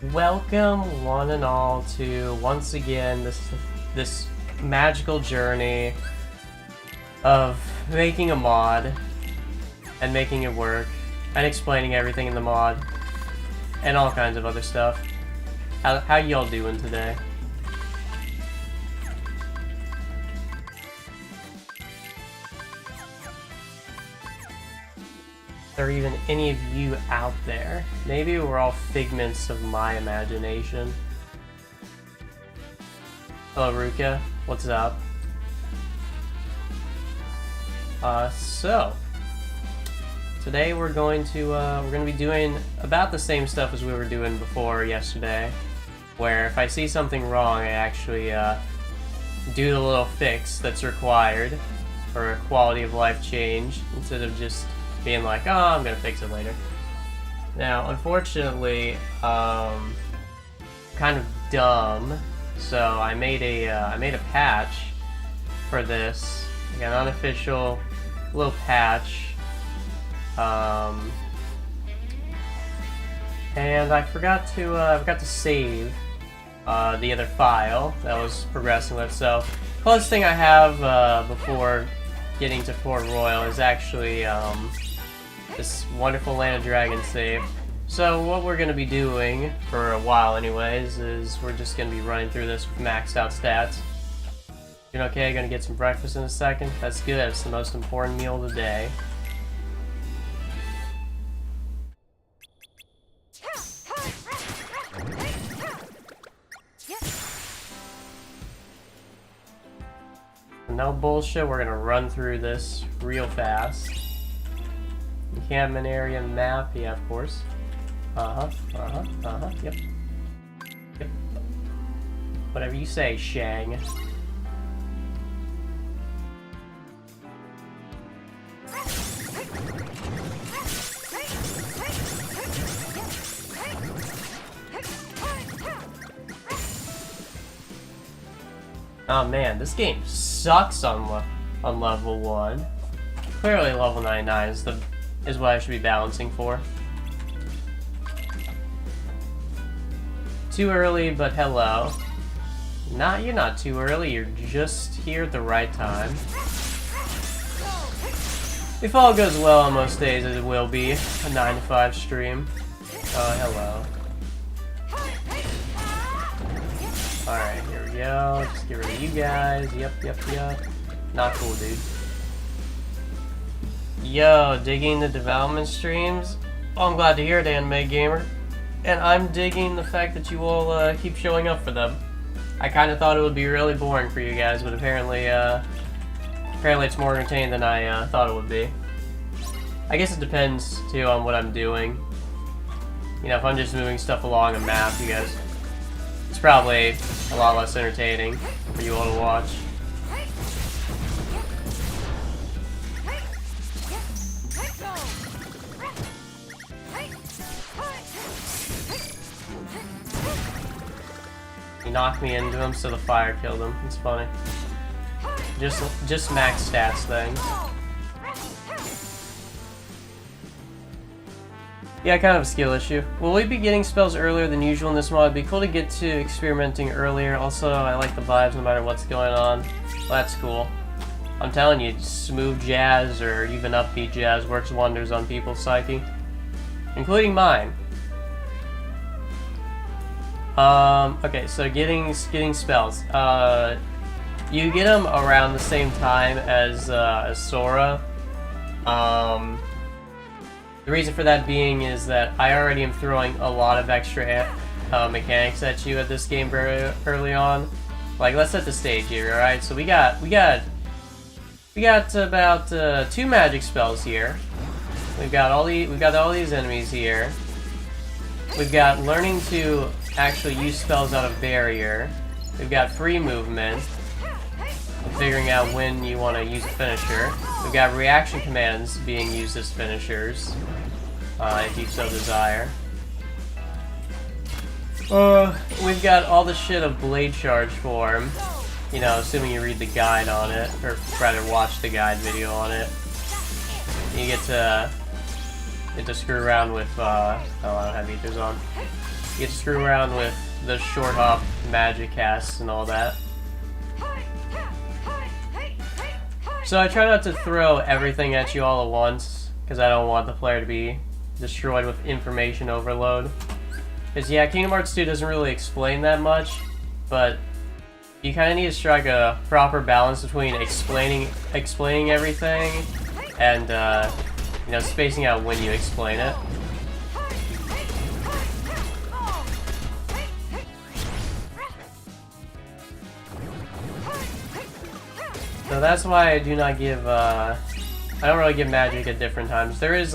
Welcome, one and all, to once again this magical journey of making a mod and making it work and explaining everything in the mod and all kinds of other stuff. How y'all doing today? Are there even any of you out there? Maybe we're all figments of my imagination. Hello, Ruka. What's up? So today we're going to be doing about the same stuff as we were doing before yesterday, where if I see something wrong, I actually do the little fix that's required for a quality of life change instead of just being like, oh, I'm gonna fix it later. Now, unfortunately, kind of dumb. So I made a patch for this, like an unofficial little patch, and I forgot to save the other file that I was progressing with. So closest thing I have before getting to Port Royal is actually this wonderful Land of Dragons save. So what we're going to be doing, for a while anyways, is we're just going to be running through this with maxed out stats. Doing okay, going to get some breakfast in a second. That's good, that's the most important meal of the day. No bullshit, we're going to run through this real fast. Encampment area map, yeah, of course. Yep. Whatever you say, Shang. Oh man, this game sucks on level 1. Clearly level 99 is what I should be balancing for. Too early, but hello. You're not too early, you're just here at the right time. If all goes well on most days, as it will be, a 9 to 5 stream. Hello. Alright, here we go. Just get rid of you guys. Yep. Not cool, dude. Yo, digging the development streams? Oh, I'm glad to hear it, Anime Gamer. And I'm digging the fact that you all keep showing up for them. I kind of thought it would be really boring for you guys, but apparently it's more entertaining than I thought it would be. I guess it depends, too, on what I'm doing. You know, if I'm just moving stuff along a map, you guys... It's probably a lot less entertaining for you all to watch. He knocked me into him, so the fire killed him. It's funny. Just max stats things. Yeah, kind of a skill issue. Will we be getting spells earlier than usual in this mod? It'd be cool to get to experimenting earlier. Also, I like the vibes no matter what's going on. Well, that's cool. I'm telling you, smooth jazz or even upbeat jazz works wonders on people's psyche. Including mine. Okay, so getting spells. You get them around the same time as Sora. The reason for that being is that I already am throwing a lot of extra mechanics at you at this game very early on. Like, let's set the stage here, alright? So we got about 2 magic spells here. We've got all these enemies here. We've got learning to actually use spells out of barrier. We've got free movement. Figuring out when you want to use a finisher. We've got reaction commands being used as finishers, if you so desire. We've got all the shit of blade charge form, you know, assuming you read the guide on it, or rather watch the guide video on it. You get to screw around with, oh, I don't have ethers on. You get to screw around with the short hop magic casts and all that. So I try not to throw everything at you all at once, because I don't want the player to be destroyed with information overload. Because yeah, Kingdom Hearts 2 doesn't really explain that much, but you kind of need to strike a proper balance between explaining everything and you know, spacing out when you explain it. So that's why I do not give, I don't really give magic at different times. There's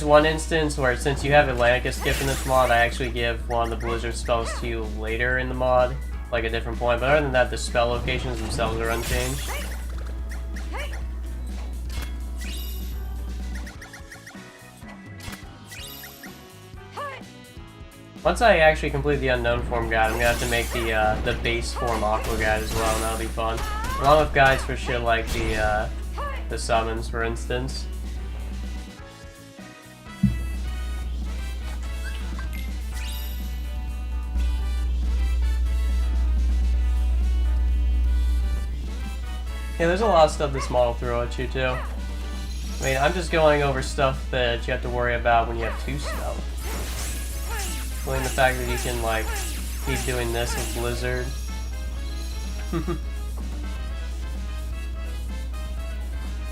one instance where, since you have Atlantica skip in this mod, I actually give one of the Blizzard spells to you later in the mod, like a different point, but other than that, the spell locations themselves are unchanged. Once I actually complete the Unknown Form guide, I'm gonna have to make the base form Aqua guide as well, and that'll be fun. Along with guides for shit like the summons, for instance. Yeah, there's a lot of stuff this mod will throw at you, too. I mean, I'm just going over stuff that you have to worry about when you have 2 spells. Including the fact that you can, like, keep doing this with Blizzard.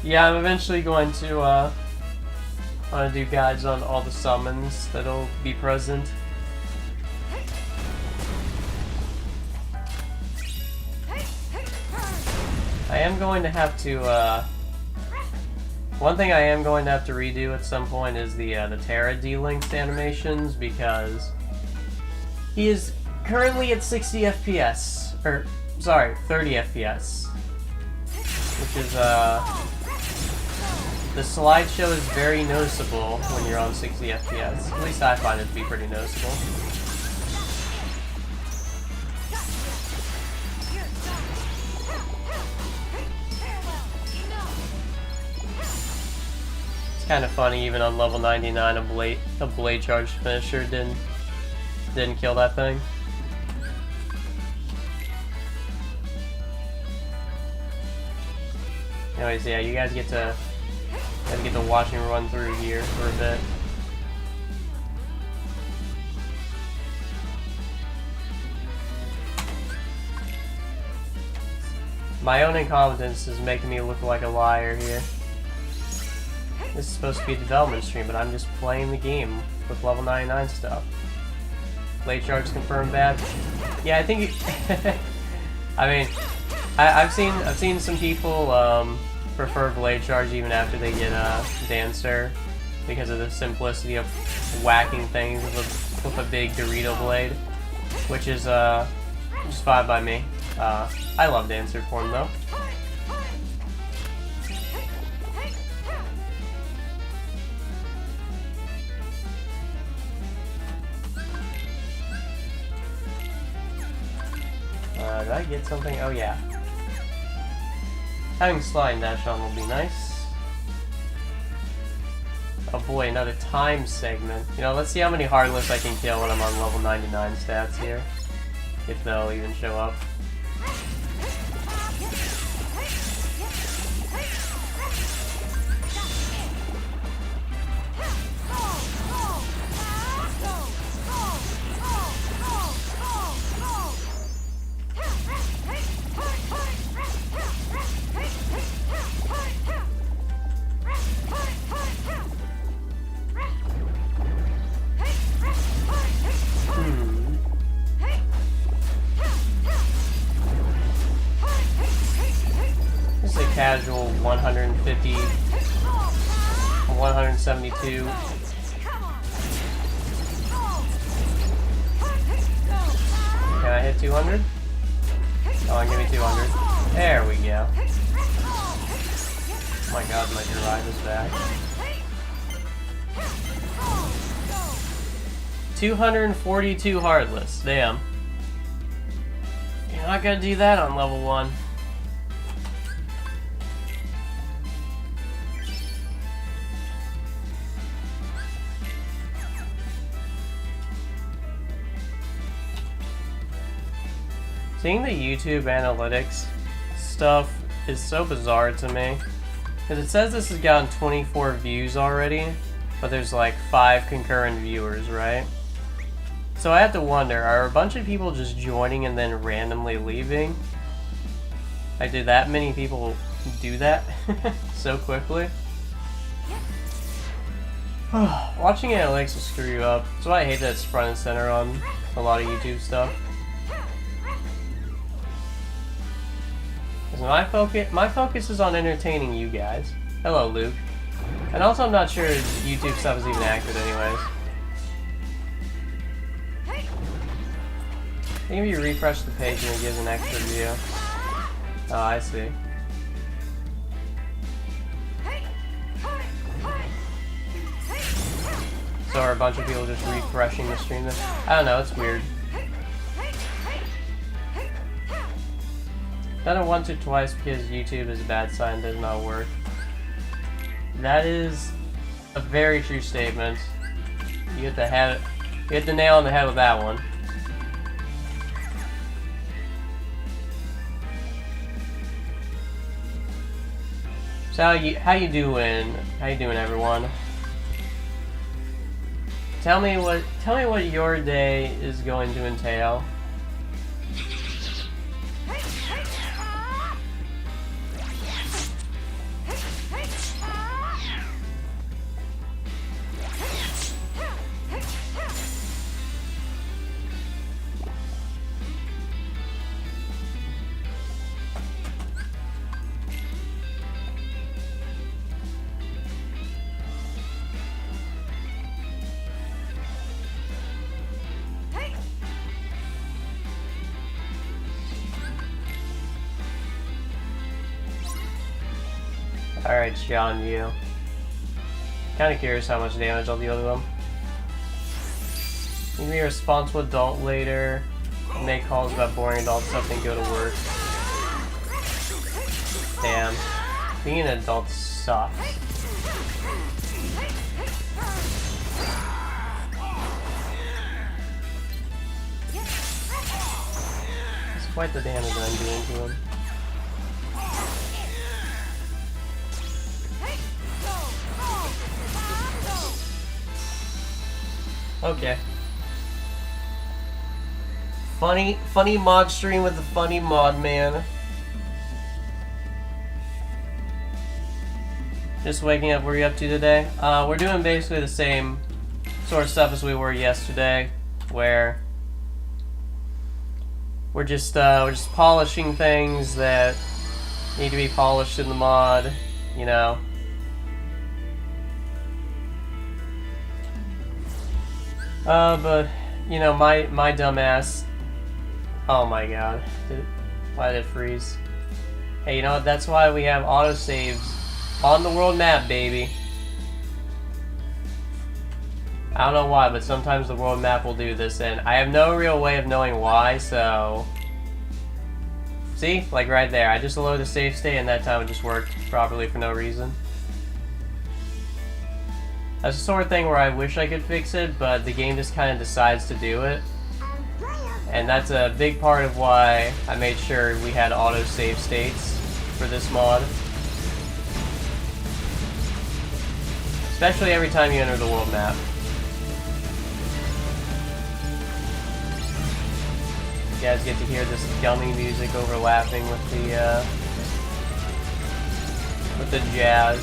Yeah, I'm eventually going to, want to do guides on all the summons that'll be present. I am going to have to, one thing I am going to have to redo at some point is the Terra D-Linked animations, because he is currently at 60 FPS, or, sorry, 30 FPS, which is, the slideshow is very noticeable when you're on 60 FPS. At least I find it to be pretty noticeable. It's kind of funny, even on level 99, a blade charge finisher didn't kill that thing. Anyways, yeah, you guys get to watch me run through here for a bit. My own incompetence is making me look like a liar here. This is supposed to be a development stream, but I'm just playing the game with level 99 stuff. Blade charge confirmed bad. Yeah, I think. I mean, I've seen some people prefer blade charge even after they get Dancer, because of the simplicity of whacking things with a big Dorito blade, which is just fine by me. I love Dancer form though. Did I get something? Oh yeah. Having slide dash on will be nice. Oh boy, another time segment. You know, let's see how many Heartless I can kill when I'm on level 99 stats here. If they'll even show up. Casual 150, 172. Can I hit 200? Oh, give me 200. There we go. Oh my god, my drive is back. 242 Heartless, damn. You're not gonna do that on level 1. Seeing the YouTube analytics stuff is so bizarre to me. Because it says this has gotten 24 views already, but there's like 5 concurrent viewers, right? So I have to wonder, are a bunch of people just joining and then randomly leaving? Like, did that many people do that so quickly? Watching analytics will screw you up. That's why I hate that it's front and center on a lot of YouTube stuff. Because my focus is on entertaining you guys. Hello, Luke. And also, I'm not sure YouTube stuff is even active anyways. I think if you refresh the page and it gives an extra view. Oh, I see. So are a bunch of people just refreshing the stream? I don't know, it's weird. Done it once or twice because YouTube is a bad sign, does not work. That is a very true statement. You hit the nail on the head with that one. So how you doing? How you doing, everyone? Tell me what your day is going to entail. Alright, Sean, you. Kinda curious how much damage I'll deal to them. You can be a responsible adult later, make calls about boring adult stuff, and go to work. Damn. Being an adult sucks. It's quite the damage I'm doing to him. Okay. Funny mod stream with the funny mod man. Just waking up. What are you up to today? We're doing basically the same sort of stuff as we were yesterday, where we're just polishing things that need to be polished in the mod, you know. But, you know, my dumbass... Oh my god. Why did it freeze? Hey, you know what? That's why we have autosaves on the world map, baby. I don't know why, but sometimes the world map will do this, and I have no real way of knowing why, so... See? Like right there. I just loaded a save state, and that time it just worked properly for no reason. That's the sort of thing where I wish I could fix it, but the game just kind of decides to do it. And that's a big part of why I made sure we had auto-save states for this mod. Especially every time you enter the world map. You guys get to hear this gummy music overlapping with the jazz.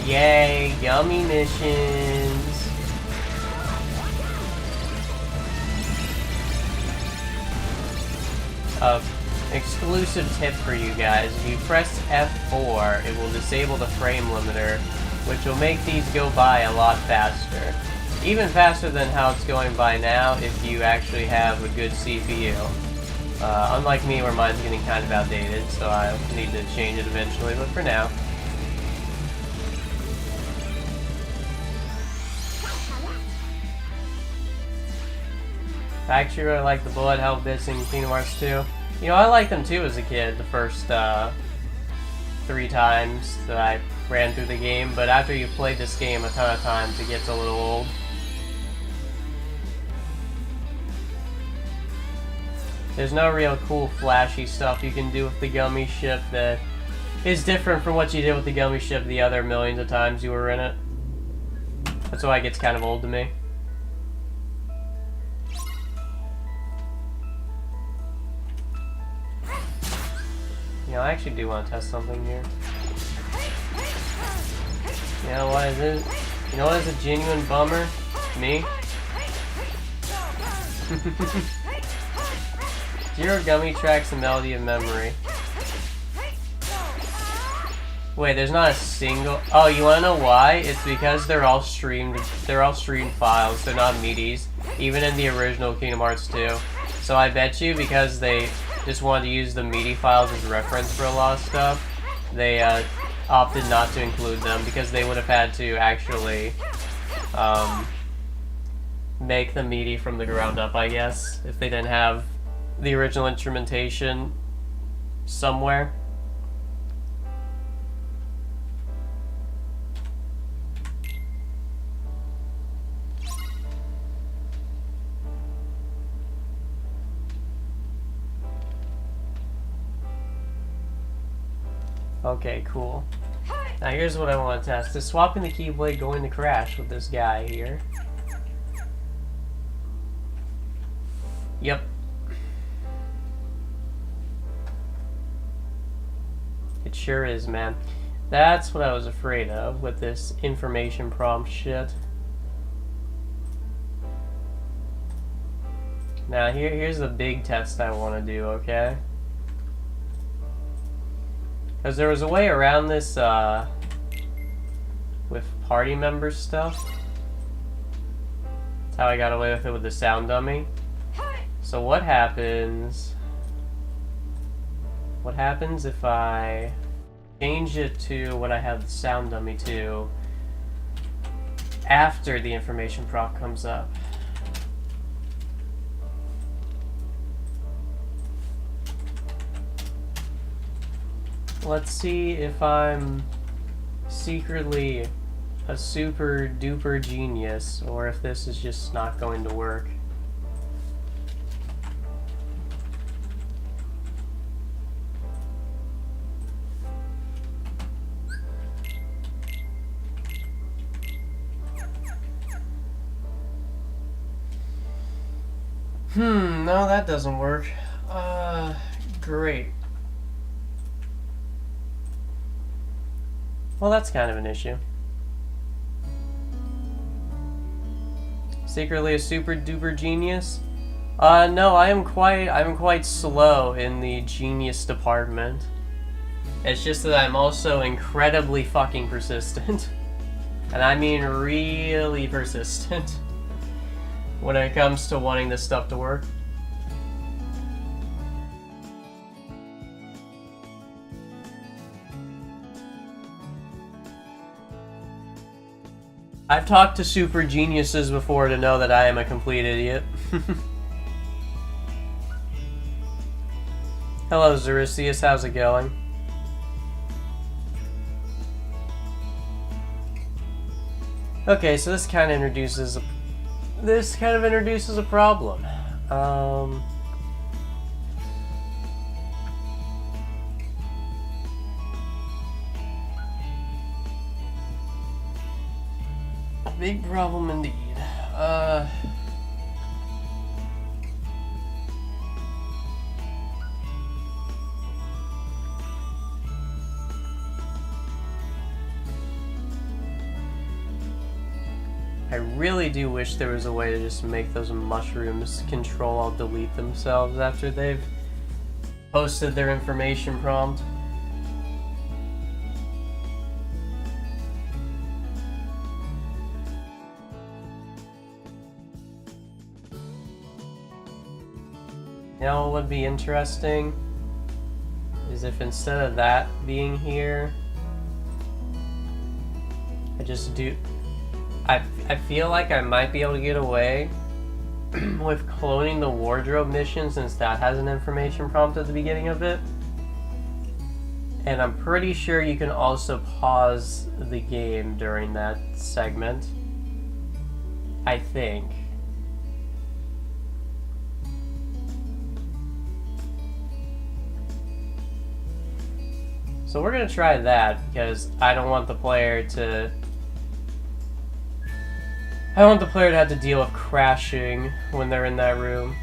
Yay, yummy missions! Exclusive tip for you guys. If you press F4, it will disable the frame limiter, which will make these go by a lot faster. Even faster than how it's going by now if you actually have a good CPU. Unlike me, where mine's getting kind of outdated, so I need to change it eventually, but for now. I actually really like the bullet hell bits in Kingdom Hearts 2. You know, I liked them too as a kid, the first 3 times that I ran through the game, but after you've played this game a ton of times, it gets a little old. There's no real cool flashy stuff you can do with the gummy ship that is different from what you did with the gummy ship the other millions of times you were in it. That's why it gets kind of old to me. You know, I actually do want to test something here. You know what is it? You know what is a genuine bummer? Me? Zero gummy tracks, a melody of memory. Wait, there's not a single... Oh, you wanna know why? It's because they're all streamed files, they're not MIDIs, even in the original Kingdom Hearts 2. So I bet you because they just wanted to use the MIDI files as reference for a lot of stuff, they opted not to include them because they would have had to actually make the MIDI from the ground up, I guess, if they didn't have the original instrumentation somewhere. Okay, cool. Now here's what I want to test. Is swapping the Keyblade going to crash with this guy here? Yep. It sure is, man. That's what I was afraid of with this information prompt shit. Now here's the big test I want to do, okay? Because there was a way around this with party member stuff. That's how I got away with it with the sound dummy. So what happens if I change it to what I have the sound dummy to after the information prompt comes up? Let's see if I'm secretly a super duper genius or if this is just not going to work. No, that doesn't work. Great. Well, that's kind of an issue. Secretly a super duper genius? No, I'm quite slow in the genius department. It's just that I'm also incredibly fucking persistent. And I mean really persistent when it comes to wanting this stuff to work. I've talked to super geniuses before to know that I am a complete idiot. Hello, Xaddgx, how's it going? Okay, so this kind of introduces a problem. Big problem indeed. I really do wish there was a way to just make those mushrooms control-alt-delete themselves after they've posted their information prompt. You know what would be interesting is if instead of that being here, I feel like I might be able to get away with cloning the wardrobe mission since that has an information prompt at the beginning of it. And I'm pretty sure you can also pause the game during that segment. I think. So we're gonna try that because I don't want the player to... I don't want the player to have to deal with crashing when they're in that room.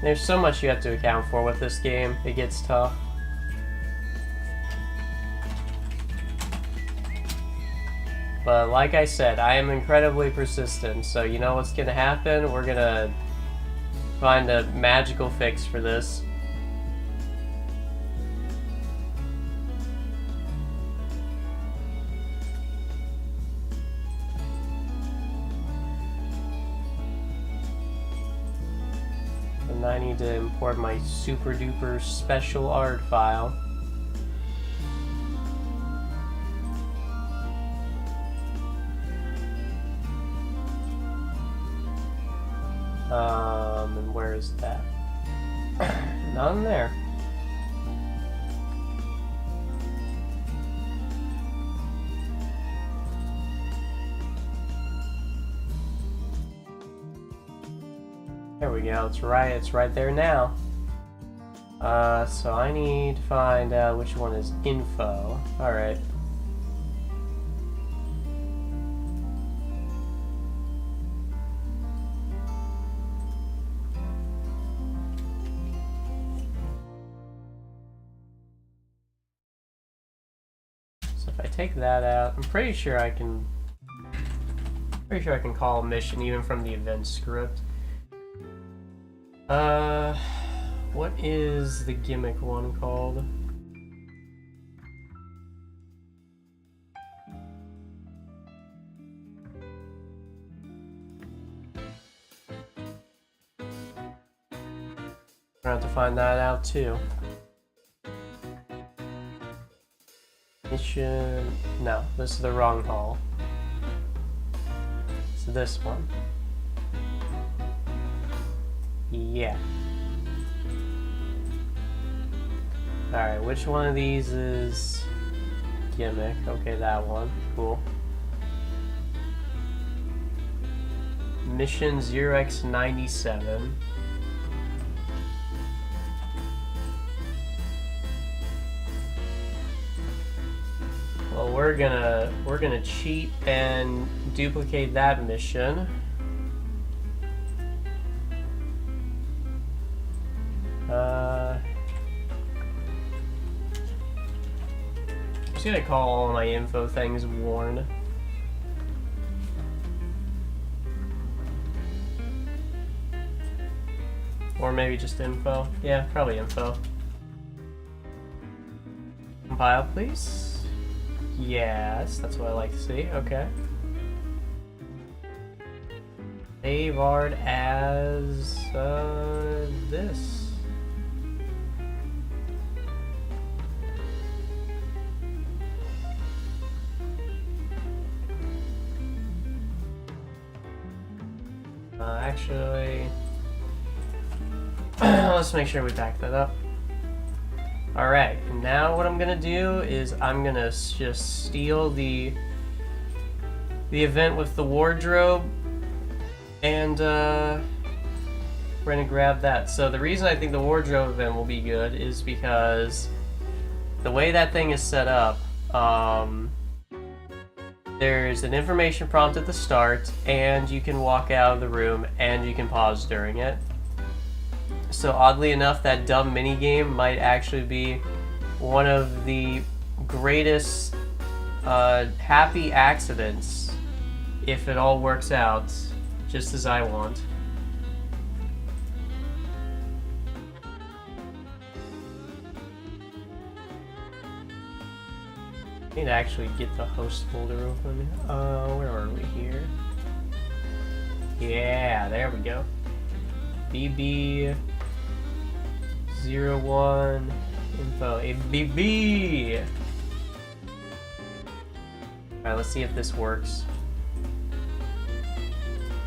There's so much you have to account for with this game. It gets tough. But like I said, I am incredibly persistent, so you know what's gonna happen? We're gonna find a magical fix for this. And I need to import my super duper special art file. And where is that? None there. There we go. It's right there now. So I need to find out which one is info. All right. So if I take that out, I'm pretty sure I can call a mission even from the event script. What is the gimmick one called? I'm gonna have to find that out too. Mission... No, this is the wrong hall. It's this one. Yeah. Alright, which one of these is gimmick? Okay, that one. Cool. Mission 0x97. Well, we're gonna cheat and duplicate that mission. I'm just gonna call all my info things Warn. Or maybe just info. Yeah, probably info. Compile, please. Yes, that's what I like to see. Okay. Save art as this. Actually, let's make sure we back that up. Alright, now what I'm gonna do is I'm gonna just steal the event with the wardrobe, and we're gonna grab that. So the reason I think the wardrobe event will be good is because the way that thing is set up, there's an information prompt at the start, and you can walk out of the room, and you can pause during it. So oddly enough, that dumb minigame might actually be one of the greatest happy accidents if it all works out just as I want. I need to actually get the host folder open. Where are we here? Yeah, there we go. BB01 info. ABB! Alright, let's see if this works.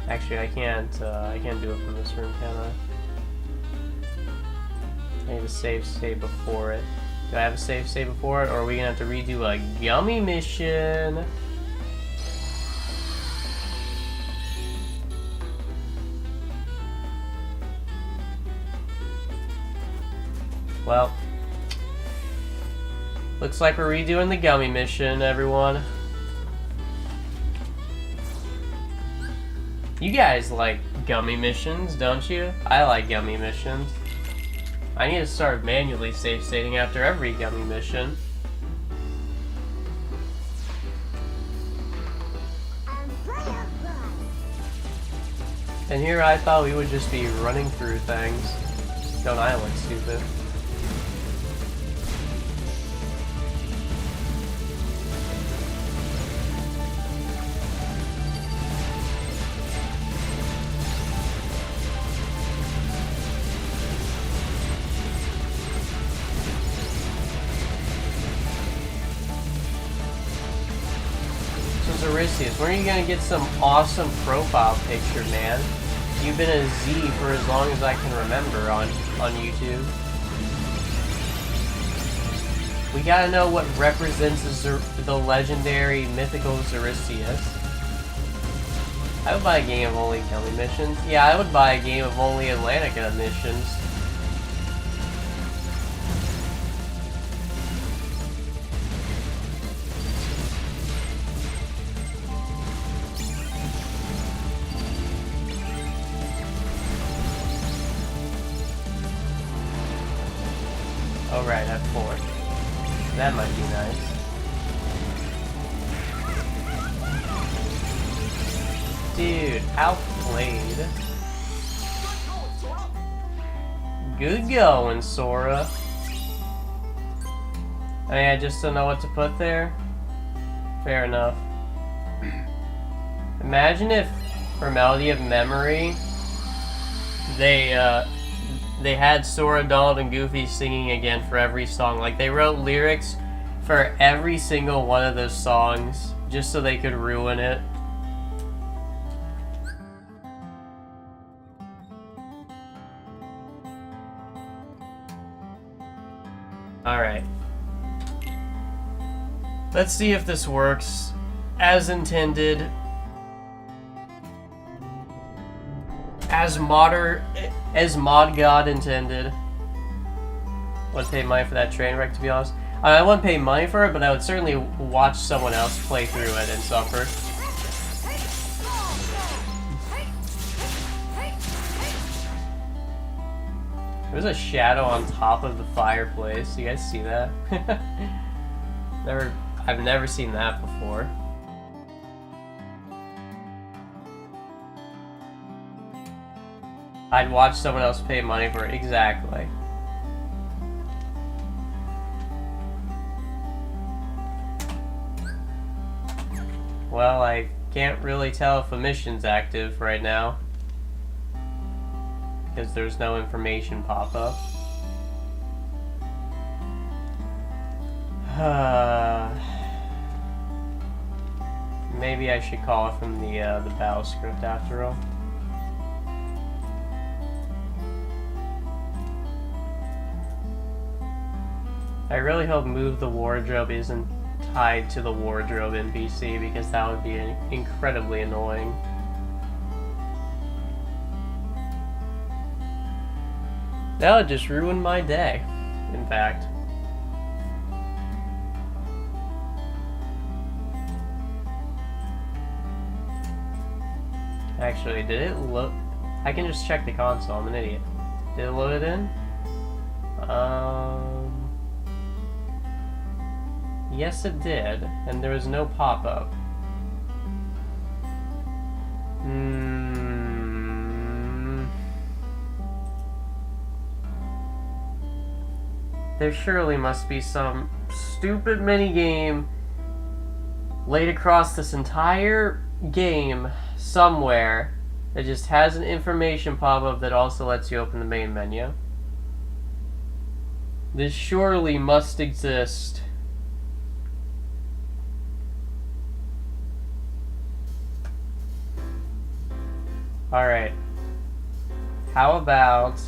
Actually, I can't do it from this room, can I? I need to save before it. Do I have a save before it, or are we gonna have to redo a yummy mission? Well, Looks like we're redoing the gummy mission, everyone. You guys like gummy missions, don't you? I like gummy missions. I need to start manually save stating after every gummy mission. And here I thought we would just be running through things. Don't I look stupid? Xaddgx, when are you gonna get some awesome profile picture, man? You've been a Z for as long as I can remember on YouTube. We gotta know what represents the legendary mythical Xaddgx. I would buy a game of only gummy missions. Yeah, I would buy a game of only Atlantica missions. Oh right, at 4. That might be nice. Dude, outplayed. Good going, Sora. I mean, I just don't know what to put there. Fair enough. Imagine if, for Melody of Memory, they had Sora, Donald, and Goofy singing again for every song. Like, they wrote lyrics for every single one of those songs just so they could ruin it. Alright. Let's see if this works as intended. As Mod God intended. Wouldn't pay money for that train wreck, to be honest. I wouldn't pay money for it, but I would certainly watch someone else play through it and suffer. There's a shadow on top of the fireplace. You guys see that? I've never seen that before. I'd watch someone else pay money for it. Exactly. Well, I can't really tell if a mission's active right now, because there's no information pop-up. Maybe I should call it from the battle script after all. I really hope Move the Wardrobe isn't tied to the wardrobe NPC, because that would be incredibly annoying. That would just ruin my day, in fact. Actually, did it load? I can just check the console, I'm an idiot. Did it load it in? Yes, it did, and there was no pop-up. There surely must be some stupid minigame laid across this entire game somewhere that just has an information pop-up that also lets you open the main menu. This surely must exist. Alright. How about...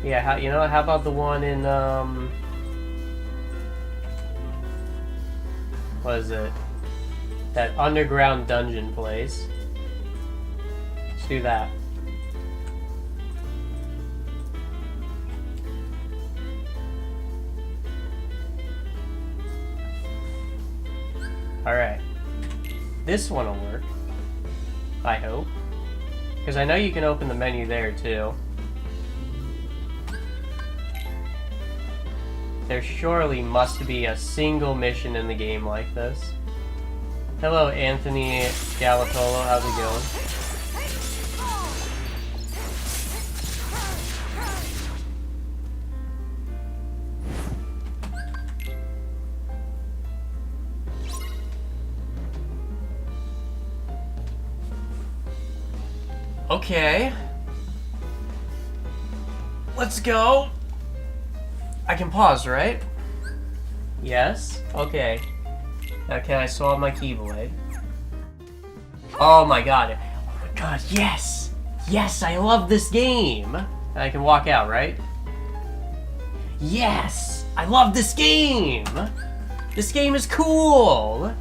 Yeah, you know, how about the one in, what is it? That underground dungeon place. Let's do that. Alright. This one will work. I hope. Because I know you can open the menu there, too. There surely must be a single mission in the game like this. Hello, Anthony Galapolo. How's it going? Okay. Let's go. I can pause, right? Yes. Okay. Now can I swap my Keyblade? Oh my god. Oh my god, yes! Yes, I love this game! And I can walk out, right? Yes! I love this game! This game is cool!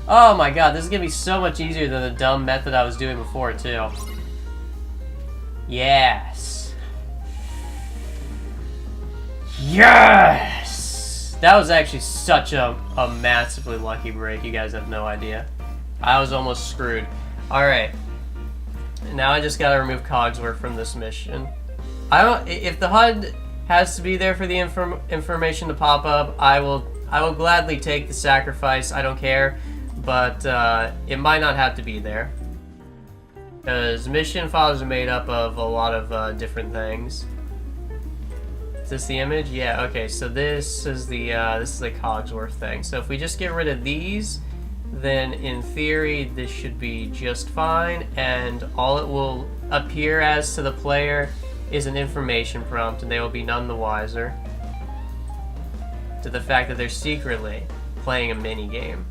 Oh my god, this is gonna be so much easier than the dumb method I was doing before, too. Yes! Yes! That was actually such a massively lucky break, you guys have no idea. I was almost screwed. Alright. Now I just gotta remove Cogsworth from this mission. If the HUD has to be there for the information to pop up, I will gladly take the sacrifice, I don't care. But it might not have to be there. Because mission files are made up of a lot of different things. Is this the image? Yeah, okay, so this is the Cogsworth thing. So if we just get rid of these, then in theory this should be just fine, and all it will appear as to the player is an information prompt, and they will be none the wiser to the fact that they're secretly playing a mini game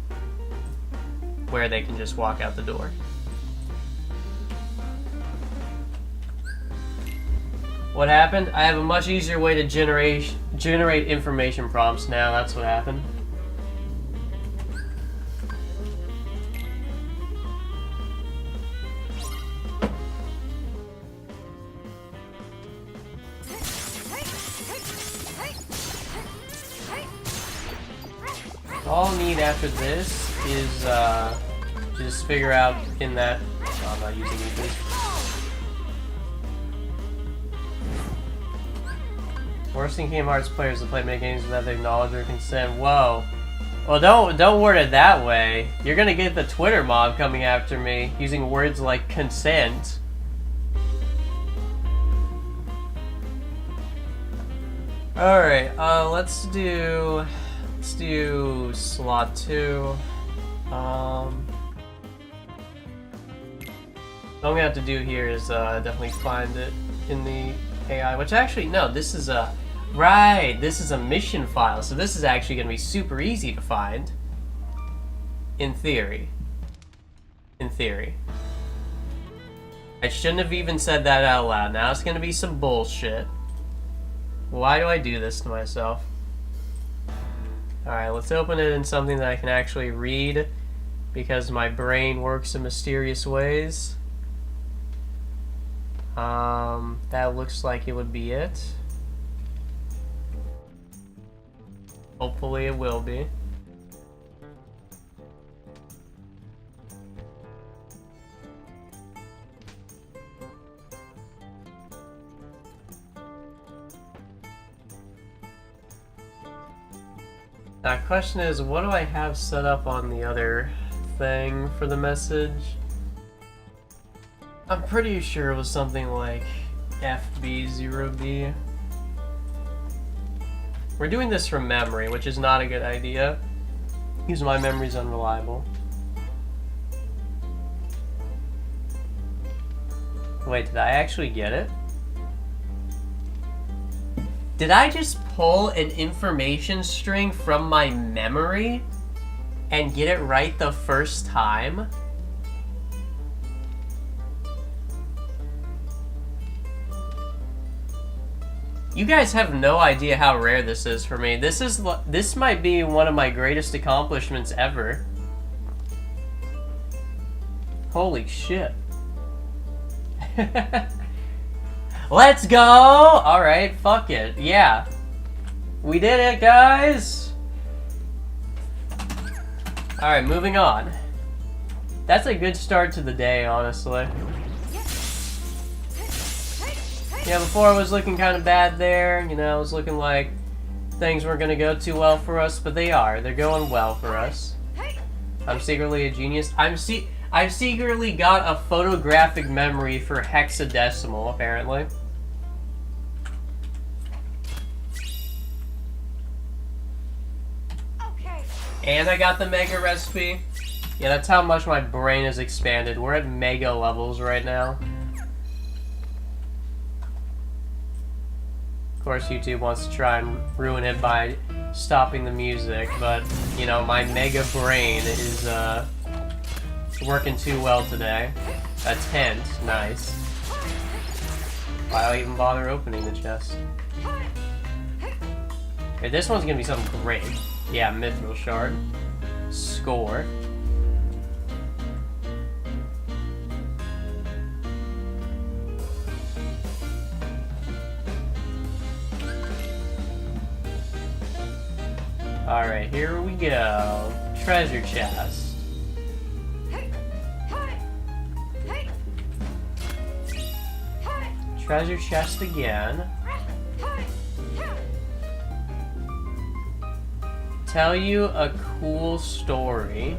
where they can just walk out the door. What happened? I have a much easier way to generate information prompts now. That's what happened. All I need after this is just figure out in that. Oh, I'm not using these. Worst in Kingdom Hearts players to play many games without their knowledge or consent. Whoa. Well, don't word it that way. You're gonna get the Twitter mob coming after me using words like consent. All right. Let's do slot 2. What I'm gonna have to do here is definitely find it in the AI, which actually, no, this is a mission file, so this is actually going to be super easy to find. In theory. In theory. I shouldn't have even said that out loud. Now it's going to be some bullshit. Why do I do this to myself? Alright, let's open it in something that I can actually read, because my brain works in mysterious ways. That looks like it would be it. Hopefully it will be. Now, question is, what do I have set up on the other thing for the message? I'm pretty sure it was something like FB0B. We're doing this from memory, which is not a good idea, because my memory's unreliable. Wait, did I actually get it? Did I just pull an information string from my memory and get it right the first time? You guys have no idea how rare this is for me. This might be one of my greatest accomplishments ever. Holy shit. Let's go! Alright, fuck it. Yeah. We did it, guys! Alright, moving on. That's a good start to the day, honestly. Yeah, before it was looking kind of bad there. You know, it was looking like things weren't going to go too well for us, but they are. They're going well for us. I'm secretly a genius. I've secretly got a photographic memory for hexadecimal, apparently. Okay. And I got the mega recipe. Yeah, that's how much my brain has expanded. We're at mega levels right now. Of course, YouTube wants to try and ruin it by stopping the music, but, you know, my mega brain is, working too well today. A tent, nice. Why even bother opening the chest? Okay, this one's gonna be something great. Yeah, mithril shard. Score. Alright, here we go. Treasure chest. Treasure chest again. Tell you a cool story.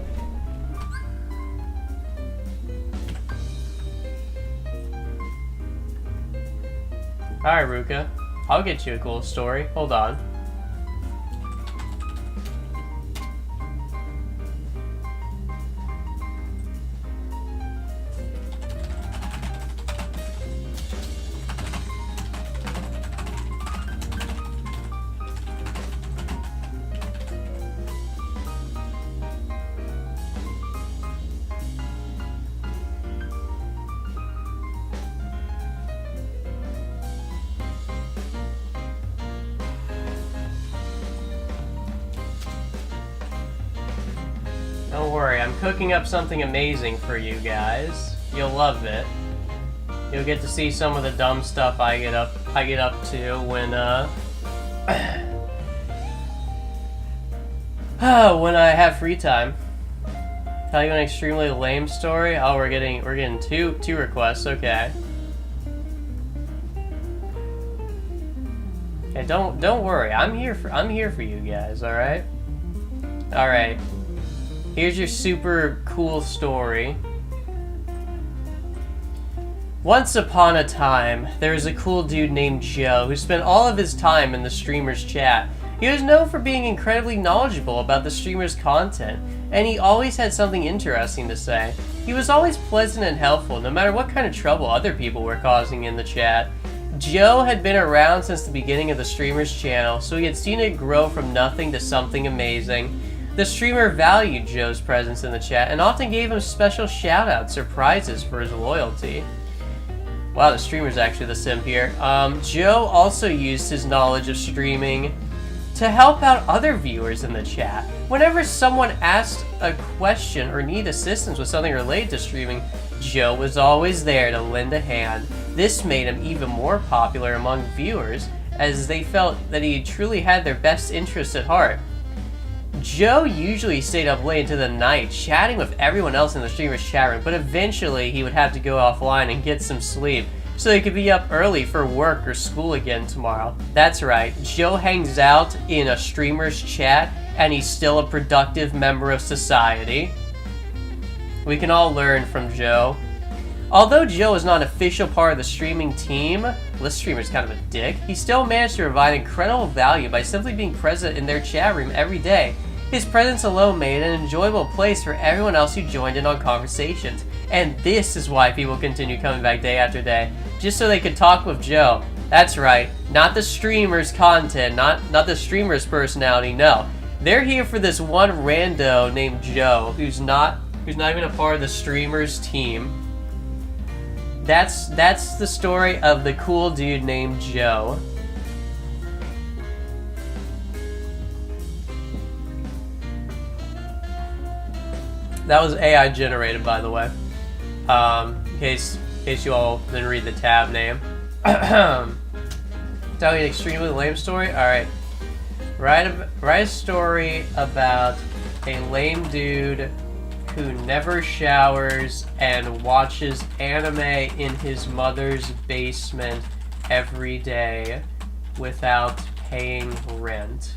Alright, Ruka. I'll get you a cool story. Hold on. Don't worry, I'm cooking up something amazing for you guys. You'll love it. You'll get to see some of the dumb stuff I get up to when when I have free time. Tell you an extremely lame story. Oh, we're getting two requests. Okay. Okay, don't worry. I'm here for you guys. All right. All right. Here's your super cool story. Once upon a time, there was a cool dude named Joe who spent all of his time in the streamer's chat. He was known for being incredibly knowledgeable about the streamer's content, and he always had something interesting to say. He was always pleasant and helpful, no matter what kind of trouble other people were causing in the chat. Joe had been around since the beginning of the streamer's channel, so he had seen it grow from nothing to something amazing. The streamer valued Joe's presence in the chat and often gave him special shoutouts or prizes for his loyalty. Wow, the streamer's actually the simp here. Joe also used his knowledge of streaming to help out other viewers in the chat. Whenever someone asked a question or needed assistance with something related to streaming, Joe was always there to lend a hand. This made him even more popular among viewers, as they felt that he truly had their best interests at heart. Joe usually stayed up late into the night, chatting with everyone else in the streamer's chat room, but eventually he would have to go offline and get some sleep, so he could be up early for work or school again tomorrow. That's right, Joe hangs out in a streamer's chat, and he's still a productive member of society. We can all learn from Joe. Although Joe is not an official part of the streaming team, this streamer's kind of a dick, he still managed to provide incredible value by simply being present in their chat room every day. His presence alone made an enjoyable place for everyone else who joined in on conversations. And this is why people continue coming back day after day, just so they could talk with Joe. That's right, not the streamer's content, not the streamer's personality, no. They're here for this one rando named Joe, who's not even a part of the streamer's team. That's the story of the cool dude named Joe. That was AI generated, by the way. In case you all didn't read the tab name. Tell you an extremely lame story? Alright. Write a story about A lame dude who never showers and watches anime in his mother's basement every day without paying rent.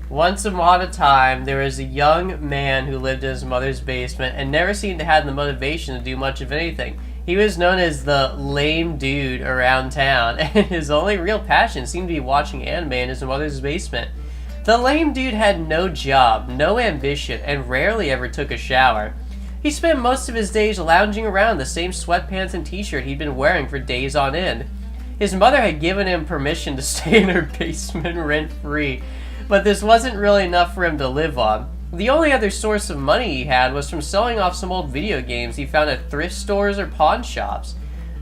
Once upon a time, there was a young man who lived in his mother's basement and never seemed to have the motivation to do much of anything. He was known as the lame dude around town, and his only real passion seemed to be watching anime in his mother's basement. The lame dude had no job, no ambition, and rarely ever took a shower. He spent most of his days lounging around in the same sweatpants and t-shirt he'd been wearing for days on end. His mother had given him permission to stay in her basement rent-free, but this wasn't really enough for him to live on. The only other source of money he had was from selling off some old video games he found at thrift stores or pawn shops.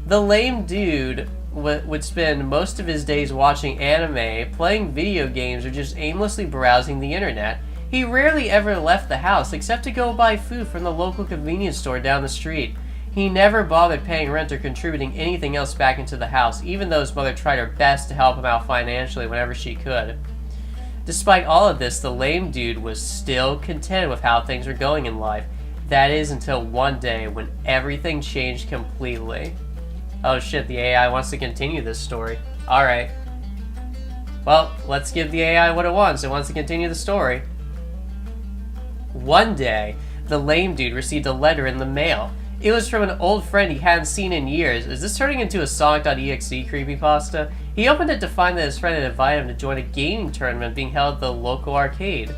The lame dude would spend most of his days watching anime, playing video games, or just aimlessly browsing the internet. He rarely ever left the house except to go buy food from the local convenience store down the street. He never bothered paying rent or contributing anything else back into the house, even though his mother tried her best to help him out financially whenever she could. Despite all of this, the lame dude was still content with how things were going in life. That is, until one day when everything changed completely. Oh shit, the AI wants to continue this story. Alright. Well, let's give the AI what it wants. It wants to continue the story. One day, the lame dude received a letter in the mail. It was from an old friend he hadn't seen in years. Is this turning into a Sonic.exe creepypasta? He opened it to find that his friend had invited him to join a gaming tournament being held at the local arcade.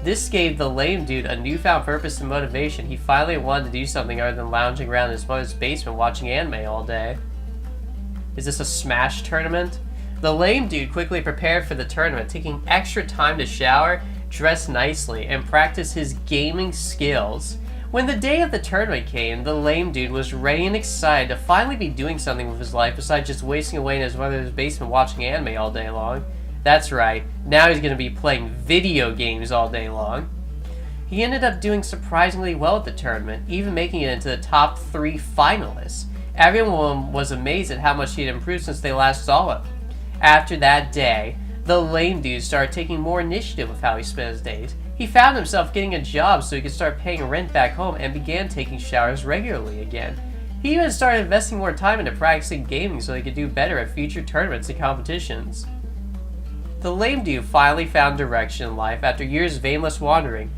This gave the lame dude a newfound purpose and motivation. He finally wanted to do something other than lounging around in his mother's basement watching anime all day. Is this a Smash tournament? The lame dude quickly prepared for the tournament, taking extra time to shower, dress nicely, and practice his gaming skills. When the day of the tournament came, the lame dude was ready and excited to finally be doing something with his life besides just wasting away in his mother's basement watching anime all day long. That's right, now he's going to be playing video games all day long. He ended up doing surprisingly well at the tournament, even making it into the top 3 finalists. Everyone was amazed at how much he had improved since they last saw him. After that day, the lame dude started taking more initiative with how he spent his days. He found himself getting a job so he could start paying rent back home and began taking showers regularly again. He even started investing more time into practicing gaming so he could do better at future tournaments and competitions. The lame dude finally found direction in life after years of aimless wandering,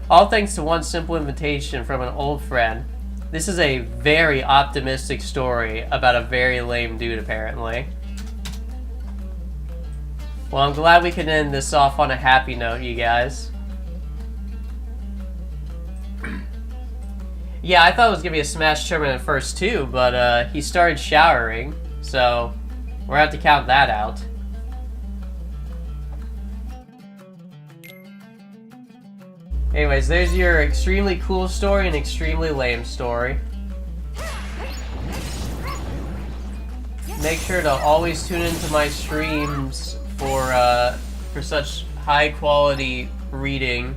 all thanks to one simple invitation from an old friend. This is a very optimistic story about a very lame dude, apparently. Well, I'm glad we can end this off on a happy note, you guys. Yeah, I thought it was going to be a Smash tournament at first too, but he started showering, so we're going to have to count that out. Anyways, there's your extremely cool story and extremely lame story. Make sure to always tune into my streams for such high quality reading.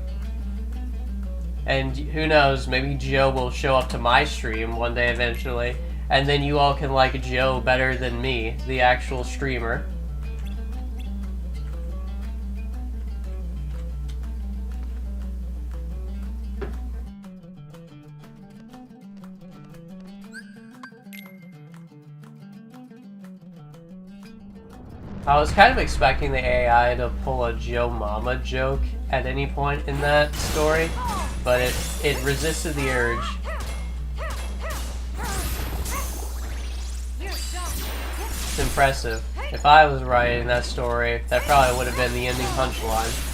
And who knows, maybe Joe will show up to my stream one day eventually, and then you all can like Joe better than me, the actual streamer. I was kind of expecting the AI to pull a Joe Mama joke at any point in that story, but it resisted the urge. It's impressive. If I was writing that story, that probably would have been the ending punchline.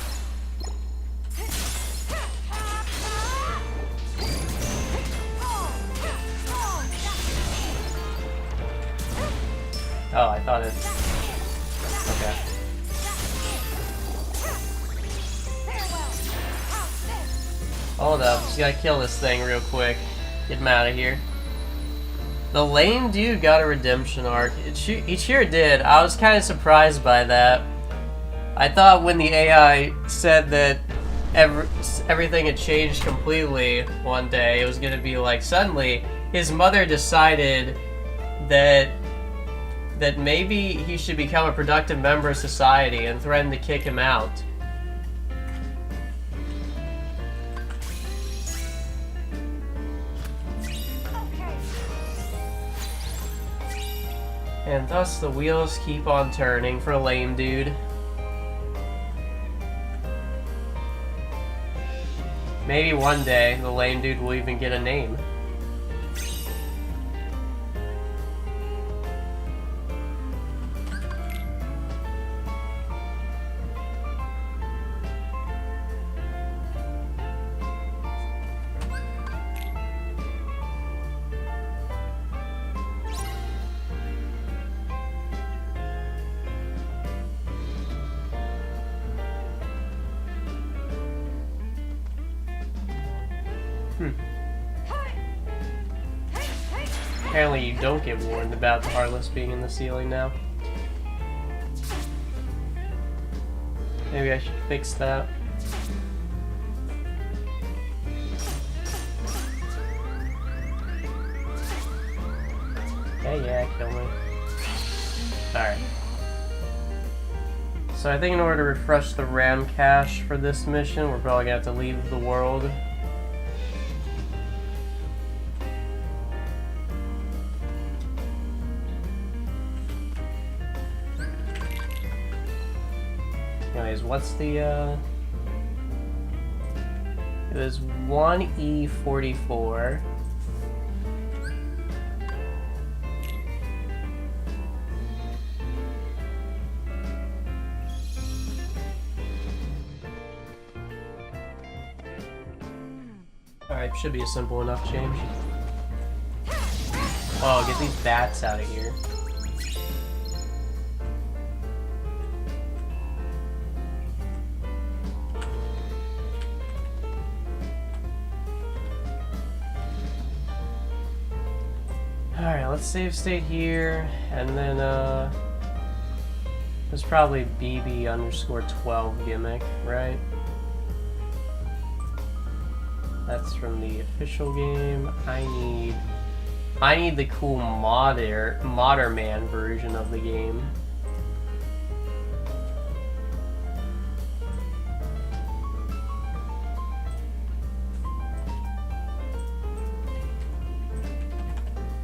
Oh, I thought it... Okay. Hold up, just gotta kill this thing real quick. Get him out of here. The lame dude got a redemption arc. It sure did. I was kind of surprised by that. I thought when the AI said that everything had changed completely one day, it was gonna be like suddenly his mother decided that maybe he should become a productive member of society and threatened to kick him out. And thus the wheels keep on turning for Lame Dude. Maybe one day the Lame Dude will even get a name. Apparently you don't get warned about the Heartless being in the ceiling now. Maybe I should fix that. Okay, yeah, kill me. Alright. So I think in order to refresh the RAM cache for this mission, we're probably gonna have to leave the world. Anyways, what's the, it was 1E44. Alright, should be a simple enough change. Oh, get these bats out of here. Alright, let's save state here, and then, there's probably BB_12 gimmick, right? That's from the official game. I need the cool modder man version of the game.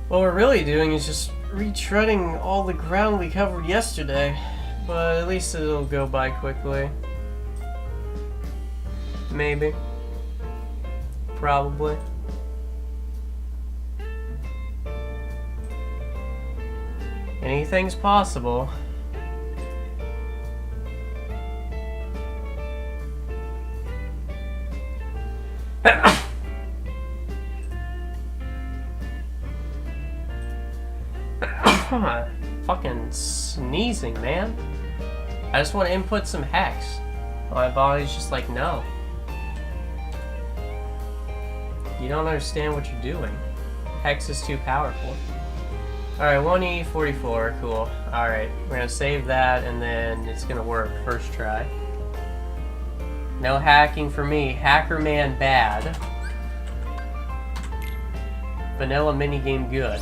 What we're really doing is just retreading all the ground we covered yesterday, but at least it'll go by quickly. Maybe. Probably. Anything's possible. Fucking sneezing, man. I just want to input some hex. My body's just like, no. You don't understand what you're doing. Hex is too powerful. Alright, 1E44, cool. Alright, we're gonna save that and then it's gonna work first try. No hacking for me. Hacker man bad. Vanilla minigame good.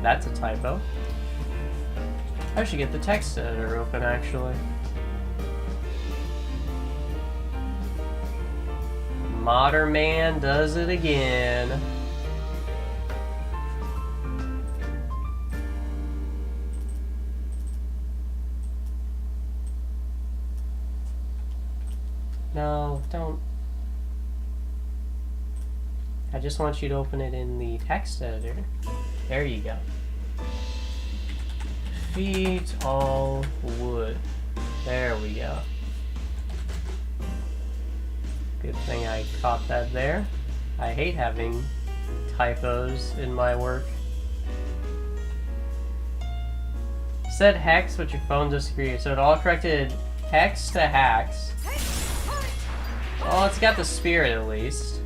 That's a typo. I should get the text editor open, actually. Modder Man does it again. No, don't. I just want you to open it in the text editor. There you go. Defeat all wood. There we go. Good thing I caught that there. I hate having typos in my work. Set hex with your phone disagrees. So it all corrected hex to hacks. Well, it's got the spirit at least.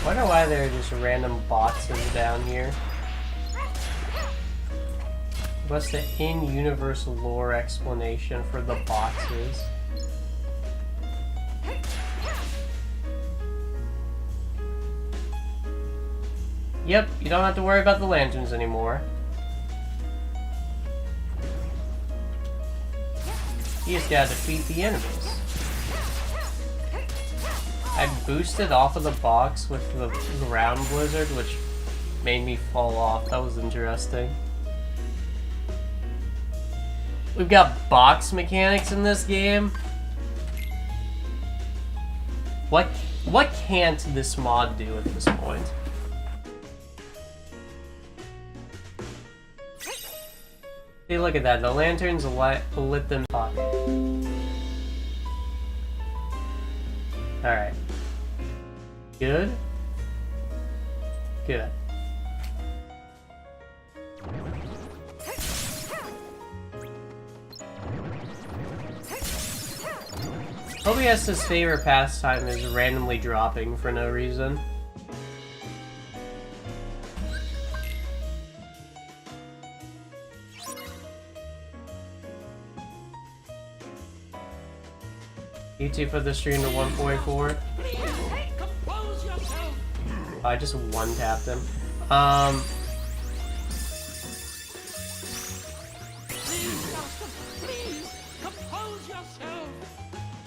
Wonder why there are just random boxes down here. What's the in-universe lore explanation for the boxes? Yep, you don't have to worry about the lanterns anymore. You just gotta defeat the enemies. I boosted off of the box with the ground blizzard, which made me fall off. That was interesting. We've got box mechanics in this game. What can't this mod do at this point? Hey, look at that. The lanterns lit them up. Alright. Good? Good. OBS's favorite pastime is randomly dropping for no reason. YouTube put the stream to 144. I just one-tapped him.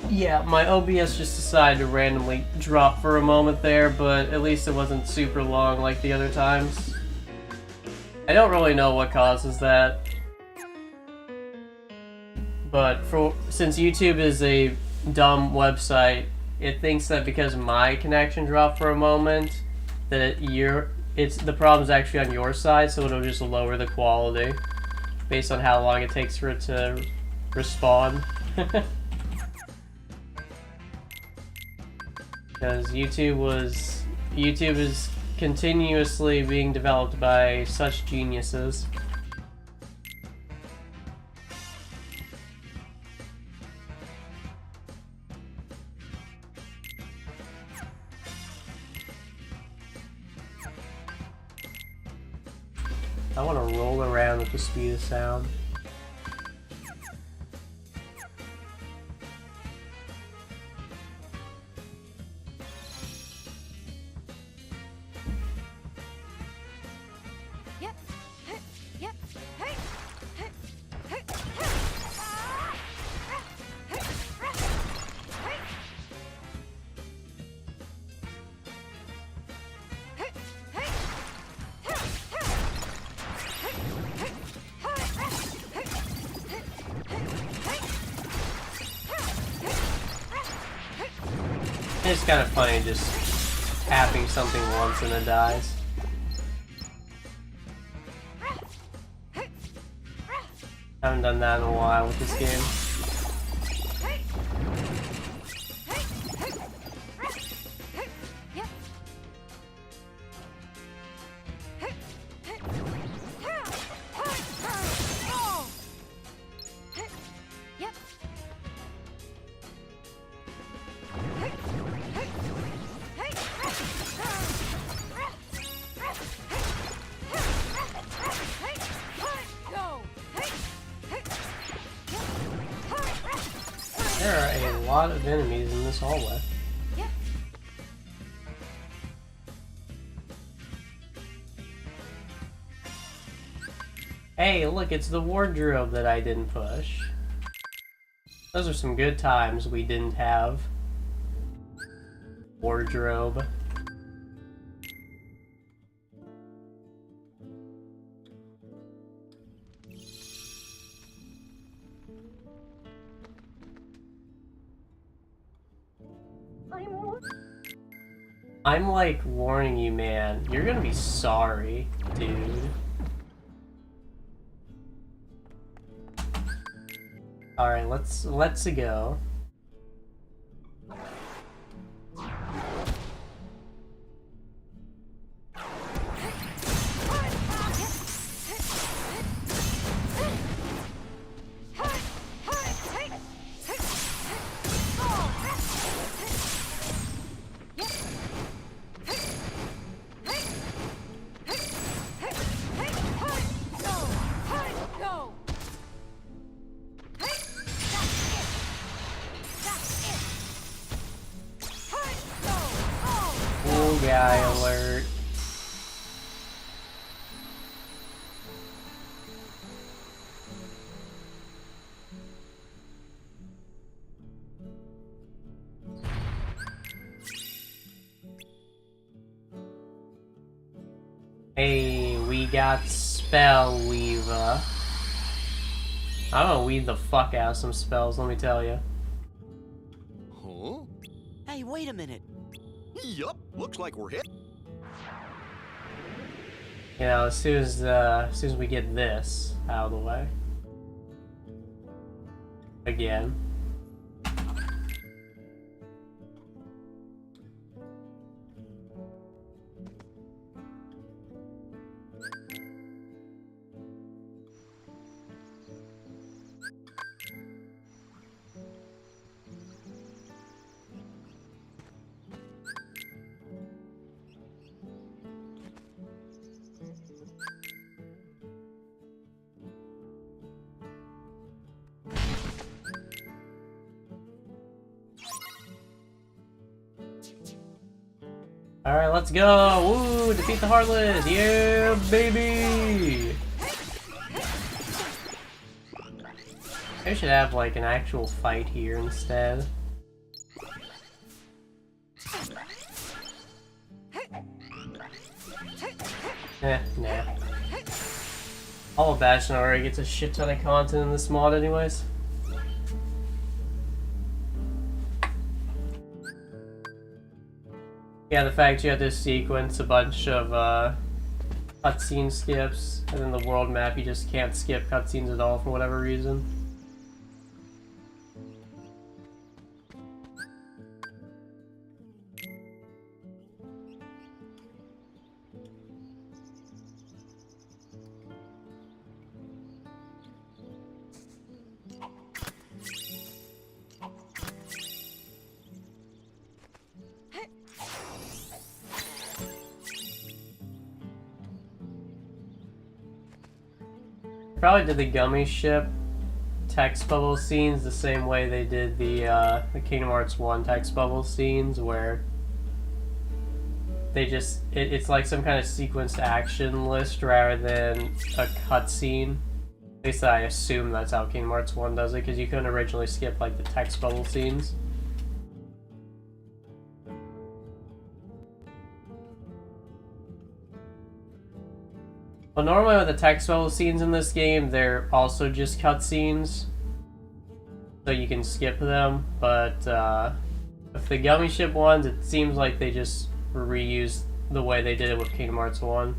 Yeah, my OBS just decided to randomly drop for a moment there, but at least it wasn't super long like the other times. I don't really know what causes that. But since YouTube is a dumb website, it thinks that because my connection dropped for a moment, that the problem's actually on your side, so it'll just lower the quality based on how long it takes for it to respawn. Because YouTube is continuously being developed by such geniuses. I want to roll around with the speed of sound. It's kind of funny just tapping something once and it dies. Haven't done that in a while with this game. There are a lot of enemies in this hallway. Hey, look, it's the wardrobe that I didn't push. Those are some good times we didn't have. Wardrobe. I'm like warning you, man. You're gonna be sorry, dude. Alright, let's go. got Spell Weaver. I'm gonna weed the fuck out of some spells, let me tell you. Huh? Hey, wait a minute. Yup, looks like we're hit. You know, as soon as we get this out of the way. Again. Alright, let's go! Woo! Defeat the Heartless! Yeah, baby! I should have, like, an actual fight here instead. Nah. All of Bastion already gets a shit ton of content in this mod anyways. Yeah, the fact you have to sequence a bunch of cutscene skips, and then the world map you just can't skip cutscenes at all for whatever reason. Probably did the Gummy Ship text bubble scenes the same way they did the Kingdom Hearts 1 text bubble scenes, where they just it's like some kind of sequenced action list rather than a cutscene. At least I assume that's how Kingdom Hearts 1 does it, because you couldn't originally skip like the text bubble scenes. Well, normally with the text bubble scenes in this game, they're also just cutscenes, so you can skip them, but with the Gummy Ship ones, it seems like they just reused the way they did it with Kingdom Hearts 1.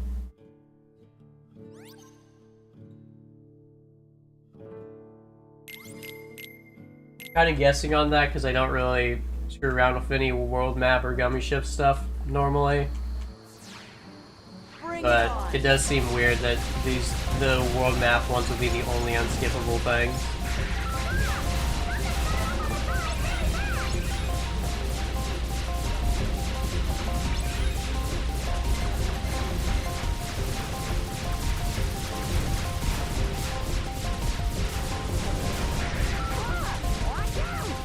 Kind of guessing on that because I don't really screw around with any world map or Gummy Ship stuff normally. But it does seem weird that the world map ones would be the only unskippable thing.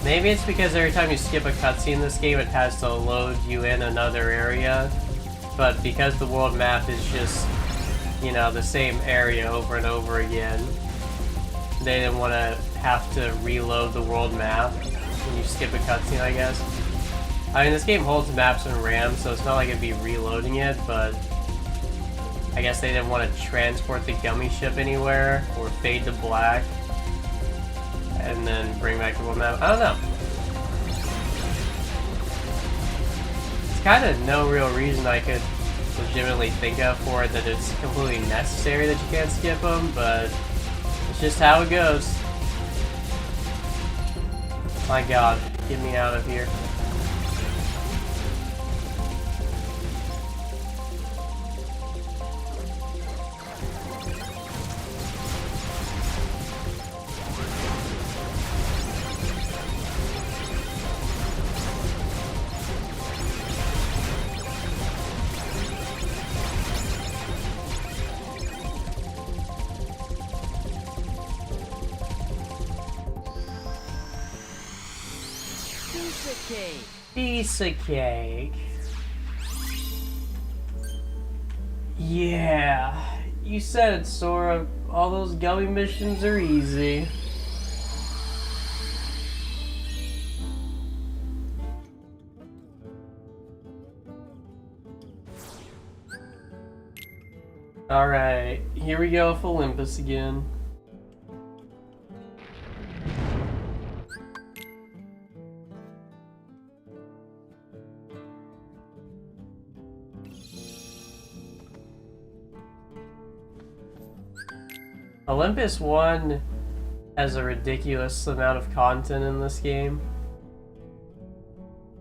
Maybe it's because every time you skip a cutscene in this game, it has to load you in another area. But because the world map is just, you know, the same area over and over again, they didn't want to have to reload the world map when you skip a cutscene, I guess. I mean, this game holds maps and RAM, so it's not like it'd be reloading it, but I guess they didn't want to transport the Gummy Ship anywhere, or fade to black, and then bring back the world map. I don't know. Kind of no real reason I could legitimately think of for it that it's completely necessary that you can't skip them, but it's just how it goes. My god, get me out of here. Piece of cake. Yeah, you said it, Sora. All those gummy missions are easy. Alright, here we go with Olympus again. Olympus 1 has a ridiculous amount of content in this game.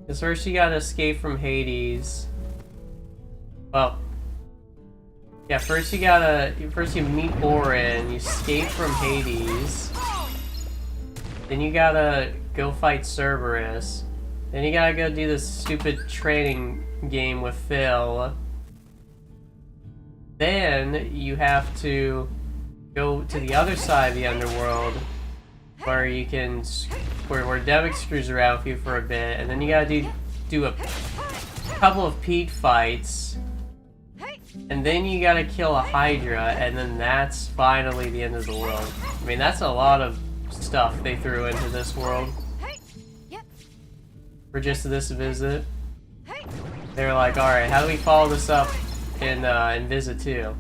Because first you gotta escape from Hades. Well, yeah, first you meet Orin, you escape from Hades. Then you gotta go fight Cerberus. Then you gotta go do this stupid training game with Phil. Then you have to go to the other side of the underworld, where you can, where Debugging screws around with you for a bit, and then you gotta do a couple of Pete fights, and then you gotta kill a Hydra, and then that's finally the end of the world. I mean, that's a lot of stuff they threw into this world for just this visit. They were like, alright, how do we follow this up in Visit 2?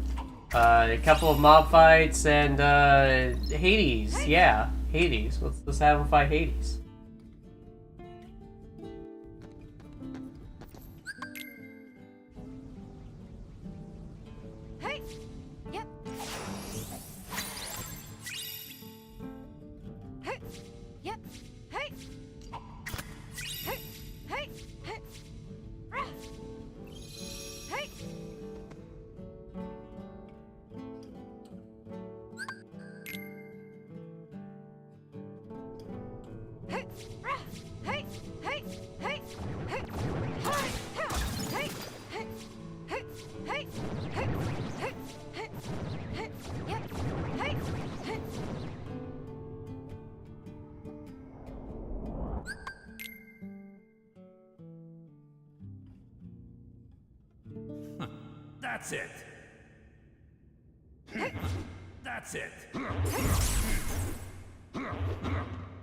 A couple of mob fights and Hades. Yeah, Hades. Let's have them fight Hades. That's it. That's it.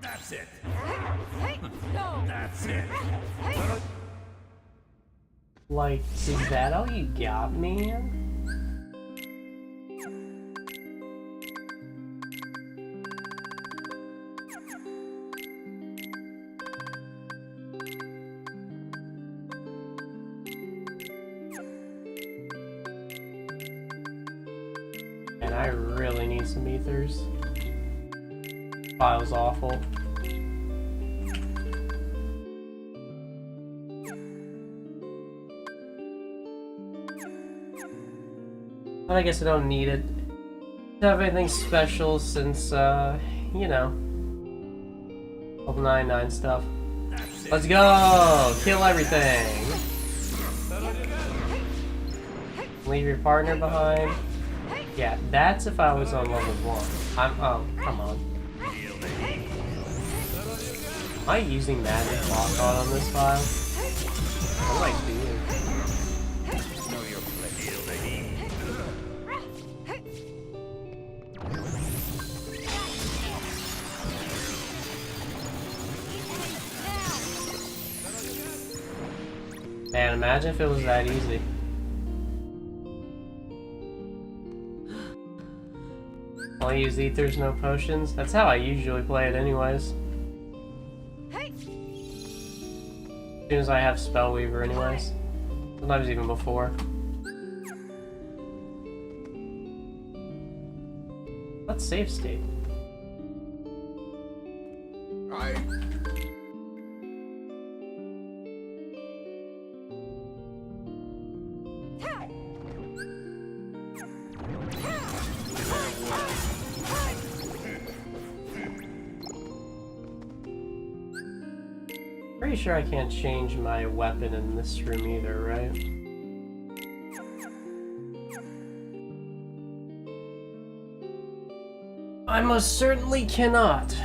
That's it. That's it. Like, is that all you got, man? And I really need some ethers. File's awful. But I guess I don't need it to have anything special since, you know, level 99 stuff. Let's go! Kill everything! Leave your partner behind. Yeah, that's if I was on level 1. Oh, come on. Am I using magic lock-on on this file? What do I do? Man, imagine if it was that easy. Only use ethers, no potions. That's how I usually play it anyways. As soon as I have Spellweaver anyways. Sometimes even before. Let's save state. Pretty sure I can't change my weapon in this room either, right? I most certainly cannot.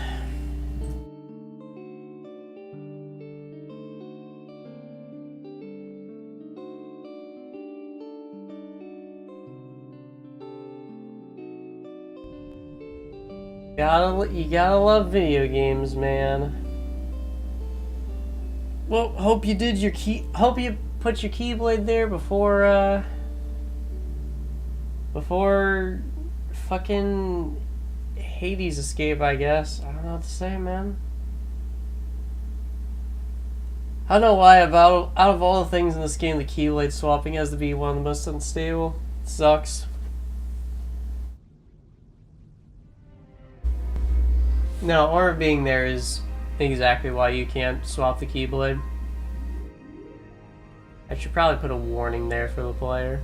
You gotta love video games, man. Well, hope you did your hope you put your Keyblade there before Before fucking Hades escape, I guess. I don't know what to say, man. I don't know why, out of all the things in this game, the Keyblade swapping has to be one of the most unstable. It sucks. No, Aura being there is exactly why you can't swap the Keyblade. I should probably put a warning there for the player.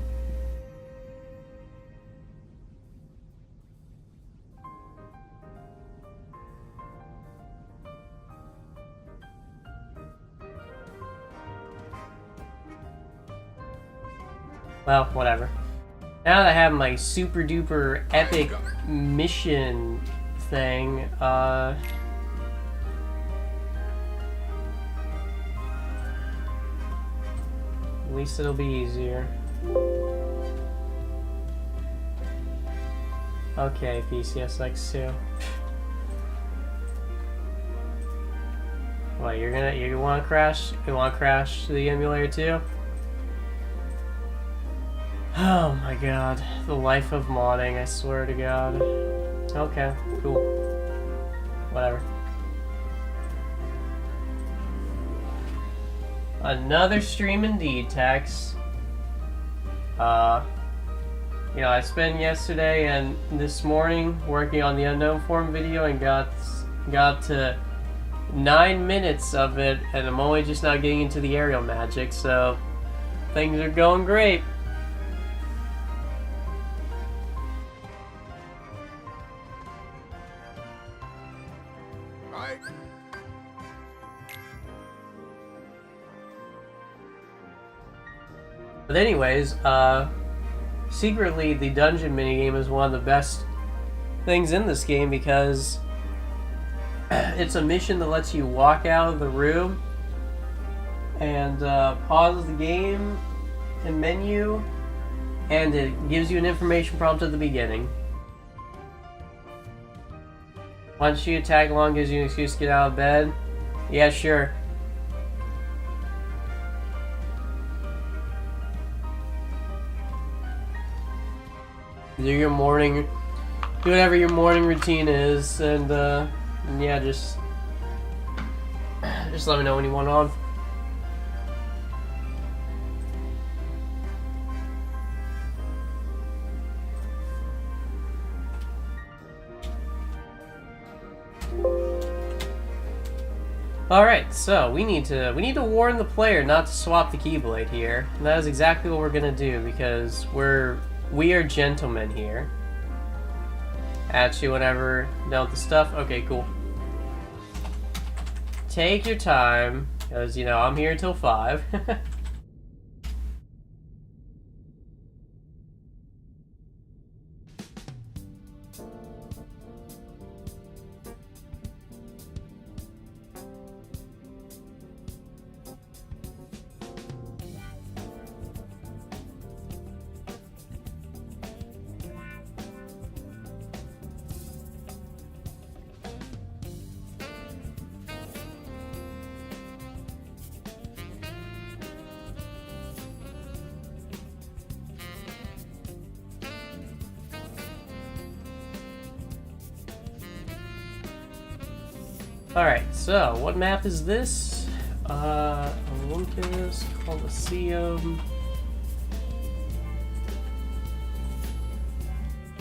Well, whatever. Now that I have my super duper epic mission thing, at least it'll be easier. Okay, PCSX2. What, you wanna crash? You wanna crash the emulator too? Oh my god, the life of modding, I swear to god. Okay, cool. Whatever. Another stream indeed, Tex. You know, I spent yesterday and this morning working on the Unknown Form video and got to 9 minutes of it, and I'm only just now getting into the aerial magic, so things are going great. But anyways, secretly the dungeon minigame is one of the best things in this game because it's a mission that lets you walk out of the room and pause the game and menu, and it gives you an information prompt at the beginning. Once you tag along, gives you an excuse to get out of bed. Yeah, sure. Do your morning, do whatever your morning routine is, and yeah, just let me know when you want on. Alright, so we need to warn the player not to swap the Keyblade here. And that is exactly what we're gonna do because we are gentlemen here. At you whenever done with the stuff. Okay, cool. Take your time, because you know I'm here till 5. Alright, so what map is this? Olympus, Coliseum.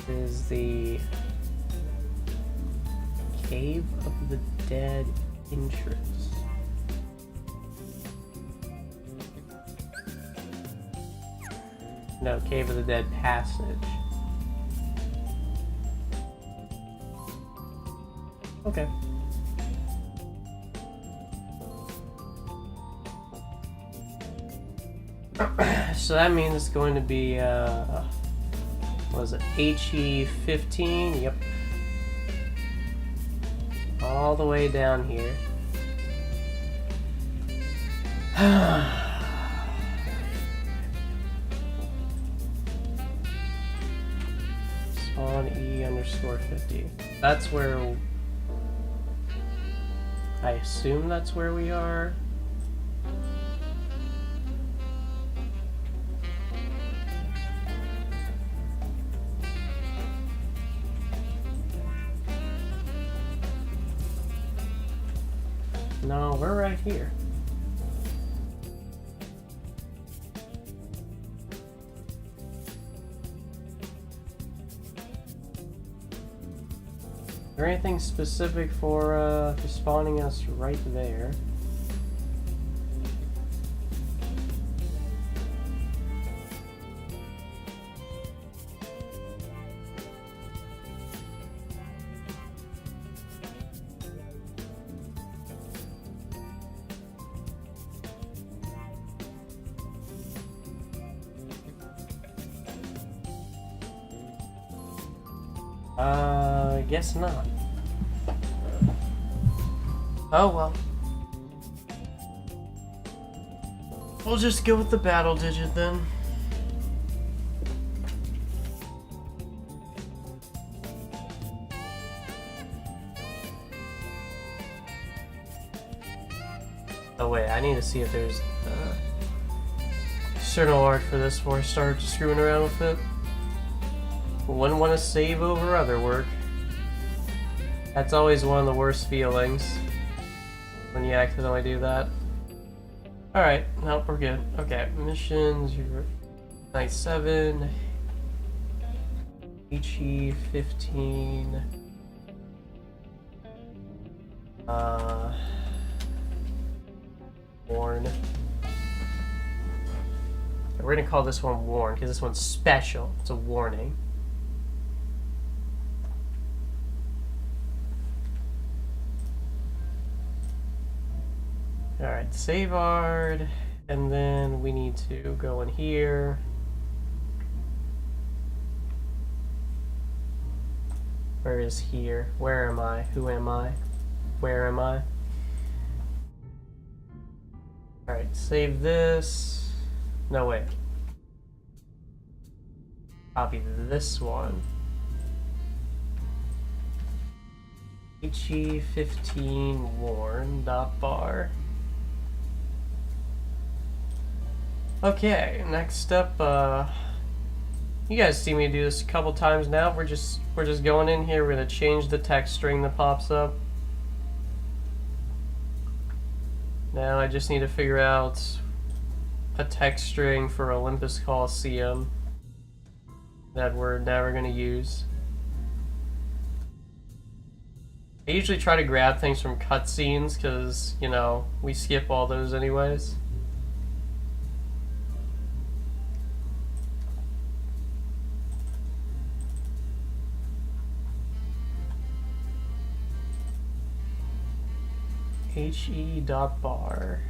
Is the Cave of the Dead entrance. No, Cave of the Dead passage. Okay. So that means it's going to be, what is it, HE15? Yep. All the way down here. Spawn E_50. That's where... I assume that's where we are. No, we're right here. Is there anything specific for spawning us right there? Guess not. Oh well. We'll just go with the battle digit then. Oh wait, I need to see if there's external art for this before I start screwing around with it. Wouldn't want to save over other work. That's always one of the worst feelings when you accidentally do that. Alright, nope, we're good. Okay, missions, you're 97, KH2FM, Warn. We're gonna call this one Warn because this one's special. It's a warning. Alright, save art, and then we need to go in here. Where is here? Where am I? Who am I? Where am I? Alright, save this. No, wait. Copy this one. KH2FM warn.bar. Okay, next up, you guys see me do this a couple times now. We're just going in here, we're gonna change the text string that pops up. Now I just need to figure out a text string for Olympus Coliseum that we're never gonna use. I usually try to grab things from cutscenes because, you know, we skip all those anyways. he.bar.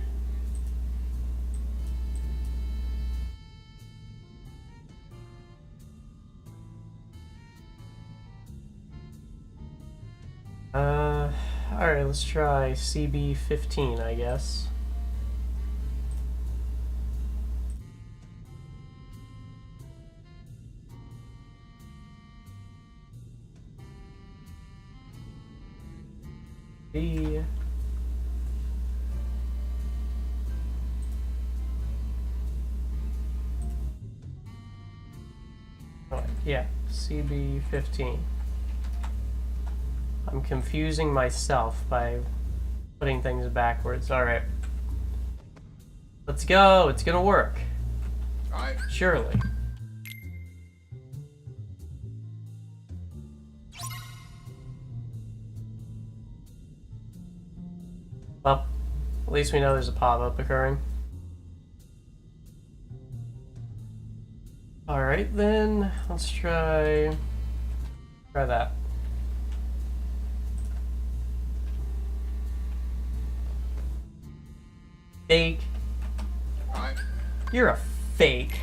Alright, let's try CB15, I guess. B. Oh, yeah, CB15. I'm confusing myself by putting things backwards. Alright. Let's go. It's gonna work. Alright. Surely. Well, at least we know there's a pop-up occurring. Alright then, let's try that. Fake. Alright. You're a fake.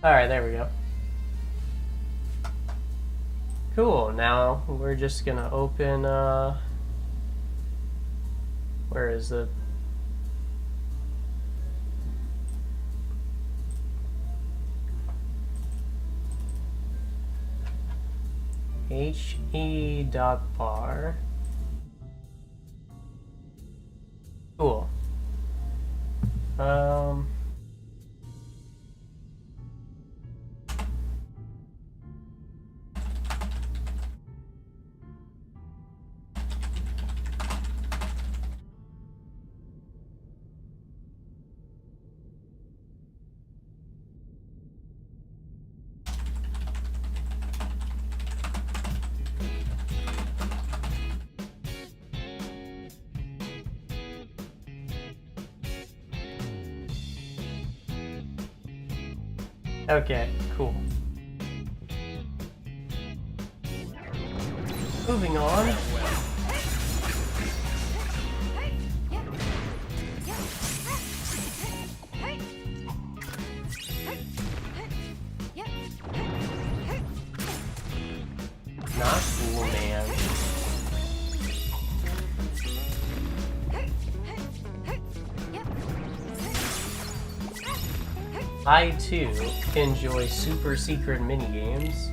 Alright, there we go. Cool, now we're just gonna open, where is it? he.bar. Cool. Okay, cool. Moving on. Not cool, man. I too enjoy super secret minigames.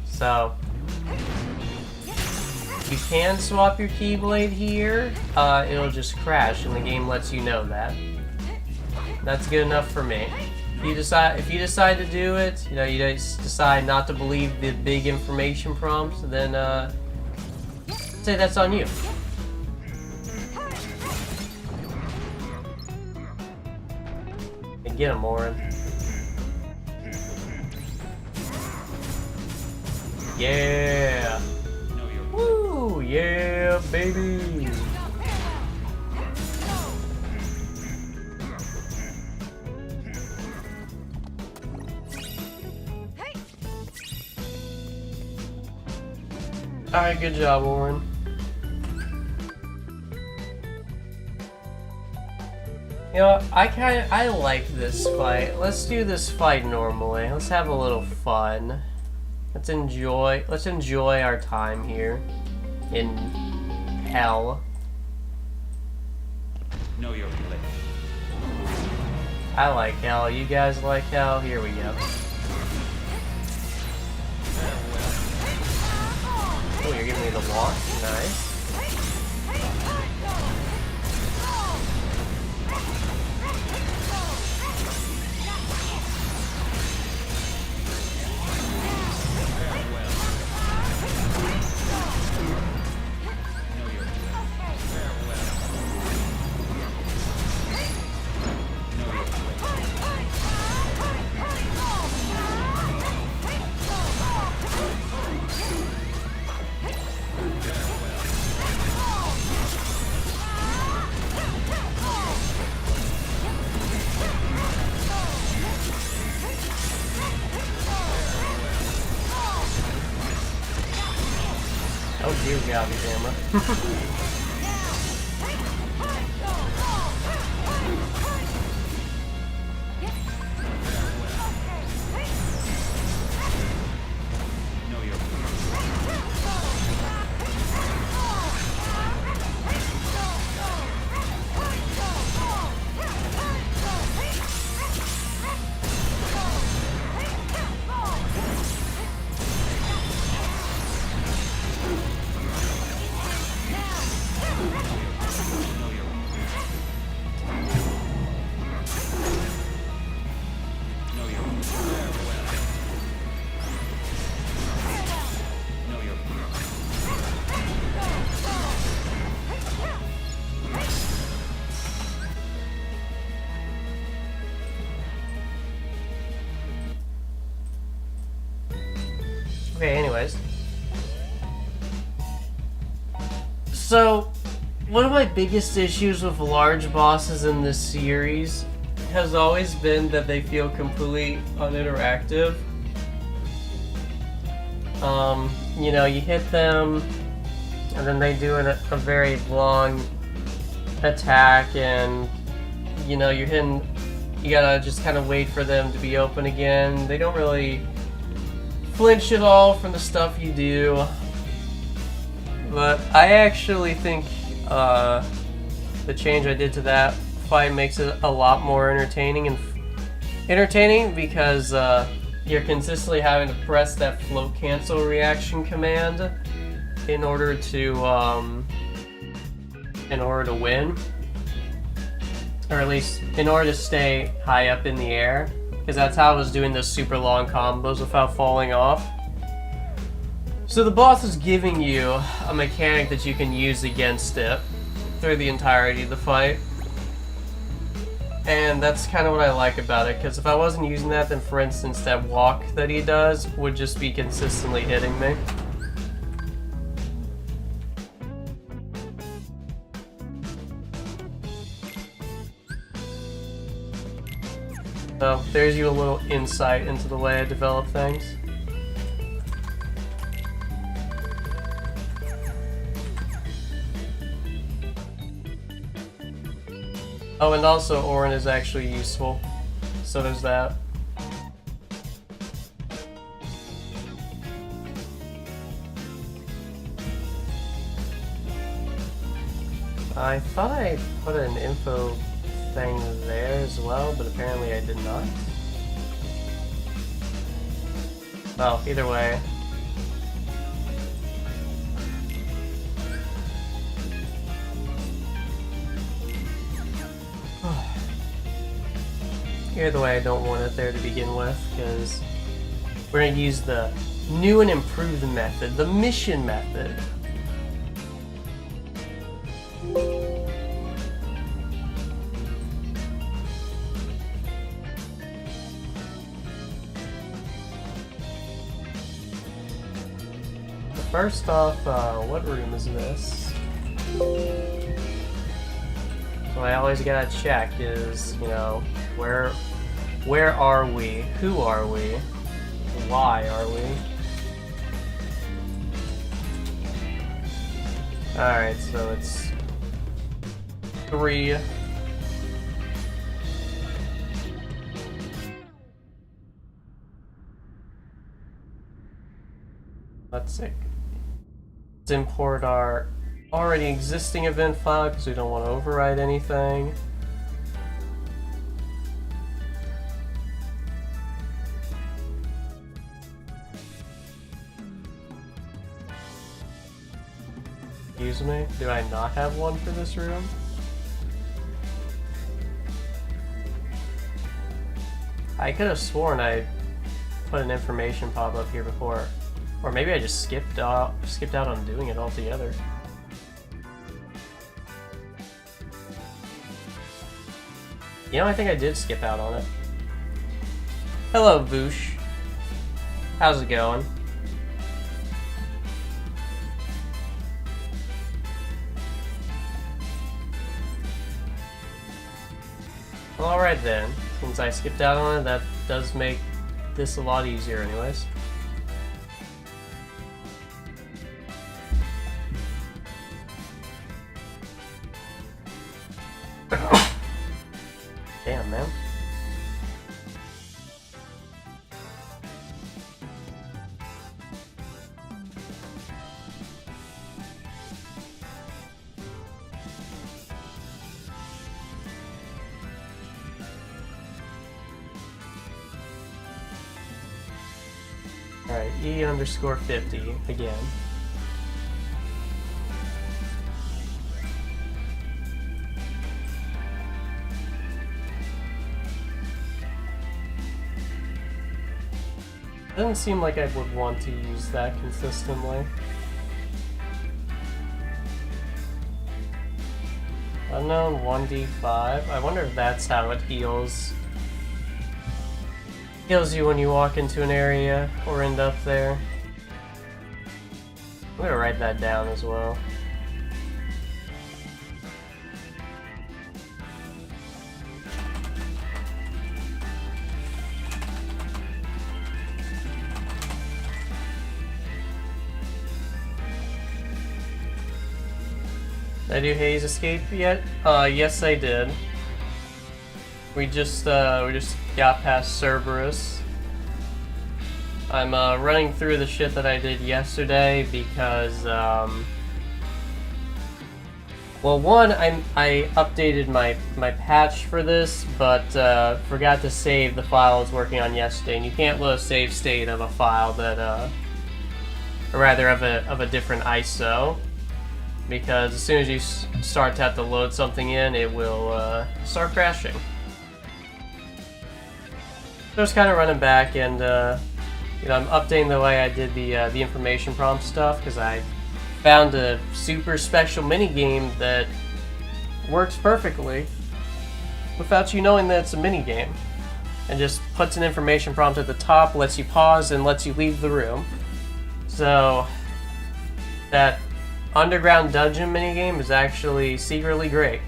So you can swap your keyblade here. It'll just crash, and the game lets you know that. That's good enough for me. If you decide to do it, you know, you just decide not to believe the big information prompts, then say that's on you. And get him, Warren. Yeah. Woo, yeah, baby. Alright, good job, Warren. You know, I like this fight. Let's do this fight normally. Let's have a little fun. Let's enjoy our time here in hell. Know your place. I like hell. You guys like hell? Here we go. Oh, you're giving me the walk? Nice. Oh dear God, the camera. Okay, anyways. So, one of my biggest issues with large bosses in this series has always been that they feel completely uninteractive. You know, you hit them, and then they do a very long attack, and, you know, you gotta just kind of wait for them to be open again. They don't really flinch at all from the stuff you do. But I actually think the change I did to that fight makes it a lot more entertaining because you're consistently having to press that float cancel reaction command in order to win, or at least in order to stay high up in the air, because that's how I was doing those super long combos without falling off. So the boss is giving you a mechanic that you can use against it through the entirety of the fight. And that's kind of what I like about it, because if I wasn't using that, then for instance that walk that he does would just be consistently hitting me. So there's you a little insight into the way I develop things. Oh, and also Orin is actually useful. So there's that. I thought I put an info thing there as well, but apparently I did not. Well, either way. Either way, I don't want it there to begin with, because we're going to use the new and improved method, the mission method. First off, what room is this? So I always gotta check is, you know, where are we? Who are we? Why are we? Alright, so it's 3. Let's see. Let's import our already existing event file because we don't want to override anything. Excuse me, do I not have one for this room? I could have sworn I put an information pop-up here before. Or maybe I just skipped out on doing it altogether. You know, I think I did skip out on it. Hello, Voosh. How's it going? Well, alright then. Since I skipped out on it, that does make this a lot easier anyways. Damn, man. Alright, E_50 again. Doesn't seem like I would want to use that consistently. Unknown 1d5. I wonder if that's how it heals. Heals you when you walk into an area or end up there. I'm gonna write that down as well. Did I do Haze Escape yet? Yes I did. We just got past Cerberus. I'm running through the shit that I did yesterday because well, one, I updated my patch for this, but forgot to save the file I was working on yesterday, and you can't load a save state of a file that or rather of a different ISO. Because as soon as you start to have to load something in, it will start crashing. So I was kind of running back, and you know, I'm updating the way I did the information prompt stuff because I found a super special mini game that works perfectly without you knowing that it's a mini game, and just puts an information prompt at the top, lets you pause, and lets you leave the room. So that underground dungeon minigame is actually secretly great.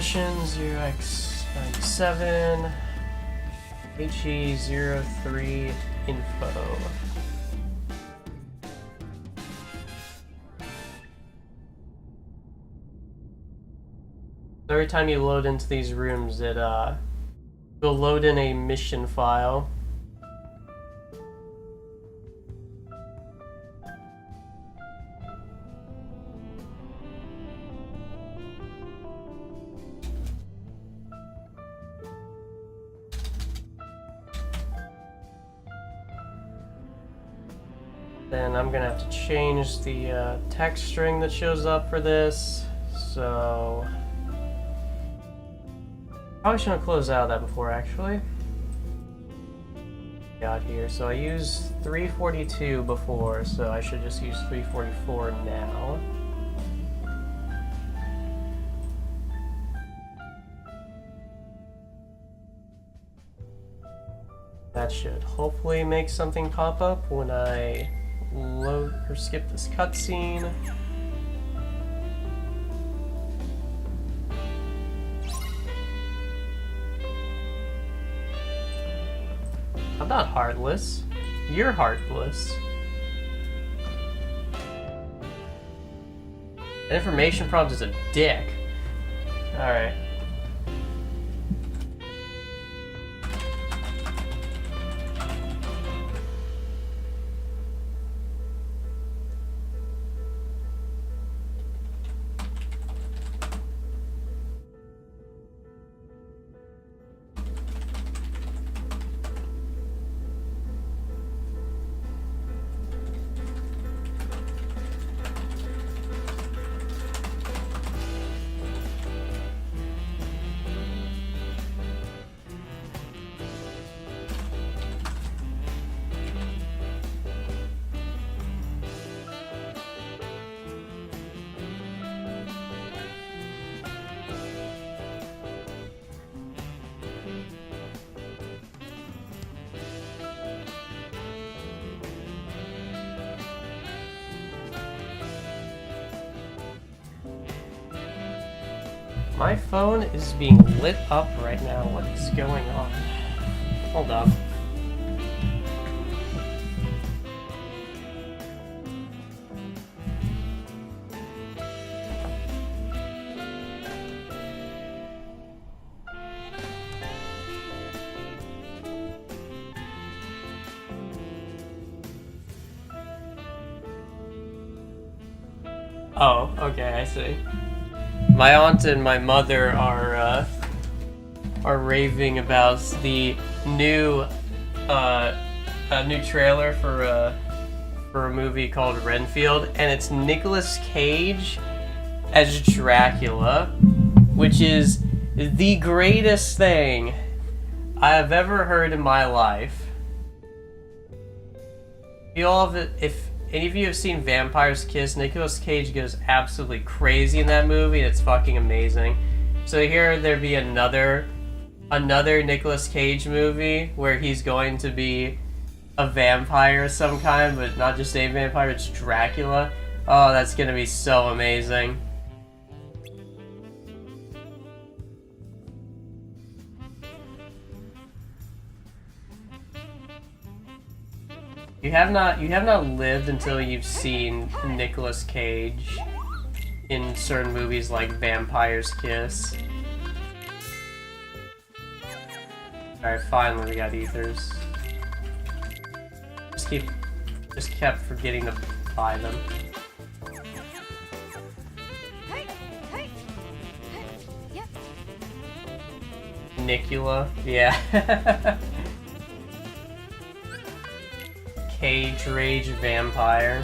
mission 0x97 HE03 info. Every time you load into these rooms, it will load in a mission file. Then I'm gonna have to change the text string that shows up for this. So probably shouldn't close out of that before actually. Got here. So I used 342 before, so I should just use 344 now. That should hopefully make something pop up when I load or skip this cutscene. I'm not heartless. You're heartless. That information prompt is a dick. Alright. My phone is being lit up right now. What is going on? Hold up. Oh, okay, I see. My aunt and my mother are raving about the new new trailer for a movie called Renfield, and it's Nicolas Cage as Dracula, which is the greatest thing I have ever heard in my life. If any of you have seen Vampire's Kiss, Nicolas Cage goes absolutely crazy in that movie. It's fucking amazing. So here there be another Nicolas Cage movie where he's going to be a vampire of some kind, but not just a vampire, it's Dracula. Oh, that's gonna be so amazing. You have not lived until you've seen Nicolas Cage in certain movies like Vampire's Kiss. Alright, finally we got ethers. Just kept forgetting to buy them. Nicula, yeah. Cage Rage Vampire.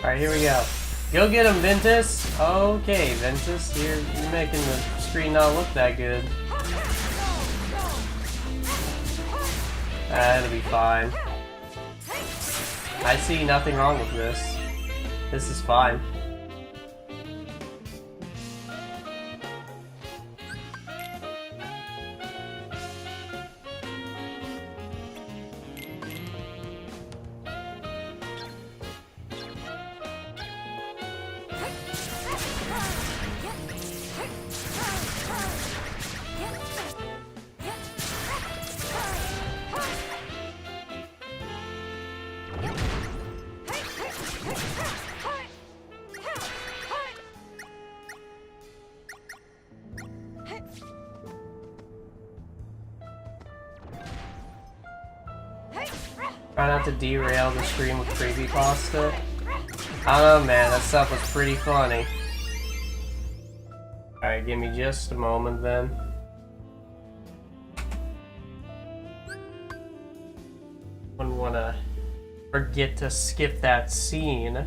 Alright, here we go. Go get him, Ventus! Okay, Ventus, you're making the screen not look that good. It'll be fine. I see nothing wrong with this. This is fine. Try not to derail the stream with creepypasta. I don't know, man, that stuff was pretty funny. Alright, give me just a moment then. Wouldn't wanna forget to skip that scene.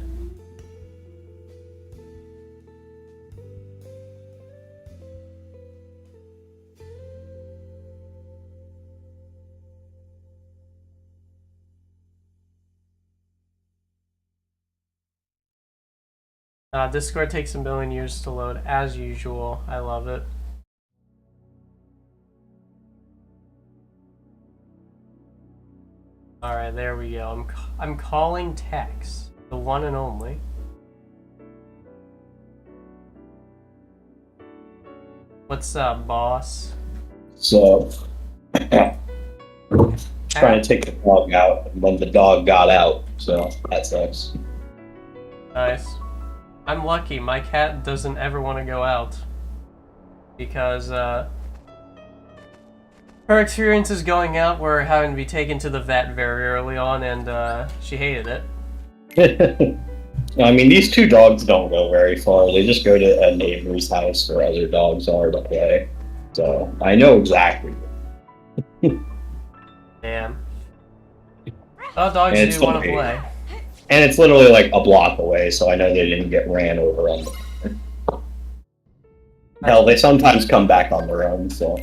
Discord takes a million years to load, as usual. I love it. Alright, there we go. I'm calling Tex, the one and only. What's up, boss? So, trying to take the dog out, and then the dog got out, so that sucks. Nice. I'm lucky, my cat doesn't ever want to go out. Because, her experiences going out were having to be taken to the vet very early on, and, she hated it. I mean, these two dogs don't go very far. They just go to a neighbor's house where other dogs are to play. So, I know exactly. Damn. Oh, dogs do want to play. And it's literally like a block away, so I know they didn't get ran over on them. Hell, they sometimes come back on their own, so.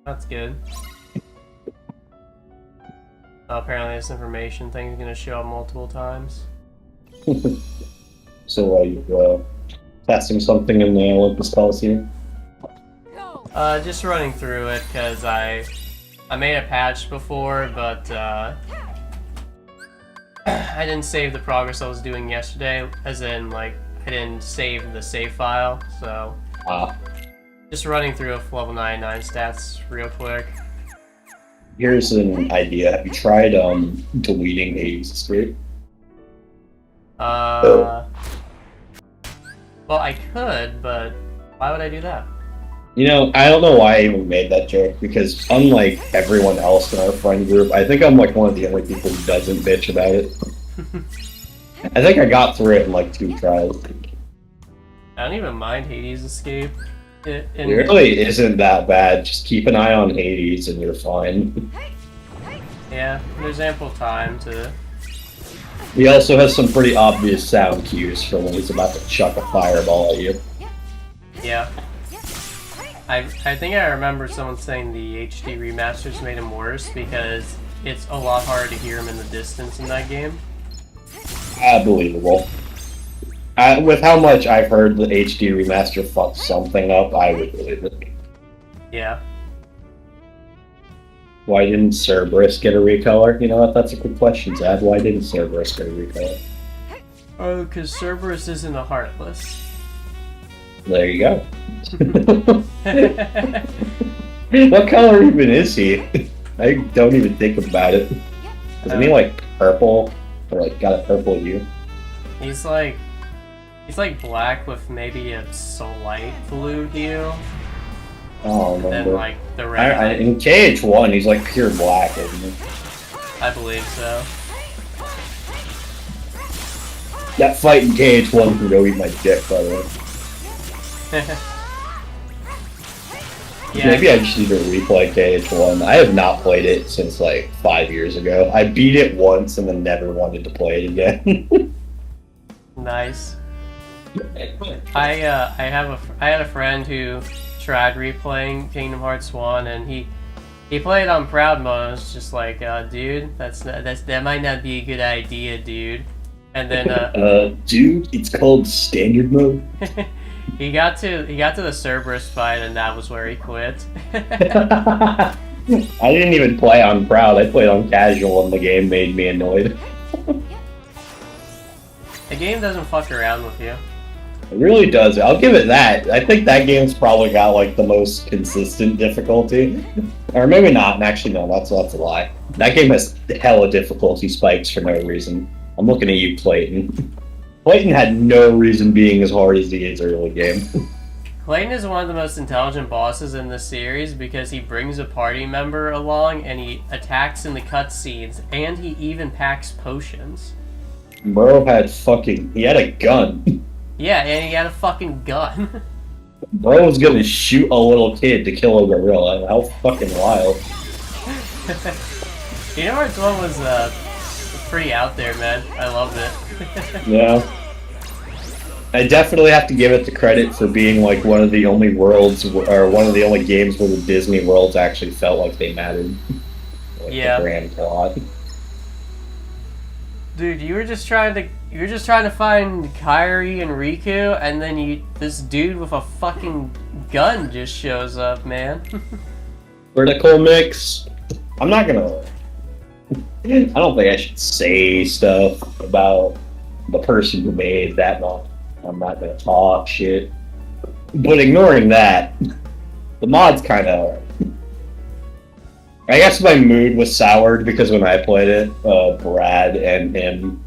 That's good. Oh, apparently this information thing is going to show up multiple times. So, are you testing something in the Olympus Coliseum? Just running through it, because I made a patch before, but, I didn't save the progress I was doing yesterday, as in, like, I didn't save the save file, so... Just running through a level 99 stats real quick. Here's an idea. Have you tried, deleting Hades' escape? Well, I could, but why would I do that? You know, I don't know why I even made that joke, because unlike everyone else in our friend group, I think I'm like one of the only people who doesn't bitch about it. I think I got through it in like 2 tries. I don't even mind Hades' escape. It really isn't that bad. Just keep an eye on Hades and you're fine. Yeah, there's ample time to... He also has some pretty obvious sound cues for when he's about to chuck a fireball at you. Yeah. I think I remember someone saying the HD remasters made him worse because it's a lot harder to hear him in the distance in that game. Unbelievable. With how much I've heard the HD remaster fucked something up, I would believe it. Yeah. Why didn't Cerberus get a recolor? You know what, that's a good question, Zad. Why didn't Cerberus get a recolor? Oh, because Cerberus isn't a Heartless. There you go. What color even is he? I don't even think about it. Isn't he like purple? Or like got a purple hue? He's like black with maybe a slight blue hue. Oh, And then remember. like the red. In KH1, he's like pure black, isn't he? I believe so. That fight in KH1 can go eat my dick, by the way. Yeah. Maybe I just need to replay KH1. I have not played it since like 5 years ago. I beat it once and then never wanted to play it again. Nice. I had a friend who tried replaying Kingdom Hearts 1, and he played on proud mode. It's just like, dude, that might not be a good idea, dude. And then dude, it's called standard mode. he got to the Cerberus fight, and that was where he quit. I didn't even play on proud. I played on casual, and the game made me annoyed. The game doesn't fuck around with you. It really does. I'll give it that. I think that game's probably got like the most consistent difficulty. Or maybe not. Actually, no, that's a lie. That game has hella difficulty spikes for no reason. I'm looking at you, Clayton. Clayton had no reason being as hard as he is early game. Clayton is one of the most intelligent bosses in this series because he brings a party member along and he attacks in the cutscenes, and he even packs potions. Bro he had a gun. Yeah, and he had a fucking gun. Bro was gonna shoot a little kid to kill a gorilla. How fucking wild. Kingdom Hearts 1 was pretty out there, man. I loved it. Yeah. I definitely have to give it the credit for being like one of the only worlds, or one of the only games where the Disney worlds actually felt like they mattered. Like yeah. The grand plot. Dude, you were just trying to find Kairi and Riku, and then this dude with a fucking gun just shows up, man. Critical mix. I'm not gonna. I don't think I should say stuff about the person who made that mod. I'm not gonna talk shit. But ignoring that, the mod's kind of. I guess my mood was soured because when I played it, Brad and him,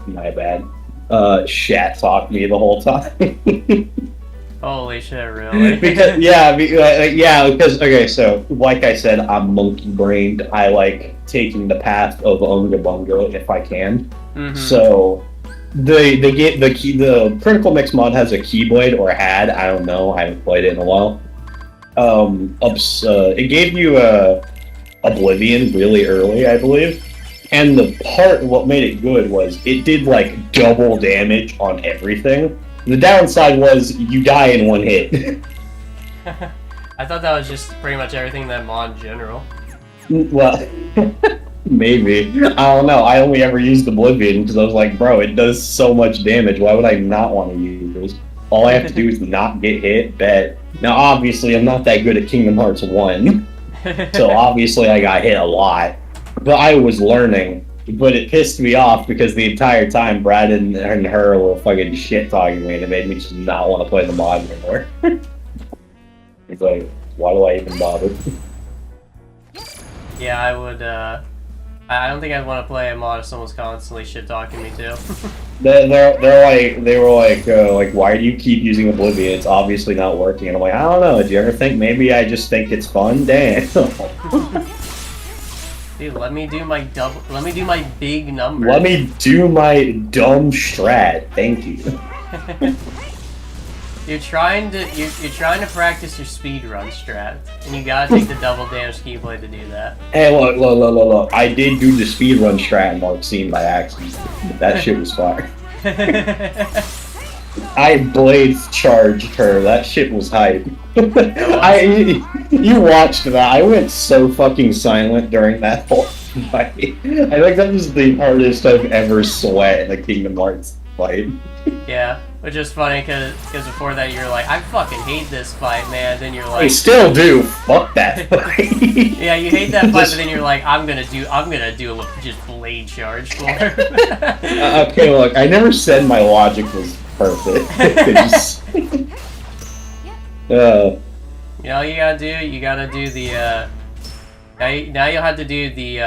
my bad, shat talked me the whole time. Holy shit, really? because okay, so like I said, I'm monkey brained. I like taking the path of Unga Bunga if I can. Mm-hmm. So the Critical Mix mod has a Keyblade, or had, I don't know, I haven't played it in a while. It gave you Oblivion really early, I believe. And what made it good was it did like double damage on everything. The downside was you die in one hit. I thought that was just pretty much everything in that mod in general. Well, maybe. I don't know. I only ever used Oblivion because I was like, bro, it does so much damage. Why would I not want to use this? All I have to do is not get hit, bet. Now, obviously, I'm not that good at Kingdom Hearts 1. So obviously I got hit a lot, but I was learning. But it pissed me off because the entire time Brad and her were fucking shit talking me, and it made me just not want to play the mod anymore. It's like, why do I even bother? Yeah, I would. I don't think I'd want to play a mod if someone's constantly shit talking me too. They were like, why do you keep using Oblivion? It's obviously not working. And I'm like, I don't know. Do you ever think maybe I just think it's fun? Damn. Dude, let me do my big numbers. Let me do my dumb strat. Thank you. You're trying to practice your speedrun strat, and you gotta take the double damage Keyblade to do that. Hey, look. I did do the speedrun strat in Mark Scene by accident. That shit was fire. I blade charged her. That shit was hype. You watched that. I went so fucking silent during that whole fight. I think that was the hardest I've ever sweat in a Kingdom Hearts fight. Yeah, which is funny because before that you're like, I fucking hate this fight, man. Then you're like, I still do. Fuck that fight. Yeah, you hate that fight, but then you're like, I'm gonna do a just blade charge for her. Okay, look, I never said my logic was perfect. You know, you gotta do the now you'll have to do the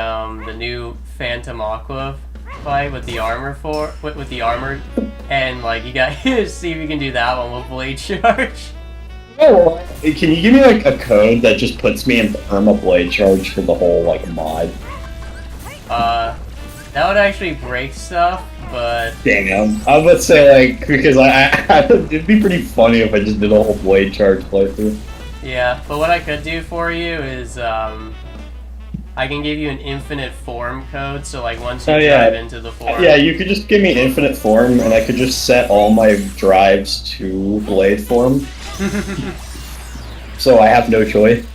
new Phantom Aqua fight with the armor with the armor, and like you got to see if you can do that one with blade charge. Oh, can you give me like a code that just puts me in perma blade charge for the whole like mod? That would actually break stuff, but damn, I would say like because it'd be pretty funny if I just did a whole blade charge playthrough. Yeah, but what I could do for you is I can give you an infinite form code, so like once you Oh, yeah. drive into the form. Yeah, you could just give me infinite form, and I could just set all my drives to blade form. So I have no choice.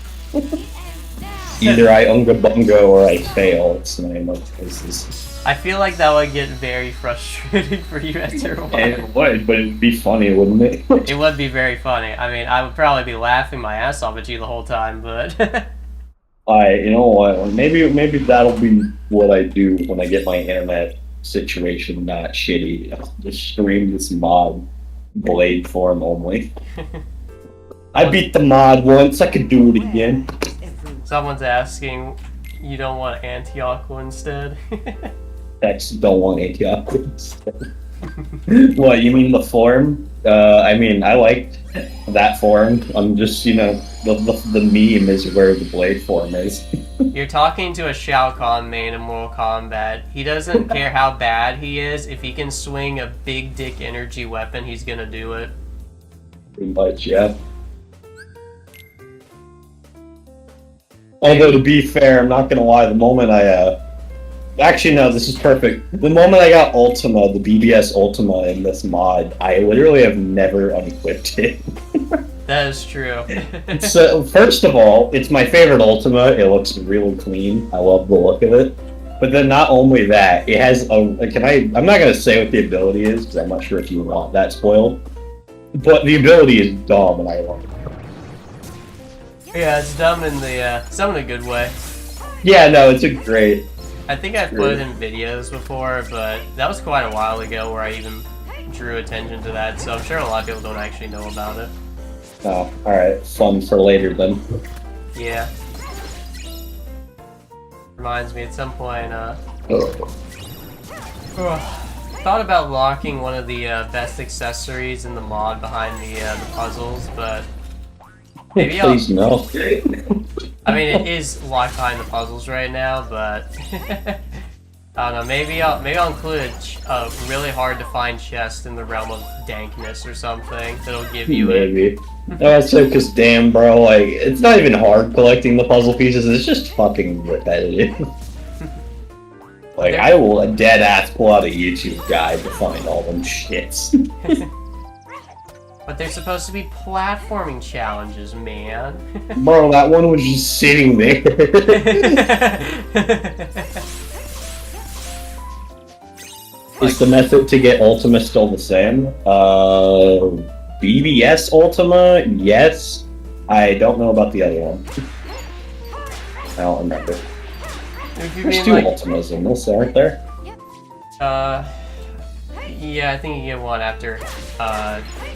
Either I unga bunga or I fail. It's the name of cases. I feel like that would get very frustrating for you after a while. It would, but it'd be funny, wouldn't it? It would be very funny. I mean, I would probably be laughing my ass off at you the whole time, but... You know what? Maybe that'll be what I do when I get my internet situation not shitty. I'll just stream this mod, blade form only. I beat the mod once. I could do it again. Someone's asking, you don't want Anti-Aqua instead? Text don't want Anti-Aqua. What, you mean the form? I mean, I liked that form. I'm just, you know, the meme is where the blade form is. You're talking to a Shao Kahn main in Mortal Kombat. He doesn't care how bad he is. If he can swing a big dick energy weapon, he's gonna do it. Pretty much, yeah. Although, to be fair, I'm not gonna lie, the moment I, actually, no, this is perfect. The moment I got Ultima, the BBS Ultima in this mod, I literally have never unequipped it. That is true. So, first of all, it's my favorite Ultima. It looks really clean. I love the look of it. But then not only that, it has a... I'm not gonna say what the ability is, because I'm not sure if you want that spoiled. But the ability is dumb, and I love it. Yeah, it's dumb in the, some in a good way. Yeah, no, it's a great... I think I've put it in videos before, but that was quite a while ago where I even drew attention to that, so I'm sure a lot of people don't actually know about it. Oh, alright. Fun for later, then. Yeah. Reminds me, at some point, thought about locking one of the best accessories in the mod behind the puzzles, but maybe Please, no. I mean, it is locked behind the puzzles right now, but I don't know. Maybe I'll include a really hard to find chest in the realm of dankness or something that'll give you Maybe. No, it's because damn, bro, like it's not even hard collecting the puzzle pieces. It's just fucking repetitive. Like I will dead ass pull out a YouTube guide to find all them shits. But they're supposed to be platforming challenges, man. Bro, that one was just sitting there. Is the method to get Ultima still the same? BBS Ultima? Yes. I don't know about the other one. I don't remember. There's two Ultimas in this, aren't there? Yeah, I think you get one after,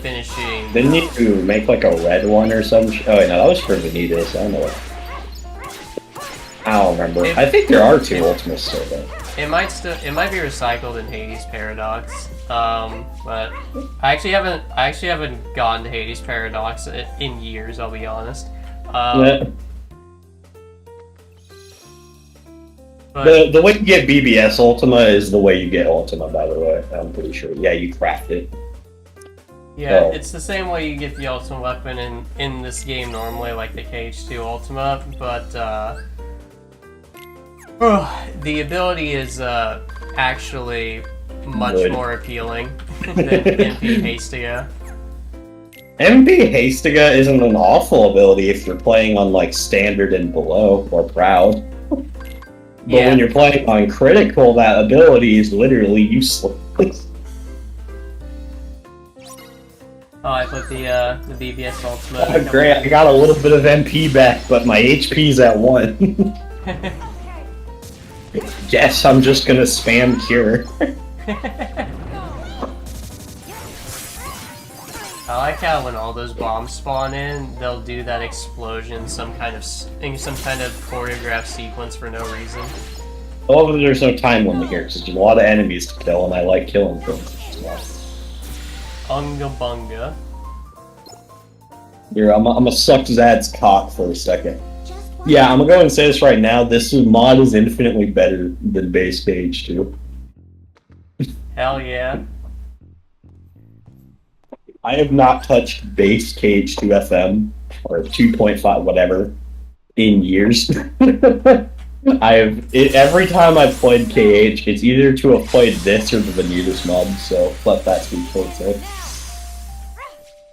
finishing... Didn't you make like a red one or some Oh wait, no, that was for Vanitas, I don't know. I don't remember. I think there are two Ultimas still though. It might be recycled in Hades Paradox, but I actually haven't gone to Hades Paradox in years, I'll be honest. Yeah. But, The way you get BBS Ultima is the way you get Ultima, by the way. I'm pretty sure. Yeah, you craft it. yeah, it's the same way you get the ultimate weapon in this game normally, like the KH2 Ultima, but the ability is actually much more appealing than MP Hastiga. MP Hastiga isn't an awful ability if you're playing on like standard and below, or proud. But when you're playing on critical, that ability is literally useless. Oh, I put the BBS Ultimate. Oh, great, I got a little bit of MP back, but my HP's at 1. Yes, I'm just gonna spam cure. I like how when all those bombs spawn in, they'll do that explosion, some kind of choreographed sequence for no reason. Oh, there's no time limit here, because there's a lot of enemies to kill, and I like killing things. Unga bunga. Here, I'm gonna suck Xaddgx cock for a second. Yeah, I'm gonna go and say this right now, this mod is infinitely better than base KH2. Hell yeah. I have not touched base KH2FM, or 2.5, whatever, in years. Every time I've played KH, it's either to have played this or the Vanitas mod, so let that speak for itself.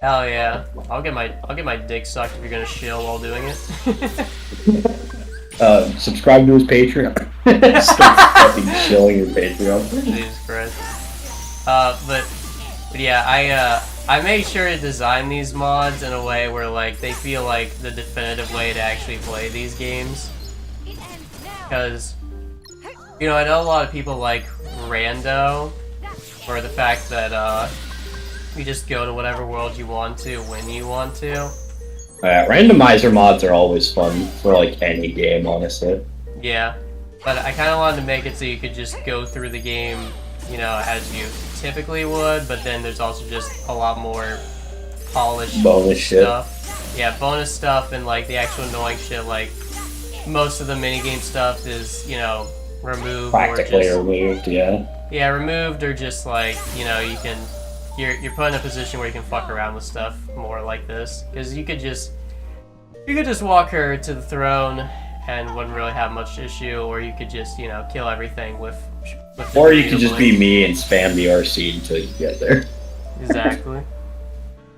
Hell yeah. I'll get my dick sucked if you're gonna shill while doing it. Subscribe to his Patreon. Start fucking shilling your Patreon. Jesus Christ. But yeah, I made sure to design these mods in a way where like they feel like the definitive way to actually play these games. Because, you know, I know a lot of people like rando, or the fact that you just go to whatever world you want to when you want to. Randomizer mods are always fun for like any game, honestly. Yeah, but I kind of wanted to make it so you could just go through the game, you know, as you typically would, but then there's also just a lot more polished bonus stuff. Shit. Yeah, bonus stuff and like the actual annoying shit, like most of the minigame stuff is, you know, removed. Practically or just, removed, yeah. Yeah, removed or just like, you know, you're put in a position where you can fuck around with stuff more like this. Because you could just walk her to the throne and wouldn't really have much issue, or you could just, you know, kill everything with or you could just be me and spam the RC until you get there. Exactly.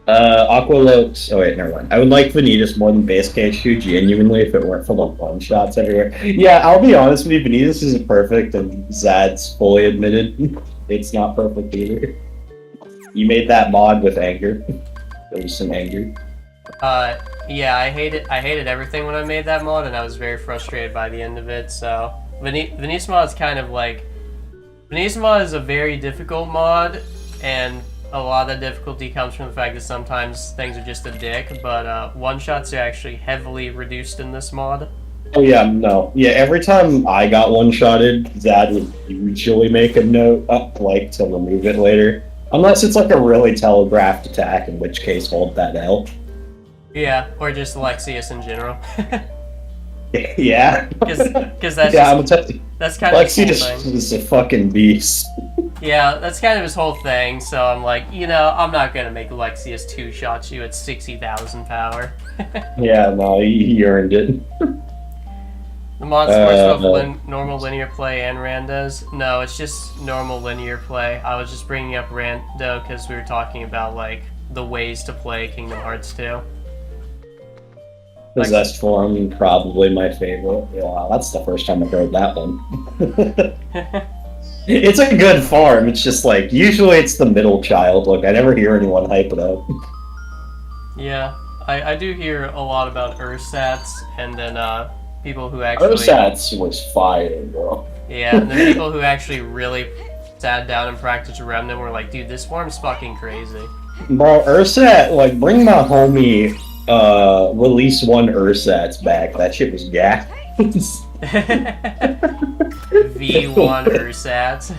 Aqua looks... Oh wait, never mind. I would like Vanitas more than base KH2, genuinely, if it weren't for the one-shots everywhere. Yeah, I'll be honest with you, Vanitas isn't perfect, and Xaddgx fully admitted it's not perfect either. You made that mod with anger. There was some anger. Yeah, I hated everything when I made that mod, and I was very frustrated by the end of it, so... Vanitas mod is kind of like... Vanitas mod is a very difficult mod, and a lot of the difficulty comes from the fact that sometimes things are just a dick, but one-shots are actually heavily reduced in this mod. Oh yeah, no. Yeah, every time I got one-shotted, Xadd would usually make a note up, like, to remove it later. Unless it's like a really telegraphed attack, in which case hold that L. Yeah, or just Lexius in general. Yeah. Because that's yeah, that's kind of his whole Lexius thing. is a fucking beast. Yeah, that's kind of his whole thing, so I'm like, you know, I'm not gonna make Lexius two-shot you at 60,000 power. Yeah, no, he earned it. The mod supports both normal linear play and randos. No, it's just normal linear play. I was just bringing up rando because we were talking about, like, the ways to play Kingdom Hearts 2. Possessed form, probably my favorite. Yeah, wow, that's the first time I've heard that one. It's a good farm, it's just like, usually it's the middle child. Look, I never hear anyone hype it up. Yeah, I do hear a lot about Ursats, and then people who actually... Ursats was fire, bro. Yeah, and the people who actually really sat down and practiced Remnant were like, dude, this form's fucking crazy. Bro, Ursat, like, bring my homie, release one Ursats back. That shit was gas. V1 Ursats.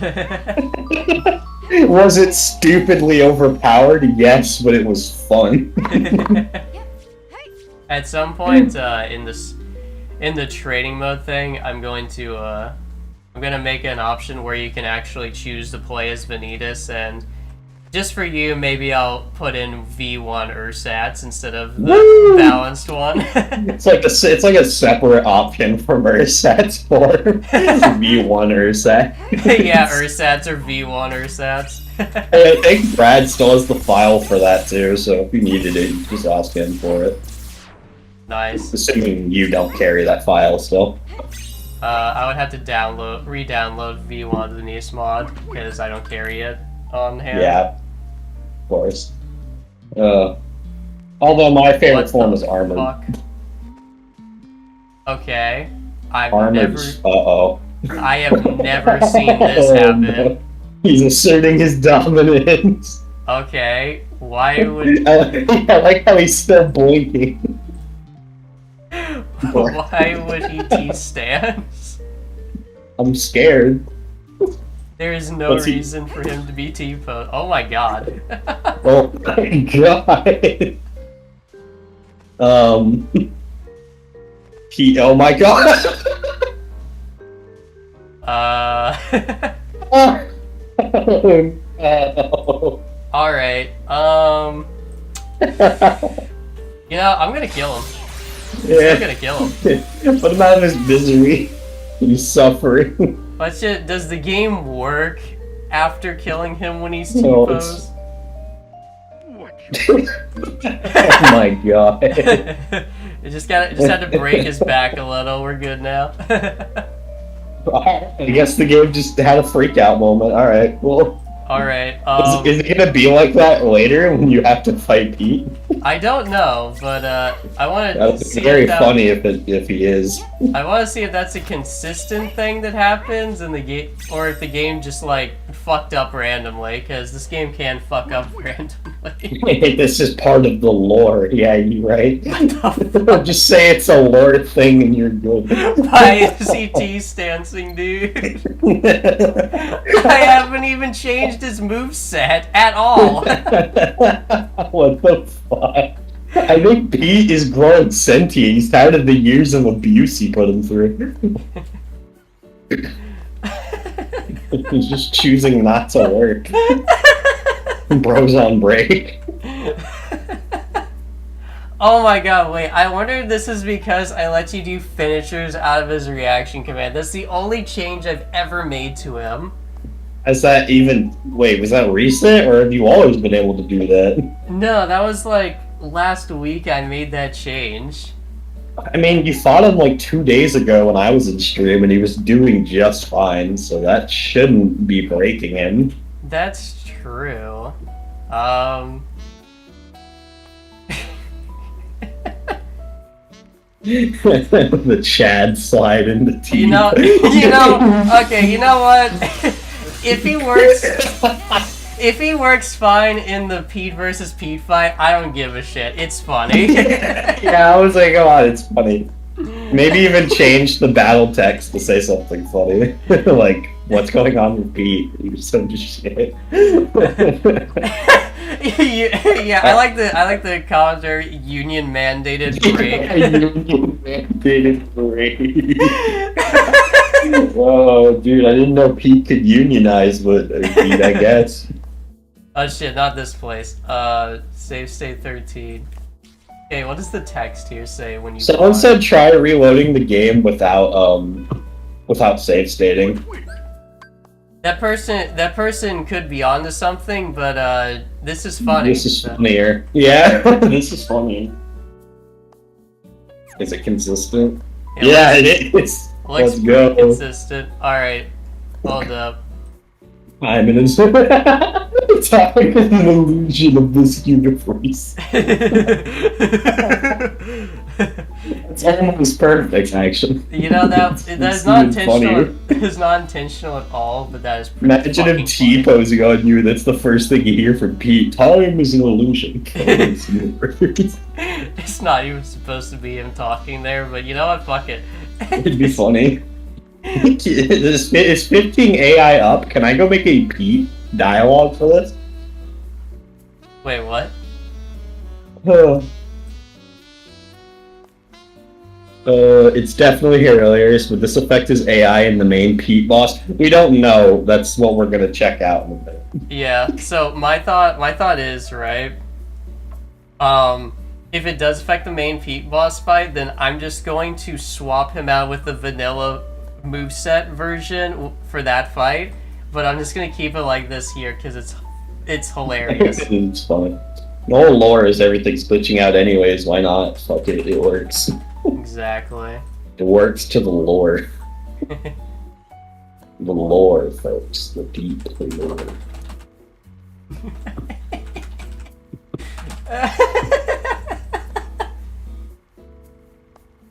Was it stupidly overpowered? Yes, but it was fun. At some point in the training mode thing, I'm gonna make an option where you can actually choose to play as Vanitas, and just for you, maybe I'll put in V1 Ursats instead of the balanced one. It's like a separate option from Ursats for V1 Ursat. Yeah, Ursats or V1 Ursats. I think Brad still has the file for that too, so if you needed it, you just ask him for it. Nice. Assuming you don't carry that file still. I would have to re-download V1 Vanitas mod because I don't carry it on hand. Yeah, of course. Although my favorite form is Armored. Fuck? Okay. Armored. I have never seen this happen. No. He's asserting his dominance. Okay, why would... I like how he's still blinking. Why would he T-stance? I'm scared. There is no reason for him to be T-posed. Oh my god. Oh my god. Oh my god. Oh, no. Alright, you know, I'm gonna kill him. Yeah. I'm gonna kill him. Put him out of his misery. He's suffering. But shit, does the game work after killing him when he's No, T-posed? Oh my god. It just had to break his back a little. We're good now. I guess the game just had a freak out moment. Alright, well. Alright, Is it gonna be like that later when you have to fight Pete? I don't know, but I want to That's see very if that, funny if he is. I want to see if that's a consistent thing that happens in the game, or if the game just like fucked up randomly, because this game can fuck up randomly. This is part of the lore. Yeah, you're right. What the Just say it's a lore thing and you're good. My CT stancing, dude. I haven't even changed his moveset at all. What the fuck? I think Pete is growing sentient. He's tired of the years of abuse he put him through. He's just choosing not to work. Bro's on break. Oh my god, wait, I wonder if this is because I let you do finishers out of his reaction command. That's the only change I've ever made to him. Is that even... Wait, was that recent, or have you always been able to do that? No, that was like last week I made that change. I mean, you fought him like 2 days ago when I was in stream, and he was doing just fine, so that shouldn't be breaking him. That's true. The Chad slide into T. You know, okay, you know what? If he works fine in the Pete versus Pete fight, I don't give a shit. It's funny. Yeah, I was like, oh, it's funny. Maybe even change the battle text to say something funny. Like, what's going on with Pete? You're some shit. Yeah, I like the commentary union mandated break. Union mandated break. Oh, dude, I didn't know Pete could unionize with Pete, I guess. Oh shit, not this place. Save state 13. Okay, what does the text here say when you Someone said try reloading the game without save stating. That person could be onto something, but this is funny. This is funnier. Yeah, this is funny. Is it consistent? Yeah, it is. Looks Let's go. consistent. Alright, hold up. I'm an Time is an illusion of this universe. It's almost perfect, actually. You know that's not intentional. It's not intentional at all, but that is pretty Imagine him T-posing on you. That's the first thing you hear from Pete. Time is an illusion. It's not even supposed to be him talking there, but you know what? Fuck it. It'd be funny. Is 15 AI up? Can I go make a Pete dialogue for this? Wait, what? It's definitely hilarious, but this effect is AI in the main Pete boss. We don't know. That's what we're gonna check out in a bit. Yeah. So my thought is right. If it does affect the main Pete boss fight, then I'm just going to swap him out with the vanilla moveset version for that fight. But I'm just gonna keep it like this here because it's hilarious. It's fun. The whole lore is everything's glitching out anyways. Why not? Fuck it. It works. Exactly. It works to the lore. The lore, folks. The deep lore.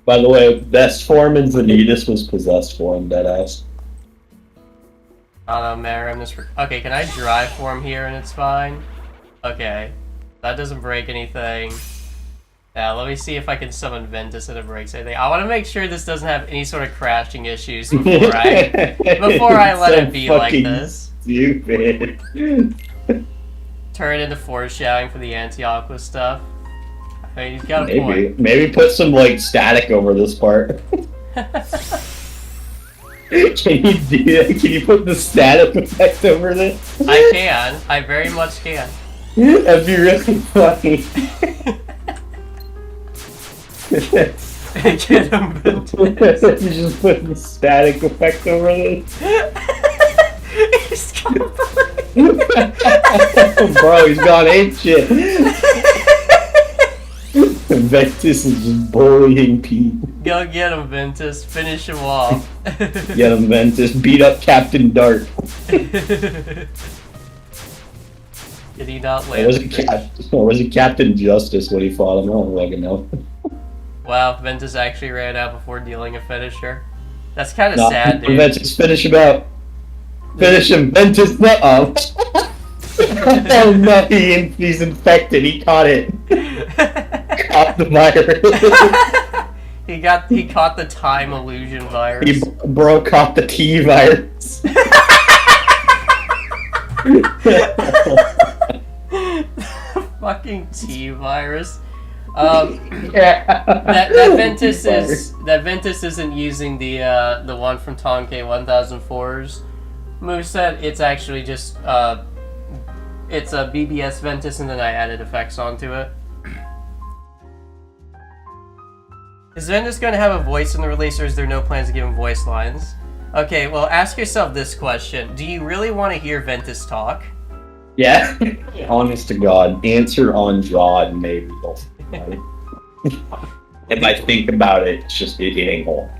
By the way, best form in Vanitas was possessed form, deadass. I don't know, man. I'm just okay. Can I drive form here and it's fine? Okay, that doesn't break anything. Now let me see if I can summon Ventus and it breaks anything. I want to make sure this doesn't have any sort of crashing issues before I let it be like this. Stupid. Turn it into foreshadowing for the Anti-Aqua stuff. I mean, he's got a point. Maybe put some like static over this part. Can you do that? Can you put the static effect over this? I can. I very much can. That'd be really funny. Get him, Ventus. You just put the static effect over this. He's gone. Bro, he's gone ape shit. Ventus is just bullying Pete. Go get him, Ventus. Finish him off. Get him, Ventus. Beat up Captain Dark. Did he not Or land? was it Captain Justice when he fought him? I don't fucking know. Wow, Ventus actually ran out before dealing a finisher. That's kind of Nah, sad, dude. Ventus, finish him out. Finish him, Ventus. Oh no, he's infected. He caught it. Caught the virus. He caught the time illusion virus. Bro caught the T virus. Fucking T virus. Yeah. That Ventus isn't using the one from Tonkei 1004's moveset. It's actually just it's a BBS Ventus, and then I added effects onto it. Is Ventus going to have a voice in the release, or is there no plans to give him voice lines? Okay, well, ask yourself this question: do you really want to hear Ventus talk? Yeah. Honest to God, answer on God, maybe. If I think about it, it's just it ain't on.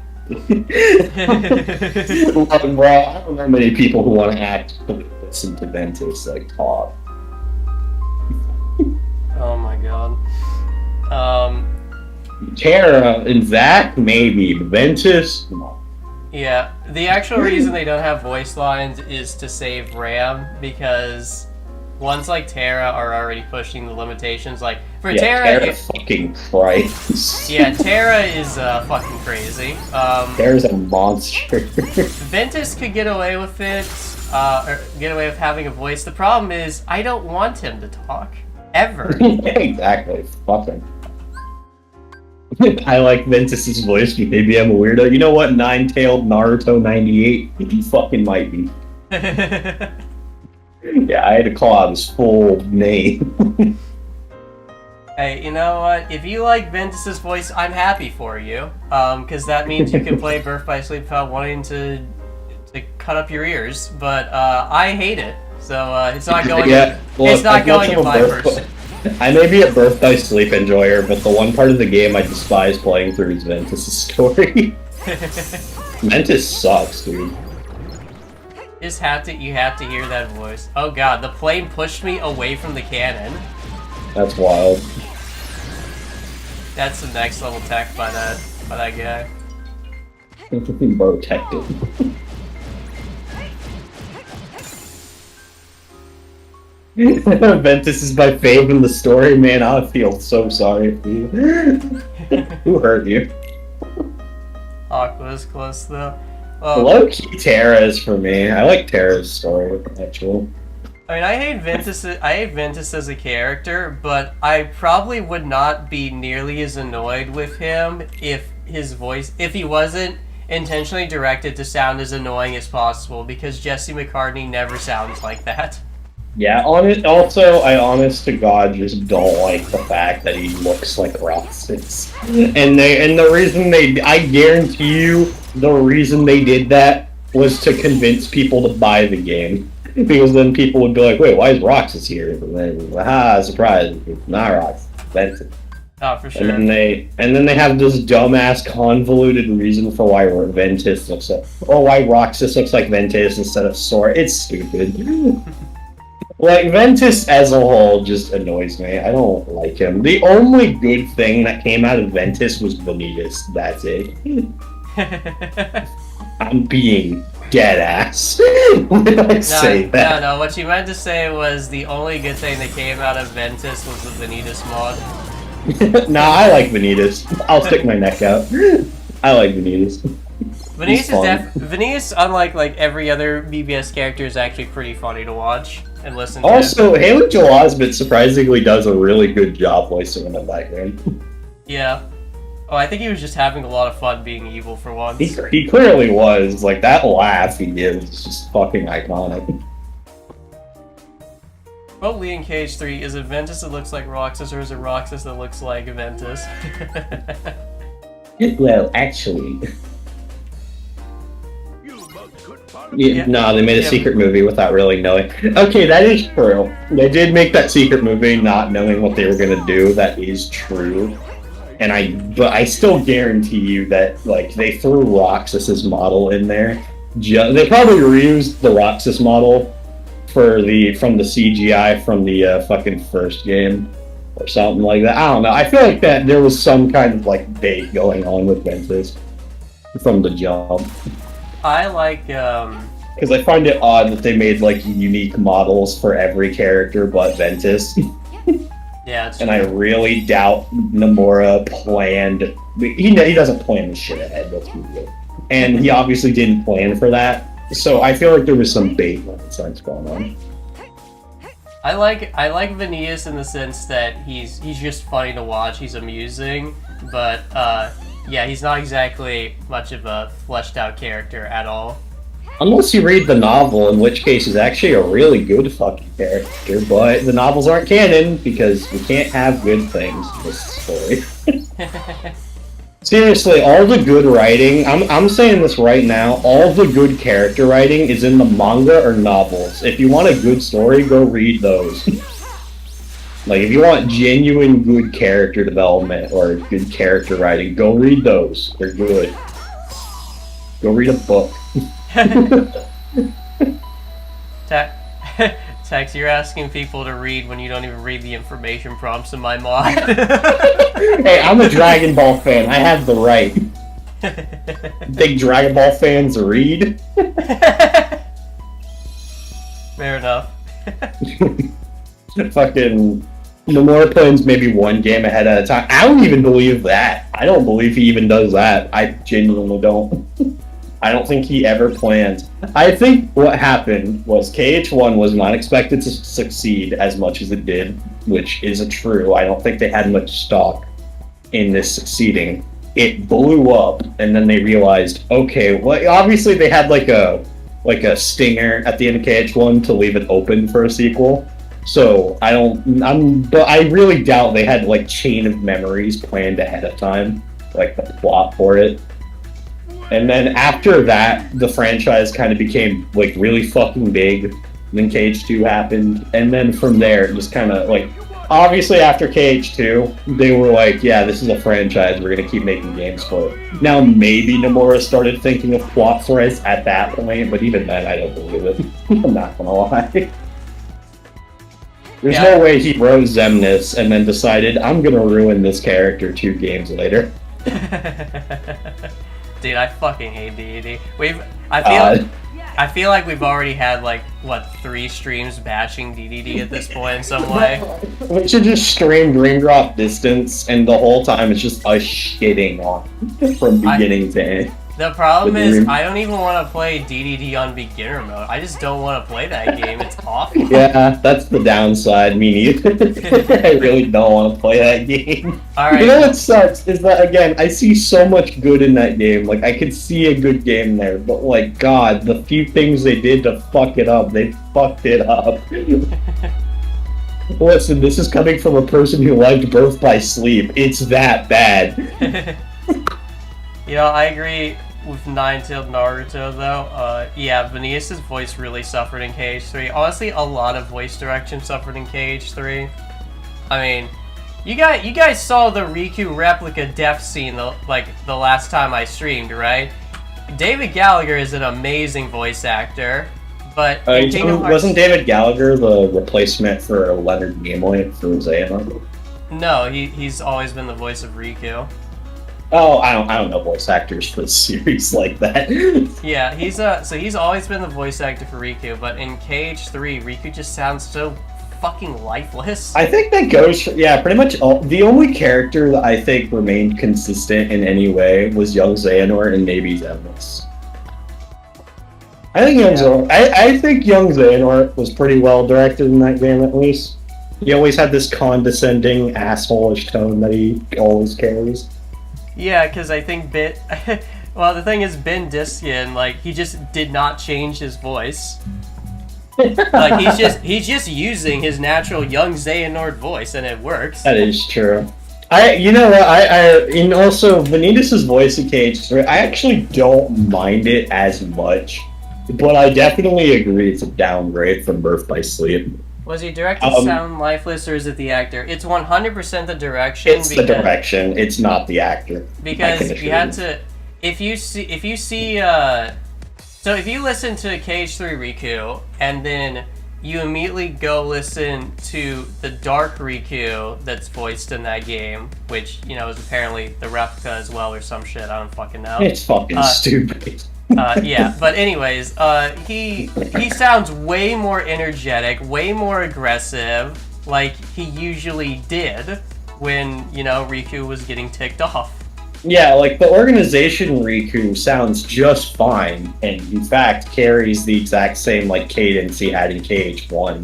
Bro, I don't know many people who want to actually listen to Ventus like talk. Oh my god. Tara and Zach, maybe. Ventus, no. Yeah, the actual reason they don't have voice lines is to save RAM, because ones like Terra are already pushing the limitations. Like, for Terra, fucking Christ. Yeah, Terra is fucking crazy. Terra's a monster. Ventus could get away with it, or get away with having a voice. The problem is, I don't want him to talk. Ever. Exactly. Fucking. I like Ventus's voice, but maybe I'm a weirdo. You know what? Nine-tailed Naruto 98? He fucking might be. Yeah, I had to call out his full name. Hey, you know what? If you like Ventus's voice, I'm happy for you. Because that means you can play Birth by Sleep without wanting to cut up your ears. But I hate it, so it's not going. Yeah, look, it's not going in my person. I may be a Birth by Sleep enjoyer, but the one part of the game I despise playing through is Ventus' story. Ventus sucks, dude. You have to hear that voice. Oh god, the plane pushed me away from the cannon. That's wild. That's the next level tech by that guy. Bro, teched. Ventus is my fave in the story, man. I feel so sorry for you. Who hurt you? Aqua is close though. Low-key Terra is for me. I like Terra's story, actually. I mean, I hate Ventus as a character, but I probably would not be nearly as annoyed with him if he wasn't intentionally directed to sound as annoying as possible, because Jesse McCartney never sounds like that. Yeah, I honest to God just don't like the fact that he looks like Roxas. And the reason I guarantee you, the reason they did that was to convince people to buy the game. Because then people would be like, wait, why is Roxas here? And then, surprise, it's not Roxas, that's it. Oh, for sure. And then they have this dumbass convoluted reason for why Ventus looks like, why Roxas looks like Ventus instead of Sora. It's stupid. Like, Ventus as a whole just annoys me. I don't like him. The only good thing that came out of Ventus was Vanitas. That's it. I'm being dead ass when I say that. No, what you meant to say was the only good thing that came out of Ventus was the Vanitas mod. Nah, I like Vanitas. I'll stick my neck out. I like Vanitas. Vanitas, unlike like every other BBS character, is actually pretty funny to watch and listen to. Also, Haley Joel Osment surprisingly does a really good job voicing him in that game. Yeah. Oh, I think he was just having a lot of fun being evil for once. He clearly was. Like, that laugh he gives is just fucking iconic. Well, Lee in KH3, is it Ventus that looks like Roxas, or is it Roxas that looks like Ventus? Well, actually... Yeah. No, they made a Yeah. secret movie without really knowing. Okay, that is true. They did make that secret movie not knowing what they were gonna do. That is true. But I still guarantee you that, like, they threw Roxas's model in there. They probably reused the Roxas model from the CGI from the fucking first game or something like that. I don't know. I feel like that there was some kind of like bait going on with Ventus from the jump. I like, Because I find it odd that they made like unique models for every character but Ventus. yeah, it's And I really doubt Nomura planned. He doesn't plan this shit ahead. Let's be real. And he obviously didn't plan for that. So I feel like there was some bait nonsense going on. I like Vanitas in the sense that he's just funny to watch. He's amusing, but yeah, he's not exactly much of a fleshed out character at all. Unless you read the novel, in which case he's actually a really good fucking character. But the novels aren't canon because we can't have good things in this story. Seriously, all the good writing, I'm saying this right now, all the good character writing is in the manga or novels. If you want a good story, go read those. Like, if you want genuine good character development or good character writing, go read those. They're good. Go read a book. Tex, you're asking people to read when you don't even read the information prompts in my mod. Hey, I'm a Dragon Ball fan. I have the right. Big Dragon Ball fans read. Fair enough. Fucking Nomura plans maybe one game ahead at a time. I don't even believe that. I don't believe he even does that. I genuinely don't. I don't think he ever planned. I think what happened was KH1 was not expected to succeed as much as it did, which is true. I don't think they had much stock in this succeeding. It blew up, and then they realized, okay, well, obviously they had like a stinger at the end of KH1 to leave it open for a sequel. So but I really doubt they had like chain of memories planned ahead of time, like the plot for it. And then after that, the franchise kind of became like really fucking big. And then KH2 happened, and then from there, it just kind of like, obviously after KH2, they were like, yeah, this is a franchise, we're gonna keep making games for it. Now maybe Nomura started thinking of plot threads at that point, but even then, I don't believe it. I'm not gonna lie. There's no way he wrote Xemnas and then decided, I'm gonna ruin this character 2 games later. Dude, I fucking hate DDD. I feel like we've already had like what 3 streams bashing DDD at this point in some way. We should just stream Dream Drop Distance, and the whole time it's just us shitting on from beginning to end. The problem is, I don't even want to play DDD on beginner mode. I just don't want to play that game. It's awful. Yeah, that's the downside. Me neither. I really don't want to play that game. Alright. You know what sucks is that, again, I see so much good in that game. Like, I could see a good game there, but, like, God, the few things they did to fuck it up, they fucked it up. Listen, this is coming from a person who liked Birth by Sleep. It's that bad. You know, I agree with Nine-Tailed Naruto, though. Yeah, Vanitas' voice really suffered in KH3. Honestly, a lot of voice direction suffered in KH3. I mean, you guys saw the Riku replica death scene the last time I streamed, right? David Gallagher is an amazing voice actor, but in Kingdom Hearts... Wasn't David Gallagher the replacement for Leonard Nimoy for Xehanort? No, he's always been the voice of Riku. Oh, I don't know voice actors for a series like that. Yeah, he's always been the voice actor for Riku, but in KH3, Riku just sounds so fucking lifeless. I think that goes for, yeah, pretty much the only character that I think remained consistent in any way was young Xehanort and maybe Xemnas. I think young Xehanort was pretty well directed in that game, at least. He always had this condescending, asshole-ish tone that he always carries. Yeah, because I think well, the thing is, Ben Diskin, like, he just did not change his voice. Like, he's just using his natural young Xehanort voice, and it works. That is true. You know what, and also, Vanitas' voice in KH2, I actually don't mind it as much, but I definitely agree it's a downgrade from Birth by Sleep. Was he directed sound lifeless, or is it the actor? It's 100% the direction. It's the direction, it's not the actor. Because you have to, if you see, so if you listen to KH3 Riku, and then you immediately go listen to the Dark Riku that's voiced in that game, which, you know, is apparently the replica as well or some shit, I don't fucking know. It's fucking stupid. Yeah, but anyways, he sounds way more energetic, way more aggressive, like he usually did when, you know, Riku was getting ticked off. Yeah, like, the organization Riku sounds just fine, and in fact carries the exact same, like, cadence he had in KH1,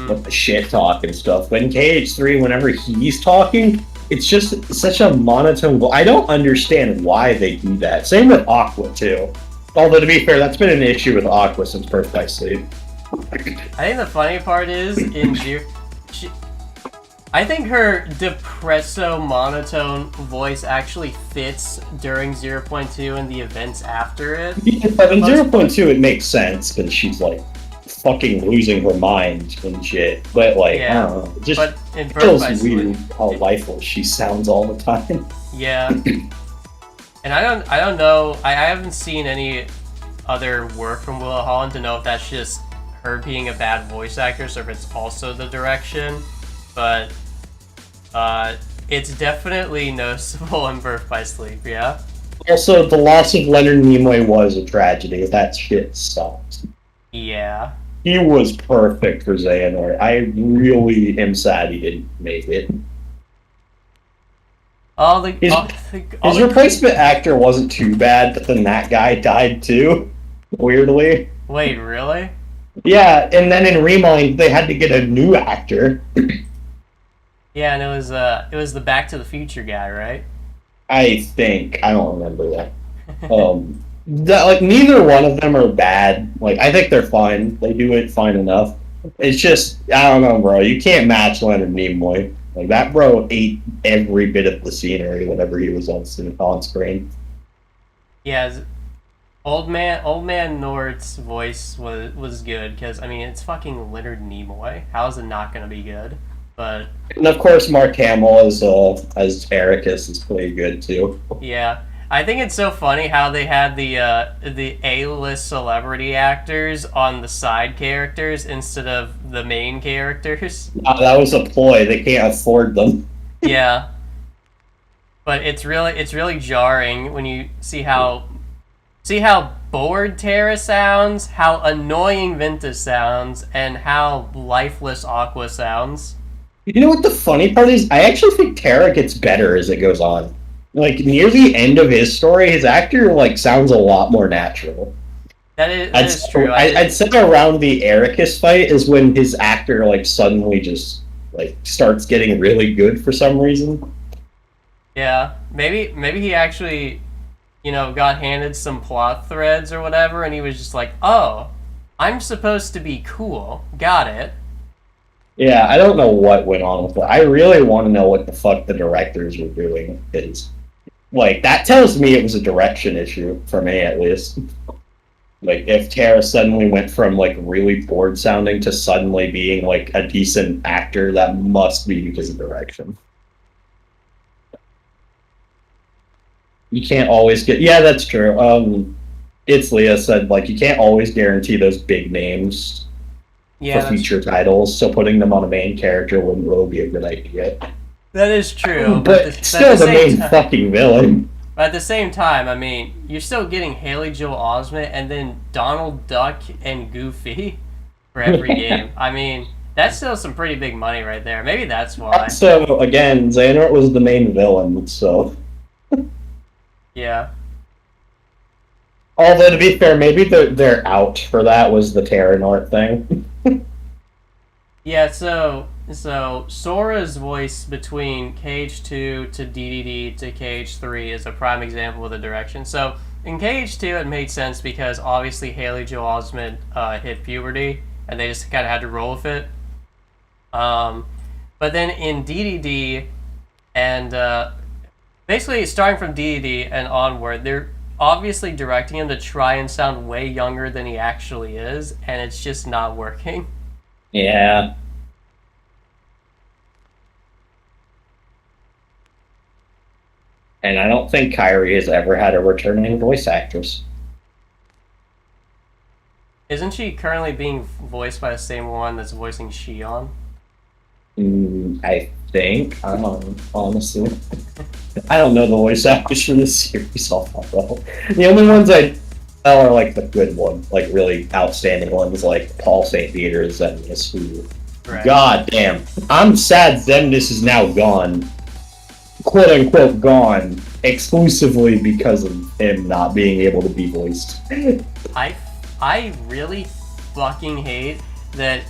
with the shit talk and stuff. But in KH3, whenever he's talking, it's just such a monotone. I don't understand why they do that. Same with Aqua, too. Although, to be fair, that's been an issue with Aqua since Birth by Sleep. I think the funny part is, I think her depresso monotone voice actually fits during 0.2 and the events after it. Yeah, but in 0.2 it makes sense, because she's, like, fucking losing her mind and shit. But, like, yeah, I don't know. It just but in feels weird how lifeless she sounds all the time. Yeah. And I don't know, I haven't seen any other work from Willow Holland to know if that's just her being a bad voice actress or if it's also the direction. But it's definitely noticeable in Birth by Sleep, yeah? Also, the loss of Leonard Nimoy was a tragedy. That shit sucks. Yeah. He was perfect for Xehanort. I really am sad he didn't make it. His replacement actor wasn't too bad, but then that guy died too. Weirdly. Wait, really? Yeah, and then in Remind they had to get a new actor. Yeah, and it was the Back to the Future guy, right? I think. I don't remember that. Like, neither one of them are bad. Like, I think they're fine. They do it fine enough. It's just, I don't know, bro. You can't match Leonard Nimoy. Like, that bro ate every bit of the scenery whenever he was on screen. Yeah, Old Man Nord's voice was good, because, I mean, it's fucking Leonard Nimoy. How is it not going to be good? But... And, of course, Mark Hamill as Xaddgx is pretty good, too. Yeah. I think it's so funny how they had the A-list celebrity actors on the side characters instead of the main characters. That was a ploy. They can't afford them. Yeah. But it's really jarring when you see how bored Terra sounds, how annoying Ventus sounds, and how lifeless Aqua sounds. You know what the funny part is? I actually think Terra gets better as it goes on. Like, near the end of his story, his actor, like, sounds a lot more natural. That is true. I'd say around the Ericus fight is when his actor, like, suddenly just, like, starts getting really good for some reason. Yeah, maybe he actually, you know, got handed some plot threads or whatever, and he was just like, oh, I'm supposed to be cool. Got it. Yeah, I don't know what went on with that. I really want to know what the fuck the directors were doing, because, like, that tells me it was a direction issue, for me at least. Like, if Terra suddenly went from, like, really bored sounding to suddenly being, like, a decent actor, that must be because of direction. You can't always get... Yeah, that's true. It's Leah said, like, you can't always guarantee those big names for feature titles, so putting them on a main character wouldn't really be a good idea. That is true. But still the main fucking villain. But at the same time, I mean, you're still getting Haley Joel Osment and then Donald Duck and Goofy for every game. I mean, that's still some pretty big money right there. Maybe that's why. So, again, Xehanort was the main villain, so... Yeah. Although, to be fair, maybe their out for that was the Terranort thing. Yeah, so Sora's voice between KH2 to DDD to KH3 is a prime example of the direction. So in KH2 it made sense because obviously Haley Joel Osment hit puberty and they just kind of had to roll with it. But then in DDD, And basically, starting from DDD and onward, they're obviously directing him to try and sound way younger than he actually is, and it's just not working. Yeah. And I don't think Kyrie has ever had a returning voice actress. Isn't she currently being voiced by the same one that's voicing Shion? I think. I don't honestly. I don't know the voice actors for this series all that well. The only ones I know are like the good ones, like really outstanding ones, like Paul St. Peter and Xemnas, who, Right. god damn, I'm sad Xemnas is now gone, quote unquote gone, exclusively because of him not being able to be voiced. I really fucking hate that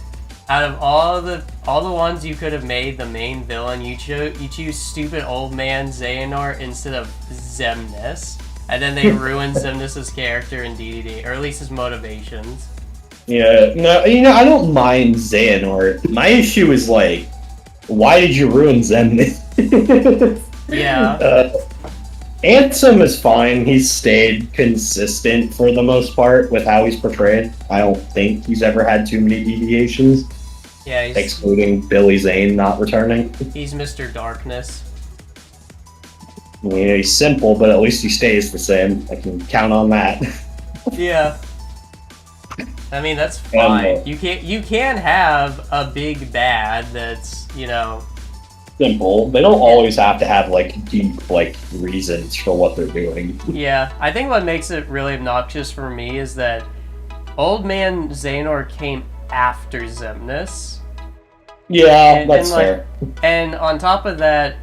out of all the ones you could have made the main villain, you choose stupid old man Xehanort instead of Xemnas, and then they ruin Xemnas' character in DDD, or at least his motivations. Yeah, no, I don't mind Xehanort. My issue is like, why did you ruin Xemnas? Yeah. Ansem is fine. He's stayed consistent for the most part with how he's portrayed. I don't think he's ever had too many deviations. Yeah, excluding Billy Zane not returning. He's Mr. Darkness. I mean, he's simple, but at least he stays the same. I can count on that. Yeah. I mean, that's fine. You can have a big bad that's, simple. They don't always have to have deep reasons for what they're doing. Yeah, I think what makes it really obnoxious for me is that Old Man Xehanort came after Xemnas. Yeah, that's fair. And on top of that,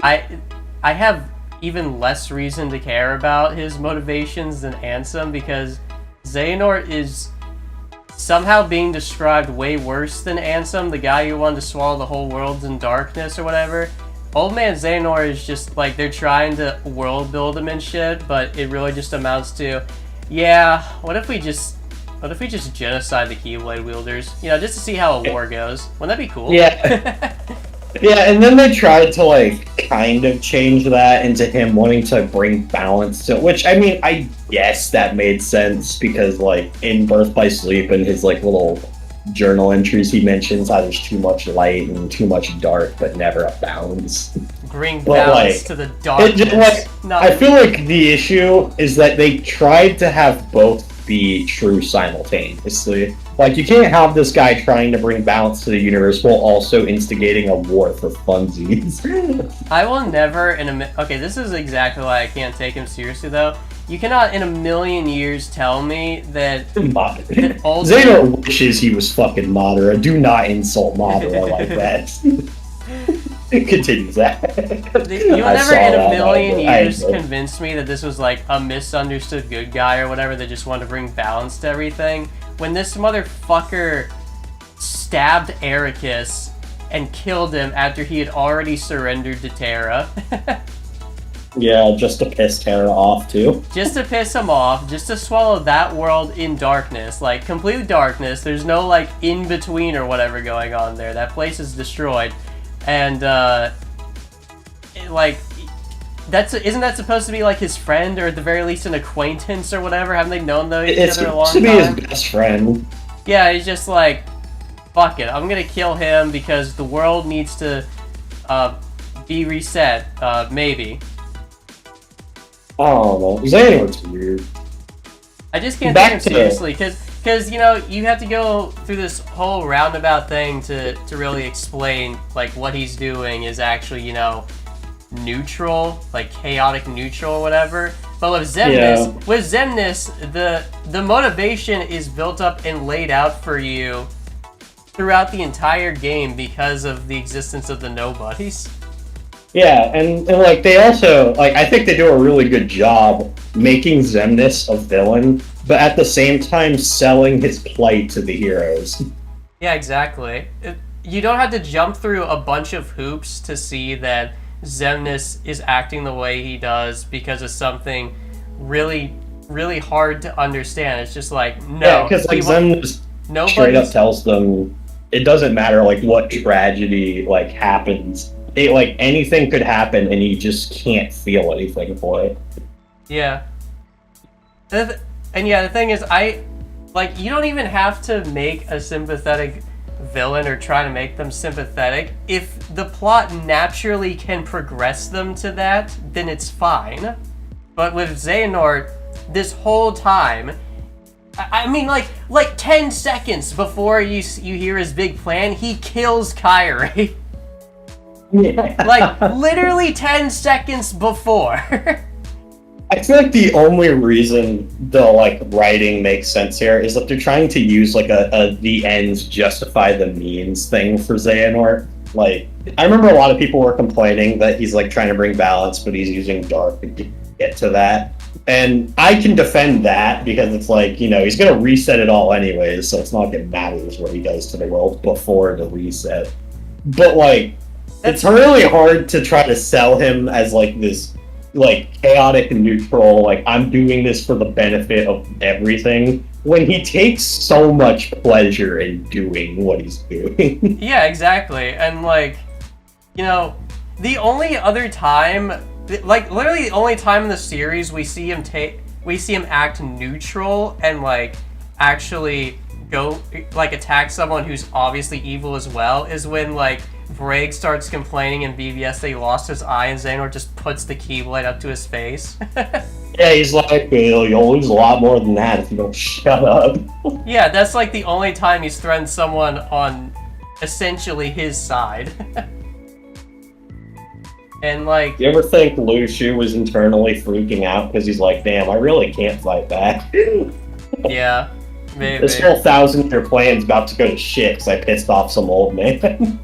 I have even less reason to care about his motivations than Ansem, because Xehanort is somehow being described way worse than Ansem, the guy who wanted to swallow the whole world in darkness or whatever. Old Man Xehanort is just they're trying to world build him and shit, but it really just amounts to, yeah, what if we just genocide the Keyblade wielders? Just to see how a war goes. Wouldn't that be cool? Yeah. Yeah, and then they tried to kind of change that into him wanting to bring balance to it, which, I mean, I guess that made sense because in Birth by Sleep and his little journal entries, he mentions how there's too much light and too much dark, but never a balance. Bring balance to the darkness. I feel like the issue is that they tried to have both be true simultaneously. You can't have this guy trying to bring balance to the universe while also instigating a war for funsies. I will never okay, this is exactly why I can't take him seriously, though. You cannot in a million years tell me that Xehanort wishes he was fucking Madara. Do not insult Madara like that. Continue that. You will never in a million years convince me that this was a misunderstood good guy or whatever that just wanted to bring balance to everything, when this motherfucker stabbed Ericus and killed him after he had already surrendered to Terra. Yeah, just to piss Terra off, too. Just to piss him off, just to swallow that world in darkness. Complete darkness. There's no, in-between or whatever going on there. That place is destroyed. And, isn't that supposed to be, his friend, or at the very least an acquaintance or whatever? Haven't they known each other a long time? It's supposed to be his best friend. Yeah, he's just fuck it, I'm gonna kill him because the world needs to, be reset, maybe. I don't know. Xehanort's weird. I just can't take him seriously, because you have to go through this whole roundabout thing to really explain, what he's doing is actually, neutral, chaotic neutral or whatever. But with Xemnas, the motivation is built up and laid out for you throughout the entire game because of the existence of the nobodies. Yeah, and they also, I think they do a really good job making Xemnas a villain, but at the same time selling his plight to the heroes. Yeah, exactly. You don't have to jump through a bunch of hoops to see that Xemnas is acting the way he does because of something really, really hard to understand. It's just no. Yeah, because Xemnas straight up tells them it doesn't matter what tragedy happens. like anything could happen and you just can't feel anything for it. Yeah. And yeah, the thing is, you don't even have to make a sympathetic villain or try to make them sympathetic. If the plot naturally can progress them to that, then it's fine. But with Xehanort, this whole time, I mean, like 10 seconds before you hear his big plan, he kills Kyrie. Yeah. Like, literally 10 seconds before. I feel like the only reason the like writing makes sense here is that they're trying to use like a the ends justify the means thing for Xehanort. Like, I remember a lot of people were complaining that he's like trying to bring balance, but he's using dark to get to that. And I can defend that because it's like, you know, he's gonna reset it all anyways, so it's not like it matters what he does to the world before the reset. But like, it's really hard to try to sell him as like this like chaotic and neutral, like I'm doing this for the benefit of everything, when he takes so much pleasure in doing what he's doing. Yeah, exactly. And like, you know, the only other time, like literally the only time in the series we see him act neutral and like actually go like attack someone who's obviously evil as well is when like Braig starts complaining in BBS that he lost his eye and Xehanort just puts the Keyblade up to his face. Yeah, he's like, you'll lose a lot more than that if you don't shut up. Yeah, that's like the only time he's threatened someone on essentially his side. And like... You ever think Luciu was internally freaking out because he's like, damn, I really can't fight back? Yeah, maybe. This whole 1,000-year plan's about to go to shit because I pissed off some old man.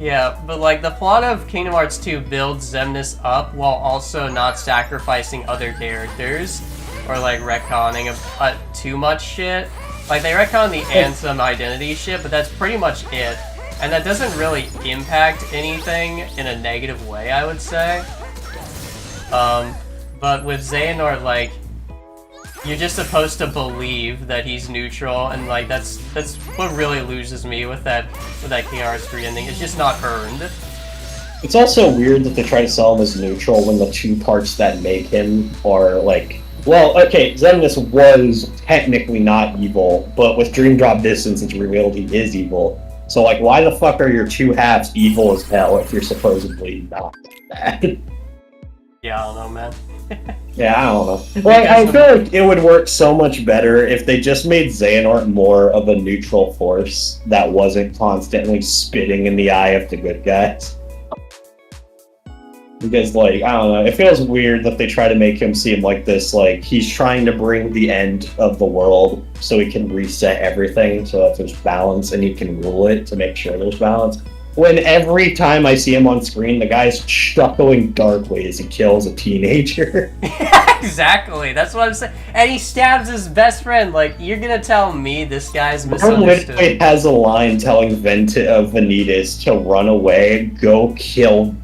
Yeah, but like the plot of Kingdom Hearts 2 builds Xemnas up while also not sacrificing other characters or like retconning too much shit. Like they retcon the Ansem identity shit, but that's pretty much it. And that doesn't really impact anything in a negative way, I would say. But with Xehanort, like, you're just supposed to believe that he's neutral, and like that's what really loses me with that Kingdom Hearts 3 ending. It's just not earned. It's also weird that they try to sell him as neutral when the two parts that make him are like, well, okay, Xemnas was technically not evil, but with Dream Drop Distance it's revealed he is evil. So like, why the fuck are your two halves evil as hell if you're supposedly not bad? Yeah, I don't know, man. Yeah, I don't know. Like, I feel like it would work so much better if they just made Xehanort more of a neutral force that wasn't constantly spitting in the eye of the good guys. Because, like, I don't know, it feels weird that they try to make him seem like this, like, he's trying to bring the end of the world so he can reset everything so that there's balance and he can rule it to make sure there's balance. When every time I see him on screen, the guy's chuckling darkly as he kills a teenager. Exactly, that's what I'm saying. And he stabs his best friend. Like, you're gonna tell me this guy's He literally has a line telling Vanitas to run away, go kill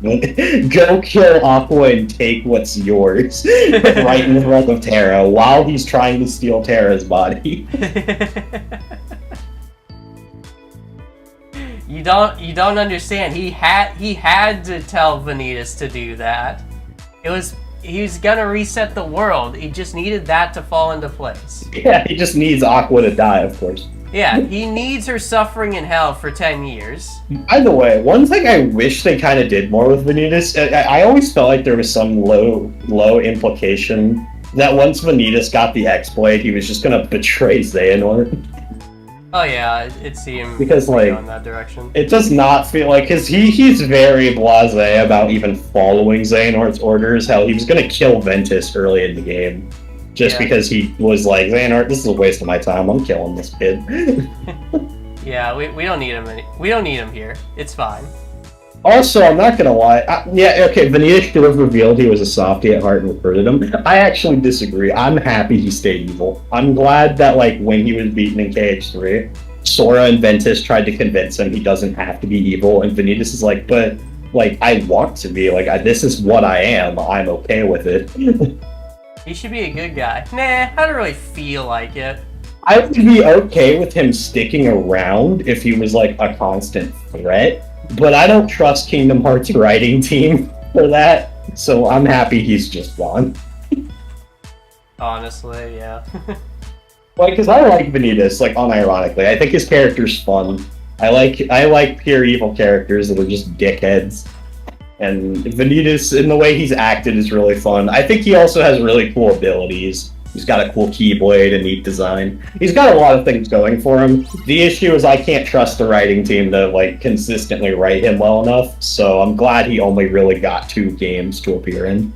Aqua and take what's yours, right in front of Terra, while he's trying to steal Terra's body. You don't understand. He had to tell Vanitas to do that. He was gonna reset the world. He just needed that to fall into place. Yeah, he just needs Aqua to die, of course. Yeah, he needs her suffering in hell for 10 years. By the way, one thing I wish they kind of did more with Vanitas, I always felt like there was some low implication that once Vanitas got the X-Blade, he was just gonna betray Xehanort. Oh yeah, it seemed because like go in that direction. It does not feel like he's very blasé about even following Xehanort's orders. Hell, he was gonna kill Ventus early in the game, just because he was like, Xehanort, this is a waste of my time. I'm killing this kid. Yeah, we don't need him. We don't need him here. It's fine. Also, I'm not gonna lie. Vanitas should have revealed he was a softie at heart and recruited him. I actually disagree. I'm happy he stayed evil. I'm glad that, like, when he was beaten in KH3, Sora and Ventus tried to convince him he doesn't have to be evil, and Vanitas is like, but, like, I want to be. Like, this is what I am. I'm okay with it. He should be a good guy. Nah, I don't really feel like it. I would be okay with him sticking around if he was, like, a constant threat. but I don't trust Kingdom Hearts writing team for that, so I'm happy he's just gone. Honestly, yeah. Like, because I like Vanitas, like, unironically. I think his character's fun. I like pure evil characters that are just dickheads. And Vanitas, in the way he's acted, is really fun. I think he also has really cool abilities. He's got a cool keyblade, a neat design. He's got a lot of things going for him. The issue is I can't trust the writing team to, like, consistently write him well enough, so I'm glad he only really got 2 games to appear in.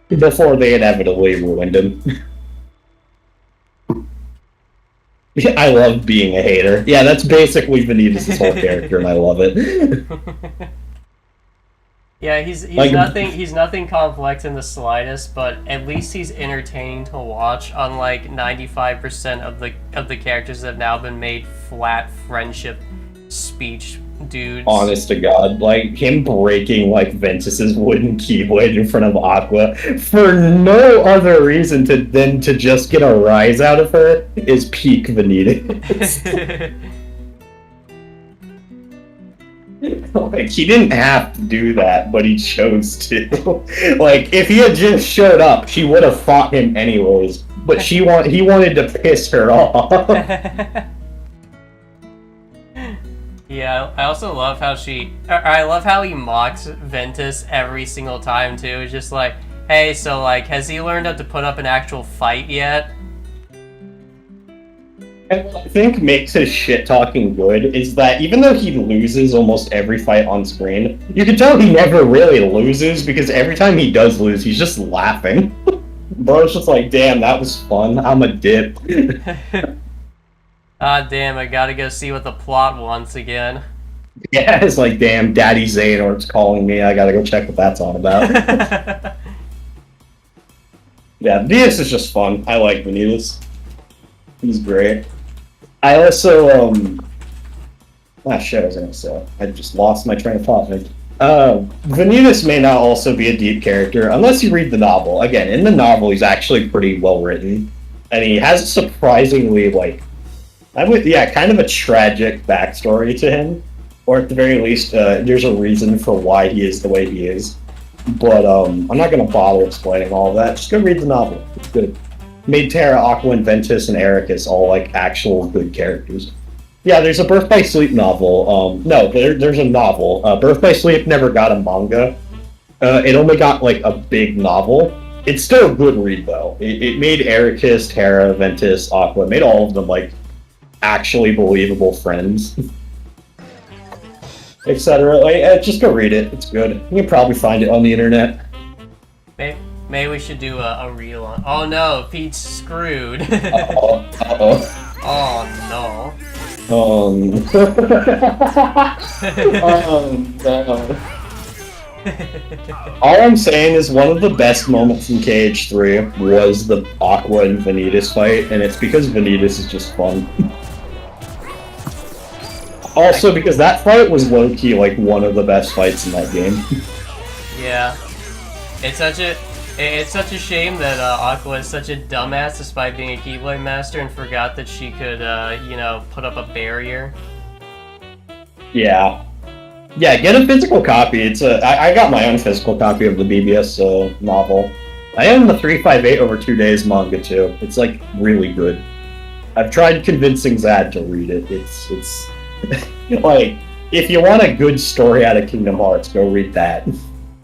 Before they inevitably ruined him. I love being a hater. Yeah, that's basically Vanitas' whole character, and I love it. Yeah, he's like, nothing complex in the slightest, but at least he's entertaining to watch. Unlike 95% of the characters that have now been made flat friendship speech dudes. Honest to God, like him breaking like Ventus's wooden keyblade in front of Aqua for no other reason than to just get a rise out of her is peak Vanitas. Like, he didn't have to do that, but he chose to. Like, if he had just showed up, she would have fought him anyways. But he wanted to piss her off. Yeah, I also love how I love how he mocks Ventus every single time, too. It's just like, hey, so, like, has he learned how to put up an actual fight yet? What I think makes his shit-talking good is that even though he loses almost every fight on screen, you can tell he never really loses because every time he does lose, he's just laughing. Bro's just like, damn, that was fun. I'm a dip. Ah, damn, I gotta go see what the plot wants again. Yeah, it's like, damn, Daddy Xehanort's calling me. I gotta go check what that's all about. Yeah, Vanitas is just fun. I like Vanitas. He's great. I also, shit, I was gonna say. I just lost my train of thought. Vanitas may not also be a deep character, unless you read the novel. Again, in the novel, he's actually pretty well written. And he has a surprisingly, like, kind of a tragic backstory to him. Or at the very least, there's a reason for why he is the way he is. But, I'm not gonna bother explaining all of that. Just go read the novel. It's good. Made Terra, Aqua, and Ventus, and Ericus all, like, actual good characters. Yeah, there's a Birth by Sleep novel. There's a novel. Birth by Sleep never got a manga. It only got, like, a big novel. It's still a good read, though. It made Ericus, Terra, Ventus, Aqua, made all of them, like, actually believable friends. Etc. Like, just go read it. It's good. You can probably find it on the internet. Maybe we should do a reel on. Oh no, Pete's screwed. Uh-oh. Oh no. No. All I'm saying is one of the best moments in KH3 was the Aqua and Vanitas fight, and it's because Vanitas is just fun. Also, because that fight was low-key, like, one of the best fights in that game. Yeah. It's such a shame that Aqua is such a dumbass despite being a Keyblade Master and forgot that she could, put up a barrier. Yeah. Yeah, get a physical copy. I got my own physical copy of the BBS novel. I own the 358 over 2 days manga, too. It's, like, really good. I've tried convincing Zad to read it. It's like, if you want a good story out of Kingdom Hearts, go read that.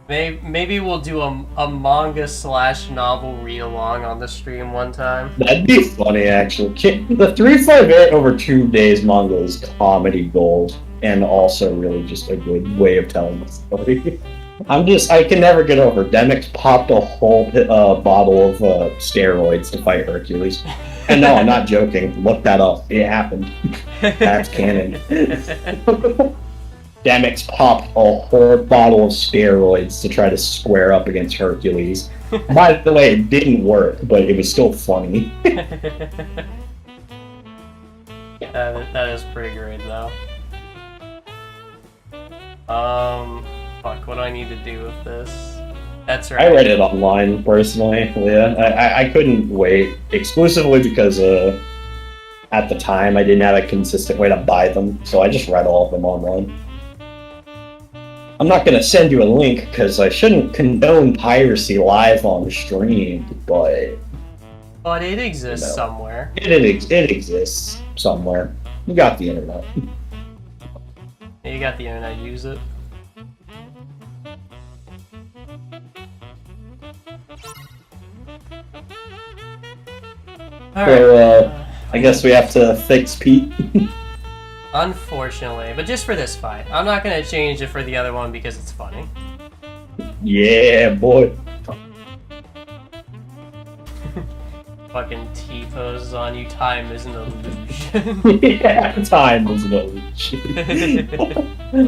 Maybe we'll do a manga/novel read-along on the stream one time. That'd be funny, actually. The 358 over 2 days manga is comedy gold, and also really just a good way of telling the story. I can never get over Demix popped a whole bottle of steroids to fight Hercules. And no, I'm not joking. Look that up. It happened. That's canon. Demix popped a whole bottle of steroids to try to square up against Hercules. By the way, it didn't work, but it was still funny. That is pretty great, though. Fuck, what do I need to do with this? That's right. I read it online, personally. Yeah, I couldn't wait. Exclusively because, at the time I didn't have a consistent way to buy them, so I just read all of them online. I'm not gonna send you a link because I shouldn't condone piracy live on stream, but it exists somewhere. It exists somewhere. You got the internet. You got the internet, use it. So, I guess we have to fix Pete. Unfortunately, but just for this fight. I'm not gonna change it for the other one because it's funny. Yeah, boy. Fucking T-poses on you, time is an illusion. Yeah, time is an illusion.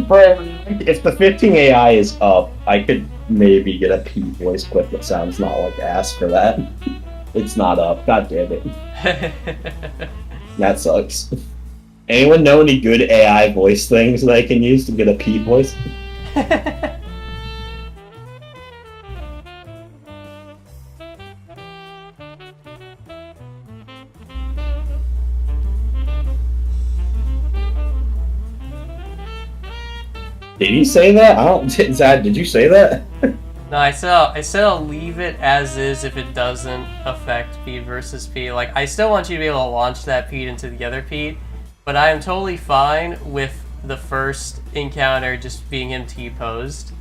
Bro, if the 15 AI is up, I could maybe get a Pete voice clip that sounds not like ass for that. It's not up. God damn it. That sucks. Anyone know any good AI voice things that I can use to get a Pete voice? Did he say that? I don't. Zad, did you say that? No, I said I'll leave it as is if it doesn't affect Pete versus Pete. Like, I still want you to be able to launch that Pete into the other Pete, but I am totally fine with the first encounter just being him T-posed.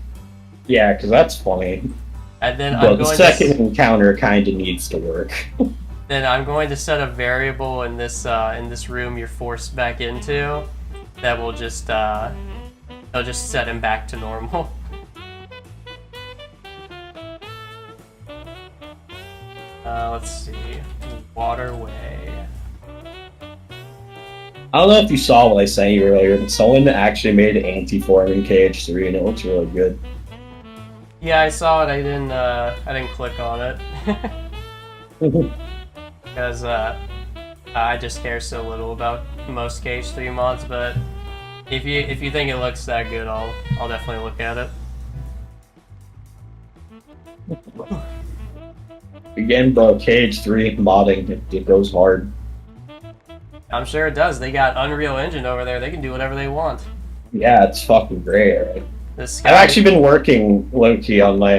Yeah, because that's funny. And then But the second encounter kind of needs to work. Then I'm going to set a variable in this room you're forced back into that will just it'll just set him back to normal. Let's see. Waterway. I don't know if you saw what I sent you earlier, but someone actually made an anti-form in KH3 and it looks really good. Yeah, I saw it. I didn't click on it because I just care so little about most KH3 mods. But if you think it looks that good, I'll definitely look at it. Again, bro, KH3 modding, it goes hard. I'm sure it does. They got Unreal Engine over there. They can do whatever they want. Yeah, it's fucking great, right? This I've actually been working low-key on my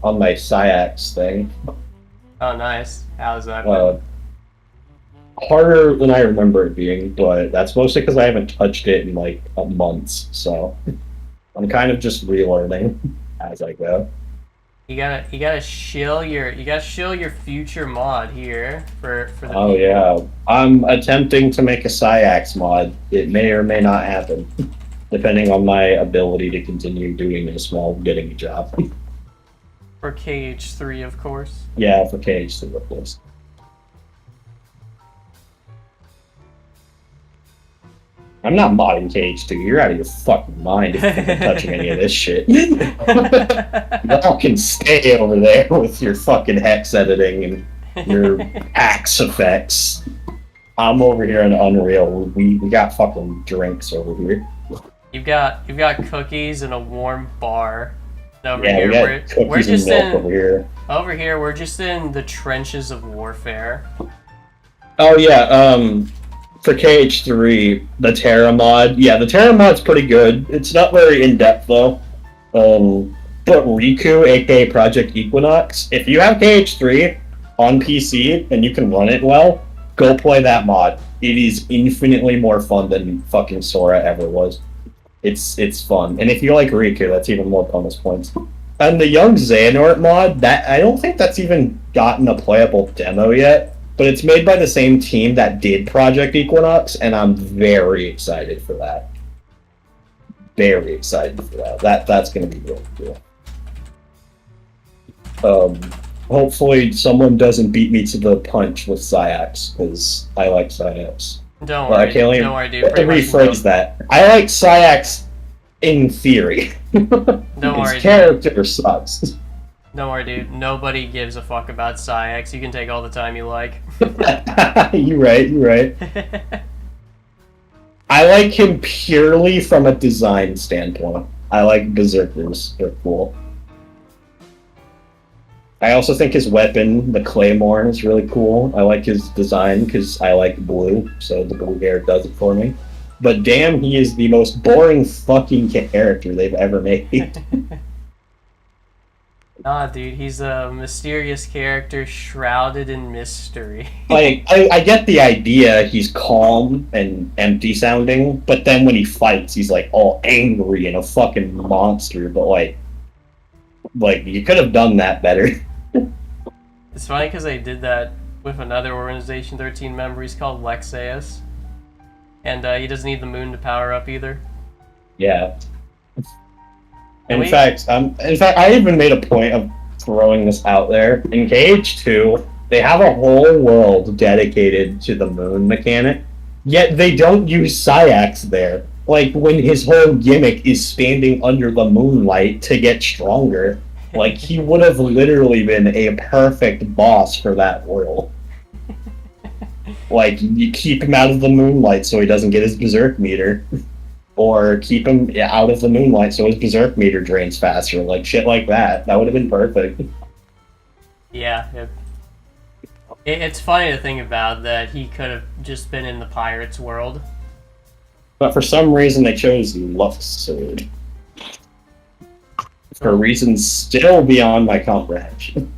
Xaddgx thing. Oh, nice. How's that been? Harder than I remember it being, but that's mostly because I haven't touched it in like months, so I'm kind of just relearning as I go. You gotta shill your future mod here for the. Oh yeah, I'm attempting to make a Xaddgx mod. It may or may not happen, depending on my ability to continue doing this while getting a job. For KH3, of course. Yeah, for KH2, of course. I'm not modding KH2. You're out of your fucking mind if you're touching any of this shit. Y'all can stay over there with your fucking hex editing and your axe effects. I'm over here in Unreal. We got fucking drinks over here. You've got cookies and a warm bar. Over yeah, here, we got cookies and milk over here. Over here, we're just in the trenches of warfare. Oh yeah, for KH3, the Terra mod. Yeah, the Terra mod's pretty good. It's not very in-depth, though. But Riku, aka Project Equinox, if you have KH3 on PC and you can run it well, go play that mod. It is infinitely more fun than fucking Sora ever was. It's fun. And if you like Riku, that's even more bonus points. And the Young Xehanort mod, that I don't think that's even gotten a playable demo yet. But it's made by the same team that did Project Equinox, and I'm very excited for that. Very excited for that. That's going to be really cool. Hopefully someone doesn't beat me to the punch with Xaddgx, because I like Xaddgx. Don't worry, don't worry, dude. To rephrase that. I like Xaddgx in theory. Don't worry, his character sucks. Don't worry, dude. Nobody gives a fuck about Xaddgx. You can take all the time you like. You're right. I like him purely from a design standpoint. I like Berserkers. They're cool. I also think his weapon, the Claymore, is really cool. I like his design because I like blue, so the blue hair does it for me. But damn, he is the most boring fucking character they've ever made. Nah, dude, he's a mysterious character shrouded in mystery. Like, I get the idea he's calm and empty sounding, but then when he fights, he's like all angry and a fucking monster, but like you could have done that better. It's funny because they did that with another Organization 13 member. He's called Lexaeus. And he doesn't need the moon to power up either. Yeah. In fact, I even made a point of throwing this out there. In KH2, they have a whole world dedicated to the moon mechanic, yet they don't use Xaddgx there. Like, when his whole gimmick is standing under the moonlight to get stronger, like, he would have literally been a perfect boss for that world. Like, you keep him out of the moonlight so he doesn't get his berserk meter. Or keep him out of the moonlight so his berserk meter drains faster. Like, shit like that. That would have been perfect. Yeah. It's funny to think about that he could have just been in the pirates' world. But for some reason they chose Luxord. For reasons still beyond my comprehension.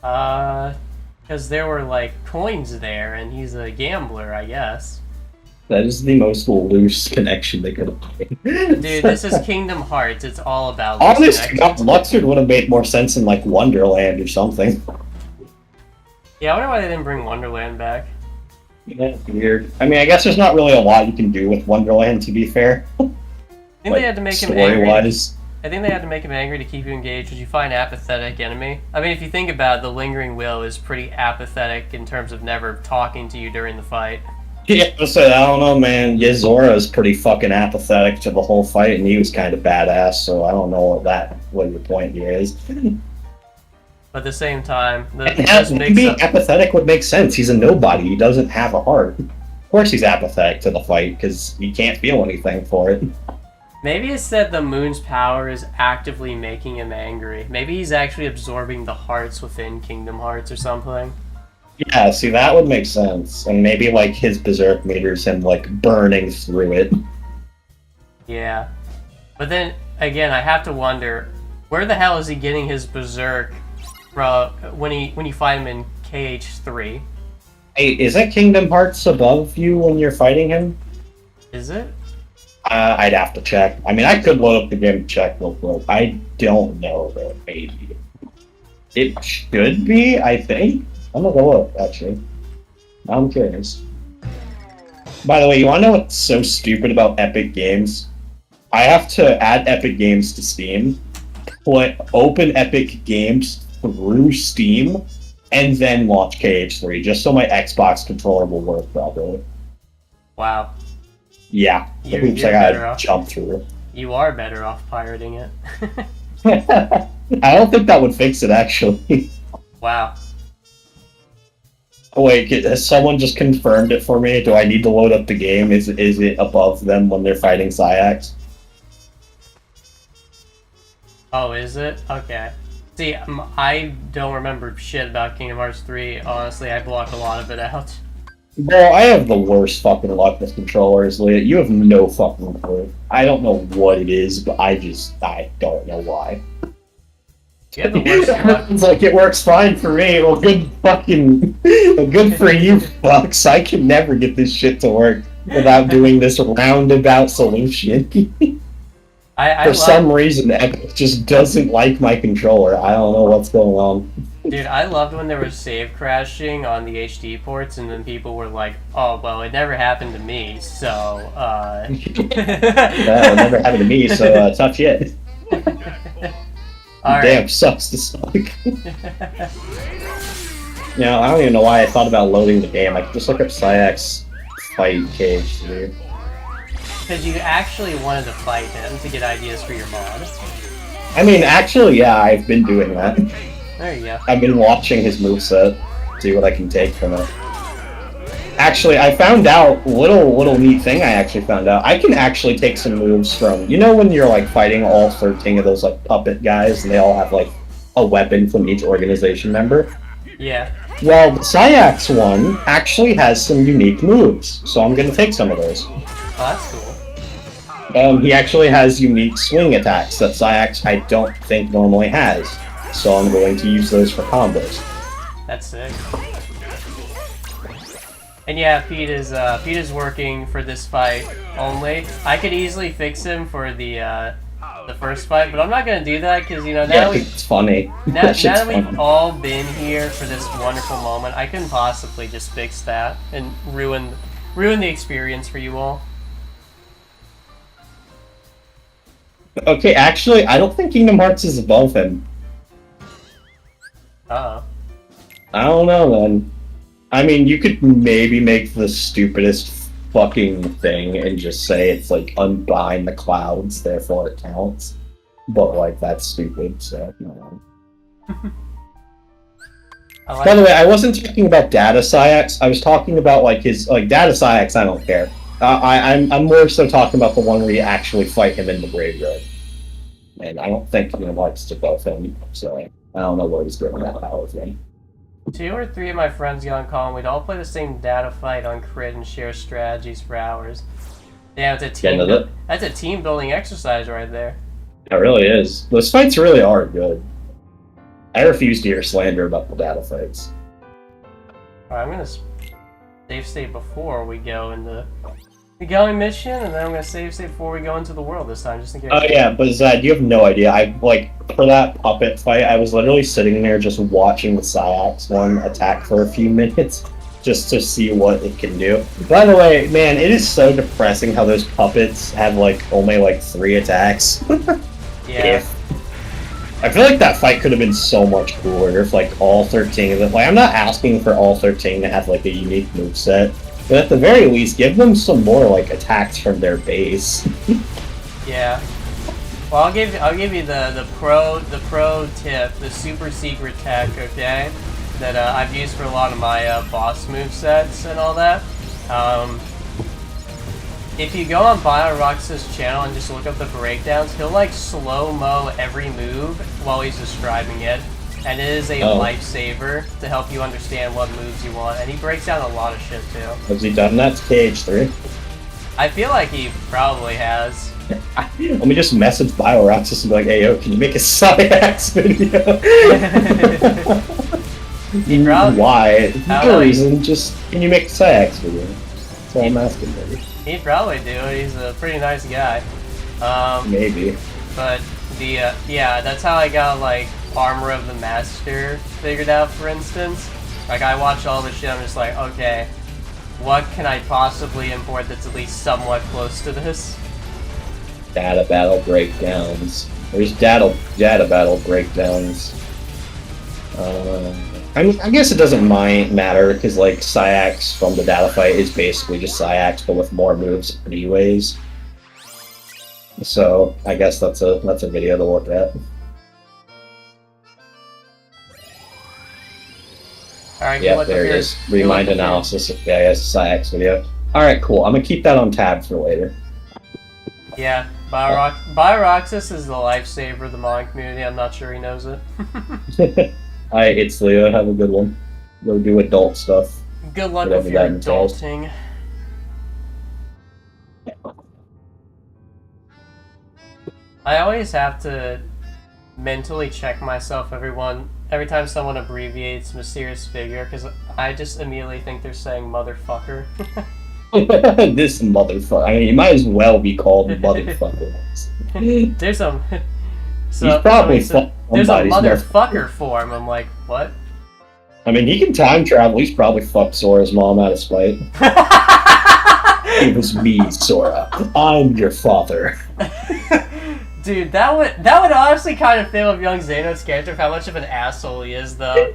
Because there were, like, coins there, and he's a gambler, I guess. That is the most loose connection they could have made. Dude, this is Kingdom Hearts. It's all about honestly, Luxord would have made more sense in, like, Wonderland or something. Yeah, I wonder why they didn't bring Wonderland back. Yeah, weird. I mean, I guess there's not really a lot you can do with Wonderland, to be fair. I think like, they had to make him angry. Story-wise. I think they had to make him angry to keep you engaged, because you find apathetic enemy. I mean, if you think about it, the Lingering Will is pretty apathetic in terms of never talking to you during the fight. Yeah, so I don't know, man. Yzora is pretty fucking apathetic to the whole fight, and he was kind of badass, so I don't know what your point here is. But at the same time, being apathetic would make sense. He's a nobody. He doesn't have a heart. Of course he's apathetic to the fight, because he can't feel anything for it. Maybe it's that the moon's power is actively making him angry. Maybe he's actually absorbing the hearts within Kingdom Hearts or something. Yeah, see, that would make sense. And maybe, like, his berserk meter's him, like, burning through it. Yeah. But then, again, I have to wonder, where the hell is he getting his berserk from when you fight him in KH3? Hey, is that Kingdom Hearts above you when you're fighting him? Is it? I'd have to check. I mean, I could load up the game and check real quick. I don't know, though, maybe. It should be, I think. I'm gonna go look, actually. Now I'm curious. By the way, you wanna know what's so stupid about Epic Games? I have to add Epic Games to Steam, open Epic Games through Steam, and then launch KH3, just so my Xbox controller will work properly. Wow. Yeah, the hoops I gotta jump through. You are better off pirating it. I don't think that would fix it, actually. Wow. Wait, has someone just confirmed it for me? Do I need to load up the game? Is it above them when they're fighting Xaddgx? Oh, is it? Okay. See, I don't remember shit about Kingdom Hearts 3. Honestly, I blocked a lot of it out. Bro, I have the worst fucking luck with controllers, Leah. You have no fucking clue. I don't know what it is, but I don't know why. You have the worst luck. It's like, it works fine for me. Well, good for you, fucks. I can never get this shit to work without doing this roundabout solution. For some reason, Epic just doesn't like my controller. I don't know what's going on. Dude, I loved when there was save crashing on the HD ports, and then people were like, oh, well, it never happened to me, so, Well, it never happened to me, so, tough shit. Damn, sucks to suck. You know, I don't even know why I thought about loading the game. I could just look up Xaddgx fight KH3. Because you actually wanted to fight him to get ideas for your mod. I mean, actually, yeah, I've been doing that. There you go. I've been watching his moveset, see what I can take from it. Actually, I found out, little neat thing I actually found out, I can actually take some moves from, you know when you're like fighting all 13 of those like puppet guys and they all have like a weapon from each organization member. Yeah. Well, the Xaddgx one actually has some unique moves, so I'm gonna take some of those. Oh, that's cool. He actually has unique swing attacks that Xaddgx I don't think normally has, so I'm going to use those for combos. That's sick. And yeah, Pete is working for this fight only. I could easily fix him for the first fight, but I'm not gonna do that because you know now it's funny. now That shit's that we've funny. all been here for this wonderful moment, I couldn't possibly just fix that and ruin the experience for you all. Okay, actually, I don't think Kingdom Hearts is above him. Uh-oh. I don't know, then. I mean, you could maybe make the stupidest fucking thing and just say it's like unbind the clouds, therefore it counts. But like that's stupid, so no. By the way, I wasn't talking about Data Xaddgx. I was talking about like his Data Xaddgx. I don't care. I'm more so talking about the one where you actually fight him in the graveyard. And I don't think Kingdom Hearts is above him, so I don't know where he's getting that power from. 2 or 3 of my friends get on call and we'd all play the same data fight on Crit and share strategies for hours. Yeah, that's a team building exercise right there. It really is. Those fights really are good. I refuse to hear slander about the data fights. Alright, I'm gonna save state before we go into the going mission, and then I'm gonna save state before we go into the world this time, just in case. Oh yeah, but Zad, you have no idea. For that puppet fight, I was literally sitting there just watching the Xaddgx one attack for a few minutes, just to see what it can do. By the way, man, it is so depressing how those puppets have only 3 attacks. Yeah. I feel like that fight could have been so much cooler if all 13 of them. I'm not asking for all 13 to have a unique moveset, but at the very least, give them some more attacks from their base. Yeah. Well, I'll give you the pro tip, the super secret tech, okay? That I've used for a lot of my boss movesets and all that. If you go on BioRox's channel and just look up the breakdowns, he'll slow-mo every move while he's describing it. And it is a lifesaver to help you understand what moves you want. And he breaks down a lot of shit too. Has he done that to KH3? I feel like he probably has. Let me just message BioRoxus and be like, hey yo, can you make a Xaddgx video? He probably, why? No reason, just can you make a Xaddgx video? That's all I'm asking, baby. He'd probably do it. He's a pretty nice guy. Maybe. But yeah, that's how I got Armor of the Master figured out, for instance. I watch all this shit, I'm just like, okay, what can I possibly import that's at least somewhat close to this? Data battle breakdowns. There's data battle breakdowns. I guess it doesn't matter because Xaddgx from the data fight is basically just Xaddgx but with more moves anyways. So I guess that's a video to look at. Alright, yeah, there it is. Remind analysis of Xaddgx video. Alright, cool. I'm gonna keep that on tab for later. Yeah, BioRoxus is the lifesaver of the mod community. I'm not sure he knows it. Alright, it's Leo. Have a good one. Go do adult stuff. Good luck with your adulting. I always have to mentally check myself every time someone abbreviates mysterious figure, because I just immediately think they're saying motherfucker. This motherfucker. I mean, you might as well be called motherfucker. There's some. So, he's probably there's a motherfucker form. I'm like, what? I mean, he can time travel. He's probably fucked Sora's mom out of spite. It was me, Sora. I'm your father. Dude, that would honestly kind of fit with young Xenos' character of how much of an asshole he is, though.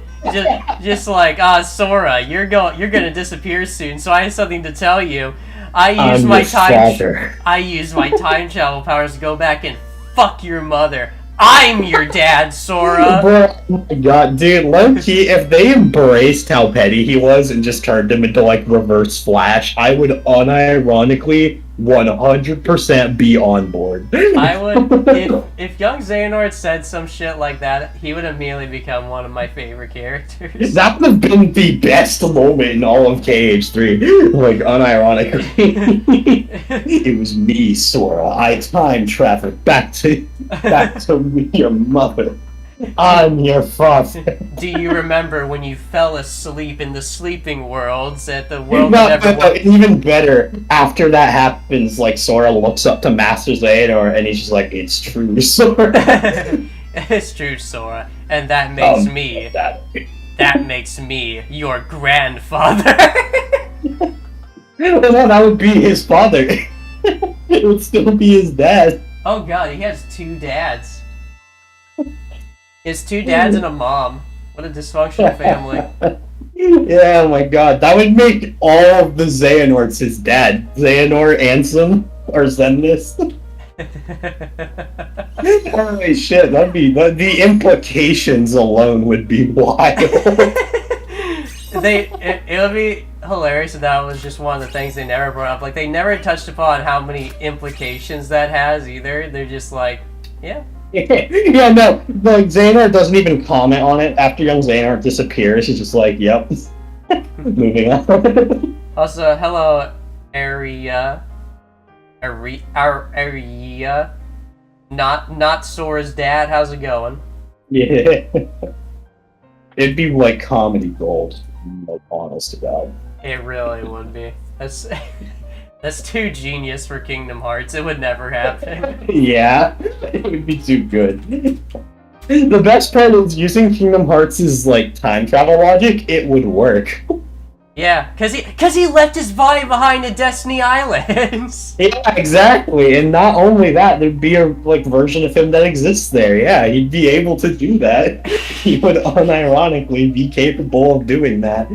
just like, Sora, you're gonna disappear soon, so I have something to tell you. I use my time travel powers to go back and fuck your mother. I'm your dad, Sora! Bro, oh my god, dude, low-key, if they embraced how petty he was and just turned him into, Reverse Flash, I would unironically 100% be on board. I would, if young Xehanort said some shit like that, he would immediately become one of my favorite characters. That would have been the best moment in all of KH3, like, unironically. It was me, Sora. I time traveled back to your mother. I'm your father. Do you remember when you fell asleep in the sleeping worlds at the world No, that never even better, after that happens, like, Sora looks up to Master Xehanort, and he's just like, it's true, Sora. It's true, Sora. And that makes me... That makes me your grandfather. Well, that would be his father. It would still be his dad. Oh god, he has 2 dads. He has 2 dads and a mom. What a dysfunctional family. Yeah, oh my god. That would make all of the Xehanorts his dad. Xehanort, Ansem, or Xemnas. Holy shit, the implications alone would be wild. It would be hilarious if that was just one of the things they never brought up. Like, they never touched upon how many implications that has either. They're just like, yeah. Yeah, no, like, Xehanort doesn't even comment on it. After young Xehanort disappears, he's just like, yep. Moving on. Also, hello, Aria. Aria. Not Sora's dad, how's it going? Yeah. It'd be like comedy gold, like, honest to God. It really would be. That's too genius for Kingdom Hearts. It would never happen. Yeah, it would be too good. The best part is using Kingdom Hearts' like time travel logic, it would work. Yeah, cause he left his body behind at Destiny Islands. Yeah, exactly. And not only that, there'd be a like version of him that exists there. Yeah, he'd be able to do that. He would unironically be capable of doing that.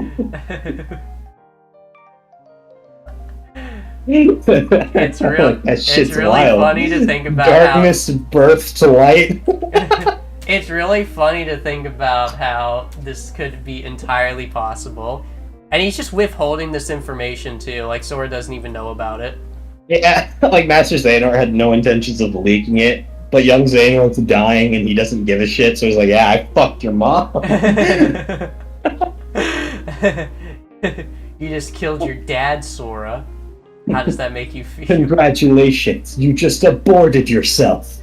It's really wild. funny to think about darkness birth to light. It's really funny to think about how this could be entirely possible. And he's just withholding this information too, like Sora doesn't even know about it. Yeah, like Master Xehanort had no intentions of leaking it, but young Xehanort's dying and he doesn't give a shit, so he's like, yeah, I fucked your mom. You just killed your dad, Sora. How does that make you feel? Congratulations, you just aborted yourself.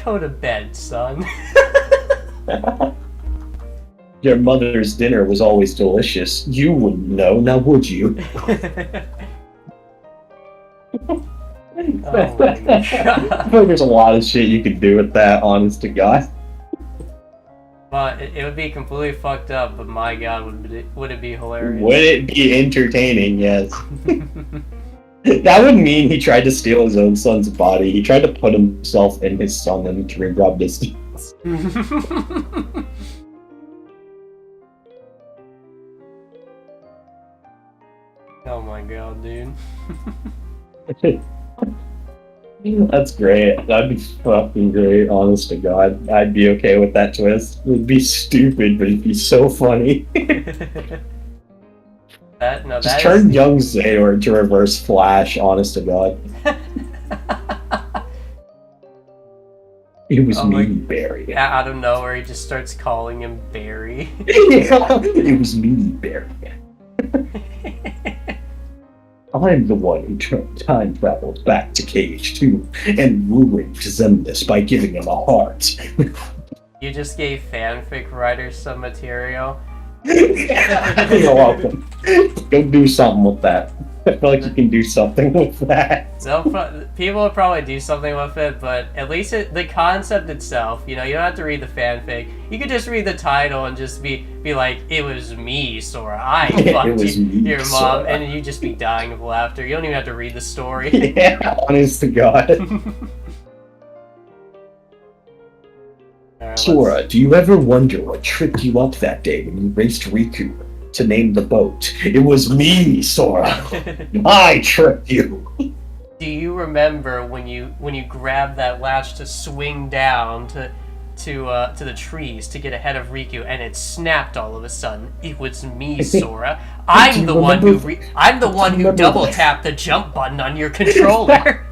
Go to bed, son. Your mother's dinner was always delicious. You wouldn't know, now would you? Oh my god. I feel like there's a lot of shit you could do with that, honest to God. But it would be completely fucked up, but my god, would it be hilarious? Would it be entertaining? Yes. That would mean he tried to steal his own son's body. He tried to put himself in his son and to rob distance. Oh my god, dude. That's great. That'd be fucking great, honest to God. I'd be okay with that twist. It would be stupid, but it'd be so funny. Just turn young Xehanort to Reverse Flash, honest to God. It was me, Barry. Out of nowhere, he just starts calling him Barry. It was me, Barry. I'm the one who time traveled back to KH2 and ruined Xemnas by giving him a heart. You just gave fanfic writers some material. You're welcome. Go do something with that. I feel like you can do something with that. People will probably do something with it, but at least the concept itself, you don't have to read the fanfic. You could just read the title and just be like, it was me, Sora. I fucked your mom, Sora. and you just be dying of laughter. You don't even have to read the story. Yeah, honest to God. Right, Sora, do you ever wonder what tripped you up that day when you raced Riku to name the boat? It was me, Sora. I tripped you. Do you remember when you grabbed that latch to swing down to the trees to get ahead of Riku, and it snapped all of a sudden. It was me, Sora. I'm the one who double tapped the jump button on your controller.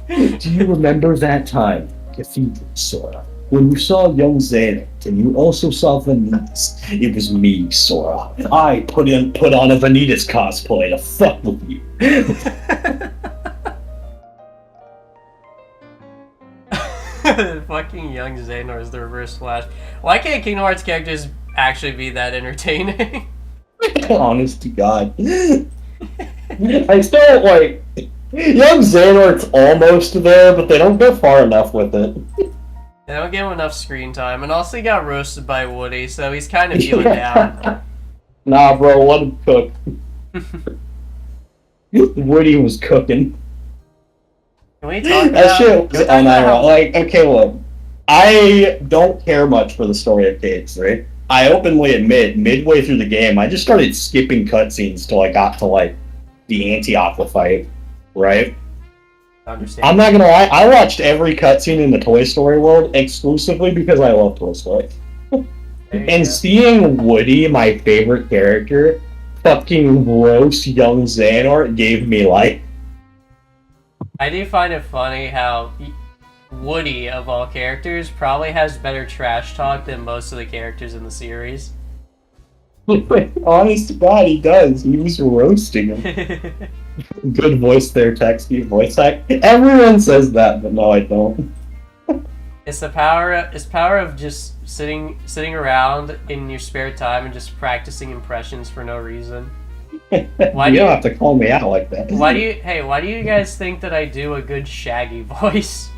Do you remember that time, Cathedral Sora, when you saw young Xaddgx and you also saw Vanitas? It was me, Sora. I put on a Vanitas cosplay to fuck with you. Fucking young Xehanort is the reverse Flash. Why can't Kingdom Hearts characters actually be that entertaining? Honest to God. I still, like... Young Xehanort's almost there, but they don't go far enough with it. They don't give him enough screen time, and also he got roasted by Woody, so he's kind of feeling down. Nah, bro, let him cook. Woody was cooking. Can we talk about... That shit was unironic. Like, okay, look. I don't care much for the story of KH3. I openly admit, midway through the game, I just started skipping cutscenes till I got to, like, the Anti-Aqua fight, right? I'm not gonna lie, I watched every cutscene in the Toy Story world exclusively because I love Toy Story. And seeing Woody, my favorite character, fucking roast young Xehanort gave me life. I do find it funny how Woody, of all characters, probably has better trash talk than most of the characters in the series. Honest to God, he does. He was roasting him. Good voice there, Texty. Voice act. Everyone says that, but no, I don't. It's the power. It's power of just sitting around in your spare time and just practicing impressions for no reason. Why you don't have to call me out like that. Why do you guys think that I do a good Shaggy voice?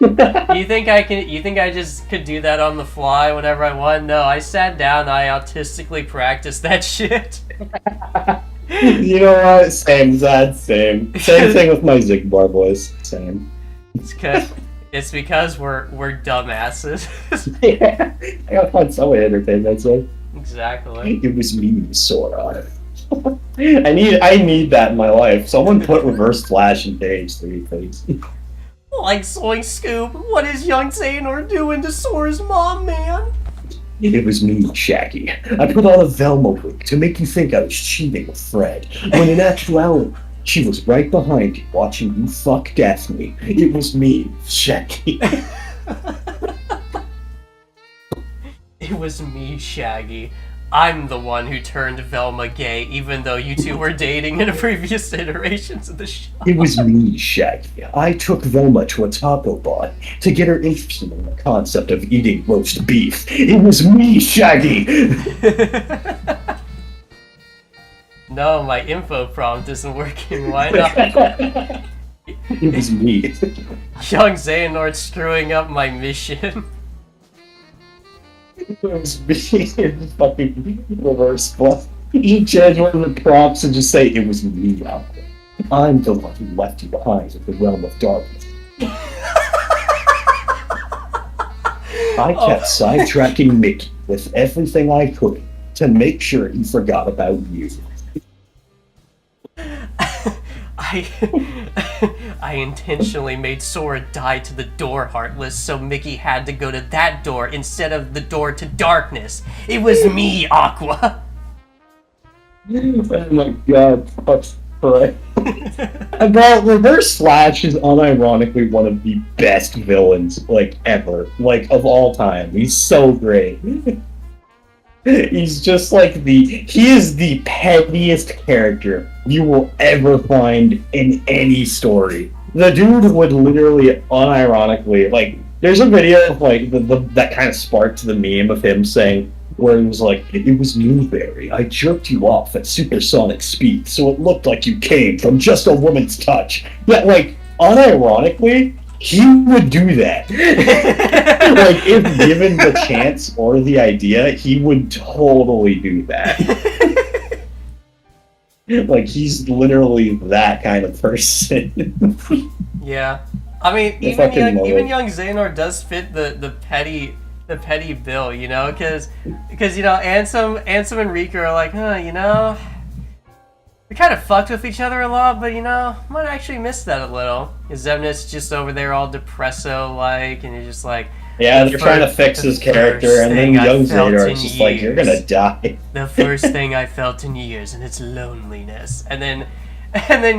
You think I just could do that on the fly whenever I want? No, I sat down, I autistically practiced that shit. You know what? Same, Zad, same. Same thing with my Zigbar voice. Same. It's because we're dumbasses. Yeah, I gotta find some way to entertain myself. Exactly. It was me, Sora. I need that in my life. Someone put Reverse Flash in KH3, please. Like Soy Scoop, what is young Xehanort doing to Sora's mom, man? It was me, Shaggy. I put on a Velma wig to make you think I was cheating with Fred, when in actuality, she was right behind you watching you fuck Daphne. It was me, Shaggy. It was me, Shaggy. I'm the one who turned Velma gay, even though you two were dating in previous iterations of the show. It was me, Shaggy. I took Velma to a taco bar to get her interested in the concept of eating roast beef. It was me, Shaggy! No, my info prompt isn't working. Why not? It was me. Young Xehanort screwing up my mission. It was me in fucking reverse fluff. You change one of the prompts and just say, it was me, Aqua. I'm the one who left you behind in the realm of darkness. I kept sidetracking Mickey with everything I could to make sure he forgot about you. I intentionally made Sora die to the door, Heartless, so Mickey had to go to that door instead of the door to darkness. It was me, Aqua! Oh my god, that's right. Bro, Reverse Flash is unironically one of the best villains, like, ever. Like, of all time. He's so great. He's just like he is the pettiest character you will ever find in any story. The dude would literally, unironically, like, there's a video of, like, that kind of sparked the meme of him saying, where he was like, it was me, Barry. I jerked you off at supersonic speed, so it looked like you came from just a woman's touch. But, like, unironically, he would do that. Like, if given the chance or the idea, he would totally do that. Like, he's literally that kind of person. Yeah. I mean, even young Xehanort does fit the petty bill, you know, because you know, Ansem and Rika are like, you know, we kind of fucked with each other a lot, but you know, might actually miss that a little. Xemna's just over there all depresso-like, and you're just like, Yeah, The they're trying to fix his character, first and then thing I young felt Xaddgx in is just like, you're gonna years. die. The first thing I felt in years, and it's loneliness. And then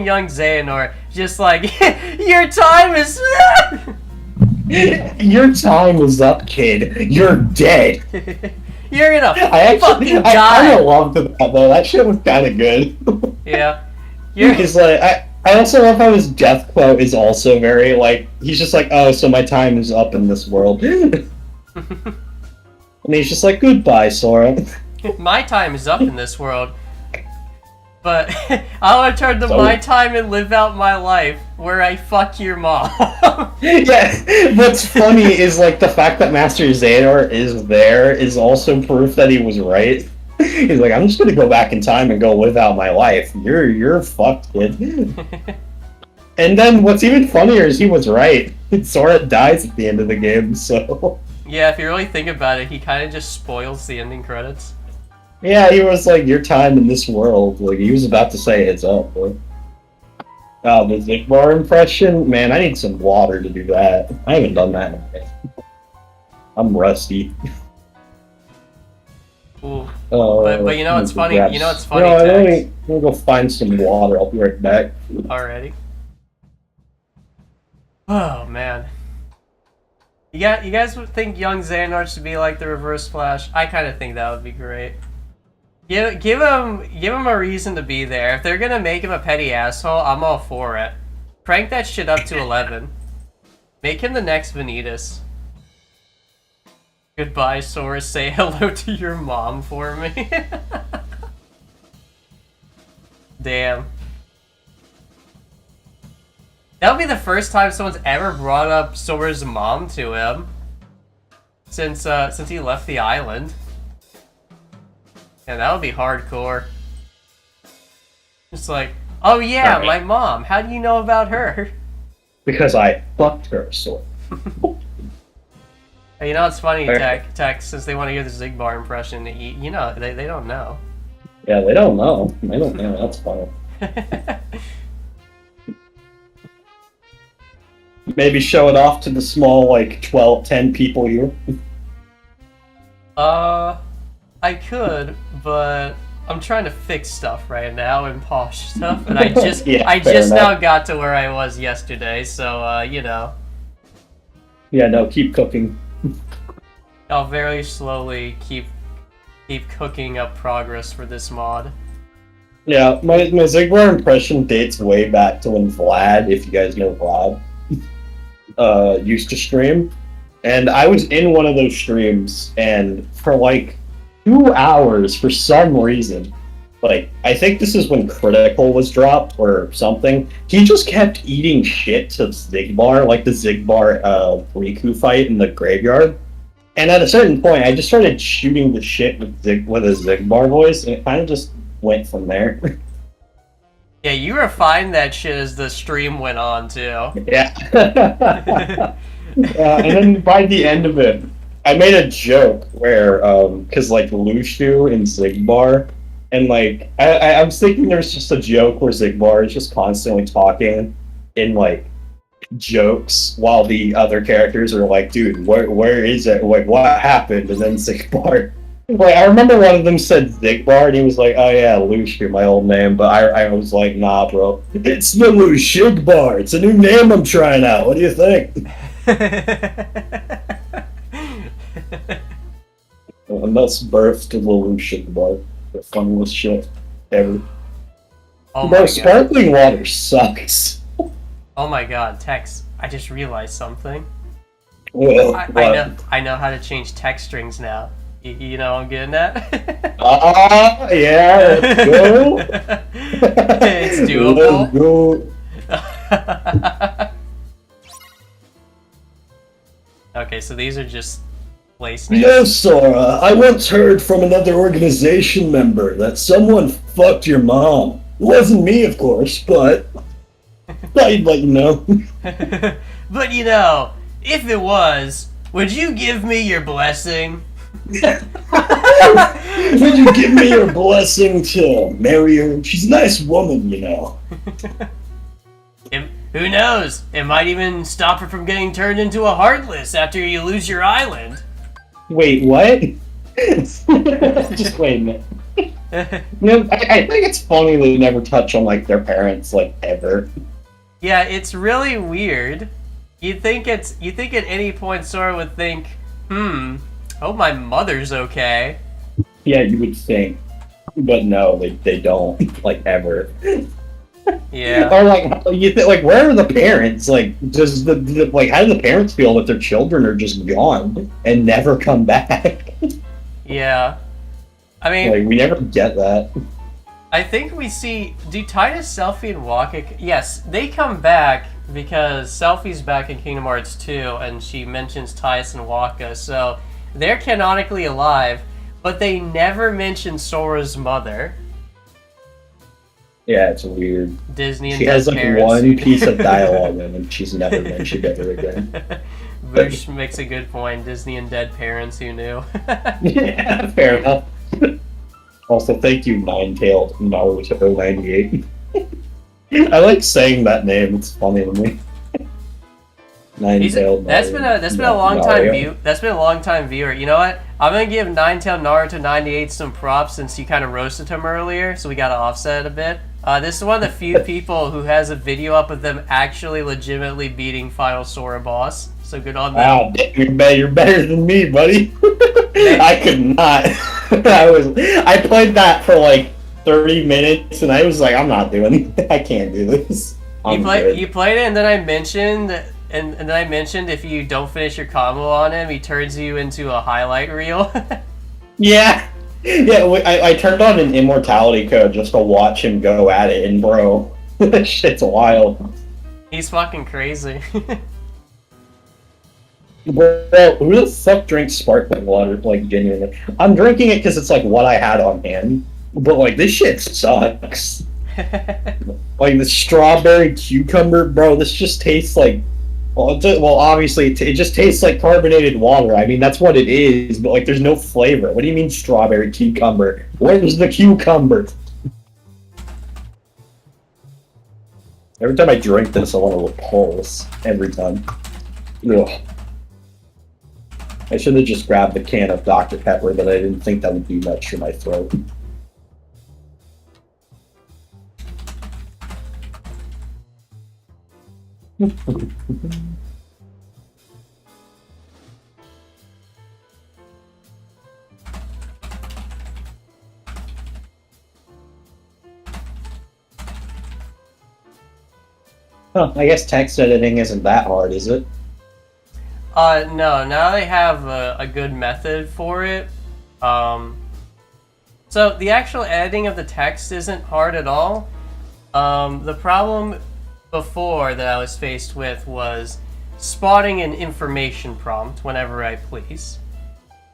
young Xehanort just like, your time is. Your time is up, kid. You're dead. You're gonna I fucking kind die. of loved that though. That shit was kind of good. Yeah. You're. He's like, I also love how his death quote is also very like, he's just like, oh, so my time is up in this world. And he's just like, goodbye, Sora. My time is up in this world. But I want to turn to So- my time and live out my life where I fuck your mom. Yeah, what's funny is like the fact that Master Xehanort is there is also proof that he was right. He's like, I'm just gonna go back in time and go live out my life. You're fucked, kid. And then what's even funnier is he was right. Sora dies at the end of the game, so Yeah, if you really think about it, he kind of just spoils the ending credits. yeah, he was like, your time in this world. Like he was about to say it's up. Bro. Oh, the Zigbar impression, man, I need some water to do that. I haven't done that in a bit. I'm rusty. Ooh. But But you know what's funny? You know what's funny, No, Tex? let me go find some water. I'll be right back. Already. Oh man. You guys would think young Xehanort should be like the Reverse Flash? I kind of think that would be great. Give him a reason to be there. If they're gonna make him a petty asshole, I'm all for it. Crank that shit up to 11. Make him the next Vanitas. Goodbye, Sora. Say hello to your mom for me. Damn. That would be the first time someone's ever brought up Sora's mom to him since he left the island. Yeah, that would be hardcore. Just like, oh yeah, Alright. my mom. How do you know about her? Because I fucked her, so. Hey, you know what's funny, Alright. Tech, since they want to hear the Xigbar impression, you know, they don't know. Yeah, they don't know. They don't know. That's funny. Maybe show it off to the small, like, 10 people here. I could, but I'm trying to fix stuff right now and polish stuff, and I just Yeah, I fair just now enough. got to where I was yesterday, so you know, Yeah, no, keep cooking. I'll very slowly keep cooking up progress for this mod. Yeah, my Zigbar impression dates way back to when Vlad, if you guys know Vlad, used to stream. And I was in one of those streams, and for like 2 hours, for some reason, like, I think this is when Critical was dropped or something, he just kept eating shit to Xigbar, like the Xigbar Riku fight in the graveyard. And at a certain point, I just started shooting the shit with a Xigbar voice, and it kind of just went from there. Yeah, you refined that shit as the stream went on too. Yeah. And then by the end of it, I made a joke where, because like Lushu and Xigbar, and like I was thinking there's just a joke where Xigbar is just constantly talking in like jokes while the other characters are like, dude, where is it? Like, what happened? And then Xigbar, like, I remember one of them said Xigbar, and he was like, oh yeah, Lushu, my old name, but I was like, nah, bro, it's the Lushigbar. It's a new name I'm trying out. What do you think? And that's birth to the Lushigbar. The funniest shit ever. Oh my Bro, god. sparkling water sucks. Oh my god, Tex, I just realized something. Well, I know how to change text strings now. You know what I'm getting at? Yeah, let's go. It's doable. Let's go. Okay, so these are just place names. Yes, Sora, I once heard from another organization member that someone fucked your mom. It wasn't me, of course, but I'd let you know. But you know, if it was, would you give me your blessing? Would you give me your blessing to marry her? She's a nice woman, you know. Who knows? It might even stop her from getting turned into a Heartless after you lose your island. Wait, what? Just wait a minute. I think it's funny they never touch on like their parents like ever. Yeah, it's really weird. You think at any point Sora would think, hope my mother's okay. Yeah, you would think, but no, they don't like ever. Yeah. Or like you think like where are the parents? Like does the like how do the parents feel that their children are just gone and never come back? Yeah. I mean, like we never get that. I think we see. Do Titus, Selphie, and Waka? Yes, they come back because Selphie's back in Kingdom Hearts 2, and she mentions Titus and Waka, so they're canonically alive. But they never mention Sora's mother. Yeah, it's weird. Disney and she has like parents. one piece of dialogue and she's never mentioned ever again. Bush makes a good point. Disney and dead parents, who knew? Yeah, fair enough. Also, thank you, Nine-Tailed Naruto 98. I like saying that name. It's funny to me. Nine-Tailed. That's been a long time view. That's been a long time viewer. You know what? I'm gonna give Nine-Tailed Naruto 98 some props since you kind of roasted him earlier, so we gotta offset it a bit. This is one of the few people who has a video up of them actually legitimately beating Final Sora boss. So good on them. Wow, you're better than me, buddy. I could not. I played that for like 30 minutes, and I was like, I'm not doing it. I can't do this. You played it, and then I mentioned, and then I mentioned if you don't finish your combo on him, he turns you into a highlight reel. Yeah. Yeah, I turned on an immortality code just to watch him go at it, and bro, that shit's wild. He's fucking crazy. Bro, who the fuck drinks sparkling water, like, genuinely? I'm drinking it because it's, like, what I had on hand, but, like, this shit sucks. Like, the strawberry cucumber, bro, this just tastes like, well, obviously, it just tastes like carbonated water. I mean, that's what it is, but, like, there's no flavor. What do you mean strawberry cucumber? Where's the cucumber? Every time I drink this, I want to repulse. Every time. Ugh. I should have just grabbed the can of Dr. Pepper, but I didn't think that would do much for my throat. Huh, I guess text editing isn't that hard, is it? No, now they have a good method for it. So the actual editing of the text isn't hard at all. The problem before that I was faced with was spotting an information prompt whenever I please.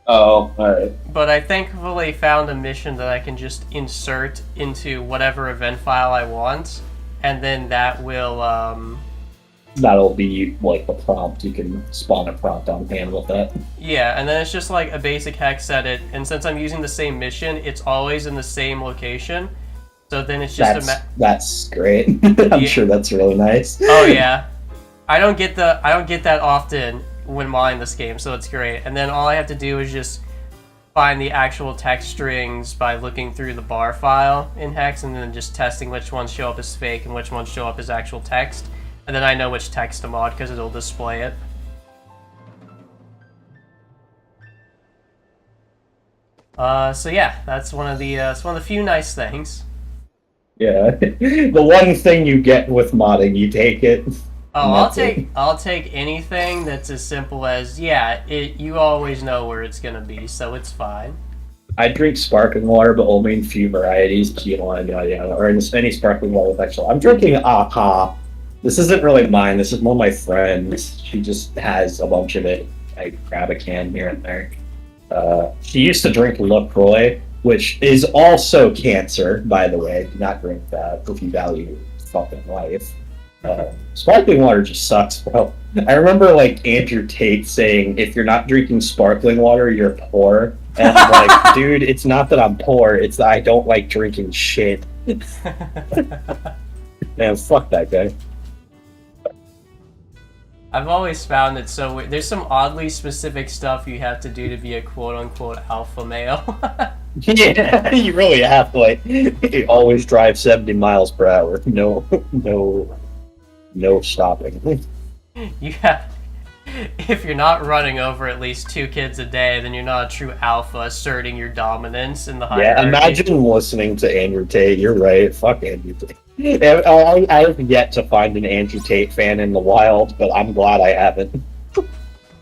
Oh, alright. But I thankfully found a mission that I can just insert into whatever event file I want, and then that will, That'll be, like, the prompt. You can spawn a prompt on hand with that. yeah, and then it's just like a basic hex edit, and since I'm using the same mission, it's always in the same location. So then it's just that's great. I'm sure that's really nice. Oh yeah. I don't get that often when modding this game, so it's great. And then all I have to do is just find the actual text strings by looking through the bar file in Hex and then just testing which ones show up as fake and which ones show up as actual text. And then I know which text to mod because it'll display it. So yeah, that's one of the few nice things. Yeah, the one thing you get with modding, you take it. Oh, I'll take anything that's as simple as you always know where it's gonna be, so it's fine. I drink sparkling water, but only in few varieties, or in any sparkling water with actual. I'm drinking Aha. This isn't really mine. This is one of my friends. She just has a bunch of it. I grab a can here and there. She used to drink LaCroix, which is also cancer, by the way. Do not drink that if you value fucking life. Sparkling water just sucks, bro. I remember, like, Andrew Tate saying, if you're not drinking sparkling water, you're poor. And I'm like, dude, it's not that I'm poor, it's that I don't like drinking shit. Man, fuck that guy. I've always found it so weird. There's some oddly specific stuff you have to do to be a quote-unquote alpha male. Yeah, you really have to, like, always drive 70 miles per hour. No stopping. You have, if you're not running over at least 2 kids a day, then you're not a true alpha asserting your dominance in the hierarchy. Yeah, imagine listening to Andrew Tate. You're right. Fuck Andrew Tate. I have yet to find an Andrew Tate fan in the wild, but I'm glad I haven't.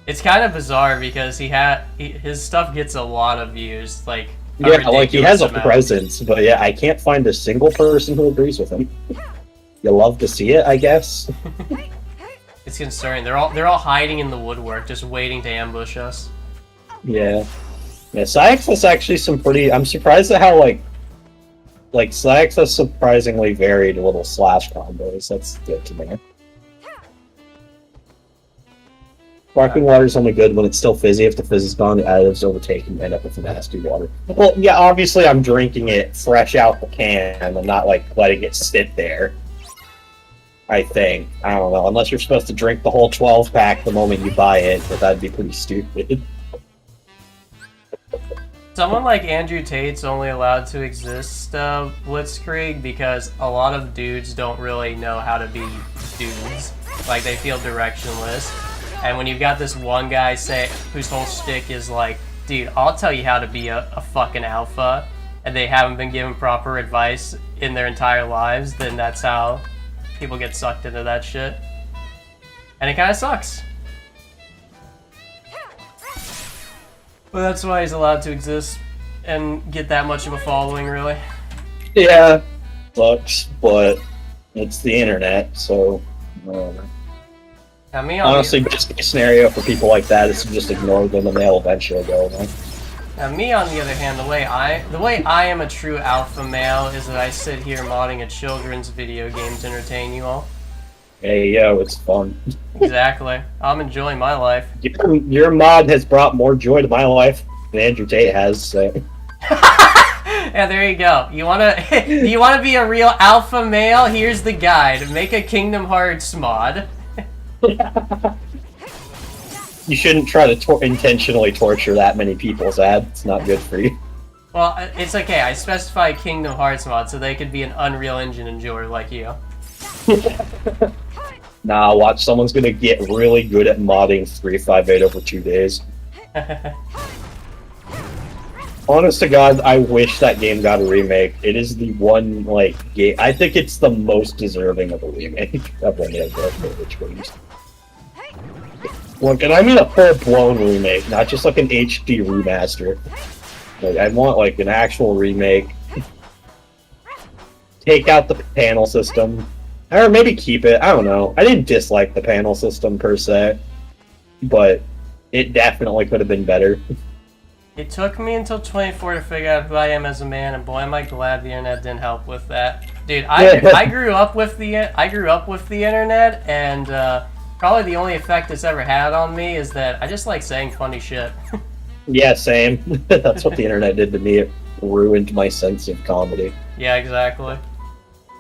It's kind of bizarre because his stuff gets a lot of views, like yeah, like he has a amount. presence, but yeah, I can't find a single person who agrees with him. You love to see it, I guess. It's concerning. They're all hiding in the woodwork, just waiting to ambush us. Yeah. Yeah, Xaddgx has actually some pretty... I'm surprised at how, like Xaddgx has surprisingly varied little slash combos. That's good to me. Sparkling water is only good when it's still fizzy. If the fizz is gone, the additives overtake and end up with nasty water. Well, yeah, obviously I'm drinking it fresh out the can. I'm not, like, letting it sit there. I think. I don't know. Unless you're supposed to drink the whole 12-pack the moment you buy it, but that'd be pretty stupid. Someone like Andrew Tate's only allowed to exist, Blitzkrieg, because a lot of dudes don't really know how to be dudes. Like, they feel directionless. And when you've got this one guy whose whole shtick is like, dude, I'll tell you how to be a fucking alpha, and they haven't been given proper advice in their entire lives, then that's how people get sucked into that shit. And it kind of sucks. But that's why he's allowed to exist and get that much of a following, really. Yeah, sucks, but it's the internet, so whatever. Now, Honestly, best case scenario for people like that is to just ignore them and they'll eventually go away. Now, me, on the other hand, the way I am a true alpha male is that I sit here modding a children's video game to entertain you all. Hey, yo, it's fun. Exactly. I'm enjoying my life. Your mod has brought more joy to my life than Andrew Tate has, so... Yeah, there you go. You wanna do you wanna be a real alpha male? Here's the guide. Make a Kingdom Hearts mod. You shouldn't try to intentionally torture that many people, Zad. It's not good for you. Well, it's okay. I specify Kingdom Hearts mod so they could be an Unreal Engine enjoyer like you. Nah, watch. Someone's gonna get really good at modding 358 over 2 days. Honest to God, I wish that game got a remake. It is the one, like, game... I think it's the most deserving of a remake of any of their favorite games. Look, and I mean a full-blown remake, not just like an HD remaster. Like, I want, like, an actual remake. Take out the panel system. Or maybe keep it, I don't know. I didn't dislike the panel system, per se. But it definitely could have been better. It took me until 24 to figure out who I am as a man, and boy, am I glad the internet didn't help with that. Dude, I grew up with the internet, and probably the only effect it's ever had on me is that I just like saying funny shit. Yeah, same. That's what the internet did to me. It ruined my sense of comedy. Yeah, exactly.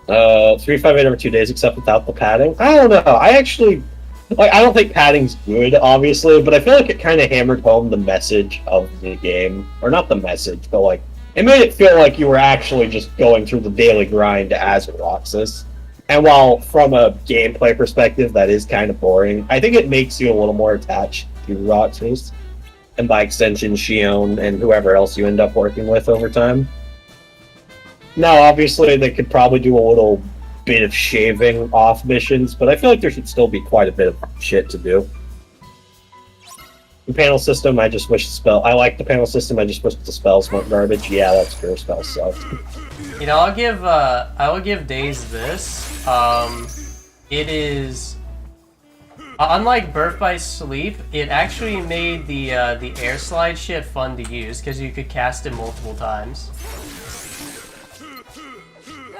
358 over 2 days, except without the padding. I don't know. I actually... Like, I don't think padding's good, obviously, but I feel like it kind of hammered home the message of the game. Or not the message, but, like, it made it feel like you were actually just going through the daily grind as Roxas. And while, from a gameplay perspective, that is kind of boring, I think it makes you a little more attached to Roxas. And by extension, Shion and whoever else you end up working with over time. Now, obviously, they could probably do a little bit of shaving off missions, but I feel like there should still be quite a bit of shit to do. The panel system, I just wish the spell... I like the panel system, I just wish the spells weren't garbage. Yeah, that's true, spells suck. You know, I will give Days this. It is... Unlike Birth by Sleep, it actually made the air slide shit fun to use, because you could cast it multiple times.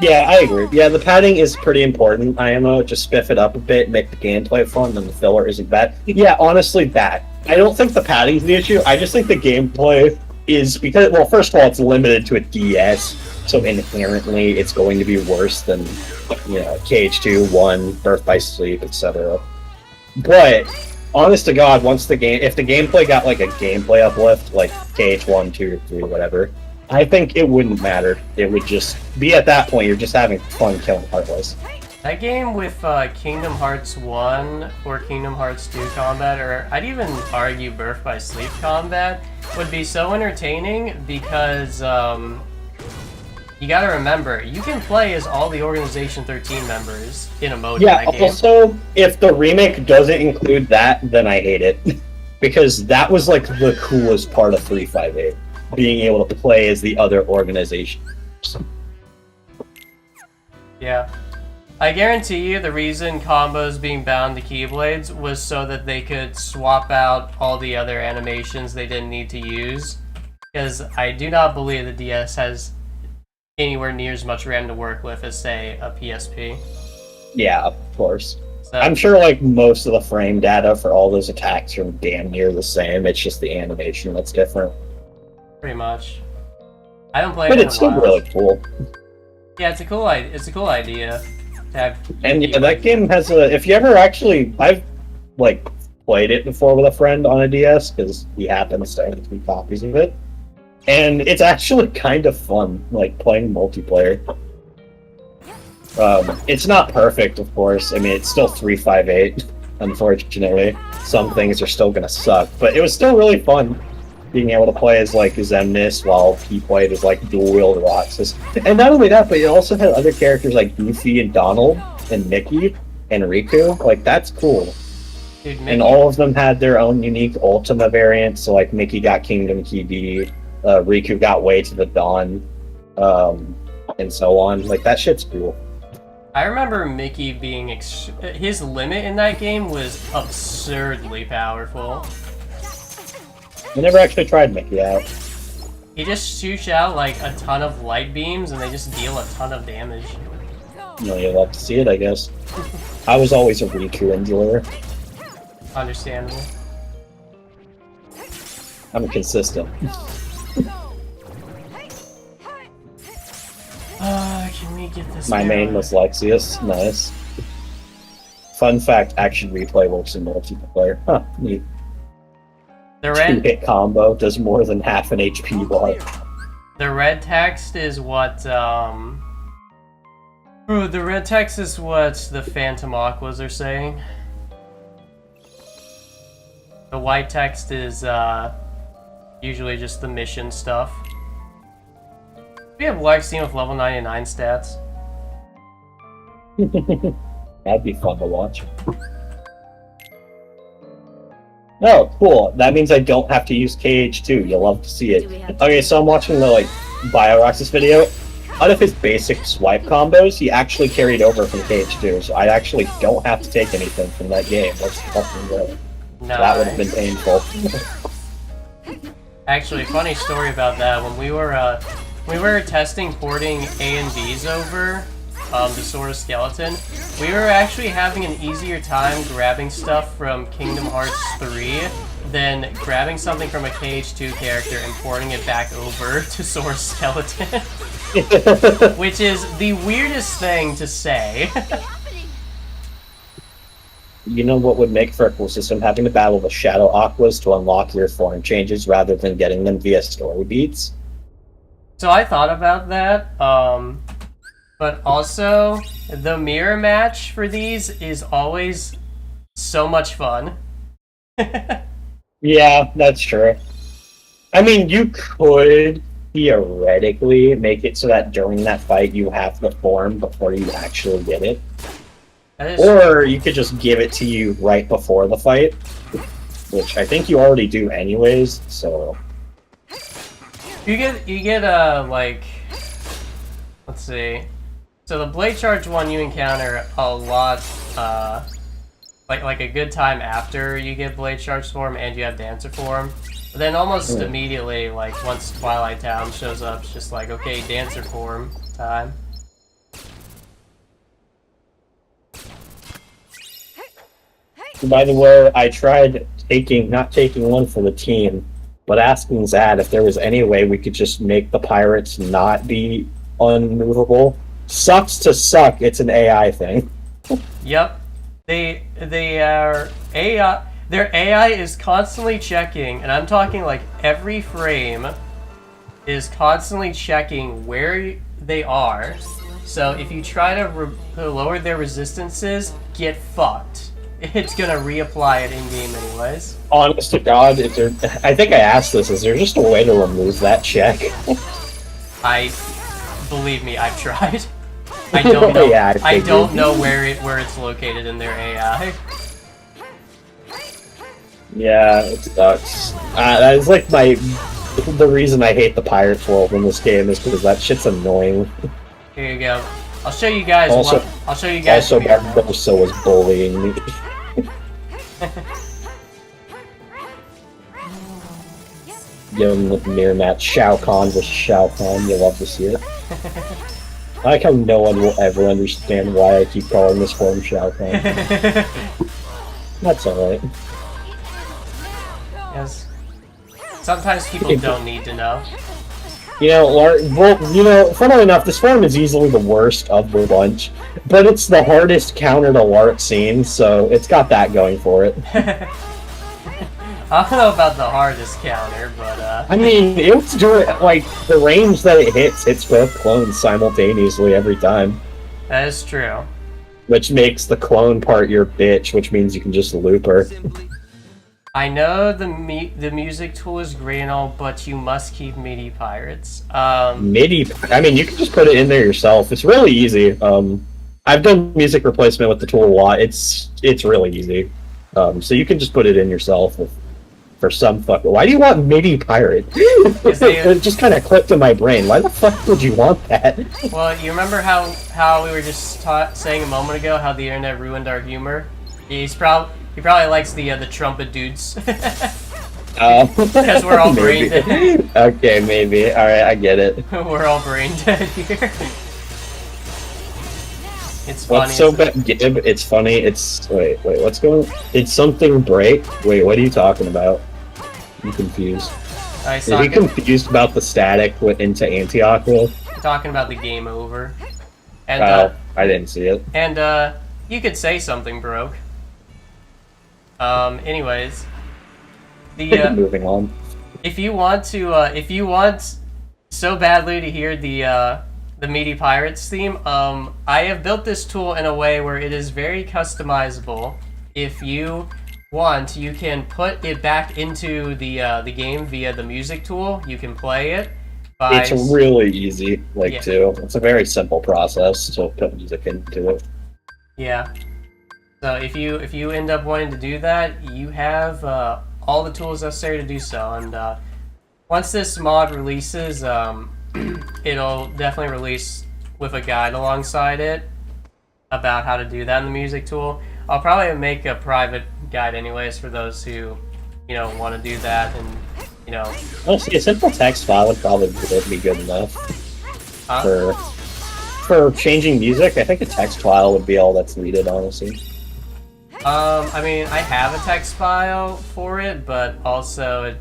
Yeah, I agree. Yeah, the padding is pretty important. IMO, just spiff it up a bit, make the gameplay fun, and the filler isn't bad. Yeah, honestly, that. I don't think the padding's the issue. I just think the gameplay is because, well, first of all, it's limited to a DS, so inherently it's going to be worse than, you know, KH2, 1, Birth by Sleep, etc. But honest to God, if the gameplay got like a gameplay uplift, like KH1, 2, or 3, whatever, I think it wouldn't matter. It would just be at that point you're just having fun killing Heartless. That game with Kingdom Hearts 1 or Kingdom Hearts 2 combat, or I'd even argue Birth by Sleep combat, would be so entertaining because you gotta remember, you can play as all the Organization 13 members in a mode in that game. Also, if the remake doesn't include that, then I hate it. Because that was like the coolest part of 358, being able to play as the other organization. Yeah. I guarantee you the reason combos being bound to Keyblades was so that they could swap out all the other animations they didn't need to use. Because I do not believe the DS has anywhere near as much RAM to work with as, say, a PSP. Yeah, of course. So, I'm sure like most of the frame data for all those attacks are damn near the same. It's just the animation that's different. pretty much. I haven't played But it in it's a still while. really cool. Yeah, it's a cool idea to have. And yeah, that game has a. If you ever actually, I've like played it before with a friend on a DS because he happens to own 3 copies of it, and it's actually kind of fun, like playing multiplayer. It's not perfect, of course. I mean, it's still 358. Unfortunately, some things are still gonna suck, but it was still really fun being able to play as like Xemnas while he played as like dual-wield Roxas. And not only that, but you also had other characters like Goofy and Donald and Mickey and Riku. Like, that's cool. Dude, And all of them had their own unique Ultima variants. So like Mickey got Kingdom Key B, Riku got Way to the Dawn, and so on. Like, that shit's cool. I remember Mickey being his limit in that game was absurdly powerful. I never actually tried Mickey out. He just shoots out like a ton of light beams and they just deal a ton of damage. You know, you love to see it, I guess. I was always a Riku enjoyer. Understandable. I'm consistent. Can we get this? My main was Lexius. Nice. Fun fact, Action Replay works in multiplayer. Huh, neat. The red 2-hit combo does more than half an HP bar. The red text is what the red text is what the Phantom Aquas are saying. The white text is usually just the mission stuff. We have live stream with level 99 stats. That'd be fun to watch. Oh, cool. That means I don't have to use KH2. You'll love to see it. Okay, so I'm watching the, like, BioRox's video. Out of his basic swipe combos, he actually carried over from KH2, so I actually don't have to take anything from that game. That's fucking good. Nice. That would have been painful. Actually, funny story about that. When we were testing porting A and B's over the Sword of Skeleton, we were actually having an easier time grabbing stuff from Kingdom Hearts 3 than grabbing something from a KH2 character and porting it back over to Sword of Skeleton. Which is the weirdest thing to say. You know what would make for a cool system? Having to battle the Shadow Aquas to unlock your form changes rather than getting them via story beats. So I thought about that, but also the mirror match for these is always so much fun. Yeah, that's true. I mean, you could theoretically make it so that during that fight you have the form before you actually get it. Or you could just give it to you right before the fight, which I think you already do anyways, so... You get like, let's see. So the Blade Charge one you encounter a lot, like a good time after you get Blade Charge form and you have Dancer form. But then almost immediately, like once Twilight Town shows up, it's just like, okay, Dancer form time. By the way, I tried not taking one for the team, but asking Zad if there was any way we could just make the pirates not be unmovable. Sucks to suck, it's an AI thing. Yep. they are AI. Their AI is constantly checking, and I'm talking like every frame is constantly checking where they are. So if you try to lower their resistances, get fucked. It's gonna reapply it in game anyways. Honest to God, is there, I think I asked this, is there just a way to remove that check? Believe me, I've tried. I don't know. Yeah, I don't know where it's located in their AI. Yeah, it sucks. That is like the reason I hate the Pirates world in this game is because that shit's annoying. Here you go. I'll show you guys. I'll show you guys. Also, Barbosa was bullying me. Give him the mirror match. Shao Kahn versus Shao Kahn. You'll love to see it. I like how no one will ever understand why I keep calling this form Shao Kahn. That's alright. Yes. Sometimes people don't need to know. You know, funnily enough, this form is easily the worst of the bunch, but it's the hardest counter to Lark scene, so it's got that going for it. I don't know about the hardest counter, but I mean, it's doing like the range that it hits both clones simultaneously every time. That is true. Which makes the clone part your bitch, which means you can just loop her. I know the music tool is great and all, but you must keep MIDI pirates. MIDI, I mean, you can just put it in there yourself. It's really easy. I've done music replacement with the tool a lot. It's really easy. So you can just put it in yourself for some fuck. Why do you want MIDI pirate? It just kind of clicked in my brain. Why the fuck would you want that? Well, you remember how we were just saying a moment ago how the internet ruined our humor? He probably likes the trumpet dudes. Because we're all brain dead. Okay, maybe. Alright, I get it. We're all brain dead here. It's funny. What's so bad, Gib? It's funny. It's wait. What's going? Did something break? Wait, what are you talking about? I'm confused. Is he confused about the static into Anti-Aqua? Talking about the game over. And I didn't see it. And you could say something broke. Anyways, moving on. If you want so badly to hear the MIDI Pirates theme, I have built this tool in a way where it is very customizable. If you want, you can put it back into the game via the music tool. You can play it. It's really easy, too. It's a very simple process to put music into it. Yeah. So if you end up wanting to do that, you have all the tools necessary to do so. And once this mod releases, it'll definitely release with a guide alongside it about how to do that in the music tool. I'll probably make a private guide anyways for those who, want to do that and, Well, see, a simple text file would probably be good enough for changing music. I think a text file would be all that's needed, honestly. I mean, I have a text file for it, but also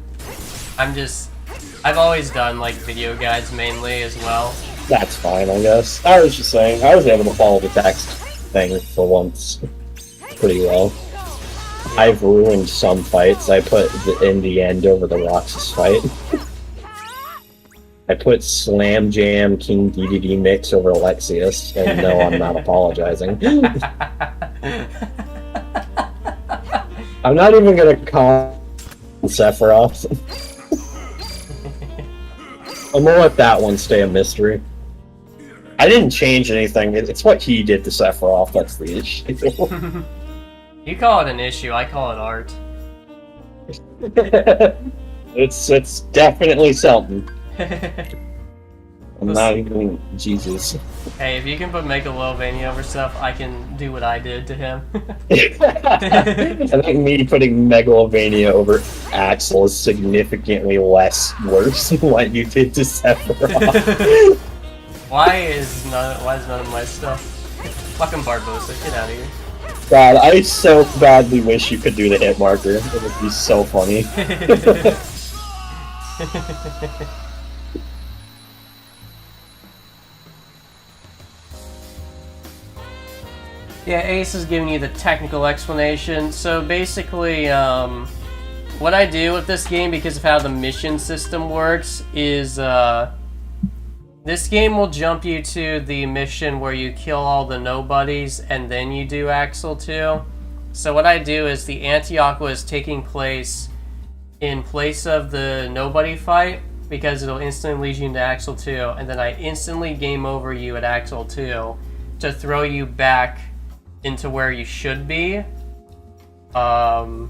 I've always done video guides mainly as well. That's fine, I guess. I was just saying, I was able to follow the text thing for once pretty well. Yeah. I've ruined some fights. I put in the end over the Roxas fight. I put Slam Jam King DDD mix over Alexius, and no, I'm not apologizing. I'm not even gonna call Sephiroth. I'm gonna let that one stay a mystery. I didn't change anything. It's what he did to Sephiroth that's the issue. You call it an issue, I call it art. It's definitely something. I'm not even Jesus. Hey, if you can put Megalovania over stuff, I can do what I did to him. I think me putting Megalovania over Axel is significantly less worse than what you did to Sephiroth. Why is none of my stuff? Fucking Barbosa, get out of here. God, I so badly wish you could do the hit marker. It would be so funny. Yeah, Ace is giving you the technical explanation. So basically, what I do with this game, because of how the mission system works, is this game will jump you to the mission where you kill all the nobodies and then you do Axel 2. So what I do is the Anti-Aqua is taking place in place of the nobody fight, because it'll instantly lead you into Axel 2, and then I instantly game over you at Axel 2 to throw you back into where you should be. And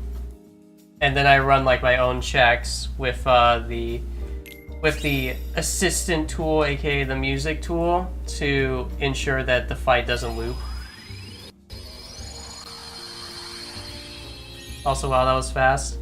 then I run like my own checks with the assistant tool, aka the music tool, to ensure that the fight doesn't loop. Also, wow, that was fast.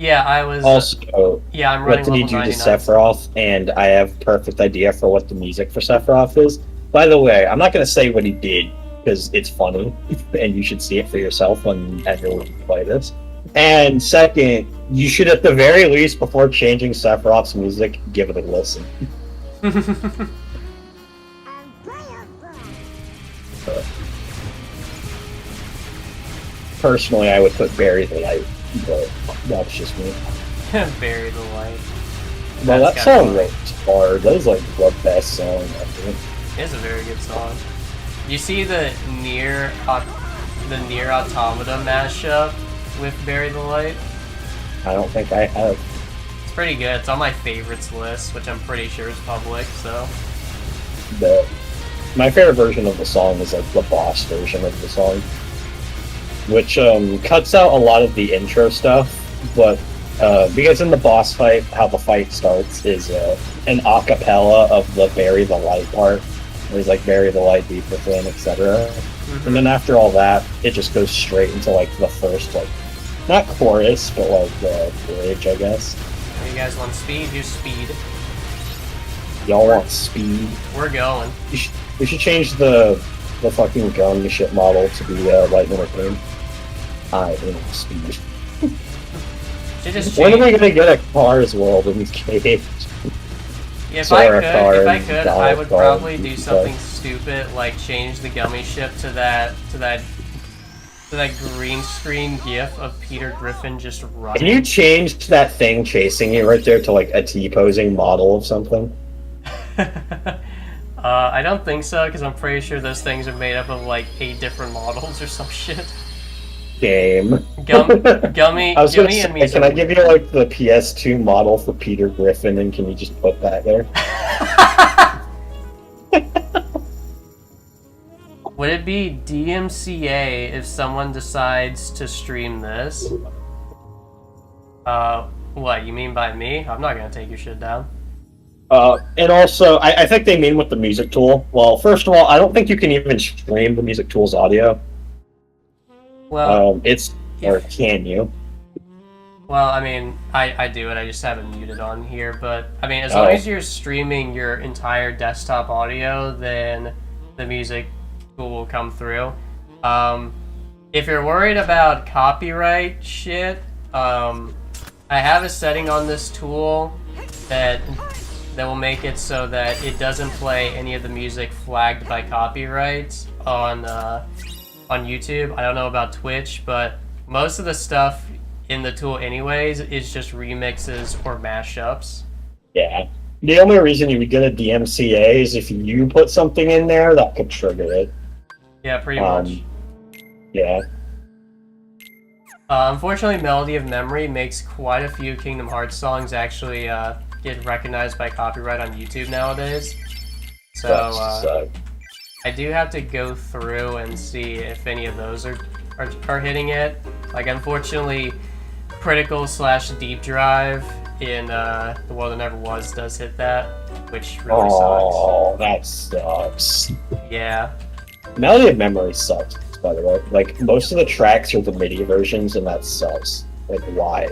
Yeah, I was. Also, yeah, I'm running what did you level do to 99. Sephiroth? And I have perfect idea for what the music for Sephiroth is. By the way, I'm not going to say what he did because it's funny, and you should see it for yourself when everyone play this. And second, you should at the very least, before changing Sephiroth's music, give it a listen. Personally, I would put Bury the Light, but that's just me. Bury the Light. Well, that That's song kinda rips hard. That is like the best song ever. It's a very good song. You see the Nier Automata mashup with Bury the Light? I don't think I have. It's pretty good. It's on my favorites list, which I'm pretty sure is public, so. My favorite version of the song is like the boss version of the song, which cuts out a lot of the intro stuff, but because in the boss fight, how the fight starts is an acapella of the Bury the Light part. There's like Bury the Light, Deep Within, etc. And then after all that, it just goes straight into like the first, like, not chorus, but like the bridge, I guess. You guys want speed? Do speed. Y'all want speed? We're going. We should change the fucking gun ship model to be Lightning McQueen. I want speed. Should just When are change. we gonna get a Cars World in this game? If Sora I car could, and I Dollar would car probably and do stuff. something stupid, like change the gummy ship to that green screen gif of Peter Griffin just running. Can you change that thing chasing you right there to like a T-posing model of something? I don't think so, because I'm pretty sure those things are made up of like 8 different models or some shit. Game. Gummy I was gonna and say, me. can I give you like the PS2 model for Peter Griffin, and can you just put that there? Would it be DMCA if someone decides to stream this? What, you mean by me? I'm not gonna take your shit down. And also, I think they mean with the music tool. Well, first of all, I don't think you can even stream the music tool's audio. Well, Or can you? well, I mean, I do it, I just have it muted on here, but, I mean, as long as you're streaming your entire desktop audio, then the music tool will come through. If you're worried about copyright shit, I have a setting on this tool that will make it so that it doesn't play any of the music flagged by copyright on YouTube. I don't know about Twitch, but most of the stuff in the tool anyways is just remixes or mashups. Yeah. The only reason you would get a DMCA is if you put something in there that could trigger it. Yeah, pretty much. Yeah. Unfortunately, Melody of Memory makes quite a few Kingdom Hearts songs actually get recognized by copyright on YouTube nowadays. So I do have to go through and see if any of those are hitting it. Like, unfortunately, Critical/Deep Drive in The World That Never Was does hit that, which really Oh, that sucks. sucks. Yeah. Melody of Memory sucks, by the way. Like, most of the tracks are the MIDI versions, and that sucks. Like, why?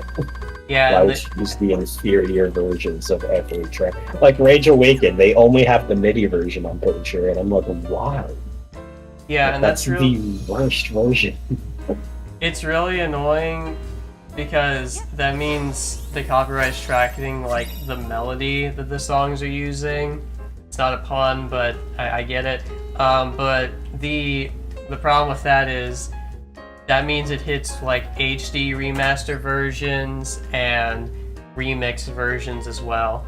Yeah, Why and would you use the inferior versions of every track? Like, Rage Awakened, they only have the MIDI version, I'm pretty sure, and I'm like, why? yeah, Like, and that's really... the worst version. It's really annoying because that means the copyright's tracking like the melody that the songs are using. It's not a pun, but I get it. But the the problem with that is that means it hits like HD remaster versions and remix versions as well,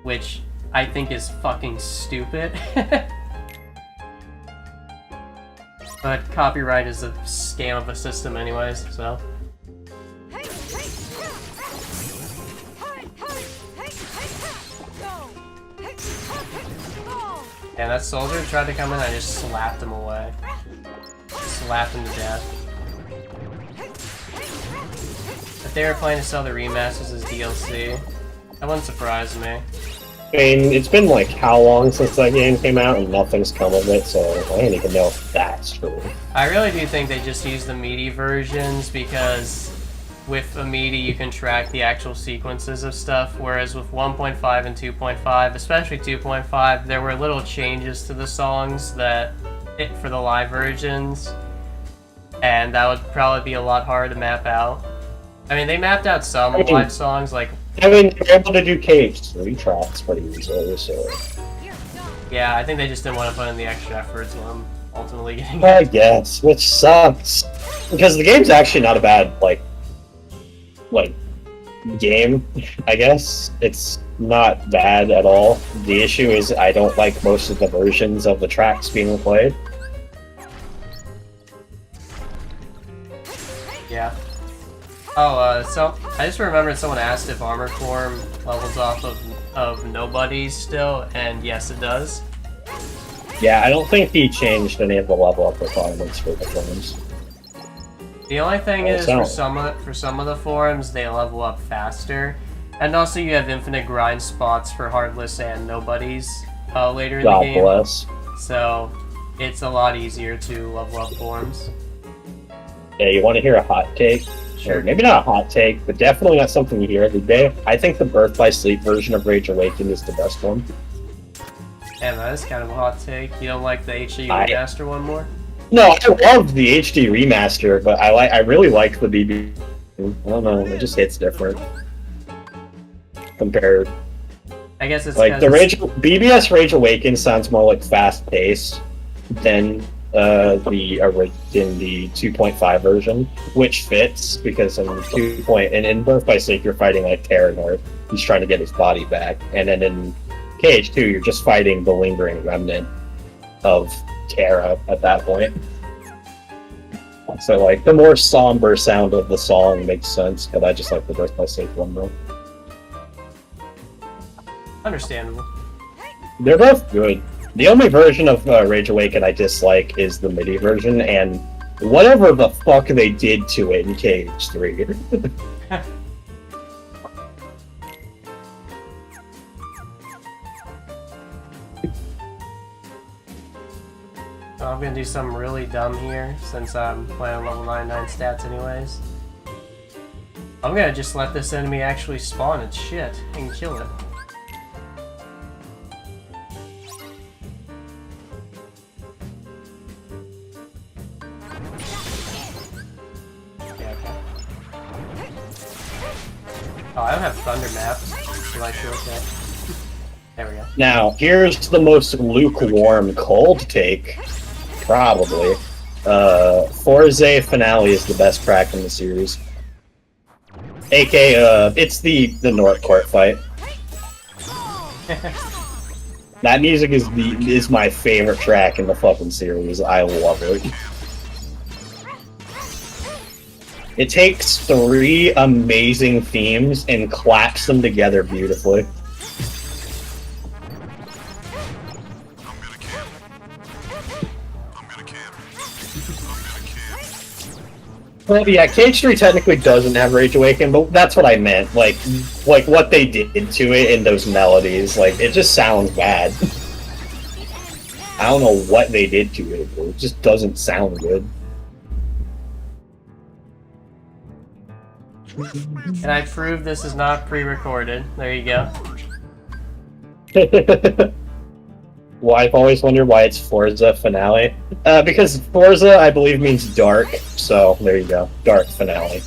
which I think is fucking stupid. But copyright is a scam of a system anyways, so. Yeah, that soldier tried to come in, I just slapped him away. Slapped him to death. If they were planning to sell the remasters as DLC, that wouldn't surprise me. I mean, it's been like how long since that game came out and nothing's come of it, so I don't even know if that's true. I really do think they just use the meaty versions because with a meaty you can track the actual sequences of stuff, whereas with 1.5 and 2.5, especially 2.5, there were little changes to the songs that for the live versions, and that would probably be a lot harder to map out. I mean, they mapped out some live songs, like... I mean, they're able to do KH2 tracks pretty easily, so... Yeah, I think they just didn't want to put in the extra effort, so I'm ultimately getting... I guess, which sucks. Because the game's actually not a bad, like, game, I guess. It's not bad at all. The issue is I don't like most of the versions of the tracks being played. Yeah. Oh, so I just remembered someone asked if Armor Form levels off of nobodies still, and yes, it does. Yeah, I don't think he changed any of the level up requirements for the forms. The only thing is, for some of the forms, they level up faster, and also you have infinite grind spots for Heartless and nobodies later in the game. God bless. So it's a lot easier to level up forms. Yeah, you want to hear a hot take? Sure. Or maybe not a hot take, but definitely not something you hear every day. I think the Birth by Sleep version of Rage Awakened is the best one. And that is kind of a hot take. You don't like the HD remaster one more? No, I love the HD remaster, but I really like the BB. I don't know, it just hits different compared. I guess it's like the BBS Rage Awakened sounds more like fast paced than in the 2.5 version, which fits because in in Birth by Sleep you're fighting like Terranor, he's trying to get his body back, and then in KH2 you're just fighting the lingering remnant of Terra at that point. So like the more somber sound of the song makes sense, but I just like the Birth by Sleep one though. Understandable. They're both good. The only version of Rage Awakened I dislike is the MIDI version, and whatever the fuck they did to it in KH3. So I'm gonna do something really dumb here, since I'm playing level 99 stats anyways. I'm gonna just let this enemy actually spawn its shit and kill it. Oh, I don't have thunder maps. Do I show that? There we go. Now, here's the most lukewarm cold take, probably. Forza Finale is the best track in the series. It's the North Court fight. That music is my favorite track in the fucking series. I love it. It takes 3 amazing themes and claps them together beautifully. Well, yeah, KH3 technically doesn't have Rage Awakened, but that's what I meant. Like what they did to it in those melodies, like, it just sounds bad. I don't know what they did to it, but it just doesn't sound good. And I proved this is not pre-recorded. There you go. Well, I've always wondered why it's Forza Finale. Because Forza, I believe, means dark, so there you go. Dark Finale.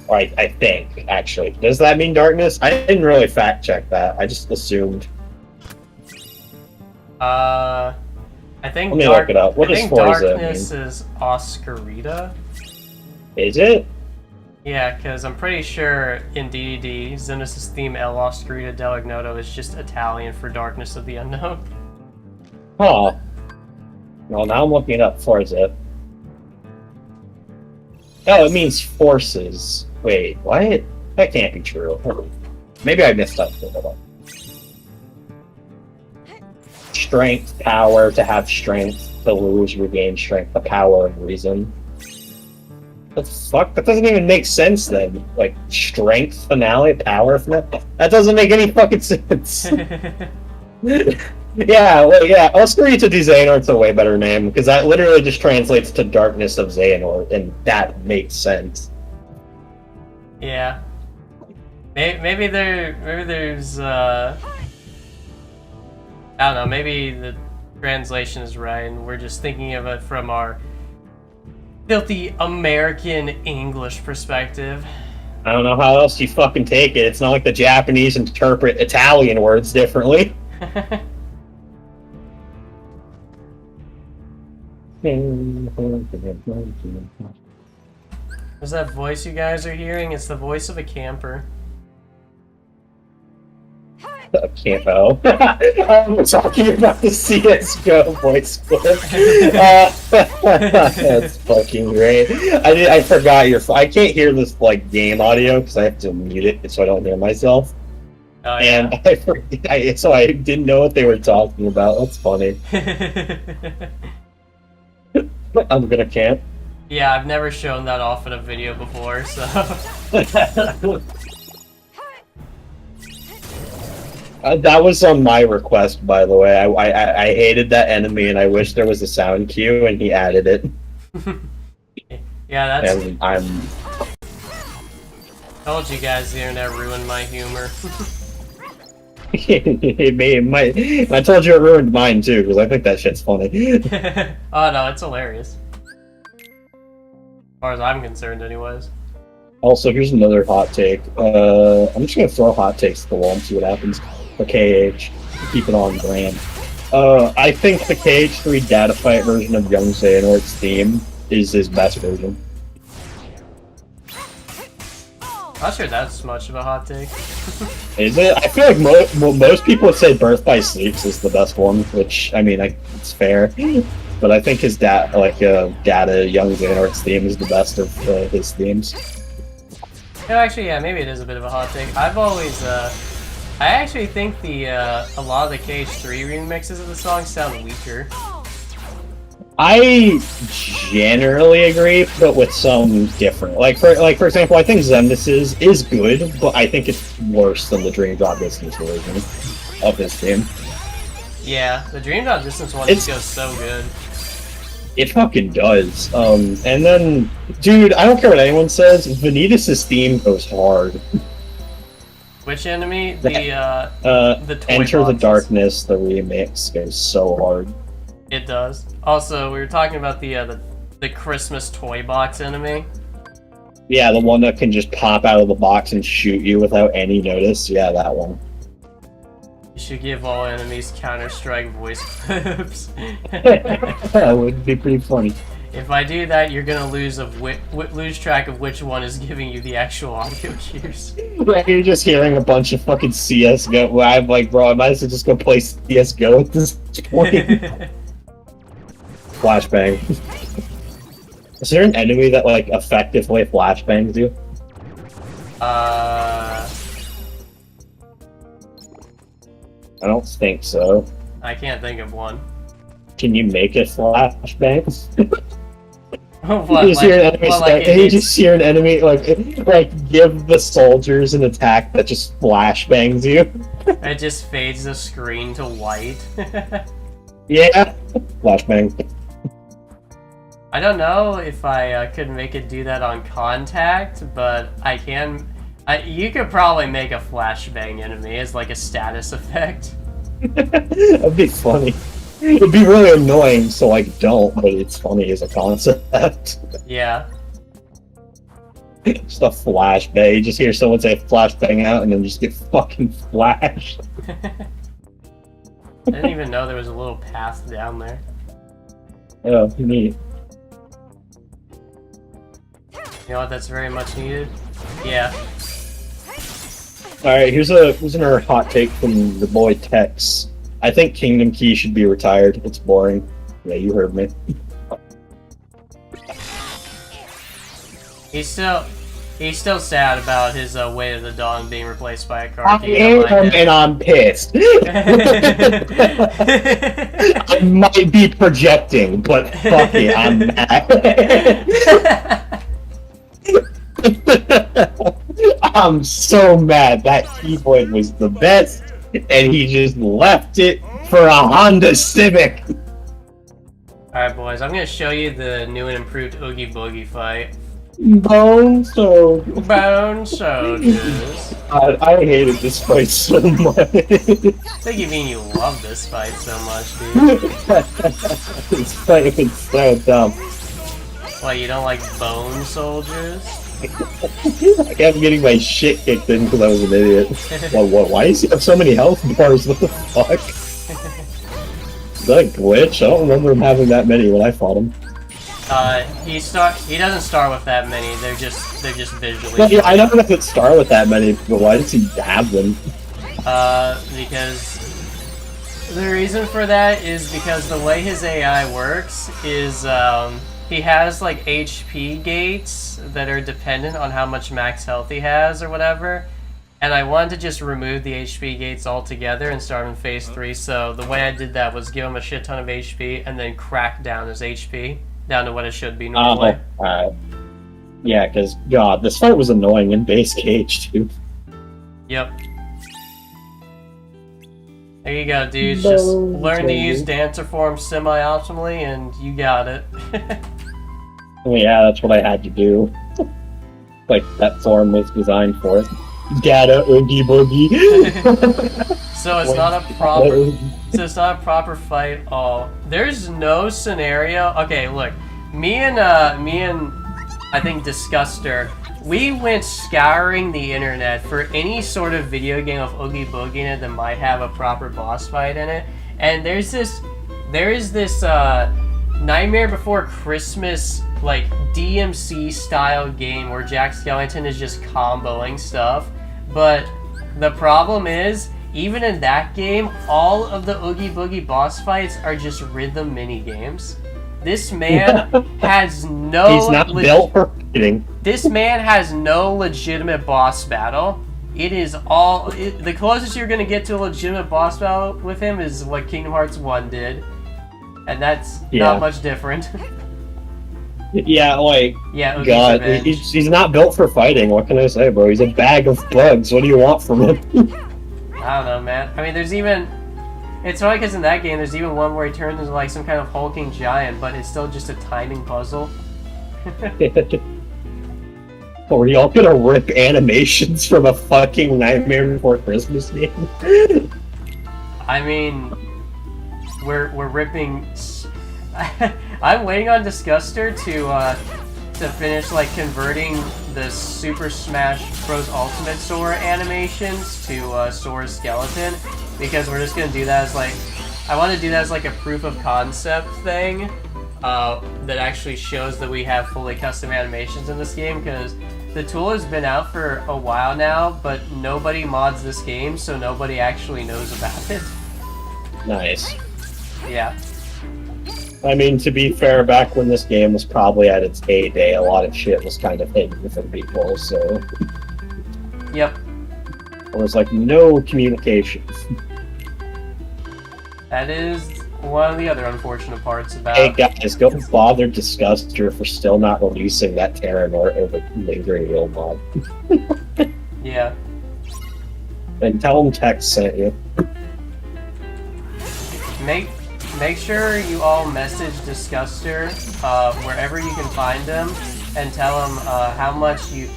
Or I think, actually. Does that mean darkness? I didn't really fact check that. I just assumed. I think Let me look it up. What I does think Forza darkness is Oscarita. Is it? Yeah, because I'm pretty sure in DDD, Xenos' theme El Oscarita dell'Ignoto is just Italian for Darkness of the Unknown. Huh. Well, now I'm looking up Forza. Oh, it means forces. Wait, what? That can't be true. Maybe I missed that. Hold on. Strength, power, to have strength, to lose, regain strength, the power of reason. The fuck? That doesn't even make sense then. Like, strength finale, power finale? That doesn't make any fucking sense. Yeah, well, yeah, Oscarita di Xehanort's a way better name, because that literally just translates to Darkness of Xehanort, and that makes sense. Yeah. Maybe there's I don't know, maybe the translation is right and we're just thinking of it from our filthy American English perspective. I don't know how else you fucking take it. It's not like the Japanese interpret Italian words differently. What's that voice you guys are hearing? It's the voice of a camper. Campo. I'm talking about the CSGO voice clip. That's fucking great. I forgot your. I can't hear this like game audio because I have to mute it so I don't hear myself. Oh, yeah. And so I didn't know what they were talking about. That's funny. I'm gonna camp. Yeah, I've never shown that off in a video before, so. That was on my request, by the way. I hated that enemy, and I wish there was a sound cue, and he added it. Yeah, that's. And I'm. Told you guys the internet ruined my humor. I told you it ruined mine too, because I think that shit's funny. Oh no, it's hilarious. As far as I'm concerned, anyways. Also, here's another hot take. I'm just gonna throw hot takes at the wall and see what happens. For KH, keep it on brand. I think the KH3 data fight version of Young Xehanort's theme is his best version. Not sure that's much of a hot take. Is it? I feel like most people would say Birth by Sleeps is the best one, which, I mean, it's fair. But I think his data Young Xehanort's theme is the best of his themes. No, actually, yeah, maybe it is a bit of a hot take. I've always, I actually think a lot of the KH3 remixes of the song sound weaker. I generally agree, but with some different. Like for example, I think Xaddgx is good, but I think it's worse than the Dream Drop Distance version of this theme. Yeah, the Dream Drop Distance one just goes so good. It fucking does. And then, dude, I don't care what anyone says, Vanitas' theme goes hard. Which enemy? The toy Enter the boxes. Darkness, the remix goes so hard. It does. Also, we were talking about the Christmas toy box enemy. Yeah, the one that can just pop out of the box and shoot you without any notice. Yeah, that one. You should give all enemies Counter-Strike voice clips. That would be pretty funny. If I do that, you're gonna lose track of which one is giving you the actual audio cues. You're just hearing a bunch of fucking CSGO. Well, I'm like, bro, I might as well just go play CSGO at this point. Flashbang. Is there an enemy that, like, effectively flashbangs you? I don't think so. can't think of one. Can you make it flashbang? What, You just hear an enemy you it's- just hear an enemy, like give the soldiers an attack that just flashbangs you. It just fades the screen to white. Yeah. Flashbang. I don't know if I could make it do that on contact, but I can. You could probably make a flashbang enemy as like a status effect. That'd be funny. It'd be really annoying, so like don't, but it's funny as a concept. Yeah. Just a flashbang. You just hear someone say flashbang out and then just get fucking flashed. I didn't even know there was a little path down there. Oh, neat. You know what? That's very much needed. Yeah. Alright, here's another hot take from the boy Tex. I think Kingdom Key should be retired. It's boring. Yeah, you heard me. He's still sad about his Way of the Dawn being replaced by a car. I am, and I'm pissed. I might be projecting, but fuck it, I'm mad. I'm so mad. That keyboard was the best, and he just left it for a Honda Civic. Alright, boys, I'm gonna show you the new and improved Oogie Boogie fight. Bone Soldiers. Bone Soldiers. I hated this fight so much. I think you mean you love this fight so much, dude. This fight was so dumb. What, you don't like Bone Soldiers? I kept getting my shit kicked in because I was an idiot. Why does he have so many health bars? What the fuck? Is that a glitch? I don't remember him having that many when I fought him. He doesn't start with that many. They're just visually. Well, yeah, I don't know if it start with that many, but why does he have them? Because the reason for that is because the way his AI works is he has like HP gates that are dependent on how much max health he has or whatever. And I wanted to just remove the HP gates altogether and start in phase 3. So the way I did that was give him a shit ton of HP and then crack down his HP down to what it should be normally. Yeah, because God, this fight was annoying in base KH2. Yep. There you go, dudes. Just learn to use dancer form semi-optimally, and you got it. Well, yeah, that's what I had to do. Like that form was designed for it. Gotta oogie boogie. So it's not a proper. So it's not a proper fight. Oh, there's no scenario. Okay, look, me and I think Disguster, we went scouring the internet for any sort of video game of Oogie Boogie in it that might have a proper boss fight in it, and there is this Nightmare Before Christmas like DMC style game where Jack Skellington is just comboing stuff, but the problem is, even in that game, all of the Oogie Boogie boss fights are just rhythm mini games. This man has no. He's not built for fighting. This man has no legitimate boss battle. It is all. The closest you're gonna get to a legitimate boss battle with him is what Kingdom Hearts 1 did, and that's not much different. Yeah, like, yeah, God, he's not built for fighting. What can I say, bro? He's a bag of bugs. What do you want from him? I don't know, man. I mean, there's even... It's funny because in that game, there's even one where he turns into like some kind of hulking giant, but it's still just a timing puzzle. Are y'all gonna rip animations from a fucking Nightmare Before Christmas game? I mean, we're ripping... I'm waiting on Disguster to finish like converting the Super Smash Bros. Ultimate Sora animations to Sora's skeleton, because we're just gonna do that as like, I want to do that as like a proof of concept thing that actually shows that we have fully custom animations in this game, because the tool has been out for a while now, but nobody mods this game, so nobody actually knows about it. Nice. Yeah. I mean, to be fair, back when this game was probably at its heyday, a lot of shit was kind of hidden from people, so... Yep. There was, like, no communication. That is one of the other unfortunate parts about... Hey guys, don't bother Disguster for still not releasing that Terranort over lingering real mod. Yeah. And tell him Tex sent you. Make sure you all message Disguster wherever you can find him, and tell him how much you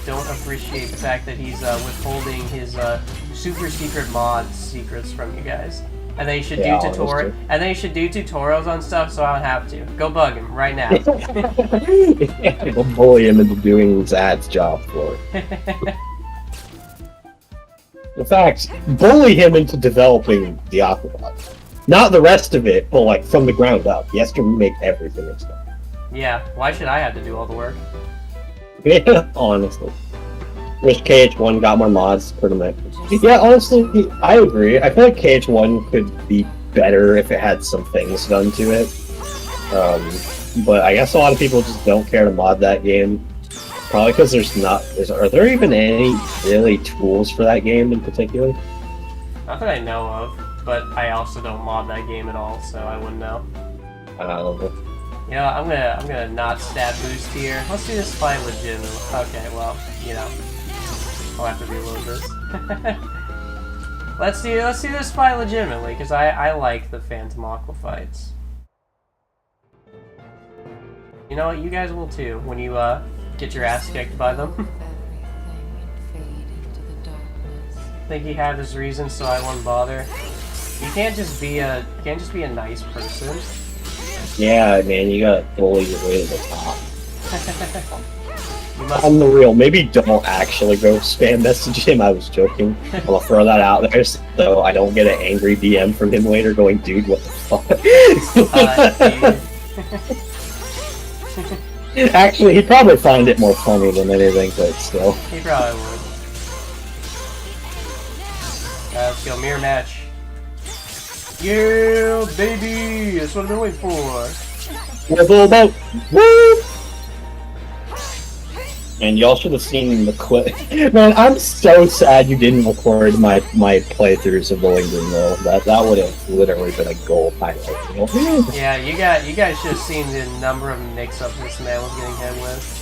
don't appreciate the fact that he's withholding his super secret mod secrets from you guys. And then you should do tutorials on stuff so I don't have to. Go bug him right now. We'll bully him into doing Xaddgx job for it. In fact, bully him into developing the Aqua mod. Not the rest of it, but like from the ground up. He has to remake everything and stuff. Yeah, why should I have to do all the work? Yeah, honestly. Wish KH1 got more mods for the mech. Yeah, honestly, I agree. I feel like KH1 could be better if it had some things done to it. But I guess a lot of people just don't care to mod that game. Probably because are there even any really tools for that game in particular? Not that I know of, but I also don't mod that game at all, so I wouldn't know. I don't know. You know, I'm gonna not stat boost here. Let's do this fight legit. Okay, well, you know, I'll have to reload this. let's do this fight legitimately, because I like the Phantom Aqua fights. You know what? You guys will too when you get your ass kicked by them. Think he had his reasons, so I won't bother. You can't just be a nice person. Yeah, man, you gotta bully your way to the top. You must. On the real, maybe don't actually go spam message him. I was joking. I'll throw that out there so I don't get an angry DM from him later going, dude, what the fuck? Actually, he'd probably find it more funny than anything, but still. He probably would. Let's go, mirror match. Yeah, baby! That's what I've been waiting for. Level about. Woo! And y'all should have seen the clip. Man, I'm so sad you didn't record my playthroughs of the Lingering though. That would have literally been a gold highlight. You know? Yeah, you guys should have seen the number of mix-ups this man was getting hit with.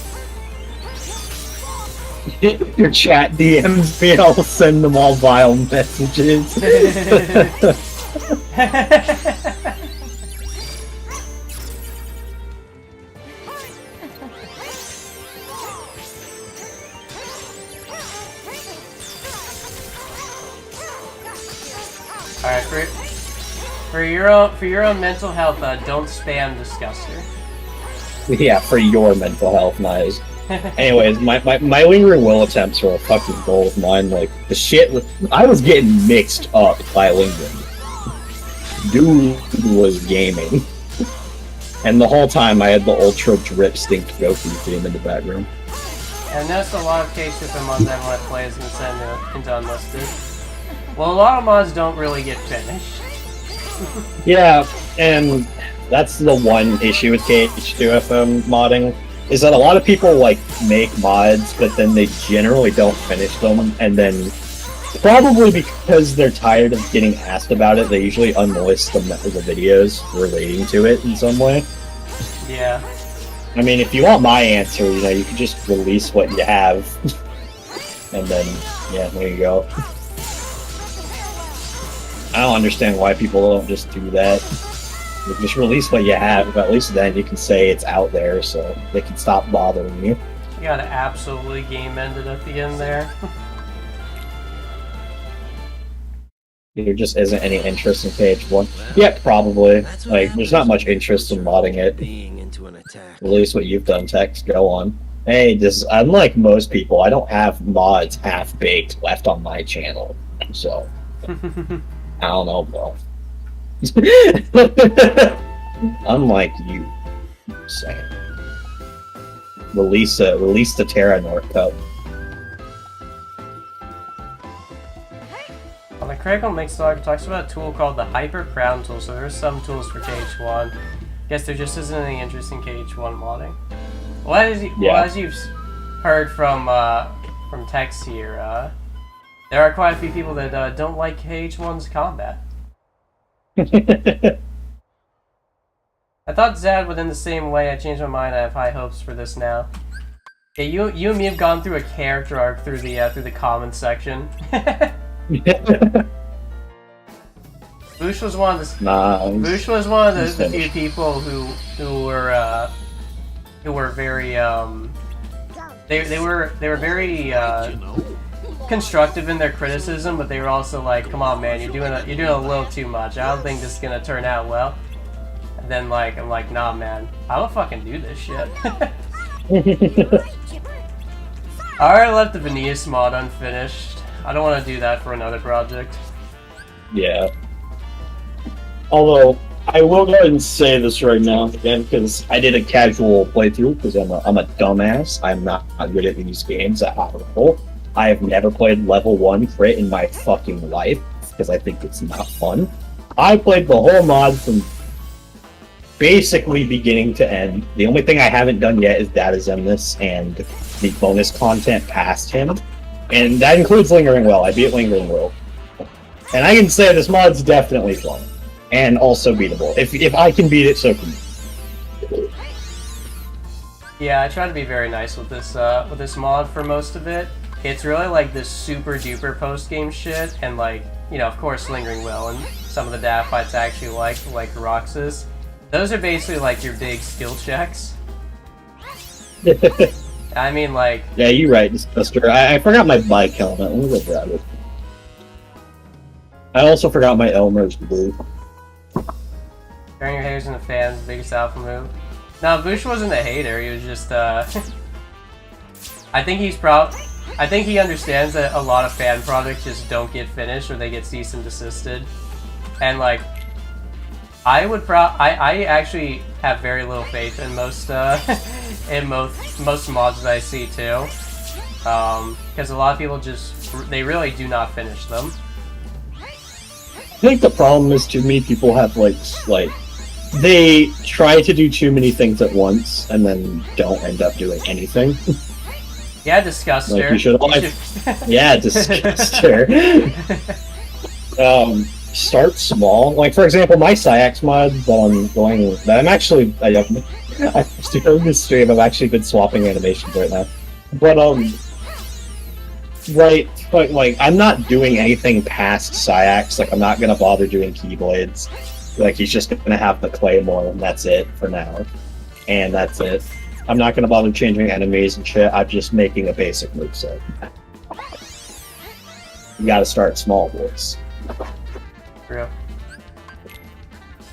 Your chat DMs me, I'll send them all vile messages. Alright, for your own mental health, don't spam Disguster. Yeah, for your mental health, nice. Anyways, my lingering will attempts were a fucking goal of mine. Like the shit, I was getting mixed up by lingering. Dude was gaming, and the whole time I had the ultra drip stinked Goku theme in the background. And that's a lot of KH2FM mods I want to play is going to send into Unlisted. Well, a lot of mods don't really get finished. Yeah, and that's the one issue with KH2FM modding, is that a lot of people like make mods, but then they generally don't finish them, and then probably because they're tired of getting asked about it, they usually unlist the videos relating to it in some way. Yeah. I mean, if you want my answer, you know, you can just release what you have, and then, yeah, there you go. I don't understand why people don't just do that. You just release what you have, but at least then you can say it's out there, so they can stop bothering you. You got absolutely game ended at the end there. There just isn't any interest in KH1. Yeah, probably. Like, there's not much interest in modding it. Release what you've done, Tex. Go on. Hey, unlike most people, I don't have mods half-baked left on my channel, so I don't know, bro. Unlike you, I'm saying. Release the Terra North Cup. On the Critical Mix log, it talks about a tool called the Hyper Crown tool, so there's some tools for KH1. Guess there just isn't any interest in KH1 modding. Well, as you've heard from Tex here, there are quite a few people that don't like KH1's combat. I thought Zad would in the same way. I changed my mind. I have high hopes for this now. Yeah, you and me have gone through a character arc through the comments section. Boosh was one of the Boosh was one of the few people who were very they were very constructive in their criticism, but they were also like, come on man, you're doing a little too much. I don't think this is gonna turn out well. And then like I'm like, nah man, I will fucking do this shit. I already left the Vanitas mod unfinished. I don't want to do that for another project. Yeah. Although, I will go ahead and say this right now, again, because I did a casual playthrough, because I'm a dumbass. I'm not good at these games at high level. I have never played level 1 crit in my fucking life, because I think it's not fun. I played the whole mod from basically beginning to end. The only thing I haven't done yet is Xaddgx and the bonus content past him. And that includes Lingering Well. I beat Lingering Well. And I can say this mod's definitely fun. And also beatable. If I can beat it, so can you. Yeah, I try to be very nice with this mod for most of it. It's really like this super duper post game shit, and like, you know, of course Lingering Well and some of the daft fights I actually like Roxas. Those are basically like your big skill checks. I mean, like... Yeah, you're right, Disguster. I forgot my bike helmet. Let me go grab it. I also forgot my Elmer's blue. Turning your haters into fans, biggest alpha move. No, Bush wasn't a hater, he was just, I think he understands that a lot of fan products just don't get finished or they get cease and desisted. And, like, I actually have very little faith in most mods that I see too, because a lot of people they really do not finish them. I think the problem is too many people have like they try to do too many things at once and then don't end up doing anything. Yeah, Disguster. Like yeah, Disguster. Start small. Like, for example, my Xaddgx mod I'm actually during this stream, I've actually been swapping animations right now. But, right, but, like, I'm not doing anything past Xaddgx. Like, I'm not gonna bother doing Keyblades. Like, he's just gonna have the Claymore, and that's it for now. And that's it. I'm not gonna bother changing enemies and shit. I'm just making a basic moveset. You gotta start small, boys. True.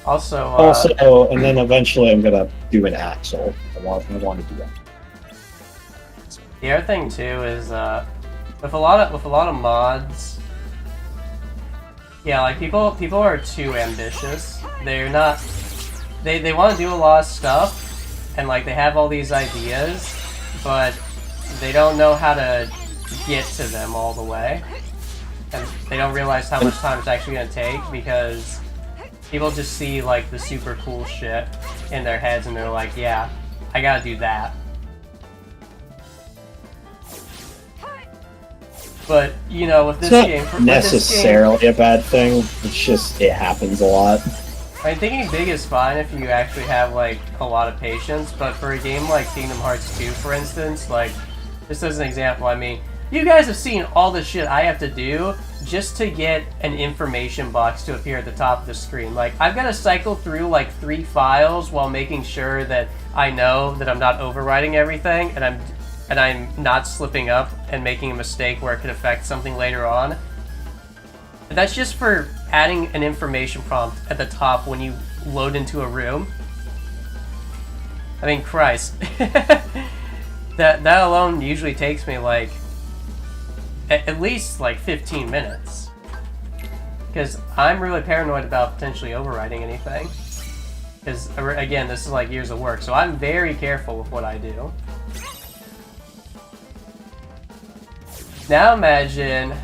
Also, and then eventually I'm gonna do an Axel. I want to do that. The other thing too is with a lot of mods, yeah, like people are too ambitious. They're not. They want to do a lot of stuff, and like they have all these ideas, but they don't know how to get to them all the way. And they don't realize how much time it's actually going to take, because people just see like the super cool shit in their heads and they're like, yeah, I gotta do that. But, you know, with this game... It's not necessarily a bad thing, it's just, it happens a lot. I mean, thinking big is fine if you actually have, like, a lot of patience, but for a game like Kingdom Hearts 2, for instance, like, just as an example, I mean, you guys have seen all the shit I have to do just to get an information box to appear at the top of the screen. Like, I've got to cycle through like 3 files while making sure that I know that I'm not overwriting everything and I'm not slipping up and making a mistake where it could affect something later on. And that's just for adding an information prompt at the top when you load into a room. I mean, Christ. that alone usually takes me like at least like 15 minutes. Because I'm really paranoid about potentially overwriting anything. Because, again, this is like years of work, so I'm very careful with what I do. Now imagine,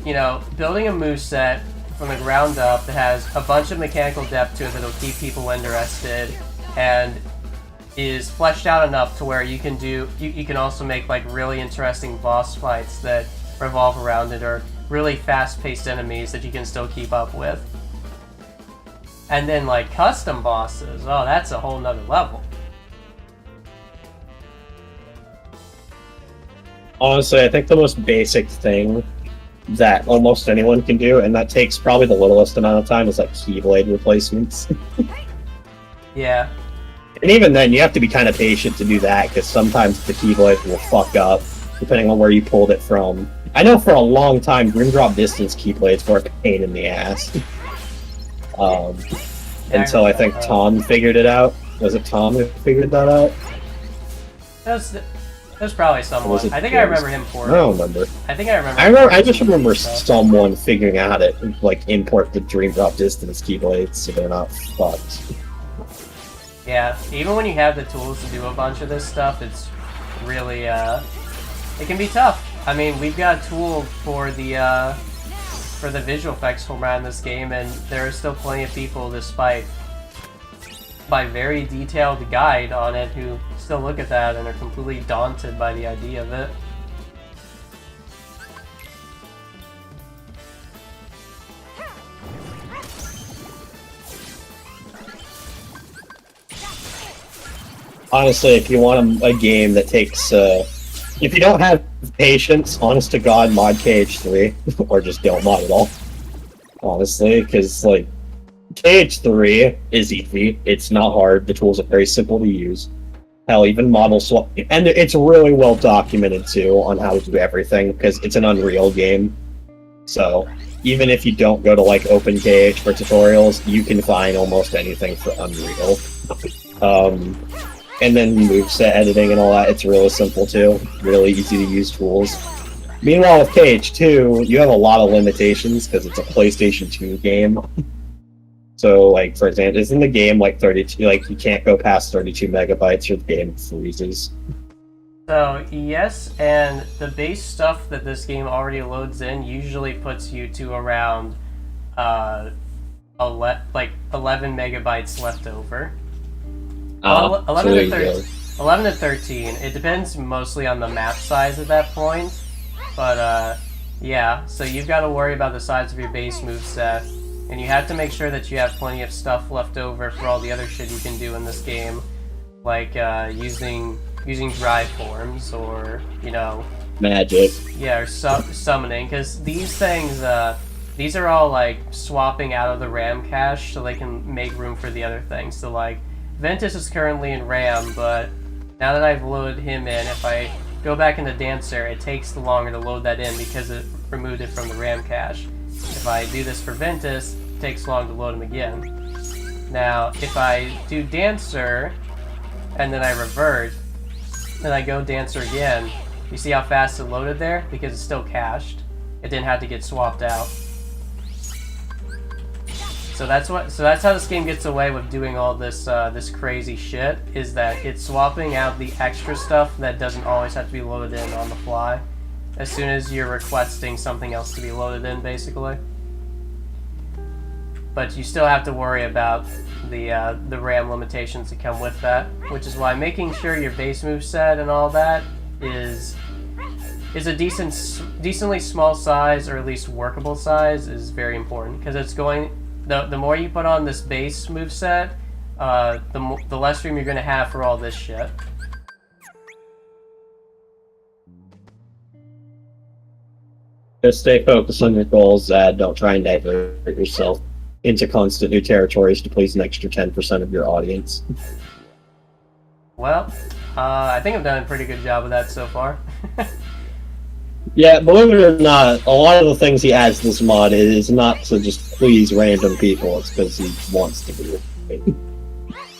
you know, building a moveset from the ground up that has a bunch of mechanical depth to it that'll keep people interested, and is fleshed out enough to where you can do, you can also make like really interesting boss fights that revolve around it, or really fast-paced enemies that you can still keep up with. And then like custom bosses, oh, that's a whole nother level. Honestly, I think the most basic thing that almost anyone can do, and that takes probably the littlest amount of time, is like Keyblade replacements. Yeah. And even then, you have to be kind of patient to do that, because sometimes the Keyblade will fuck up, depending on where you pulled it from. I know for a long time, Grim Drop Distance Keyblades were a pain in the ass. Until I think Tom figured it out. Was it Tom who figured that out? There's probably someone. Was it I think I James? remember him I porting. don't remember. I think I remember. I just remember stuff. someone figuring out how to like import the Dream Drop distance keyblades so they're not fucked. Yeah, even when you have the tools to do a bunch of this stuff, it's really it can be tough. I mean, we've got a tool for the visual effects around this game, and there are still plenty of people, despite my very detailed guide on it, who still look at that and are completely daunted by the idea of it. Honestly, if you want a game that takes, if you don't have patience, honest to God, mod KH3, or just don't mod at all. Honestly, because, like, KH3 is easy, it's not hard, the tools are very simple to use. Hell, even model swap, and it's really well documented, too, on how to do everything, because it's an Unreal game. So, even if you don't go to, like, OpenKH for tutorials, you can find almost anything for Unreal. And then moveset editing and all that, it's really simple too. Really easy to use tools. Meanwhile, with KH2, you have a lot of limitations because it's a PlayStation 2 game. So, like, for example, isn't the game like 32? Like, you can't go past 32 megabytes or the game freezes. So, yes, and the base stuff that this game already loads in usually puts you to around 11 megabytes left over. 11 to 13. It depends mostly on the map size at that point. But, yeah, so you've got to worry about the size of your base moveset. And you have to make sure that you have plenty of stuff left over for all the other shit you can do in this game. Like, using drive forms or, you know... Magic. Yeah, or summoning. Because these things, these are all, like, swapping out of the RAM cache so they can make room for the other things. So, like... Ventus is currently in RAM, but now that I've loaded him in, if I go back into Dancer, it takes longer to load that in because it removed it from the RAM cache. If I do this for Ventus, it takes long to load him again. Now, if I do Dancer, and then I revert, and I go Dancer again, you see how fast it loaded there? Because it's still cached. It didn't have to get swapped out. So that's how this game gets away with doing all this this crazy shit, is that it's swapping out the extra stuff that doesn't always have to be loaded in on the fly, as soon as you're requesting something else to be loaded in, basically. But you still have to worry about the RAM limitations that come with that, which is why making sure your base moveset and all that is a decently small size, or at least workable size, is very important, because it's going... The more you put on this base moveset, the less room you're going to have for all this shit. Just stay focused on your goals, Zad. Don't try and divert yourself into constant new territories to please an extra 10% of your audience. Well, I think I've done a pretty good job of that so far. Yeah, believe it or not, a lot of the things he adds to this mod is not to just please random people, it's because he wants to do it.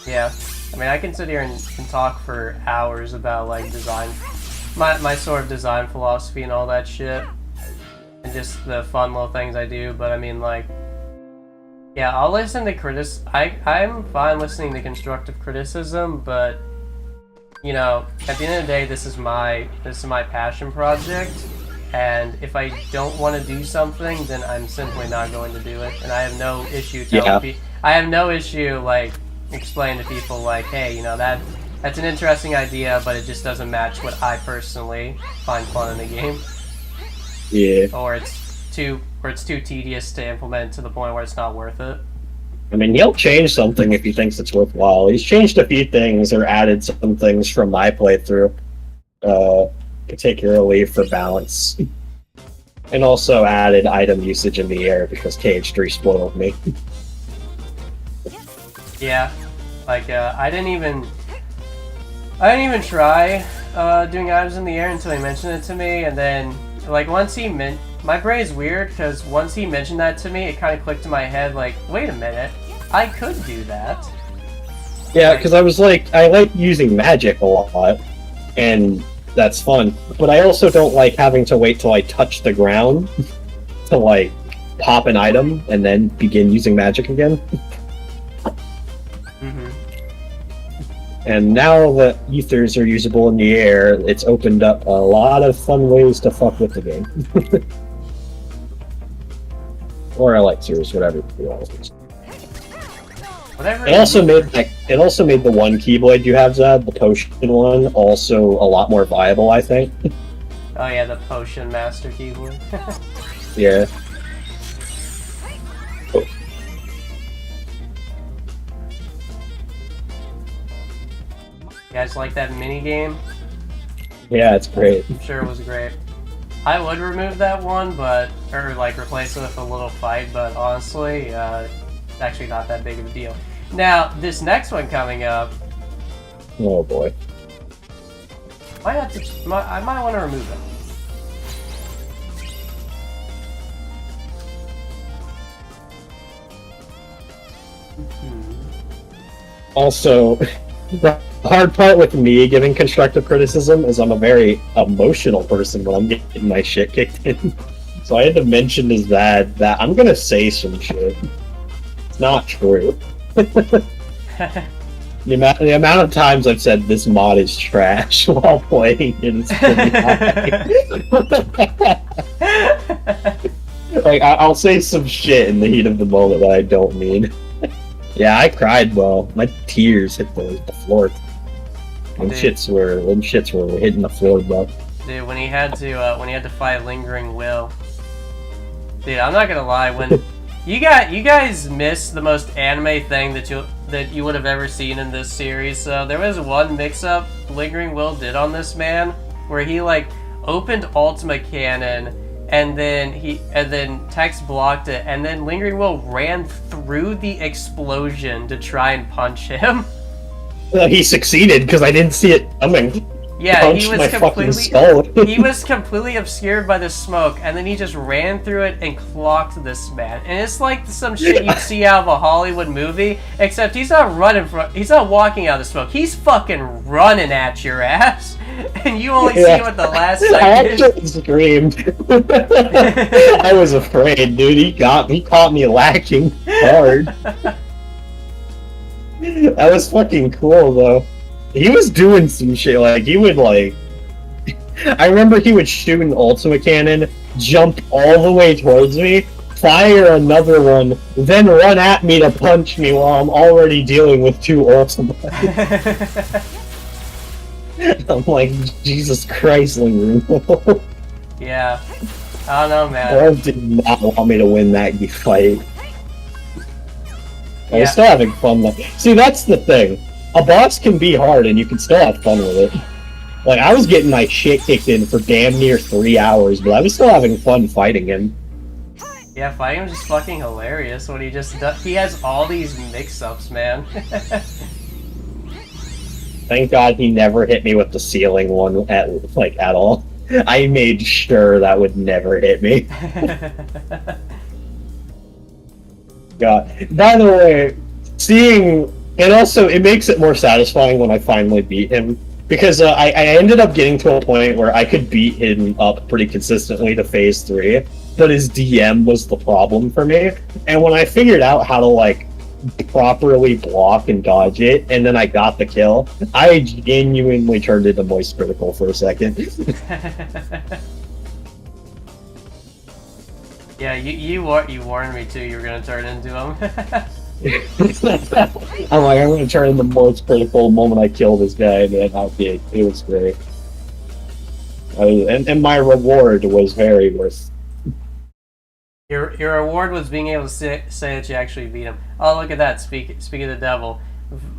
Yeah, I mean, I can sit here and talk for hours about, like, design, my sort of design philosophy and all that shit, and just the fun little things I do, but I mean, like, yeah, I'll listen to I'm fine listening to constructive criticism, but, you know, at the end of the day, this is my passion project. And if I don't want to do something, then I'm simply not going to do it. And I have no issue telling people. I have no issue, like, explaining to people, like, hey, you know, that's an interesting idea, but it just doesn't match what I personally find fun in the game. Yeah. Or it's too tedious to implement to the point where it's not worth it. I mean, he'll change something if he thinks it's worthwhile. He's changed a few things or added some things from my playthrough. Particularly for balance. And also added item usage in the air because KH3 spoiled me. Yeah, like I didn't even try doing items in the air until he mentioned it to me, and then like once he my brain's weird because once he mentioned that to me, it kind of clicked in my head like, wait a minute, I could do that. Yeah, because I was like, I like using magic a lot, and That's fun. But I also don't like having to wait till I touch the ground to, like, pop an item and then begin using magic again. Mm-hmm. And now that ethers are usable in the air, it's opened up a lot of fun ways to fuck with the game. Or elixirs, whatever you want. Whatever. It also made the one keyblade you have, Zad, the potion one, also a lot more viable, I think. Oh yeah, the potion master keyboard. Yeah. You guys like that mini game? Yeah, it's great. I'm sure it was great. I would remove that one, or like replace it with a little fight, but honestly, it's actually not that big of a deal. Now, this next one coming up, Oh boy. I might want to remove it. Also, the hard part with me giving constructive criticism is I'm a very emotional person when I'm getting my shit kicked in. So I had to mention to Zad that I'm gonna say some shit. It's not true. The amount of times I've said this mod is trash while playing it is pretty high. Like, I'll say some shit in the heat of the moment that I don't mean. Yeah, I cried, well. My tears hit the floor. Them shits were hitting the floor, bro. Dude, when he had to fight Lingering Will. Dude, I'm not gonna lie, when you guys missed the most anime thing that you would have ever seen in this series. So there was one mix-up Lingering Will did on this man where he like opened Ultima Cannon and then text blocked it, and then Lingering Will ran through the explosion to try and punch him. Well, he succeeded because I didn't see it coming. Yeah, he was was completely obscured by the smoke, and then he just ran through it and clocked this man. And it's like some shit you'd see out of a Hollywood movie, except he's not walking out of the smoke. He's fucking running at your ass, and you only see him at the last second. I actually screamed. I was afraid, dude. He caught me lacking hard. That was fucking cool, though. He was doing some shit, like, he would, like... I remember he would shoot an Ultima Cannon, jump all the way towards me, fire another one, then run at me to punch me while I'm already dealing with two Ultima. I'm like, Jesus Christ, Lingering. Yeah. I don't know, man. Bro did not want me to win that fight. I was still having fun, though. See, that's the thing. A boss can be hard and you can still have fun with it. Like, I was getting my shit kicked in for damn near 3 hours, but I was still having fun fighting him. Yeah, fighting him is just fucking hilarious when he just does, he has all these mix-ups, man. Thank God he never hit me with the ceiling one at all. I made sure that would never hit me. God. By the way, and also, it makes it more satisfying when I finally beat him, because I ended up getting to a point where I could beat him up pretty consistently to Phase 3, but his DM was the problem for me, and when I figured out how to, like, properly block and dodge it, and then I got the kill, I genuinely turned into Moist Critical for a second. Yeah, you warned me too you were gonna turn into him. I'm like, I'm gonna turn into Moist Critical the moment I kill this guy, and then I did. It was great. And my reward was very worth. Your reward was being able to say that you actually beat him. Oh, look at that! Speak of the devil,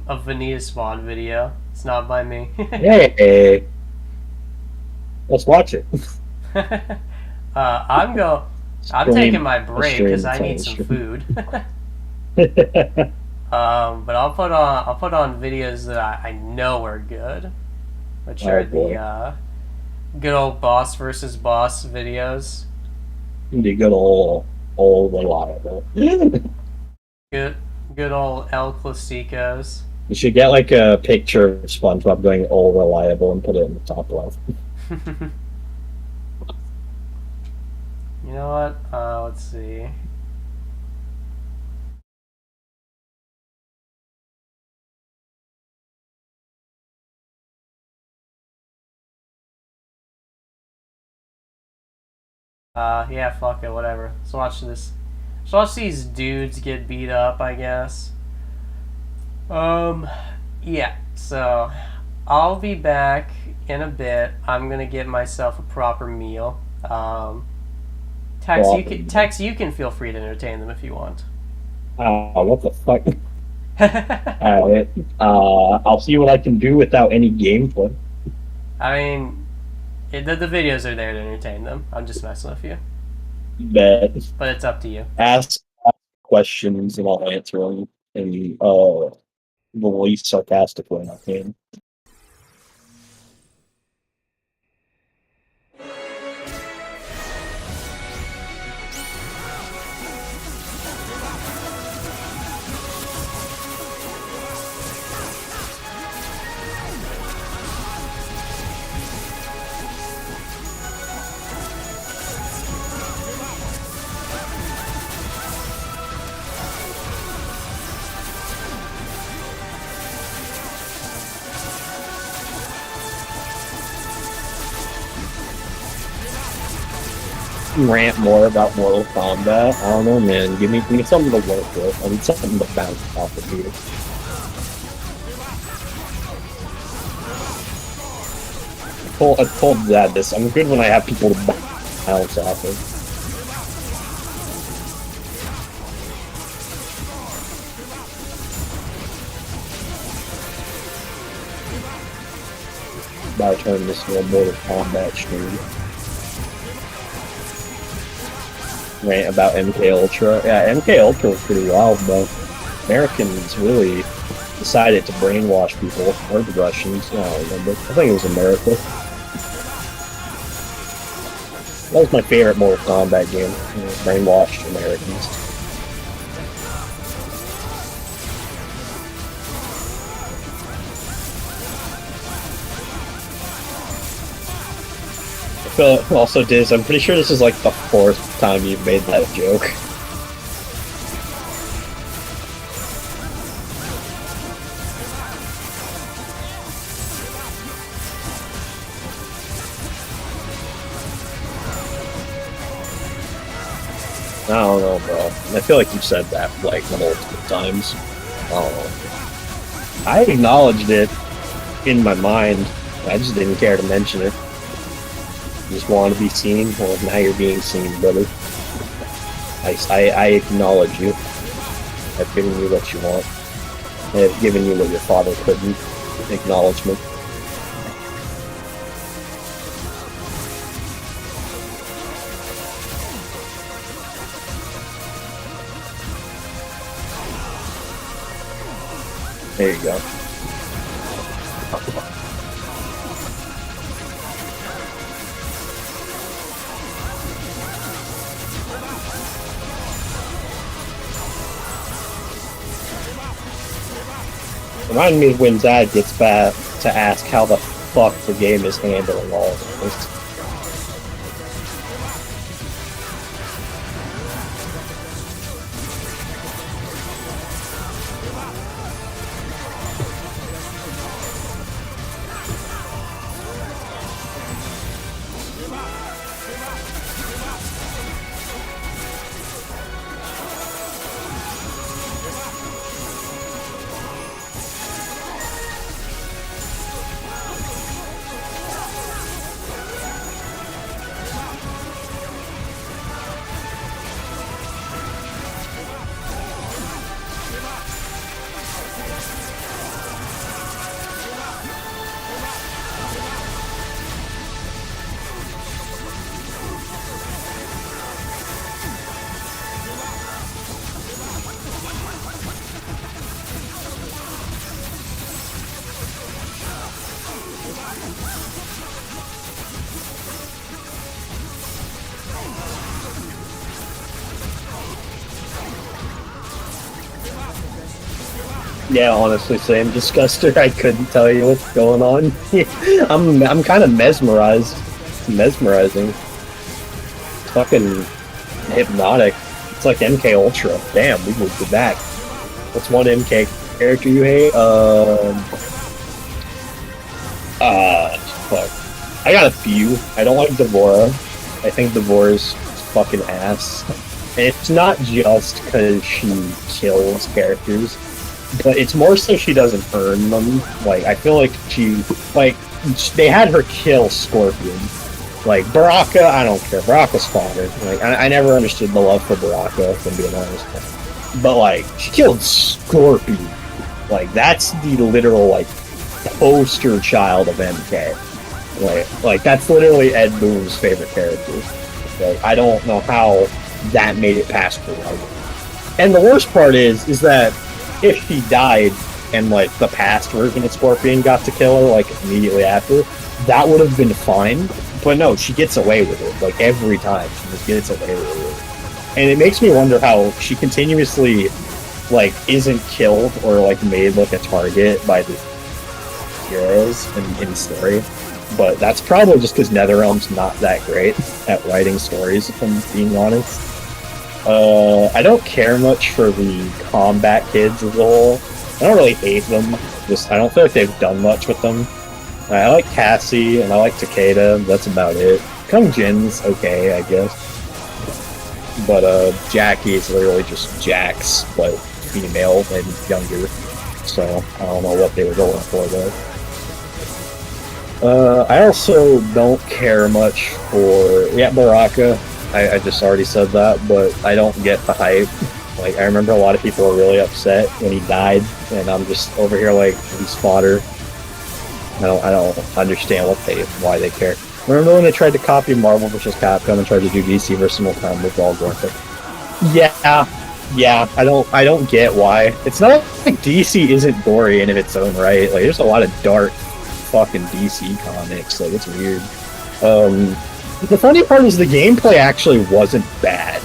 a Vanitas mod video. It's not by me. Hey, let's watch it. I'm taking my break because I need some food. But I'll put on videos that I know are good, which are the good old boss versus boss videos. The good old reliable. Good old El Clasicos. You should get like a picture of SpongeBob going all reliable and put it in the top left. You know what? Let's see. Yeah, fuck it, whatever. Let's watch this. Let's watch these dudes get beat up, I guess. Yeah, so I'll be back in a bit. I'm gonna get myself a proper meal. Tex, you can feel free to entertain them if you want. What the fuck? Alright, I'll see what I can do without any gameplay. I mean, the videos are there to entertain them. I'm just messing with you. But But it's up to you. ask questions and I'll answer them in the least sarcastic way I can. Rant more about Mortal Kombat. I don't know, man. Give me something to work with. I need something to bounce off of here. I told Xaddgx, I'm good when I have people to bounce off of. About to turn this into a Mortal Kombat stream. Rant about MK Ultra. Yeah, MK Ultra was pretty wild, but Americans really decided to brainwash people, or the Russians. I don't remember. I think it was America. That was my favorite Mortal Kombat game. Brainwashed Americans. Also, Diz, I'm pretty sure this is like the 4th time you've made that joke. I don't know, bro. I feel like you've said that like multiple times. I don't know. I acknowledged it in my mind. I just didn't care to mention it. You just want to be seen? Well, now you're being seen, brother. I acknowledge you. I've given you what you want. I have given you what your father couldn't. Acknowledgement. There you go. Remind me when Zad gets back to ask how the fuck the game is handling all of this. Yeah, honestly, same. Disguster, I couldn't tell you what's going on. I'm kind of mesmerized. It's mesmerizing. It's fucking hypnotic. It's like MK Ultra. Damn, we moved it back. What's one MK character you hate? Fuck. I got a few. I don't like Devora. I think Devora's fucking ass. And it's not just because she kills characters, but it's more so she doesn't earn them. Like, I feel like they had her kill Scorpion. Like, Baraka, I don't care. Baraka's fodder. Like, I never understood the love for Baraka, if I'm being honest. But, like, she killed Scorpion. Like, that's the literal, like, poster child of MK. Like that's literally Ed Boon's favorite character. Like, I don't know how that made it past the writing. And the worst part is that if she died and, like, the past version of Scorpion got to kill her, like, immediately after, that would have been fine. But no, she gets away with it. Like, every time, she just gets away with it. And it makes me wonder how she continuously, like, isn't killed or, like, made, like, a target by the heroes in story. But that's probably just because NetherRealm's not that great at writing stories, if I'm being honest. I don't care much for the combat kids as a whole. I don't really hate them. Just I don't feel like they've done much with them. I like Cassie and I like Takeda. That's about it. Kung Jin's okay, I guess. But Jackie is literally just Jax, but female and younger. So I don't know what they were going for there. I also don't care much for Baraka. I just already said that, but I don't get the hype. Like, I remember a lot of people were really upset when he died, and I'm just over here like, he's fodder. I don't understand why they care. Remember when they tried to copy Marvel vs. Capcom and tried to do DC vs. Mortal Kombat with all graphic? Yeah, I don't get why. It's not like DC isn't gory in its own right. Like, there's a lot of dark fucking DC comics. Like, it's weird. The funny part is the gameplay actually wasn't bad,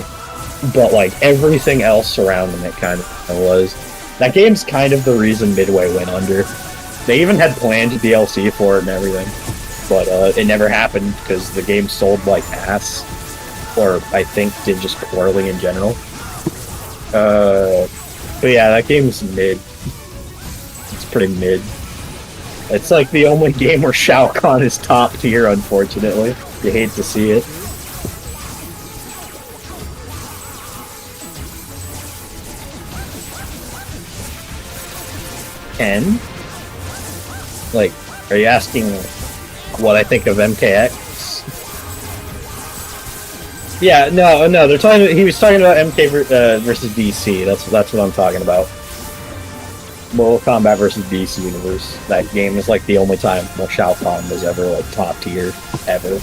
but like everything else surrounding it kind of was. That game's kind of the reason Midway went under. They even had planned DLC for it and everything, but it never happened because the game sold like ass, or I think did just poorly in general. But yeah, that game's mid. It's pretty mid. It's like the only game where Shao Kahn is top tier, unfortunately. You hate to see it. And, like, are you asking what I think of MKX? Yeah, no, they're talking. He was talking about MK versus DC. That's what I'm talking about. Mortal Kombat versus DC Universe. That game is like the only time where Shao Kahn was ever like top tier ever.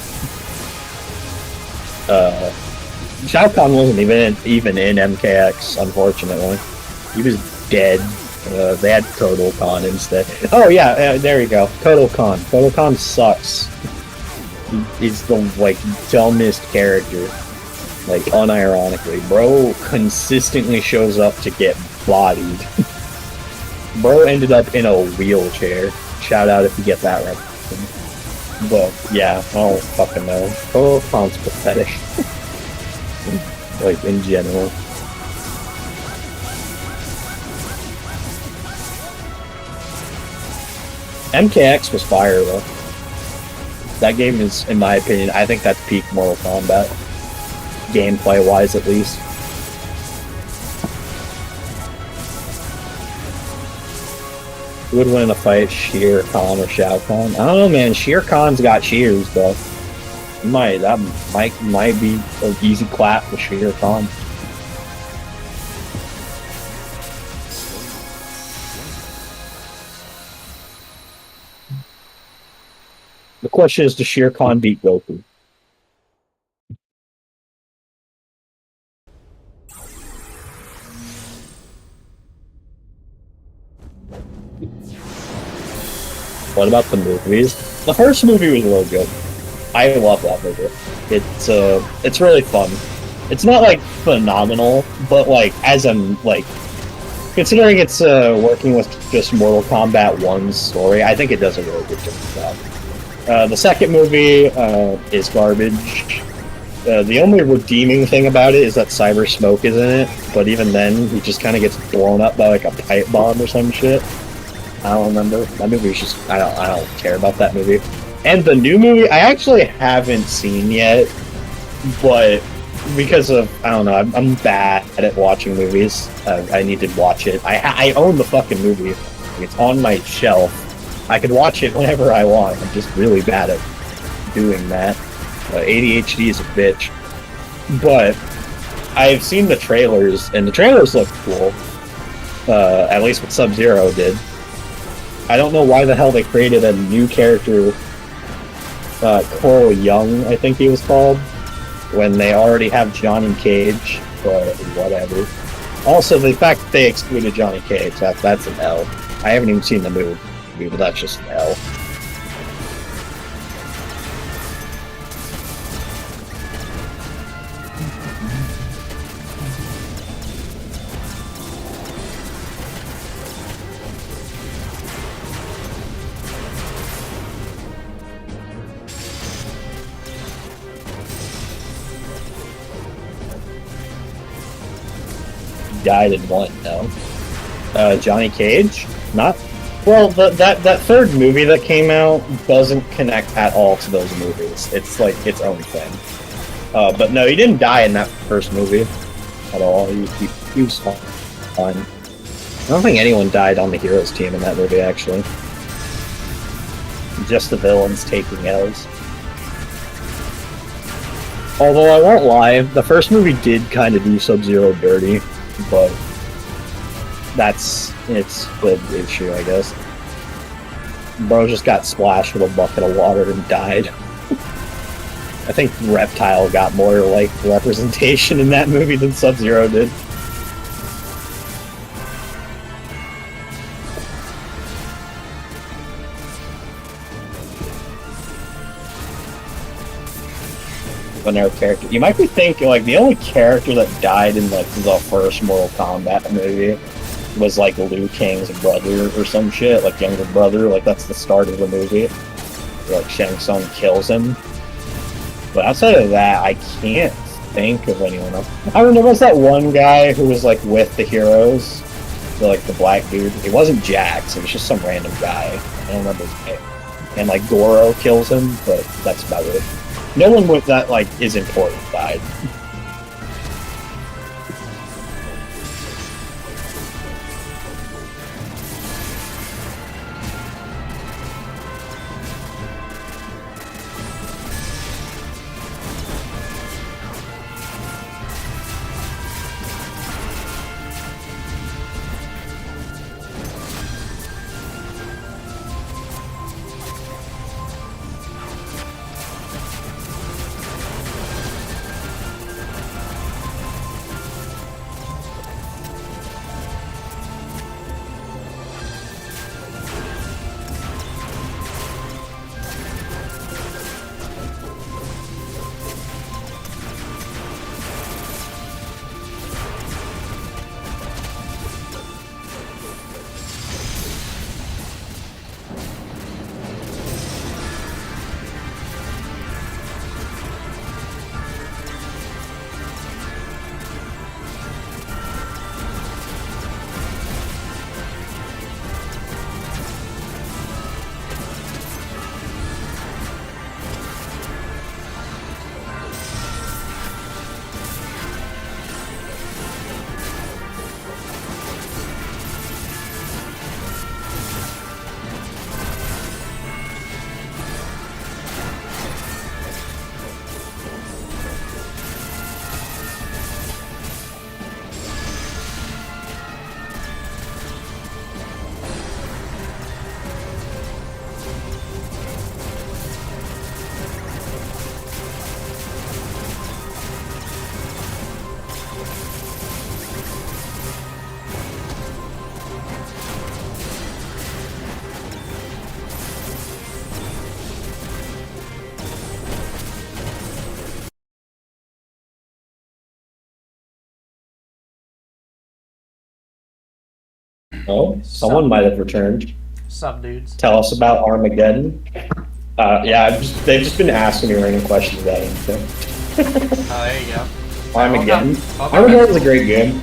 Shao Kahn wasn't even in MKX, unfortunately. He was dead. They had Kotal Khan instead. Oh yeah, there you go. Kotal Khan. Kotal Khan sucks. He's the like dumbest character. Like unironically, bro consistently shows up to get bodied. Bro ended up in a wheelchair. Shout out if you get that right. But yeah, I don't fucking know. Kotal Khan's pathetic. Like in general. MKX was fire though. That game is, in my opinion, I think that's peak Mortal Kombat. Gameplay wise at least. Who would win in a fight, Shere Khan or Shao Kahn? I don't know, man. Shere Khan's got shears, though. That might be an easy clap for Shere Khan. The question is, does Shere Khan beat Goku? What about the movies? The first movie was really good. I love that movie. It's really fun. It's not like phenomenal, but like as a like Considering it's working with just Mortal Kombat 1's story, I think it does a really good job. The second movie is garbage. The only redeeming thing about it is that Cyber Smoke is in it, but even then, he just kind of gets blown up by like a pipe bomb or some shit. I don't remember. That movie's just I don't care about that movie. And the new movie I actually haven't seen yet, but because of I don't know, I'm bad at watching movies. I need to watch it. I own the fucking movie. It's on my shelf. I could watch it whenever I want. I'm just really bad at doing that. ADHD is a bitch. But I've seen the trailers, and the trailers look cool. At least what Sub-Zero did. I don't know why the hell they created a new character, Coral Young, I think he was called, when they already have Johnny Cage, but whatever. Also, the fact that they excluded Johnny Cage, that's an L. I haven't even seen the movie, but that's just an L. Died in one, no. Johnny Cage? Not... Well, that third movie that came out doesn't connect at all to those movies. It's like its own thing. But no, he didn't die in that first movie at all. He was fine. I don't think anyone died on the heroes team in that movie, actually. Just the villains taking L's. Although I won't lie, the first movie did kind of do Sub-Zero dirty. But it's the issue, I guess. Bro just got splashed with a bucket of water and died. I think Reptile got more like representation in that movie than Sub-Zero did. Another character. You might be thinking, like, the only character that died in, like, the first Mortal Kombat movie was, like, Liu Kang's brother or some shit, like, younger brother, like, that's the start of the movie. Like, Shang Tsung kills him. But outside of that, I can't think of anyone else. I don't know, there was that one guy who was, like, with the heroes, the black dude. It wasn't Jax, it was just some random guy. I don't remember his name. And, like, Goro kills him, but that's about it. No one with that, like, is important died. Oh, someone might have returned. Sup, dudes? Tell us about Armageddon. Yeah, they've just been asking me random questions about anything. Oh, there you go. Armageddon. Welcome. Armageddon's a great game.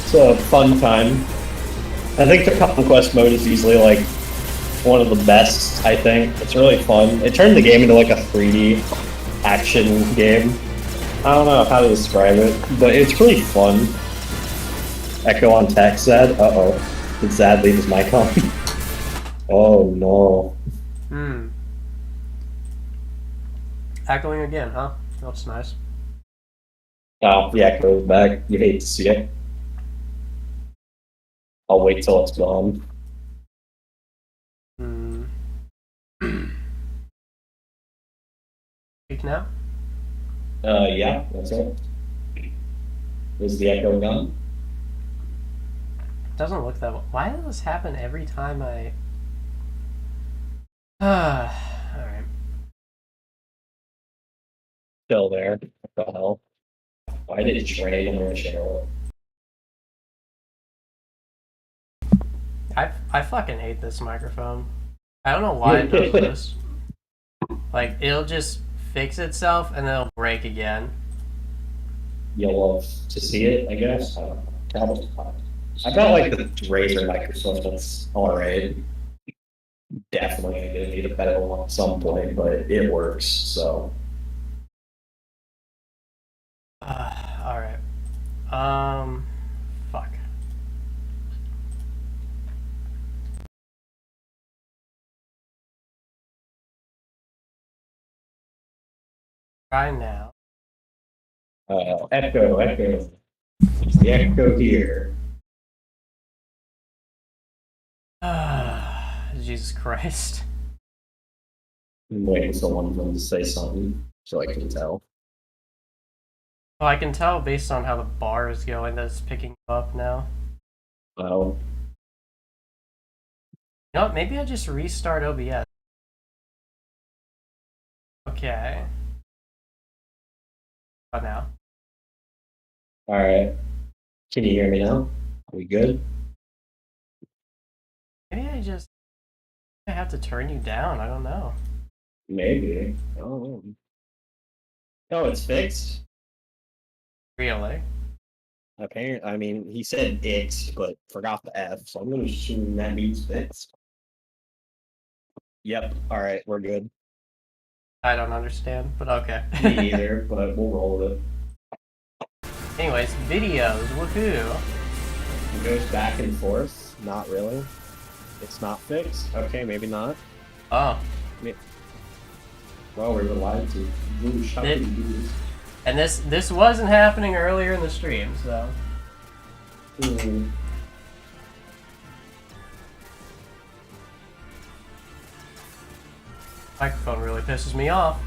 It's a fun time. I think the Conquest mode is easily like one of the best, I think. It's really fun. It turned the game into like a 3D action game. I don't know how to describe it, but it's really fun. Echo on text, Zad. Uh-oh. Did Zad leave his mic on? Oh no. Echoing again, huh? That's nice. Oh, the echo's back. You hate to see it. I'll wait till it's gone. Speak now? Yeah, that's it. Is the echo gone? Doesn't look that way. Why does this happen every time I... Alright. Still there. What the hell? Why did it drain on the channel? I fucking hate this microphone. I don't know why it does this. Like, it'll just fix itself and then it'll break again. You'll love to see it, I guess. Probably. I got like the Razer microphone that's alright. Definitely gonna need a better one at some point, but it works, so. Alright. Fuck. Try now. Echo. It's the echo here. Jesus Christ. I'm waiting for one of them to say something so I can tell. Well, I can tell based on how the bar is going that it's picking up now. Well, You know what? Maybe I just restart OBS. Okay. What now? alright. Can you hear me now? Are we good? Maybe I have to turn you down. I don't know. Maybe. I don't know. Oh, it's fixed? Really? Apparently, I mean, he said X, but forgot the F, so I'm gonna assume that means fixed. Yep, alright, we're good. I don't understand, but okay. Me neither, but we'll roll with it. Anyways, videos. Woohoo! It goes back and forth. Not really. It's not fixed. Okay, maybe not. Oh. Well, we were lied to. Ooh, how It- can you do this? And this wasn't happening earlier in the stream, so. Hmm. Microphone really pisses me off.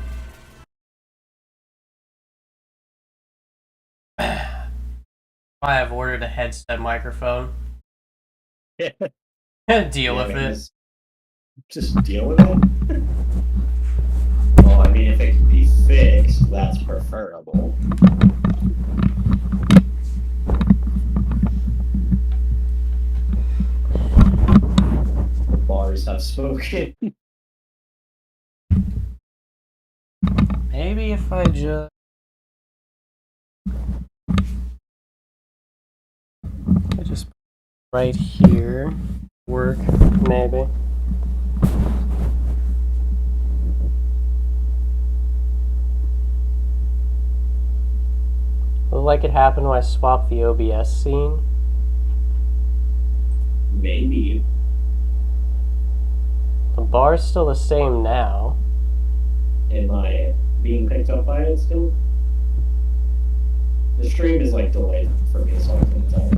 Why I've ordered a headset microphone. Deal with it. Just deal with it? Well, I mean, if it can be fixed, that's preferable. The bars have spoken. Maybe if I just... right here. Work, maybe. Look like it happened when I swapped the OBS scene. Maybe. The bar's still the same now. Am I being picked up by it still? The stream is like delayed for me, so I can't tell.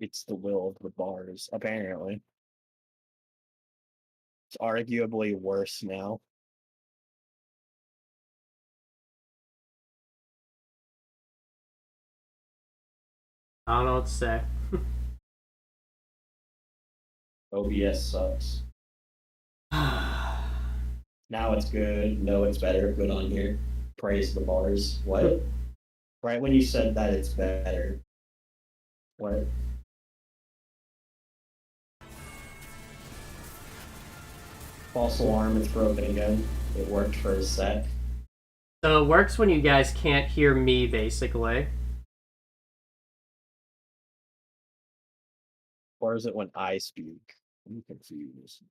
It's the will of the bars, apparently. It's arguably worse now. I don't know what to say. OBS sucks. Now it's good. No, it's better. Good on here. Praise the bars. What? Right when you said that it's better. What? False alarm, it's broken again. It worked for a sec. So it works when you guys can't hear me, basically. Or is it when I speak? I'm confused.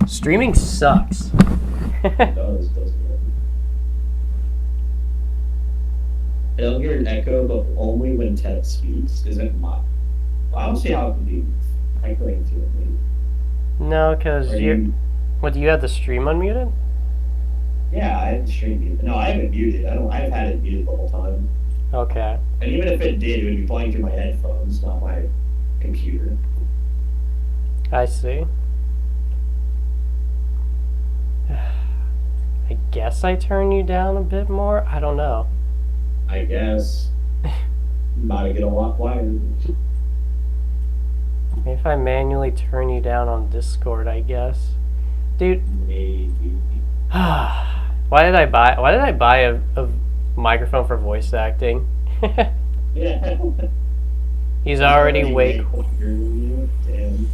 Streaming sucks. It does, doesn't it? It'll hear an echo, but only when Ted speaks. Isn't my. I don't see how it can be echoing to it. No, because Are you're. you? What, do you have the stream unmuted? Yeah, I have the stream muted. No, I haven't muted. I've had it muted the whole time. Okay. And even if it did, it would be playing through my headphones, not my computer. I see. I guess I turn you down a bit more? I don't know. I guess. Might get a lot quieter. Maybe if I manually turn you down on Discord, I guess. Dude, Maybe. why did I buy a microphone for voice acting? Yeah. He's already way way quieter. Damn.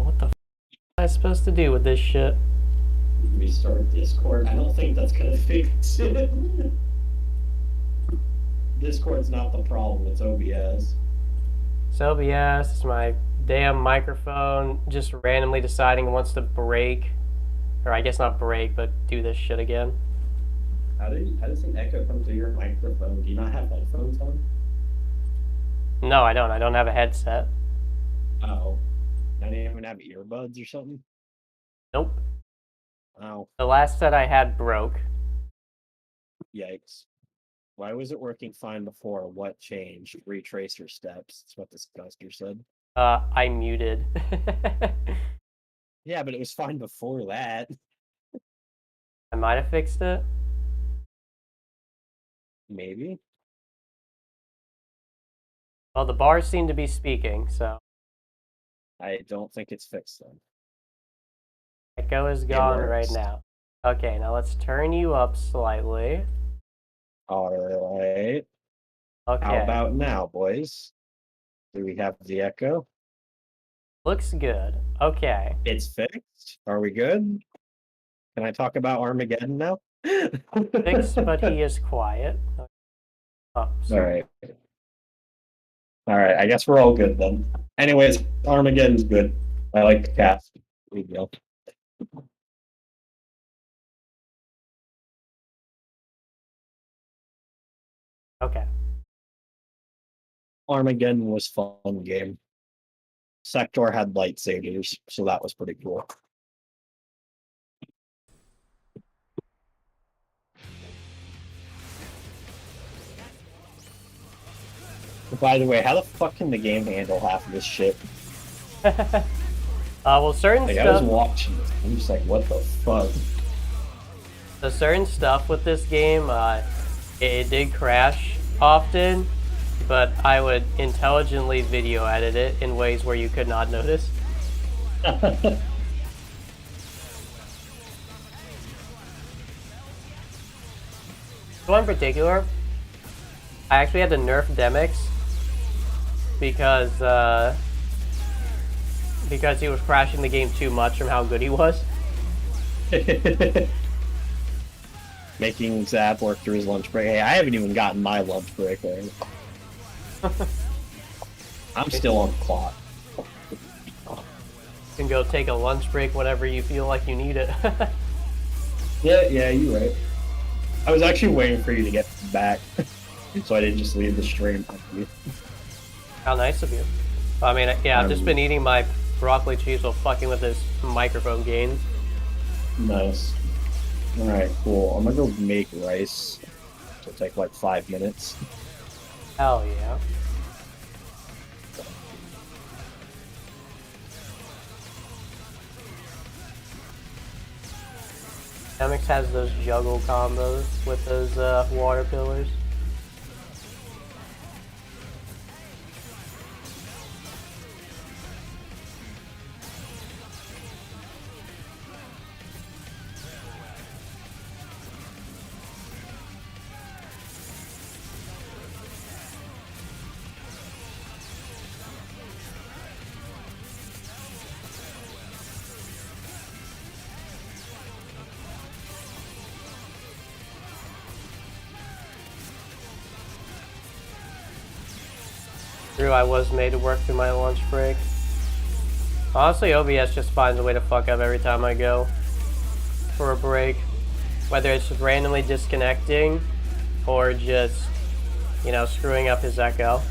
what the f am I supposed to do with this shit? Restart Discord. I don't think that's gonna fix it. Discord's not the problem, it's OBS. So yes, it's my damn microphone just randomly deciding it wants to break. Or I guess not break, but do this shit again. How does an echo come through your microphone? Do you not have headphones on? No, I don't. I don't have a headset. Oh. I didn't even have earbuds or something. Nope. Wow. The last set I had broke. Yikes. Why was it working fine before? What changed? Retracer steps. That's what the discuster said. I muted. Yeah, but it was fine before that. I might have fixed it. Maybe. Well, the bars seem to be speaking, so I don't think it's fixed then. echo is gone right works. now. Okay, now let's turn you up slightly. Alright. Okay. How about now, boys? Do we have the echo? Looks good. Okay. It's fixed. Are we good? Can I talk about Armageddon now? Fixed, but he is quiet. Oh, sorry. Alright, I guess we're all good then. Anyways, Armageddon's good. I like the cast. There you go. Okay. Armageddon was fun game. Sector had lightsabers, so that was pretty cool. By the way, how the fuck can the game handle half of this shit? Well, certain Like, I was stuff. watching this, I'm just like, what the fuck? The certain stuff with this game, it did crash often, but I would intelligently video edit it in ways where you could not notice. One in particular, I actually had to nerf Demix because he was crashing the game too much from how good he was. Making Zap work through his lunch break. Hey, I haven't even gotten my lunch break there. I'm still on the clock. You can go take a lunch break whenever you feel like you need it. Yeah, you're right. I was actually waiting for you to get back, so I didn't just leave the stream. How nice of you. I mean, yeah, I've just been eating my broccoli cheese while fucking with this microphone gain. Nice. Alright, cool. I'm gonna go make rice. It'll take like 5 minutes. Hell yeah. Demix has those juggle combos with those water pillars. True, I was made to work through my lunch break. Honestly, OBS just finds a way to fuck up every time I go for a break. Whether it's just randomly disconnecting or just, you know, screwing up his echo.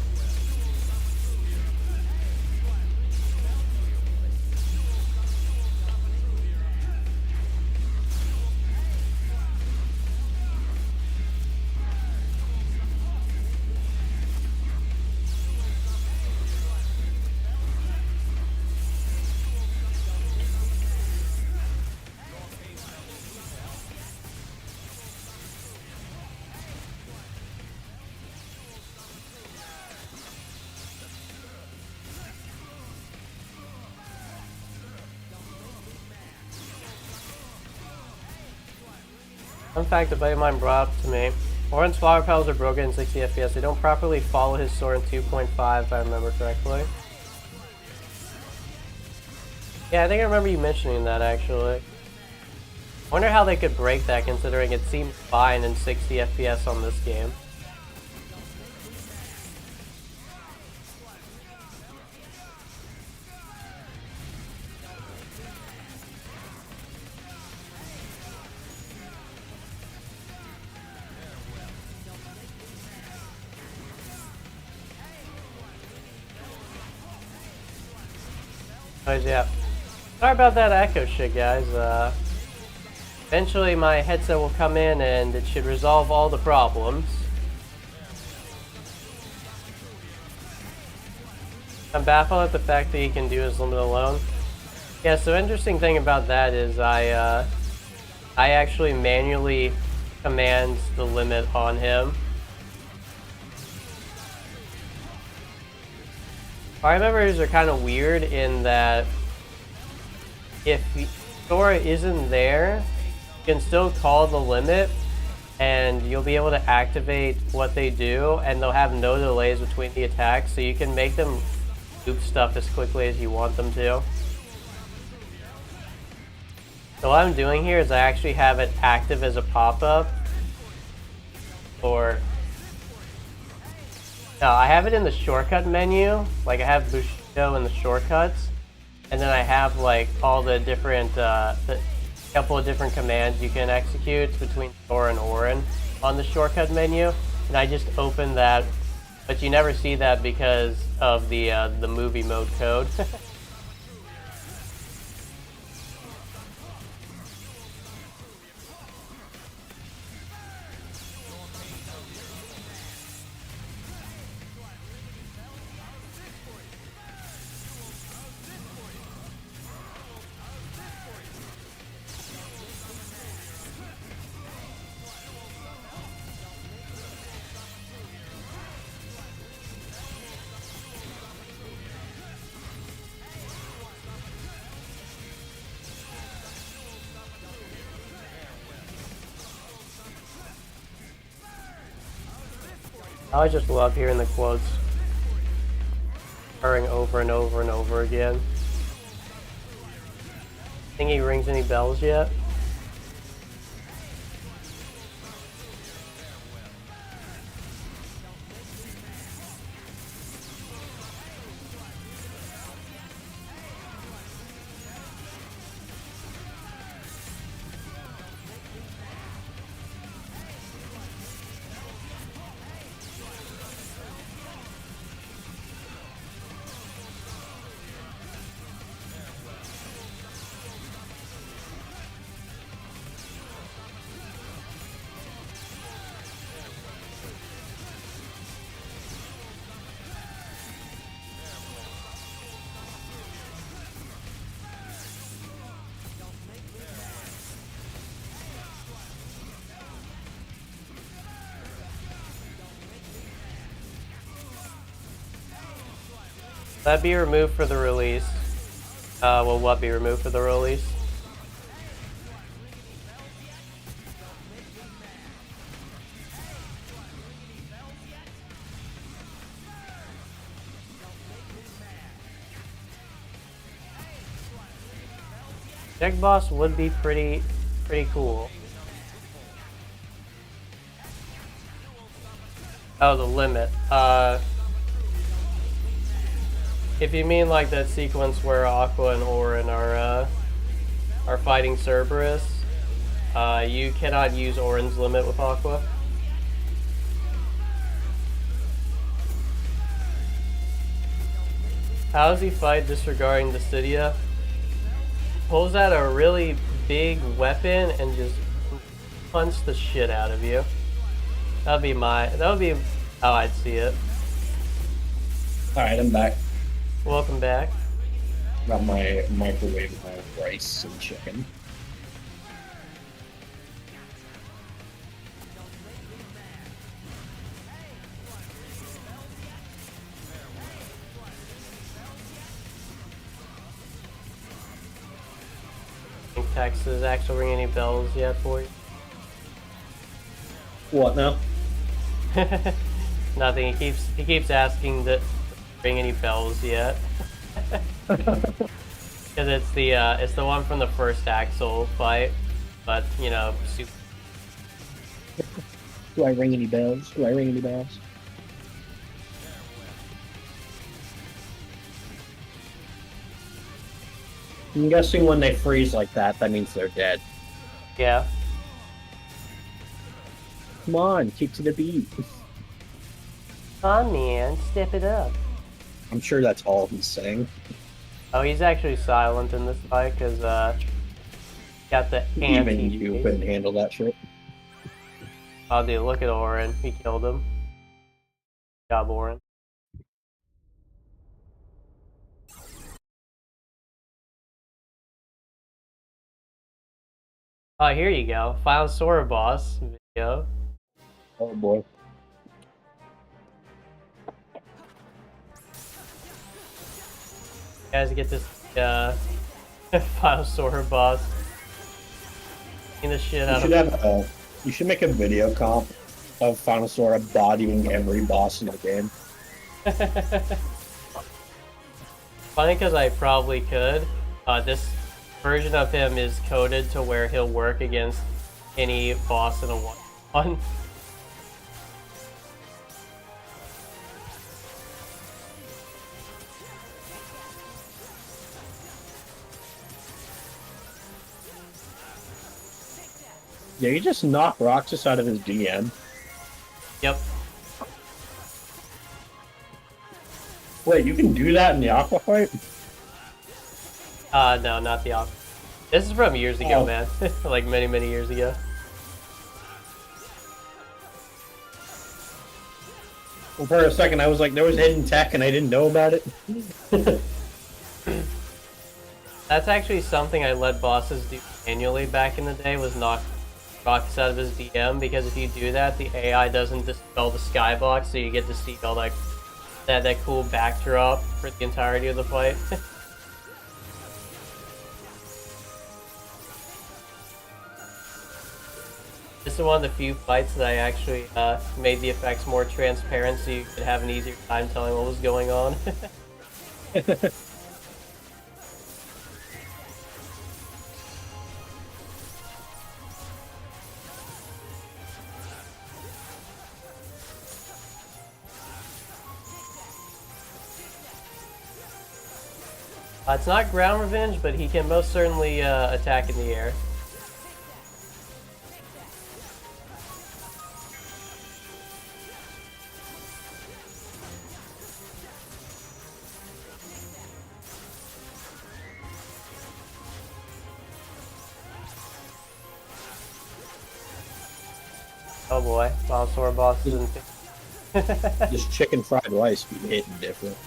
Fun fact a buddy of mine brought up to me. Oren's flower petals are broken in 60 FPS. They don't properly follow his sword in 2.5 if I remember correctly. Yeah, I think I remember you mentioning that actually. Wonder how they could break that considering it seemed fine in 60 FPS on this game. Yeah. Sorry about that echo shit, guys. Eventually my headset will come in and it should resolve all the problems. I'm baffled at the fact that he can do his limit alone. Yeah, so interesting thing about that is I actually manually command the limit on him. Fire members are kind of weird in that if Sora isn't there, you can still call the limit and you'll be able to activate what they do and they'll have no delays between the attacks, so you can make them loop stuff as quickly as you want them to. So what I'm doing here is I actually have it active as a pop-up, or no, I have it in the shortcut menu. Like I have Bushido in the shortcuts, and then I have like all the different, couple of different commands you can execute between Sora and Oren on the shortcut menu, and I just open that, but you never see that because of the movie mode code. I just love hearing the quotes purring over and over and over again. Think he rings any bells yet? That'd be removed for the release. Will what be removed for the release? Xaddgx would be pretty cool. Oh, the limit. if you mean like that sequence where Aqua and Orin are fighting Cerberus, you cannot use Orin's limit with Aqua. How does he fight disregarding the Dissidia? Pulls out a really big weapon and just punch the shit out of you. That would be how I'd see it. Alright, I'm back. Welcome back. Got my microwave rice and chicken. Think Texas actually ring any bells yet for you? What now? Nothing. He keeps asking that ring any bells yet. Because it's the one from the first Axel fight, but you know, super. Do I ring any bells? Do I ring any bells? I'm guessing when they freeze like that, that means they're dead. Yeah. Come on, kick to the beat. Come on, man, step it up. I'm sure that's all he's saying. Oh, he's actually silent in this fight because got the Even you couldn't handle that shit. Oh, dude, look at Orin. He killed him. Good job, Orin. Oh, here you go. Final Sora boss video. Oh boy. You guys get this Final Sora boss. The shit out of You should make a video comp of Final Sora bodying every boss in the game. Funny because I probably could. This version of him is coded to where he'll work against any boss in a one. Yeah, you just knock Roxas out of his DM. Yep. Wait, you can do that in the Aqua fight? No, not the Aqua. This is from years ago, man. Like many, many years ago. Well, for a second I was like, there was hidden tech and I didn't know about it. That's actually something I let bosses do manually back in the day, was knock Roxas out of his DM, because if you do that, the AI doesn't dispel the skybox, so you get to see all that cool backdrop for the entirety of the fight. This is one of the few fights that I actually made the effects more transparent so you could have an easier time telling what was going on. It's not ground revenge, but he can most certainly attack in the air. Oh boy, Mounsaur boss is in. Just chicken fried rice be hitting different.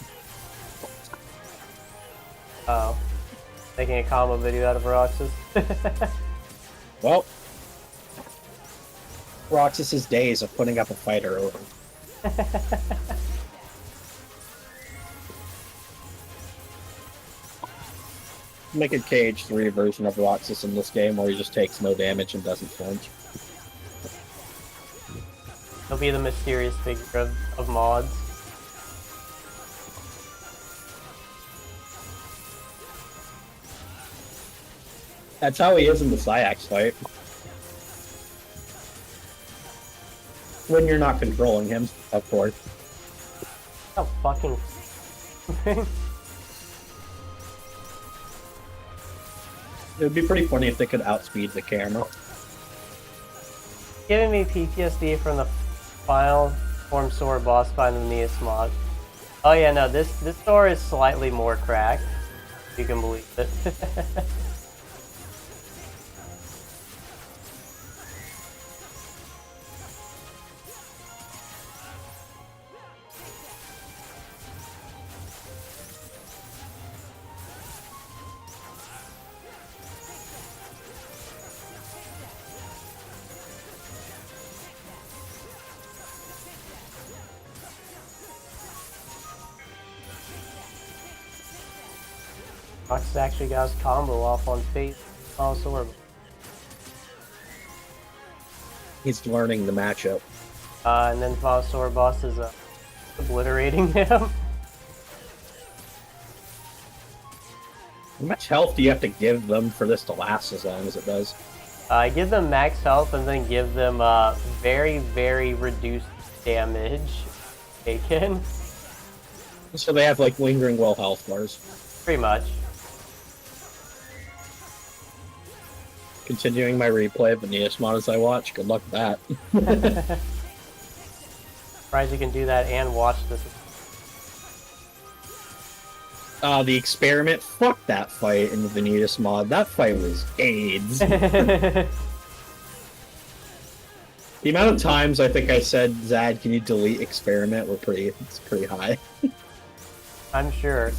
Oh. Making a combo video out of Roxas. Well, Roxas's days of putting up a fight are over. Make a KH3 version of Roxas in this game where he just takes no damage and doesn't flinch. He'll be the mysterious figure of mods. That's how he is in the Xaddgx fight. When you're not controlling him, of course. Oh, fucking... It would be pretty funny if they could outspeed the camera. Giving me PTSD from the final form sword boss fight in the Vanitas mod. Oh yeah, no, this door is slightly more cracked. If you can believe it. Fox actually got his combo off on Fate Sword. He's learning the matchup. And then Sword Boss is obliterating him. How much health do you have to give them for this to last as long as it does? Give them max health and then give them very, very reduced damage taken. So they have like lingering well health bars. Pretty much. Continuing my replay of Vanitas mod as I watch. Good luck with that. Surprised you can do that and watch this. The experiment. Fuck that fight in the Vanitas mod. That fight was AIDS. The amount of times I think I said, Zad, can you delete experiment? It's pretty high. I'm sure.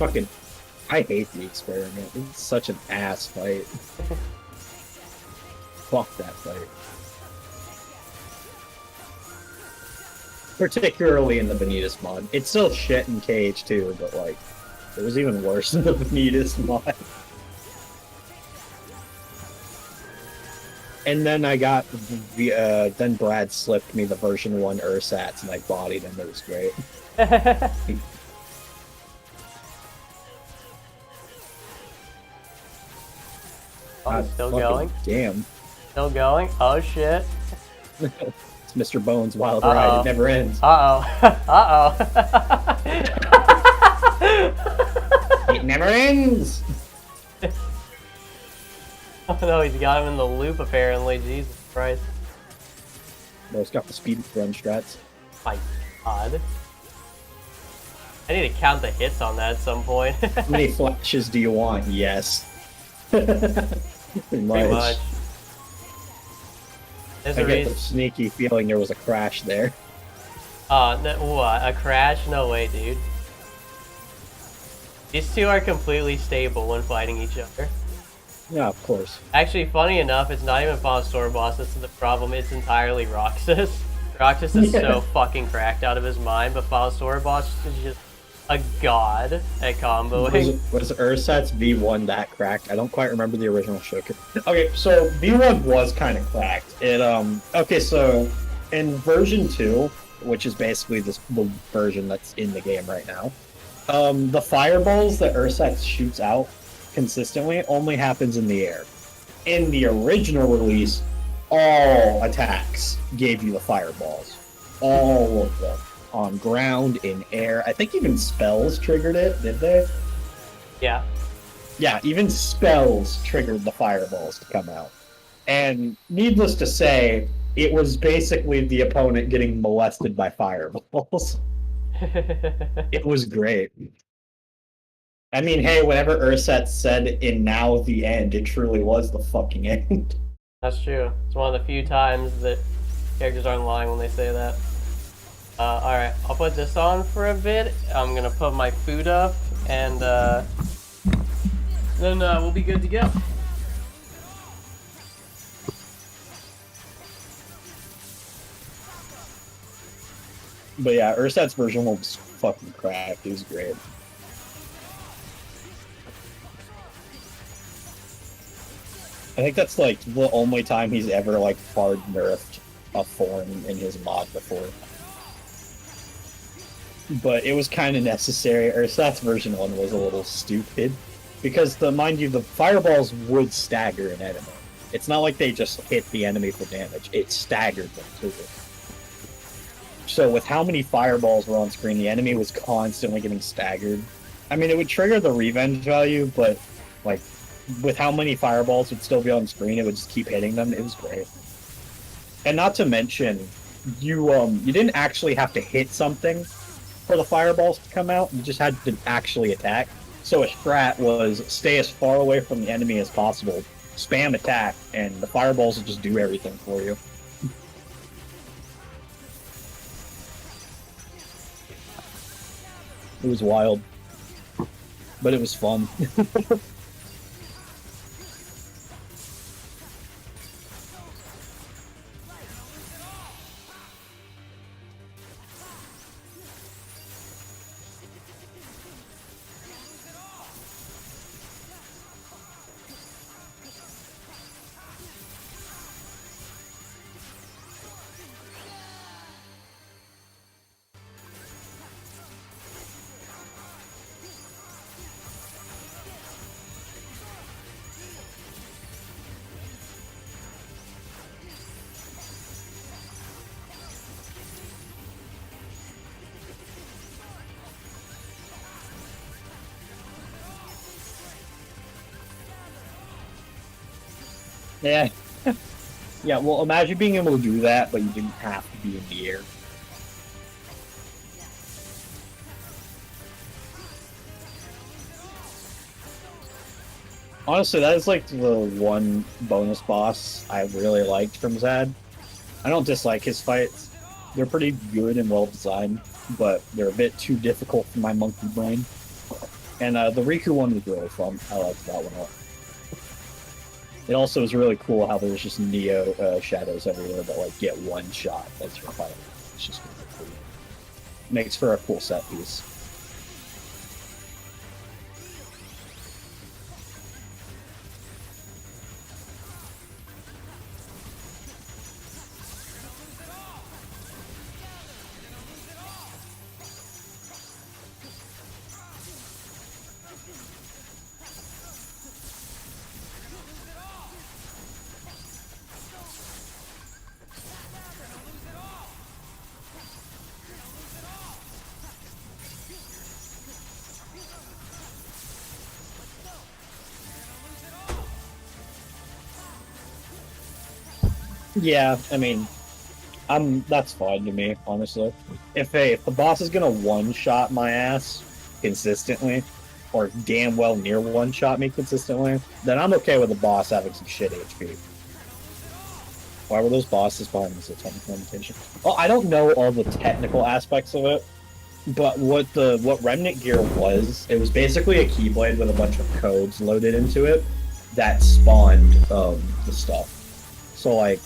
I hate the experiment. It's such an ass fight. Fuck that fight. Particularly in the Vanitas mod. It's still shit in KH2, but like, it was even worse in the Vanitas mod. And then I got then Brad slipped me the version 1 Ursats and I bodied him. It was great. Oh, it's still going. Damn. Still going. Oh shit. It's Mr. Bones' wild ride. It never ends. It never ends. Oh no, he's got him in the loop apparently. Jesus Christ. No, it's got the speed run strats. My God. I need to count the hits on that at some point. How many flashes do you want? Yes. Pretty much. There's I a get reason. the sneaky feeling there was a crash there. No, what? A crash? No way, dude. These two are completely stable when fighting each other. Yeah, of course. Actually, funny enough, it's not even Final Sword Boss that's the problem, it's entirely Roxas. Roxas is so fucking cracked out of his mind, but Final Sword Boss is just a god at comboing. Was Ursat's V1 that cracked? I don't quite remember the original showcase. Okay, so V1 was kind of cracked. Okay, so in version 2, which is basically the version that's in the game right now, the fireballs that Ursat shoots out consistently only happens in the air. In the original release, all attacks gave you the fireballs. All of them. On ground, in air. I think even spells triggered it, did they? Yeah. Yeah, even spells triggered the fireballs to come out. And needless to say, it was basically the opponent getting molested by fireballs. It was great. I mean, hey, whatever Ursat said in Now the End, it truly was the fucking end. That's true. It's one of the few times that characters aren't lying when they say that. Alright, I'll put this on for a bit. I'm gonna put my food up, and then we'll be good to go. But yeah, Ursat's version was fucking cracked. It was great. I think that's like the only time he's ever like hard nerfed a form in his mod before. But it was kind of necessary. Ursat's version 1 was a little stupid. Because, mind you, the fireballs would stagger an enemy. It's not like they just hit the enemy for damage. It staggered them too. So with how many fireballs were on screen, the enemy was constantly getting staggered. I mean, it would trigger the revenge value, but, like, with how many fireballs would still be on screen, it would just keep hitting them. It was great. And not to mention, you didn't actually have to hit something for the fireballs to come out. You just had to actually attack. So a strat was stay as far away from the enemy as possible, spam attack, and the fireballs would just do everything for you. It was wild, but it was fun. Yeah. Yeah, well, imagine being able to do that, but you didn't have to be in the air. Honestly, that is like the one bonus boss I really liked from Xadd. I don't dislike his fights. They're pretty good and well designed, but they're a bit too difficult for my monkey brain. And the Riku one was really fun. I liked that one a lot. It also is really cool how there's just Neo shadows everywhere that like get one shot. That's your fight. It's just really cool. Makes for a cool set piece. Yeah, I mean, that's fine to me, honestly. If the boss is gonna one-shot my ass consistently, or damn well near one-shot me consistently, then I'm okay with the boss having some shit HP. Why were those bosses behind this technical limitation? Well, I don't know all the technical aspects of it, but what Remnant Gear was, it was basically a Keyblade with a bunch of codes loaded into it that spawned the stuff. So like,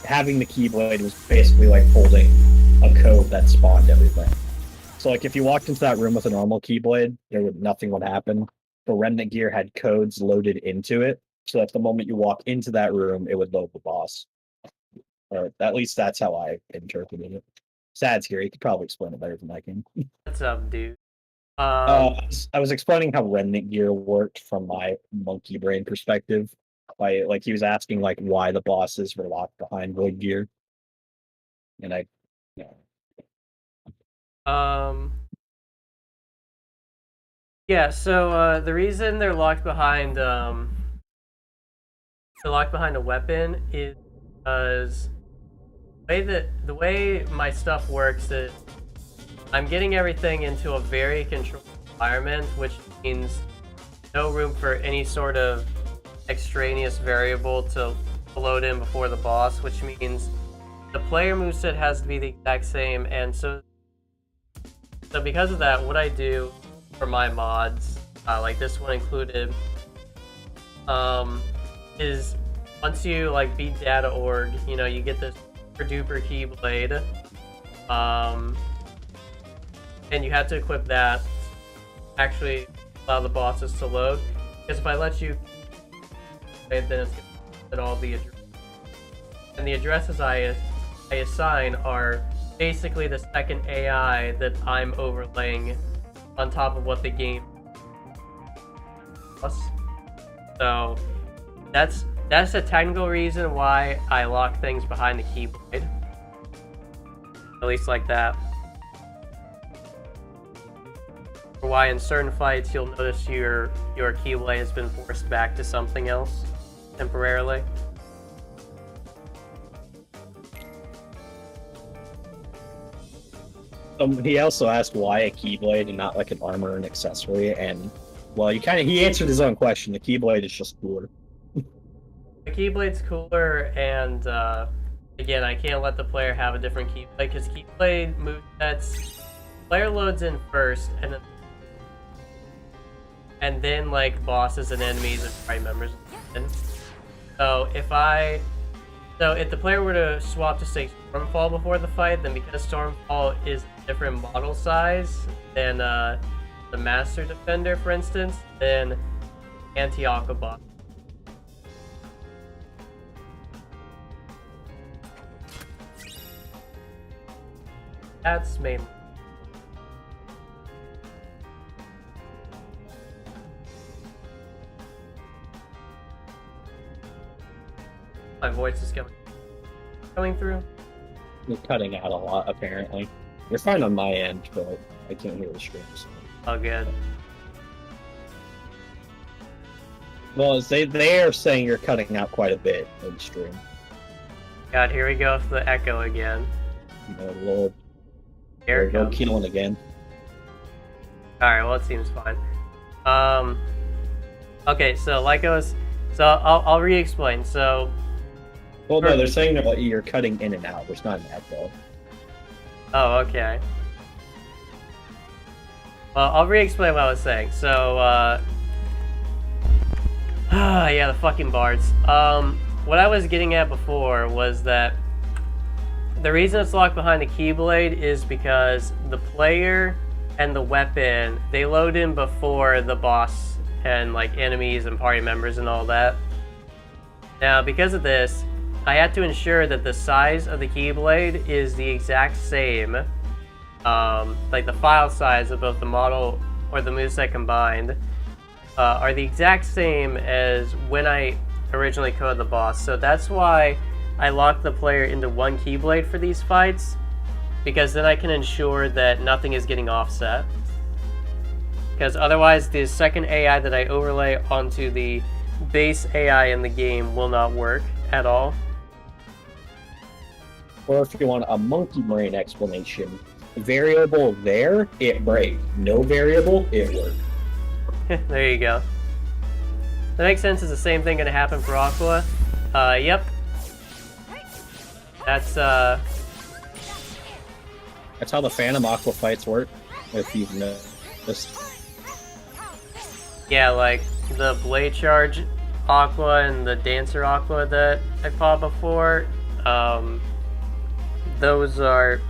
having the Keyblade was basically like holding a code that spawned everything. So like if you walked into that room with a normal Keyblade, nothing would happen. The Remnant Gear had codes loaded into it, so that the moment you walk into that room, it would load the boss. Or at least that's how I interpreted it. Sad's here, he could probably explain it better than I can. What's up, dude? I was explaining how Remnant Gear worked from my monkey brain perspective. Like he was asking like why the bosses were locked behind Void Gear, and yeah. So the reason they're locked behind a weapon is because the way my stuff works is I'm getting everything into a very controlled environment, which means no room for any sort of extraneous variable to load in before the boss, which means the player moveset has to be the exact same. And so because of that, what I do for my mods, like this one included, is once you like beat data.org, you know, you get this super duper Keyblade, and you have to equip that to actually allow the bosses to load. Because if I let you, then it's going to set all the addresses. And the addresses I assign are basically the second AI that I'm overlaying on top of what the game does. So that's a technical reason why I lock things behind the Keyblade. At least like that. or why in certain fights you'll notice your Keyblade has been forced back to something else temporarily. He also asked why a Keyblade and not like an armor and accessory, and well, he answered his own question. The Keyblade is just cooler. The Keyblade's cooler, and again, I can't let the player have a different Keyblade because Keyblade movesets, player loads in first, and then like bosses and enemies and party members. So if the player were to swap to say Stormfall before the fight, then because Stormfall is a different model size than the Master Defender, for instance, then Anti-Aqua boss. That's mainly. My voice is coming through. You're cutting out a lot, apparently. You're fine on my end, but I can't hear the streams. Oh, good. Well, they are saying you're cutting out quite a bit in the stream. God, here we go with the echo again. Oh, Lord. Here it Go comes. killing again. Alright, well, it seems fine. Okay, so like I was... So, I'll re-explain. So... Well, no, they're saying that you're cutting in and out. There's not an echo. Oh, okay. Well, I'll re-explain what I was saying. So, yeah, the fucking bards. What I was getting at before was that the reason it's locked behind the Keyblade is because the player and the weapon, they load in before the boss and, like, enemies and party members and all that. Now, because of this, I had to ensure that the size of the Keyblade is the exact same, like the file size of both the model or the moveset combined, are the exact same as when I originally coded the boss. So that's why I locked the player into one Keyblade for these fights, because then I can ensure that nothing is getting offset. Because otherwise the second AI that I overlay onto the base AI in the game will not work at all. Or if you want a monkey brain explanation, variable there, it break. No variable, it work. There you go. That makes sense. Is the same thing going to happen for Aqua? Yep. That's how the Phantom Aqua fights work, if you've noticed. Yeah, like the Blade Charge Aqua and the Dancer Aqua that I fought before. Those have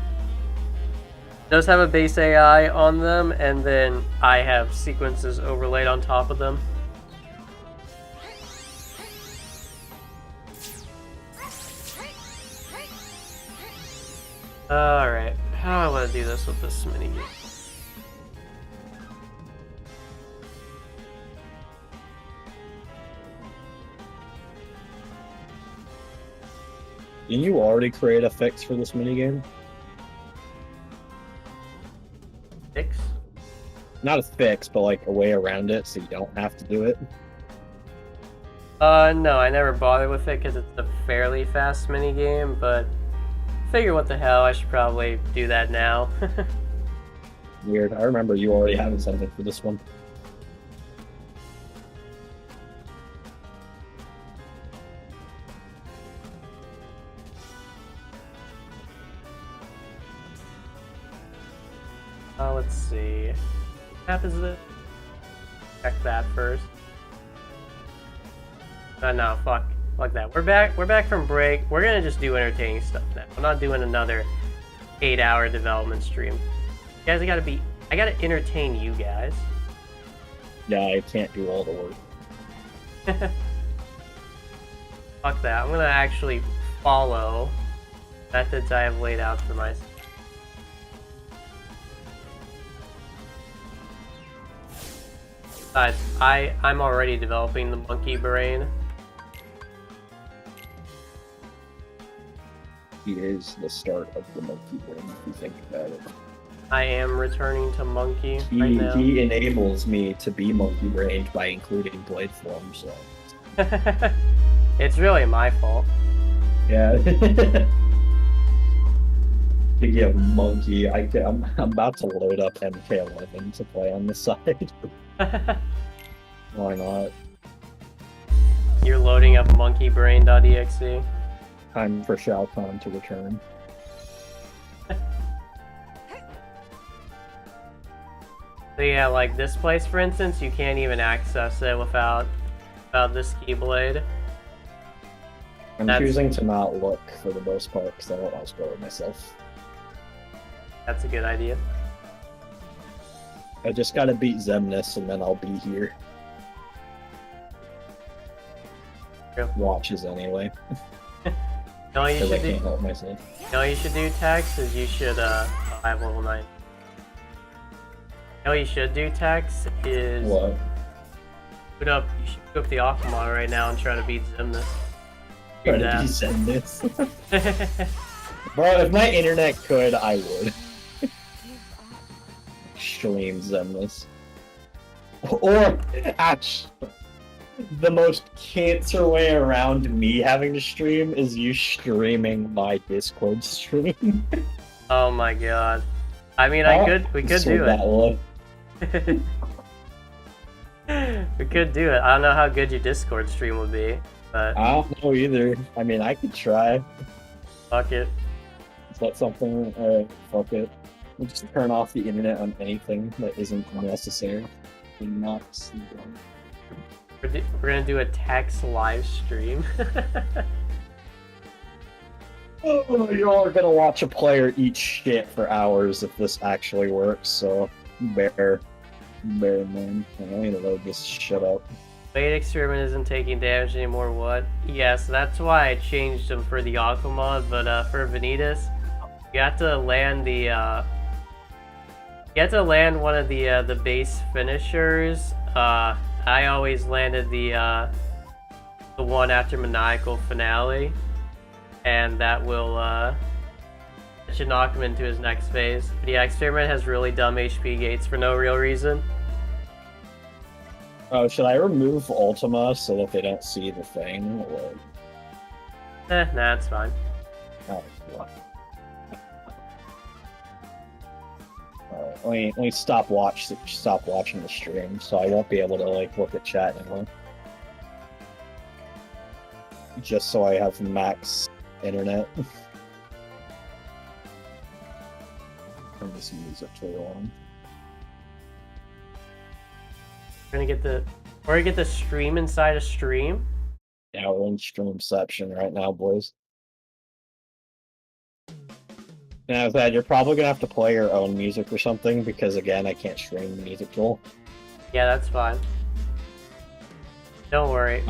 a base AI on them, and then I have sequences overlaid on top of them. Alright, how do I want to do this with this minigame? Didn't you already create a fix for this minigame? Fix? Not a fix, but like a way around it so you don't have to do it. No, I never bothered with it because it's a fairly fast minigame, but figure what the hell, I should probably do that now. Weird. I remember you already having something for this one. Let's see. What happens to this? Check that first. No, fuck that. We're back from break. We're gonna just do entertaining stuff now. I'm not doing another 8-hour development stream. You guys, I gotta entertain you guys. Yeah, I can't do all the work. Fuck that. I'm gonna actually follow methods I have laid out for myself. I'm already developing the monkey brain. He is the start of the monkey brain, if you think about it. I am returning to monkey right now. He enables me to be monkey brained by including blade form, so. It's really my fault. Yeah. Speaking of monkey, I'm about to load up MK11 to play on the side. Why not? You're loading up monkeybrain.exe. Time for Shao Kahn to return. So yeah, like this place, for instance, you can't even access it without this keyblade. I'm choosing to not look for the most part because I don't want to spoil it myself. That's a good idea. I just gotta beat Xemnas and then I'll be here. True. Watches anyway. No, you Because I should do. can't help myself. No, you should do text. Is you should I have level 9. No, you should do text is What? put up. You should put up the Aqua right now and try to beat Xemnas. Try Do to that. beat Xemnas. Bro, if my internet could, I would. Stream Xemnas. Or, actually, the most cancer way around me having to stream is you streaming my Discord stream. Oh my god. I mean, we could So do that it. look. We could do it. I don't know how good your Discord stream would be, but I don't know either. I mean, I could try. fuck it. Is that something? Fuck it. We'll just turn off the internet on anything that isn't necessary. And not see them. We're gonna do a text live stream. Oh, y'all are gonna watch a player eat shit for hours if this actually works, so bear in mind. I need to load this shit up. Blade experiment isn't taking damage anymore, what? Yes, that's why I changed them for the Aqua mod, but for Vanitas, you have to land the one of the base finishers. I always landed the one after Maniacal Finale, and that will that should knock him into his next phase. But yeah, Experiment has really dumb HP gates for no real reason. Oh, should I remove Ultima so that they don't see the thing? Or... Nah, it's fine. Oh, well. Let me stop watching the stream, so I won't be able to like look at chat anymore. Just so I have max internet. Turn this music to on. We're gonna get the stream inside a stream. Yeah, we're in streamception right now, boys. Now, Thad, you're probably gonna have to play your own music or something because, again, I can't stream the music tool. Yeah, that's fine. Don't worry.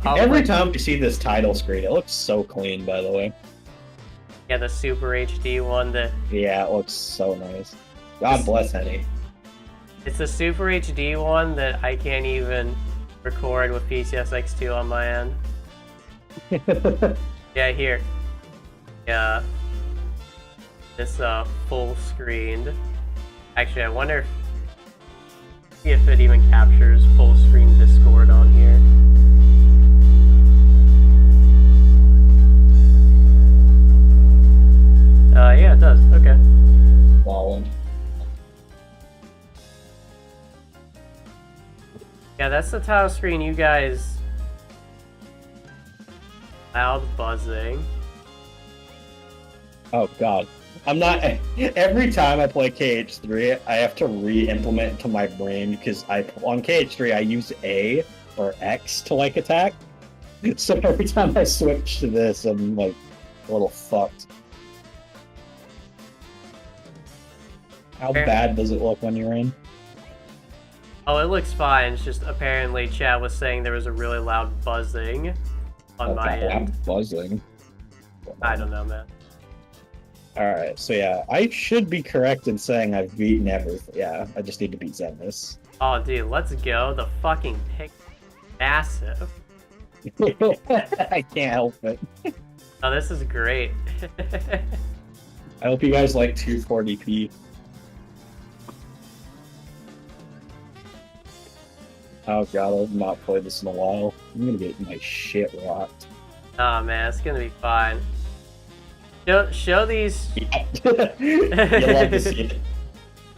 Every time you see this title screen, it looks so clean, by the way. Yeah, the Super HD one that Yeah, it looks so nice. God bless Henny. it's the Super HD one that I can't even record with PCSX2 on my end. Yeah, here. Yeah. This full screened. Actually, I wonder if it even captures full screen Discord on here. Yeah, it does. Okay. Fallen. Yeah, that's the title screen, you guys. Loud buzzing. Oh god. I'm not. Every time I play KH3, I have to re-implement it to my brain because on KH3 I use A or X to like attack. So every time I switch to this, I'm like a little fucked. How bad does it look when you're in? Oh, it looks fine. It's just apparently Chad was saying there was a really loud buzzing on my end. I'm buzzing. I don't know, man. Alright, so yeah, I should be correct in saying I've beaten everything. Yeah, I just need to beat Xemnas. Oh, dude, let's go. The fucking pick massive. I can't help it. Oh, this is great. I hope you guys like 240p. Oh god, I've not played this in a while. I'm gonna get my shit rocked. Oh man, it's gonna be fine. Show these. Yeah. You love to see it.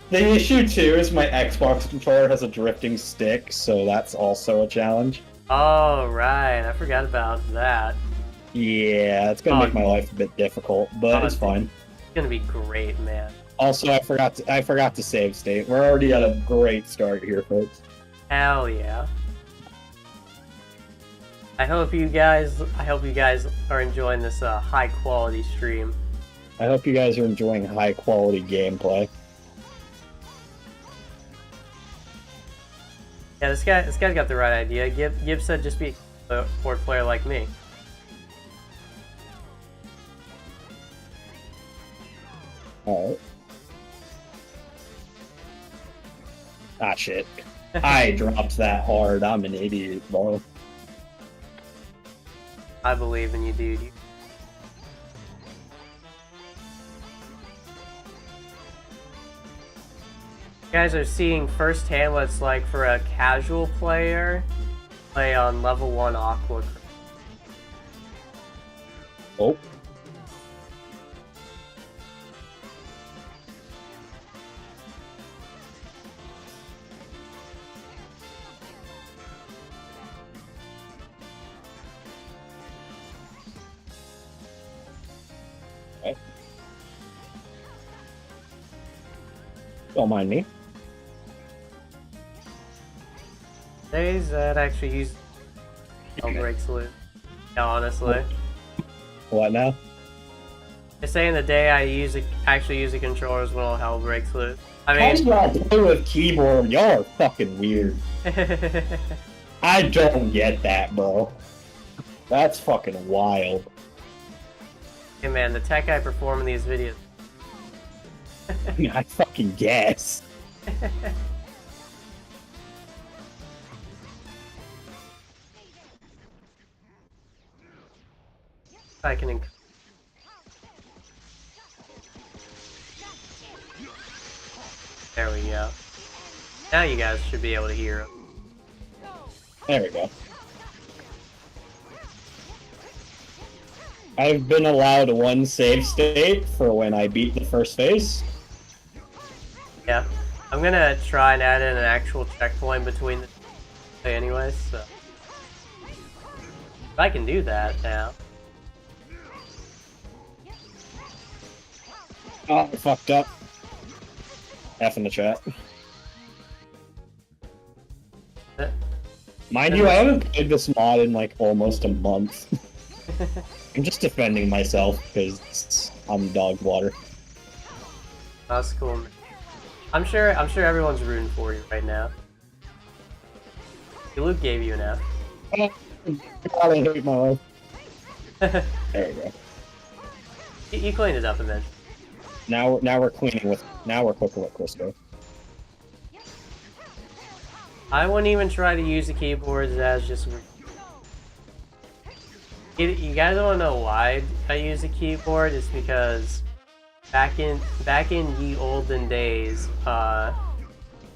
The issue too is my Xbox controller has a drifting stick, so that's also a challenge. Oh right, I forgot about that. Yeah, it's gonna make my life a bit difficult, but it's fine. It's gonna be great, man. Also, I forgot to save state. We're already at a great start here, folks. Hell yeah. I hope you guys are enjoying this high quality stream. I hope you guys are enjoying high quality gameplay. Yeah, this guy's got the right idea. Gibbs said just be a board player like me. Alright. Ah, shit. I dropped that hard. I'm an idiot, bro. I believe in you, dude. You guys are seeing firsthand what it's like for a casual player play on level 1 Aqua. Oh. Okay. Don't mind me. Days that actually use break salute. Yeah, honestly. What now? They're saying the day I actually use a controller is when all hell breaks loose. I How do mean, y'all play with keyboard? Y'all are fucking weird. I don't get that, bro. That's fucking wild. hey man, the tech I perform in these videos. I fucking guess. I can. There we go. Now you guys should be able to hear him. There we go. I've been allowed one save state for when I beat the first phase. Yeah, I'm gonna try and add in an actual checkpoint between the two anyways, so. If I can do that now. Oh, I fucked up. F in the chat. Mind you, I haven't played this mod in like almost a month. I'm just defending myself because I'm dog water. That's cool, man. I'm sure everyone's rooting for you right now. Luke gave you an F. God, I hate my life. There we go. You cleaned it up eventually. Now we're cooking with Crisco. I wouldn't even try to use the keyboards as just. You guys don't know why I use a keyboard? It's because back in ye olden days, my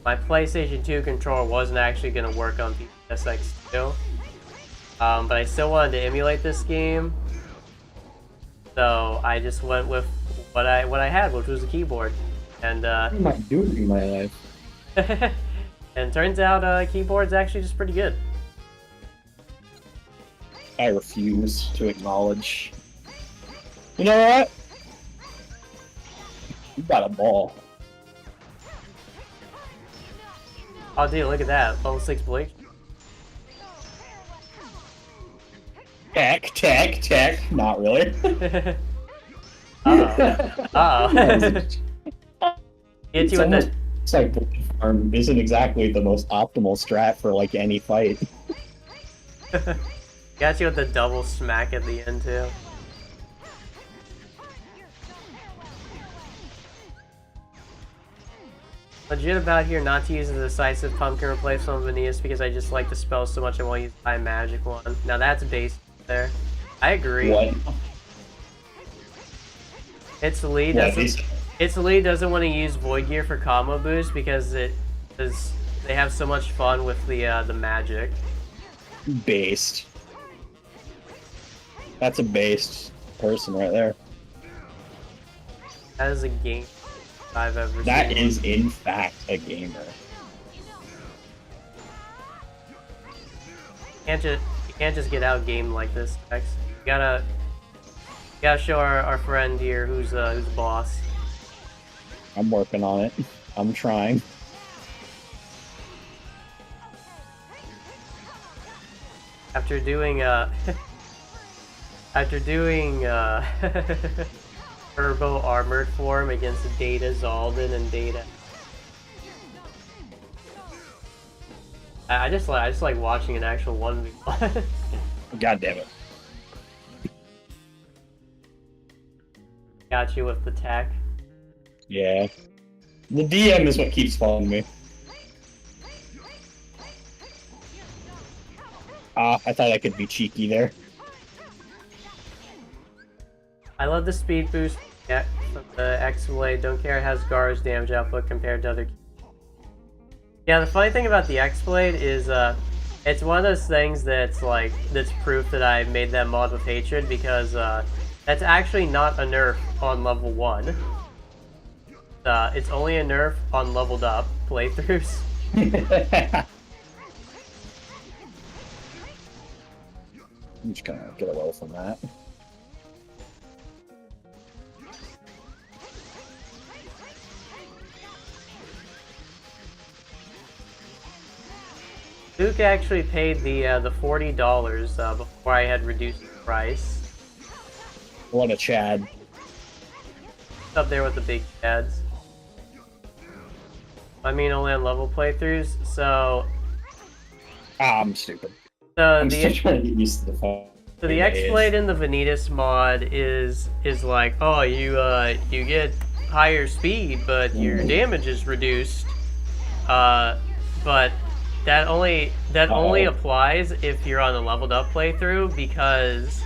PlayStation 2 controller wasn't actually gonna work on PSX2. But I still wanted to emulate this game, so I just went with what I had, which was a keyboard, and What am I doing in my life? and turns out keyboard's actually just pretty good. I refuse to acknowledge. You know what? You got a ball. Oh dude, look at that, level 6 Blake. Tech. Not really. Get you with the. It's like Farm isn't exactly the most optimal strat for like any fight. Got you with the double smack at the end too. Legit about here not to use the decisive pumpkin replacement on Vanitas because I just like the spell so much I want to use my magic one. Now that's base there. I agree. What? Its lead doesn't want to use Void Gear for combo boost because it does They have so much fun with the magic. Based. That's a based person right there. That is a game I've ever seen. That is, in fact, a gamer. You can't just get out game like this, X. You gotta show our friend here who's boss. I'm working on it. I'm trying. After doing Turbo Armored form against Data Zaldin and Data. I just like watching an actual 1v1. God damn it. Got you with the tech. Yeah. The DM is what keeps following me. I thought I could be cheeky there. I love the speed boost from the X-Blade. Don't care it has Gar's damage output compared to other. Yeah, the funny thing about the X-Blade is it's one of those things that's proof that I made that mod with hatred, because that's actually not a nerf on level 1. It's only a nerf on leveled up playthroughs. I'm just gonna get away from that. Duke actually paid the $40 before I had reduced the price. What a Chad. Up there with the big chads. I mean, only on level playthroughs, so... I'm stupid. So I'm still trying to get used to the phone. So the X-Blade in the Vanitas mod is like, oh, you get higher speed, but your damage is reduced. But that only applies if you're on a leveled up playthrough, because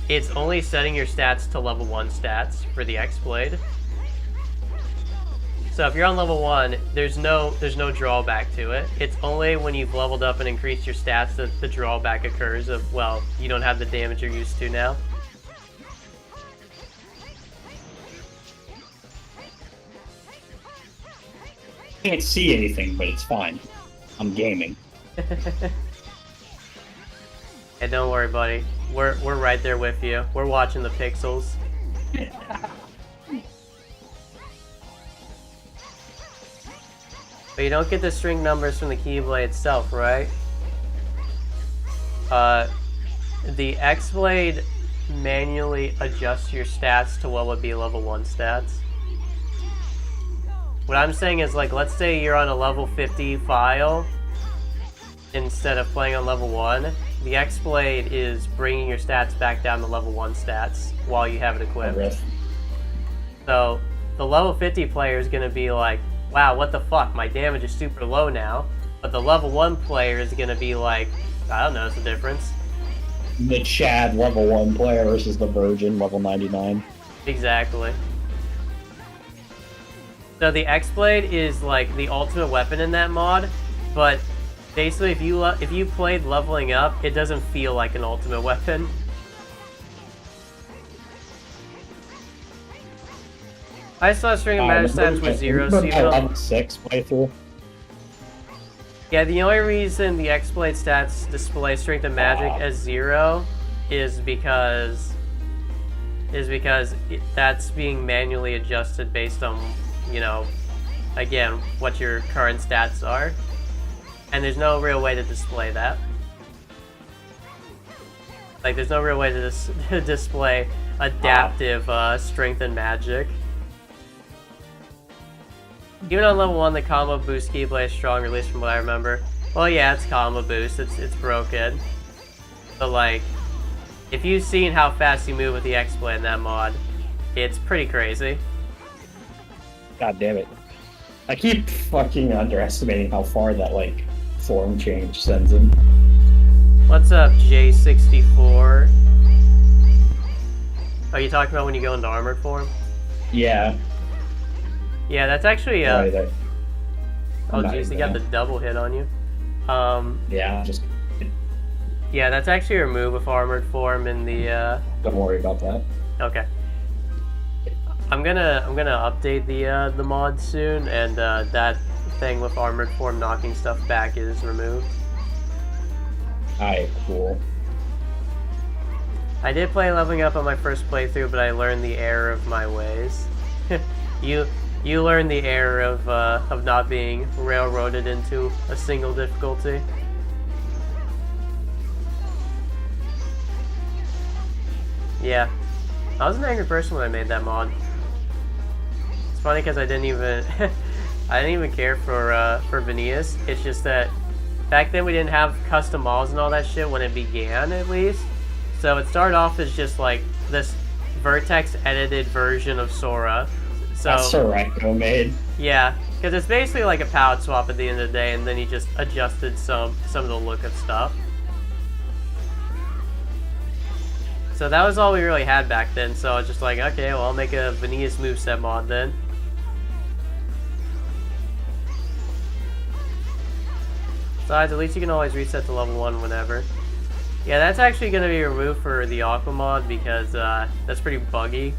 it's only setting your stats to level 1 stats for the X-Blade. So if you're on level 1, there's no drawback to it. It's only when you've leveled up and increased your stats that the drawback occurs of, well, you don't have the damage you're used to now. Can't see anything, but it's fine. I'm gaming. Hey, don't worry, buddy. We're right there with you. We're watching the pixels. But you don't get the string numbers from the Keyblade itself, right? The X-Blade manually adjusts your stats to what would be level 1 stats. What I'm saying is, like, let's say you're on a level 50 file instead of playing on level 1. The X-Blade is bringing your stats back down to level 1 stats while you have it equipped. So the level 50 player is going to be like, wow, what the fuck, my damage is super low now. But the level 1 player is going to be like, I don't notice the difference. The Chad level 1 player versus the Virgin level 99. Exactly. So the X-Blade is like the ultimate weapon in that mod, but basically if you played leveling up, it doesn't feel like an ultimate weapon. I saw string of magic stats with 0, so you know. Level 6 playthrough. Yeah, the only reason the X-Blade stats display strength of magic as 0 is because that's being manually adjusted based on, you know, again, what your current stats are. And there's no real way to display that. Like, there's no real way to display adaptive strength and magic. Even on level 1, the combo boost Keyblade is strong, at least from what I remember. Well, yeah, it's combo boost. It's broken. But, like, if you've seen how fast you move with the X-Blade in that mod, it's pretty crazy. God damn it. I keep fucking underestimating how far that, like, form change sends him. What's up, J64? Are you talking about when you go into armored form? Yeah. Yeah, that's actually Oh Not jeez, he got the even. double hit on you. Yeah, just Yeah, that's actually a remove with armored form in the, don't worry about that. Okay. I'm gonna update the mod soon, and that thing with armored form knocking stuff back is removed. Alright, cool. I did play leveling up on my first playthrough, but I learned the error of my ways. you learn the error of not being railroaded into a single difficulty. Yeah, I was an angry person when I made that mod. It's funny because I didn't even I didn't even care for Vanitas. It's just that back then we didn't have custom mods and all that shit when it began, at least. So it started off as just like this vertex edited version of Sora. So That's Sorrento made. yeah, because it's basically like a palette swap at the end of the day, and then he just adjusted some of the look of stuff. So that was all we really had back then, so I was just like, okay, well, I'll make a Vanitas moveset mod then. Besides, at least you can always reset to level 1 whenever. Yeah, that's actually going to be removed for the Aqua mod because that's pretty buggy.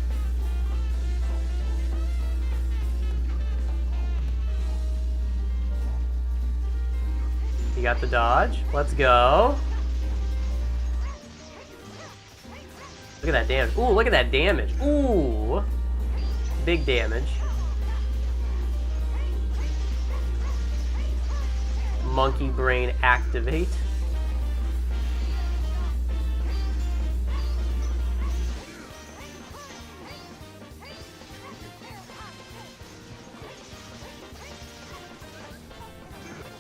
You got the dodge. Let's go. Look at that damage. Ooh, look at that damage. Ooh. Big damage. Monkey brain activate.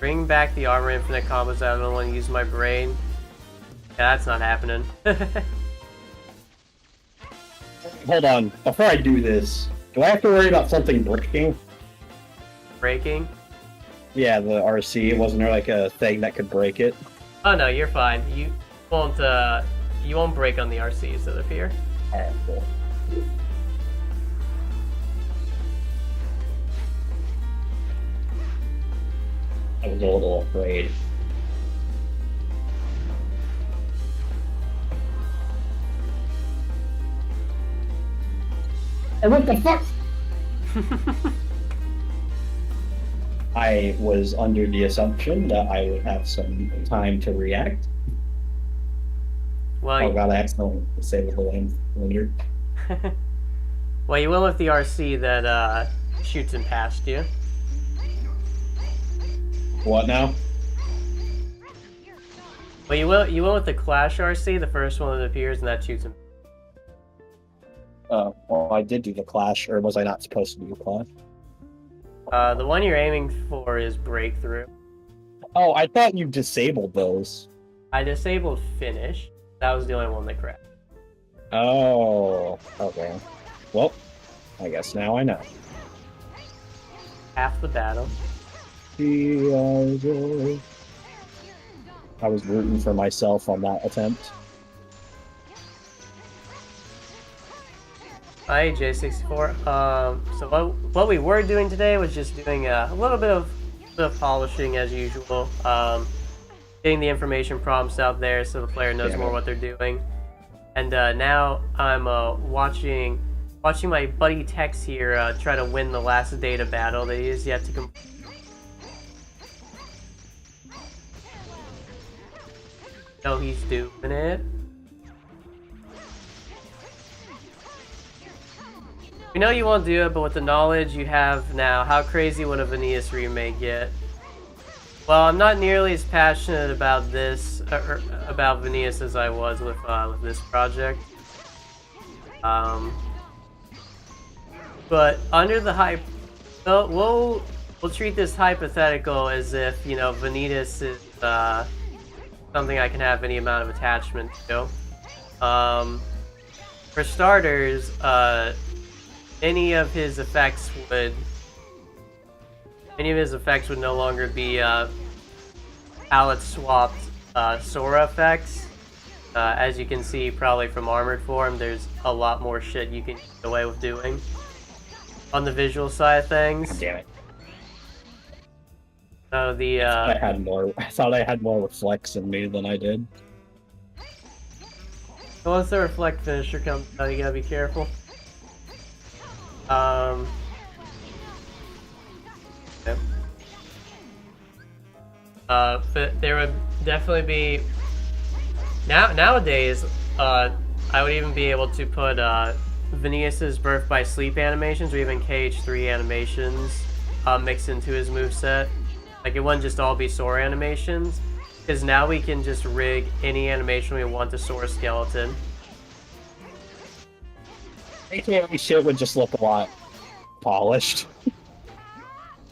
Bring back the armor infinite combos. I don't want to use my brain. Yeah, that's not happening. Hold on, before I do this, do I have to worry about something breaking? Breaking? Yeah, the RC, wasn't there like a thing that could break it? Oh no, you're fine. You won't break on the RCs that appear. Alright, cool. I was a little afraid. And what the fuck? I was under the assumption that I would have some time to react. Well, Oh god, I accidentally disabled the lane linear. well, you will with the RC that shoots him past you. What now? Well, you will with the Clash RC, the first one that appears, and that shoots him. Well, I did do the Clash, or was I not supposed to do the Clash? The one you're aiming for is Breakthrough. Oh, I thought you disabled those. I disabled Finish. That was the only one that crashed. Oh, okay. Well, I guess now I know. Half the battle. I was rooting for myself on that attempt. Hi, J64. So what we were doing today was just doing a little bit of polishing as usual. Getting the information prompts out there so the player knows more what they're doing. And now I'm watching my buddy Tex here try to win the last data battle that he has yet to complete. So he's doing it. We know you won't do it, but with the knowledge you have now, how crazy would a Vanitas remake get? Well, I'm not nearly as passionate about this, about Vanitas as I was with this project. But under the hype, we'll treat this hypothetical as if, you know, Vanitas is something I can have any amount of attachment to. For starters, any of his effects would no longer be palette swapped Sora effects. As you can see, probably from Armored Form, there's a lot more shit you can get away with doing on the visual side of things. Damn it. Oh, the I thought I had more reflex in me than I did. once the reflect finisher comes out, you gotta be careful. Yep. But there would definitely be nowadays. I would even be able to put Vanitas' Birth by Sleep animations, or even KH3 animations, mixed into his moveset. Like, it wouldn't just all be Sora animations, because now we can just rig any animation we want to Sora skeleton. AKA shit would just look a lot polished.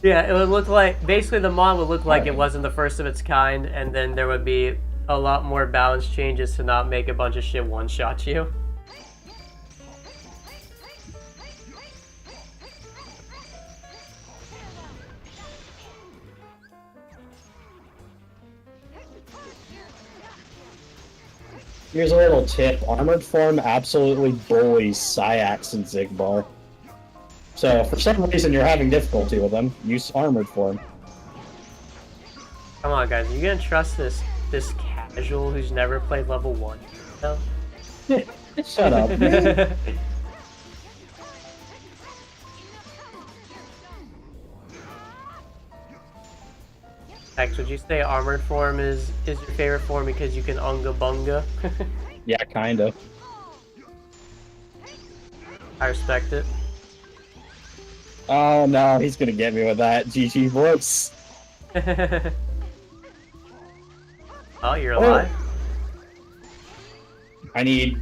Yeah, it would look like, basically the mod would look like it wasn't the first of its kind, and then there would be a lot more balance changes to not make a bunch of shit one-shot you. Here's a little tip. Armored form absolutely bullies Xaddgx and Xigbar. So, if for some reason you're having difficulty with them, use armored form. Come on, guys, are you gonna trust this casual who's never played level 1? No? Shut up. X, would you say armored form is your favorite form because you can unga bunga? Yeah, kinda. I respect it. Oh no, he's gonna get me with that. GG voice. Oh, you're alive. I need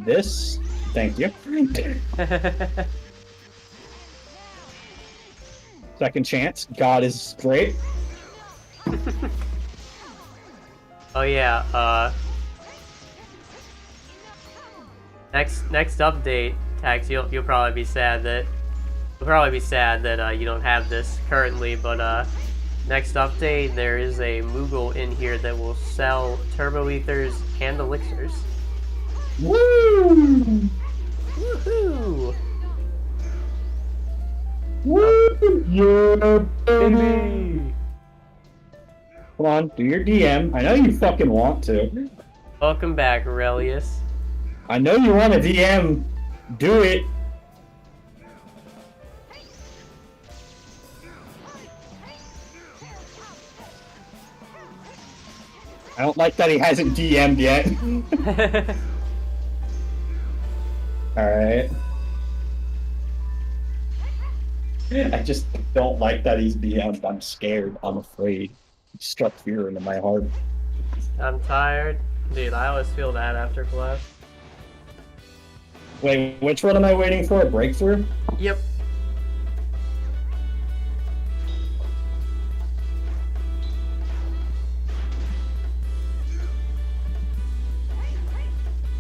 this. Thank you. Second chance. God is great. Oh yeah, next update, Tax, you'll probably be sad that you don't have this currently, but next update there is a Moogle in here that will sell turbo ethers and elixirs. Woo! Woohoo! Woo! Yeah, Baby! Come on, do your DM. I know you fucking want to. Welcome back, Aurelius. I know you want a DM. Do it. I don't like that he hasn't DM'd yet. Alright. I just don't like that he's DM'd. I'm scared. I'm afraid. It struck fear into my heart. I'm tired. Dude, I always feel that after class. Wait, which one am I waiting for? A breakthrough? Yep.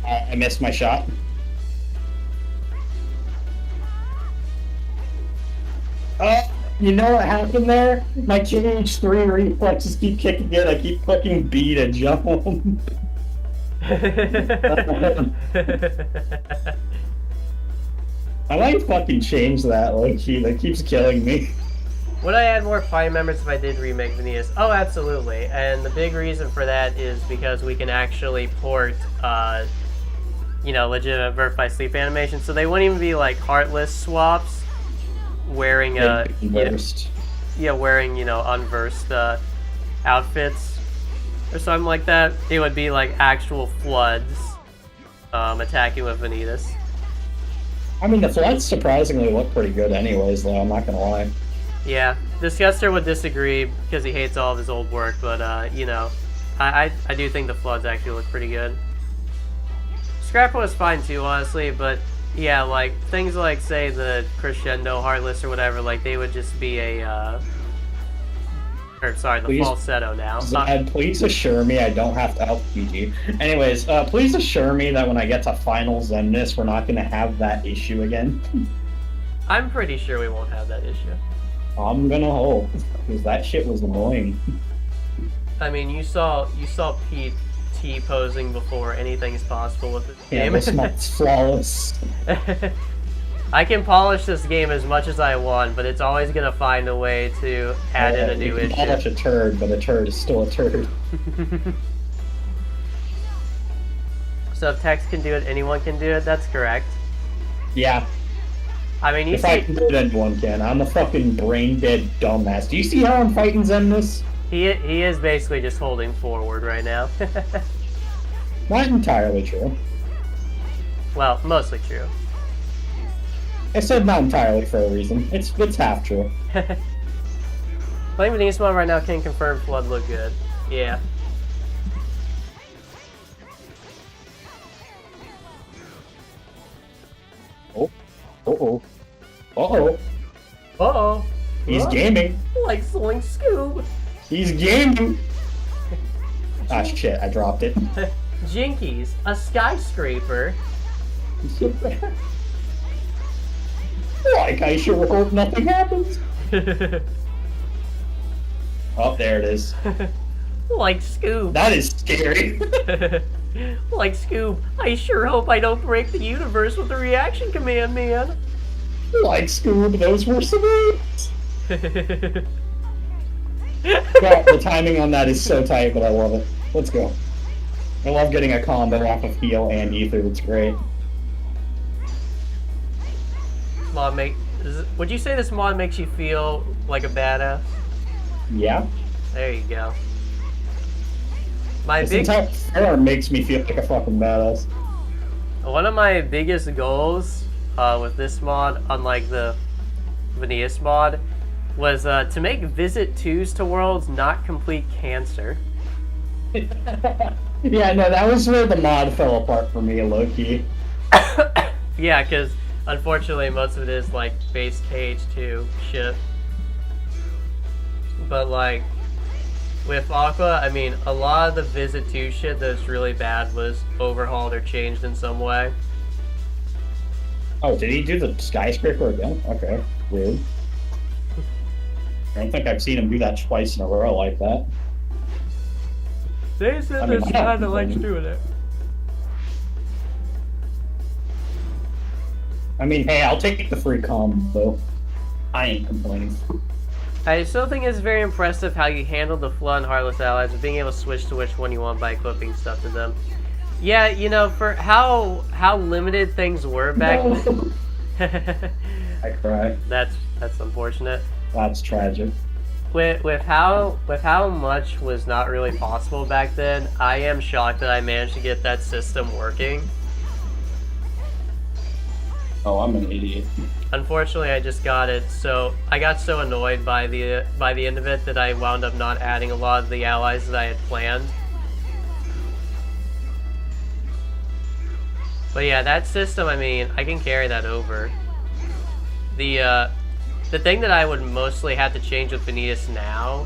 I missed my shot. You know what happened there? My KH3 reflexes keep kicking in. I keep fucking B to jump. I might fucking change that, low-key. That keeps killing me. Would I add more party members if I did remake Vanitas? Oh, absolutely. And the big reason for that is because we can actually port, legitimate Birth by Sleep animation. So they wouldn't even be like heartless swaps, wearing unversed outfits or something like that. It would be like actual floods attacking with Vanitas. I mean, the floods surprisingly look pretty good anyways, though, I'm not gonna lie. Yeah, Disguster would disagree because he hates all of his old work, but I do think the floods actually look pretty good. Scrapper was fine too, honestly, but yeah, like things like, say, the Crescendo Heartless or whatever, like they would just be the falsetto now. Zed, please assure me I don't have to help PG. Anyways, please assure me that when I get to Final Zemnis, we're not gonna have that issue again. I'm pretty sure we won't have that issue. I'm gonna hope, because that shit was annoying. I mean, you saw Pete T-posing before anything's possible with this game. Yeah, this map's flawless. I can polish this game as much as I want, but it's always gonna find a way to add in a new You can issue. polish a turd, but a turd is still a turd. So if text can do it, anyone can do it. That's correct. Yeah. I mean, you If I see, can do it, anyone can. I'm a fucking brain dead dumbass. Do you see how I'm fighting Zen this? he is basically just holding forward right now. Not entirely true. Well, mostly true. I said not entirely for a reason. It's half true. Playing Vanitas mode right now can confirm Flood look good. Yeah. Oh. Uh-oh. Uh-oh. Uh-oh. He's Huh? gaming. Like Sling Scoob. He's gaming. Ah, shit. I dropped it. Jinkies, a skyscraper. Like I sure hope nothing happens. Oh, there it is. Like Scoob. That is scary. Like Scoob, I sure hope I don't break the universe with the reaction command, man. Like Scoob, those were some moves. God, the timing on that is so tight, but I love it. Let's go. I love getting a combo off of heal and ether. It's great. Would you say this mod makes you feel like a badass? Yeah. There you go. My This big entire farm makes me feel like a fucking badass. One of my biggest goals with this mod, unlike the Vanitas mod, was to make Visit 2s to Worlds not complete cancer. Yeah, no, that was where the mod fell apart for me, low-key. Yeah, because unfortunately most of it is like base KH2 shit. But like, with Aqua, I mean, a lot of the Visit 2 shit that's really bad was overhauled or changed in some way. Oh, did he do the skyscraper again? Okay, weird. I don't think I've seen him do that twice in a row like that. They said I mean, this yeah. kind of likes doing it. I mean, hey, I'll take the free combo. I ain't complaining. I still think it's very impressive how you handled the Flood and Heartless allies with being able to switch to which one you want by equipping stuff to them. Yeah, you know, for how limited things were back No. then. I cry. That's unfortunate. That's tragic. With how much was not really possible back then, I am shocked that I managed to get that system working. Oh, I'm an idiot. Unfortunately, I just got it, so I got so annoyed by the end of it that I wound up not adding a lot of the allies that I had planned. But yeah, that system, I mean, I can carry that over. The thing that I would mostly have to change with Vanitas now,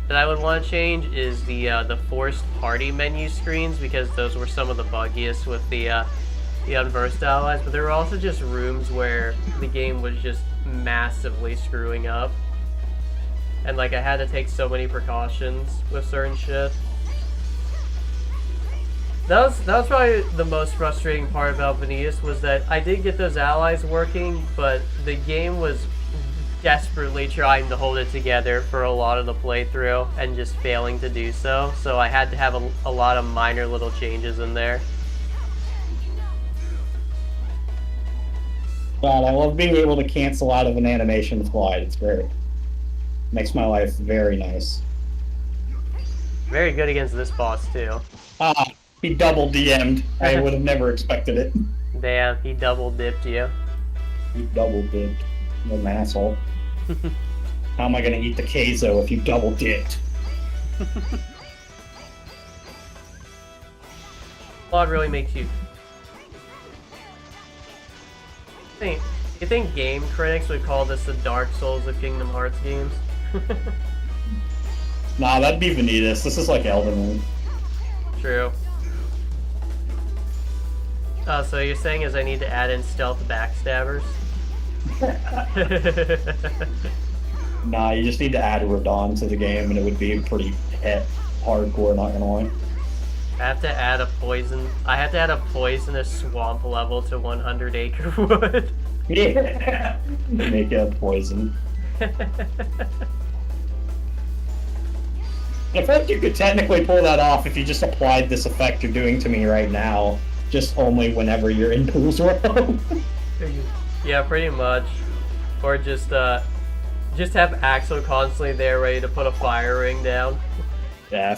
that I would want to change, is the forced party menu screens, because those were some of the buggiest with the unversed allies, but there were also just rooms where the game was just massively screwing up. And like, I had to take so many precautions with certain shit. That was probably the most frustrating part about Vanitas, was that I did get those allies working, but the game was desperately trying to hold it together for a lot of the playthrough and just failing to do so. So I had to have a lot of minor little changes in there. God, I love being able to cancel out of an animation slide. It's great. Makes my life very nice. Very good against this boss too. Ah, he double DM'd. I would have never expected it. Damn, he double dipped you. He double dipped. What an asshole. How am I gonna eat the queso if you double dipped? Claude really makes you you think game critics would call this the Dark Souls of Kingdom Hearts games? Nah, that'd be Vanitas. This is like Elden Ring. True. Oh, so you're saying is I need to add in stealth backstabbers? Nah, you just need to add Radon to the game and it would be pretty hardcore, not gonna lie. I have to add a poisonous swamp level to 100 Acre Wood. Yeah. Make a poison. I feel like you could technically pull that off if you just applied this effect you're doing to me right now, just only whenever you're in Pooh's world. Yeah, pretty much. Or just have Axel constantly there ready to put a fire ring down. Yeah.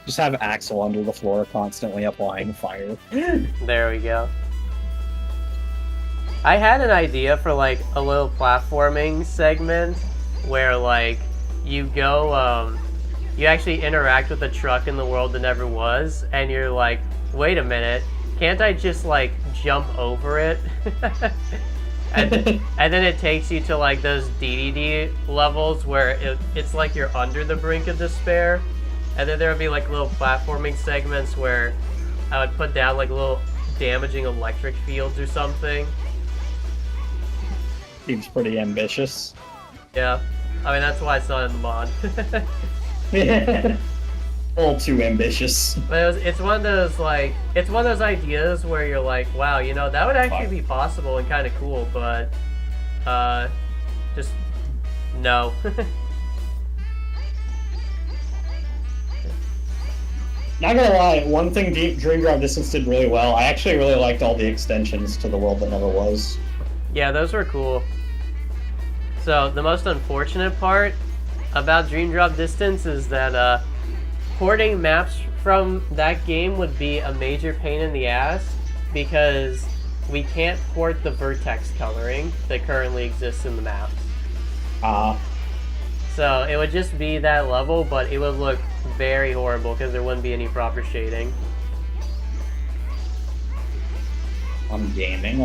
Just have Axel under the floor constantly applying fire. There we go. I had an idea for like a little platforming segment where like you go, you actually interact with a truck in the world that never was, and you're like, wait a minute, can't I just like jump over it? and then it takes you to like those DDD levels where it's like you're under the brink of despair, and then there would be like little platforming segments where I would put down like little damaging electric fields or something. Seems pretty ambitious. Yeah, I mean that's why it's not in the mod. A little too ambitious. But it's one of those like it's one of those ideas where you're like, wow, you know, that would actually be possible and kind of cool, but just no. Not gonna lie, one thing Dream Drop Distance did really well, I actually really liked all the extensions to the world that never was. Yeah, those were cool. So the most unfortunate part about Dream Drop Distance is that porting maps from that game would be a major pain in the ass because we can't port the vertex coloring that currently exists in the maps. So it would just be that level, but it would look very horrible because there wouldn't be any proper shading. I'm gaming.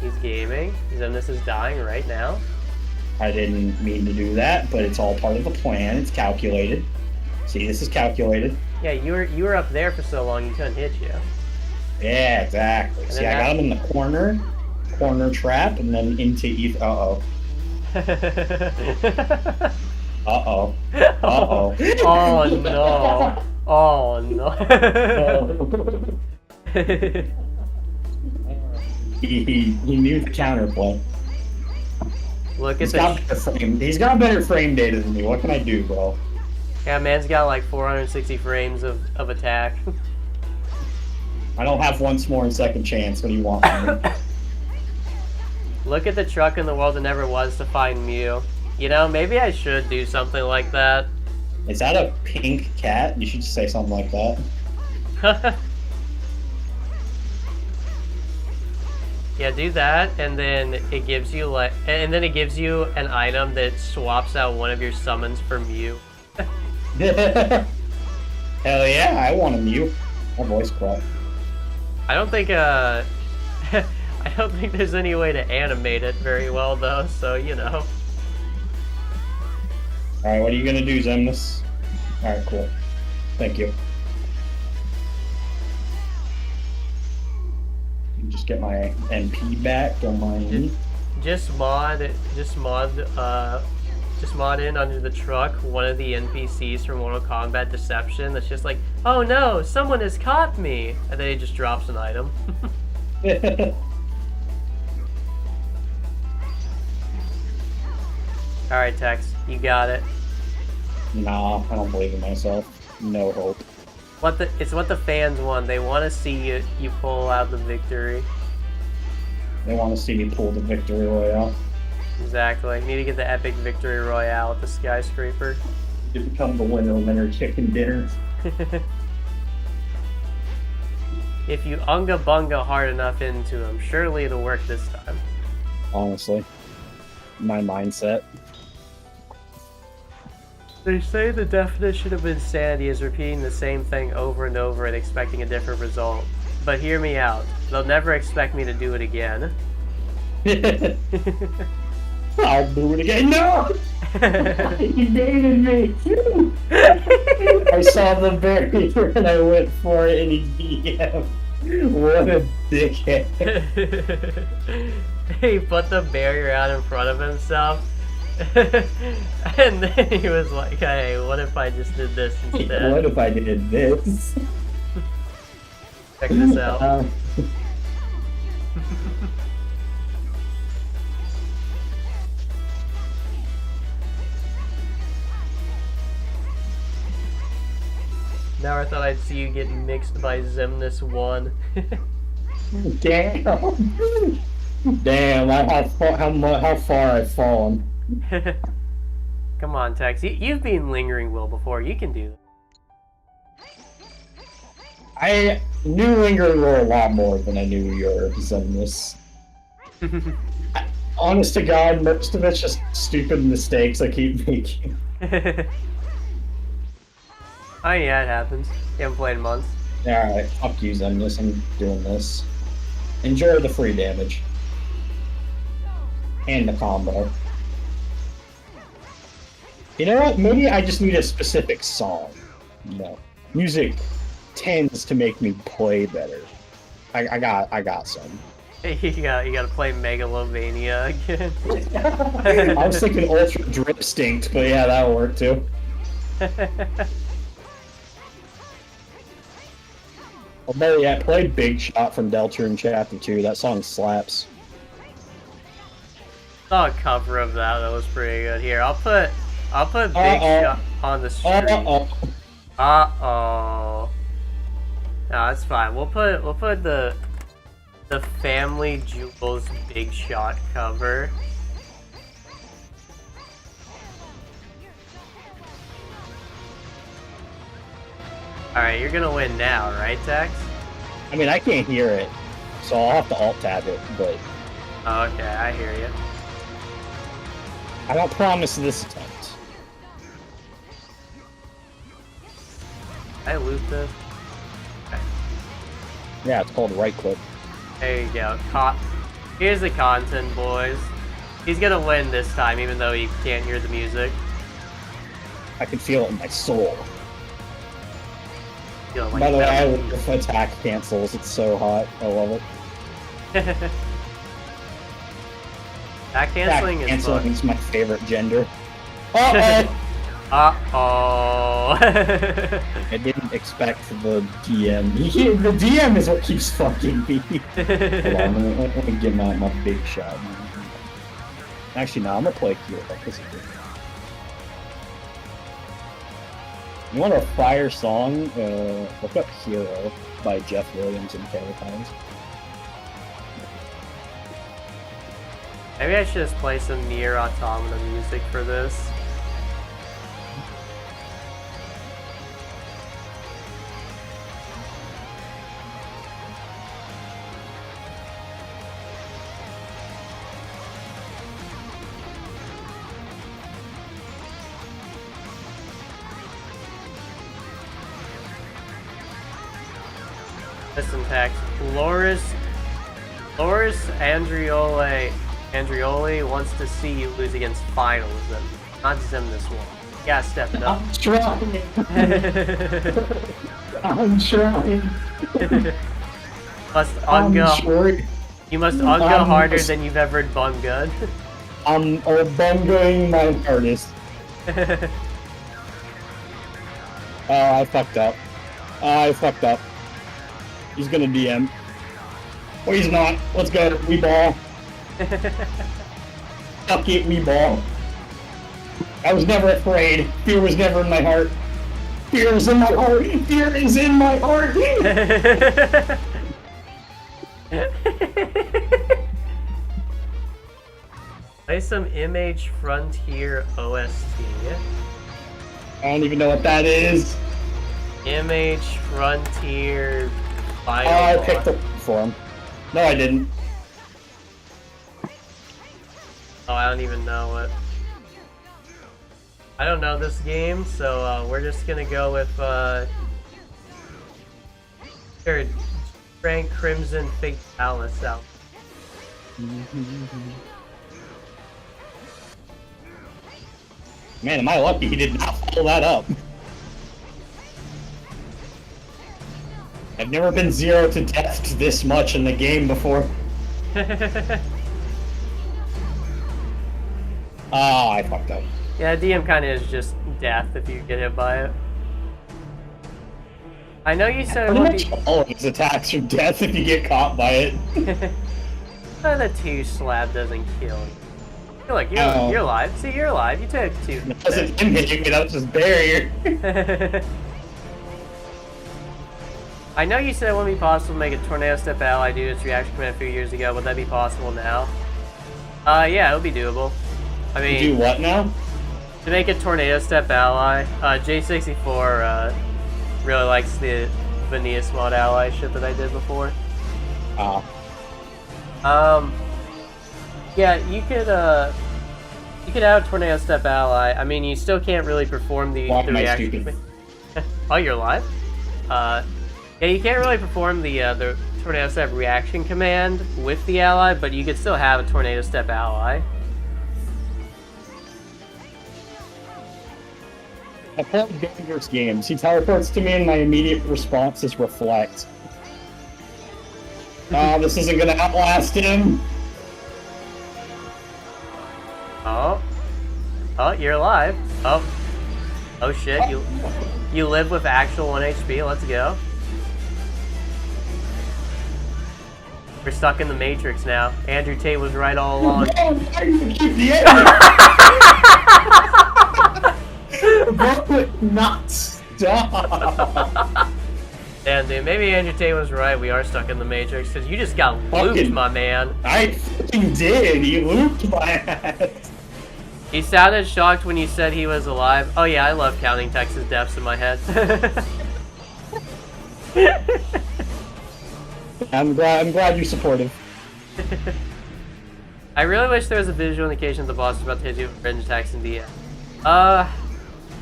He's gaming. Xaddgx is dying right now. I didn't mean to do that, but it's all part of the plan. It's calculated. See, this is calculated. Yeah, you were up there for so long you couldn't hit you. Yeah, exactly. See, I got him in the corner trap, and then into ether. Uh-oh. Uh-oh. Uh-oh. Oh, no. Oh, no. He knew the counterplay. Look at He's got better frame data than me. What can I do, bro? Yeah, man's got like 460 frames of attack. I don't have once more and second chance. What do you want from me? Look at the truck in the world that never was to find Mew. You know, maybe I should do something like that. Is that a pink cat? You should just say something like that. Yeah, do that, and then it gives you like, and then it gives you an item that swaps out one of your summons for Mew. Hell yeah, I want a Mew. My voice cracked. I don't think I don't think there's any way to animate it very well though, so you know. Alright, what are you gonna do, Xaddgx? Alright, cool. Thank you. Just get my MP back, don't mind me. Just mod in under the truck one of the NPCs from Mortal Kombat Deception that's just like, oh no, someone has caught me, and then he just drops an item. Alright, Tex, you got it. Nah, I don't believe in myself. No hope. It's what the fans want. They want to see you pull out the victory. They want to see me pull the victory royale. Exactly. You need to get the epic victory royale with the skyscraper. You become the winner chicken dinner. If you unga bunga hard enough into him, surely it'll work this time. Honestly. My mindset. They say the definition of insanity is repeating the same thing over and over and expecting a different result. But hear me out. They'll never expect me to do it again. I'll do it again. No! He baited me. I saw the barrier and I went for it and he DM. What a dickhead. He put the barrier out in front of himself. And then he was like, hey, what if I just did this instead? What if I did this? Check this out. Now I thought I'd see you get mixed by Xemnas1. Damn. Damn, how far I've fallen. Come on, Tex. You've been Lingering Will before. You can do I knew Lingering Will a lot more than I knew your Xemnas. Honest to God, most of it's just stupid mistakes I keep making. Oh yeah, it happens. You haven't played in months. Alright, fuck you, Xemnas. I'm doing this. Enjoy the free damage. And the combo. You know what? Maybe I just need a specific song. You know, music tends to make me play better. I got some. You gotta play Megalovania again. I was thinking Ultra Drip Stinct, but yeah, that'll work too. Oh, better yet, play Big Shot from Deltarune Chapter 2. That song slaps. Saw a cover of that was pretty good. Here, I'll put Big Shot on the stream. Uh-oh. No, it's fine. We'll put the Family Jewels Big Shot cover. Alright, you're gonna win now, right, Tex? I mean, I can't hear it, so I'll have to alt-tab it, but... Oh, okay, I hear you. I don't promise this attempt. I loot this. Okay. Yeah, it's called right-click. There you go. Here's the content, boys. He's gonna win this time, even though he can't hear the music. I can feel it in my soul. Feel like By the way, I that. love if attack cancels. It's so hot. I love it. That canceling is Canceling fun. is my favorite gender. Uh-oh! Uh-oh. I didn't expect the DM. The DM is what keeps fucking me. Hold on, let me get my big shot. Actually, no, I'm gonna play Hero. You want a fire song? Look up Hero by Jeff Williams and Taylor Hines. Maybe I should just play some Nier Automata music for this. Listen, Tex. Loris Andrioli wants to see you lose against Finals, and not Xemnas1. You gotta step it up. I'm trying. I'm trying. You must ungo harder than you've ever bungued. I'm bungoing my hardest. Oh, I fucked up. He's gonna DM. Oh, he's not. Let's go. We ball. Fuck it, we ball. I was never afraid. Fear was never in my heart. Fear is in my heart. Fear is in my heart. Play some Image Frontier OST. I don't even know what that is. Image Frontier Final I Boss. picked it for him. No, I didn't. Oh, I don't even know it. I don't know this game, so we're just gonna go with here, Frank Crimson Fatalis out. Man, am I lucky he did not follow that up. I've never been 0 to death this much in the game before. Ah, I fucked up. Yeah, DM kind of is just death if you get hit by it. I know you said it Pretty would much be... all of his attacks are death if you get caught by it. The 2 slab doesn't kill you. Look, Oh. you're alive. See, you're alive. You took 2. That wasn't him hitting me, that was just barrier. I know you said it wouldn't be possible to make a tornado step ally due to its reaction command a few years ago. Would that be possible now? Yeah, it would be doable. I mean, Do what now? to make a tornado step ally, J64 really likes the Vanitas mod ally shit that I did before. Yeah, you could have a tornado step ally. I mean, you still can't really perform the Why am I reaction. stupid? Oh, you're alive? Yeah, you can't really perform the tornado step reaction command with the ally, but you could still have a tornado step ally. I play dangerous games. He teleports to me and my immediate response is reflect. This isn't gonna outlast him. Oh, you're alive. Oh shit, you live with actual 1 HP. Let's go. We're stuck in the Matrix now. Andrew Tate was right all along. Bro would not stop. Damn, dude, maybe Andrew Tate was right. We are stuck in the Matrix because you just got looped, Fucking- my man. I fucking did. He looped my ass. He sounded shocked when you said he was alive. Oh yeah, I love counting Texas deaths in my head. I'm glad you're supportive. I really wish there was a visual indication that the boss is about to hit you with revenge attacks in DM.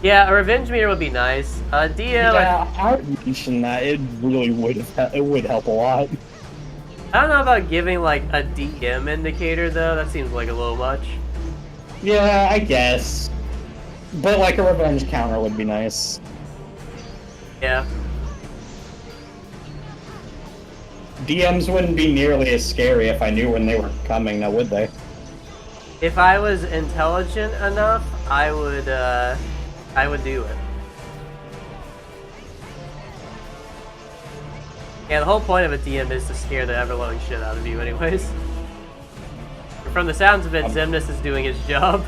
Yeah, a revenge meter would be nice. DM. Yeah, I would mention that. It really would help a lot. I don't know about giving like a DM indicator though. That seems like a little much. Yeah, I guess. But like a revenge counter would be nice. Yeah. DMs wouldn't be nearly as scary if I knew when they were coming, now would they? If I was intelligent enough, I would do it. Yeah, the whole point of a DM is to scare the ever-loving shit out of you anyways. From the sounds of it, Xemnas is doing his job.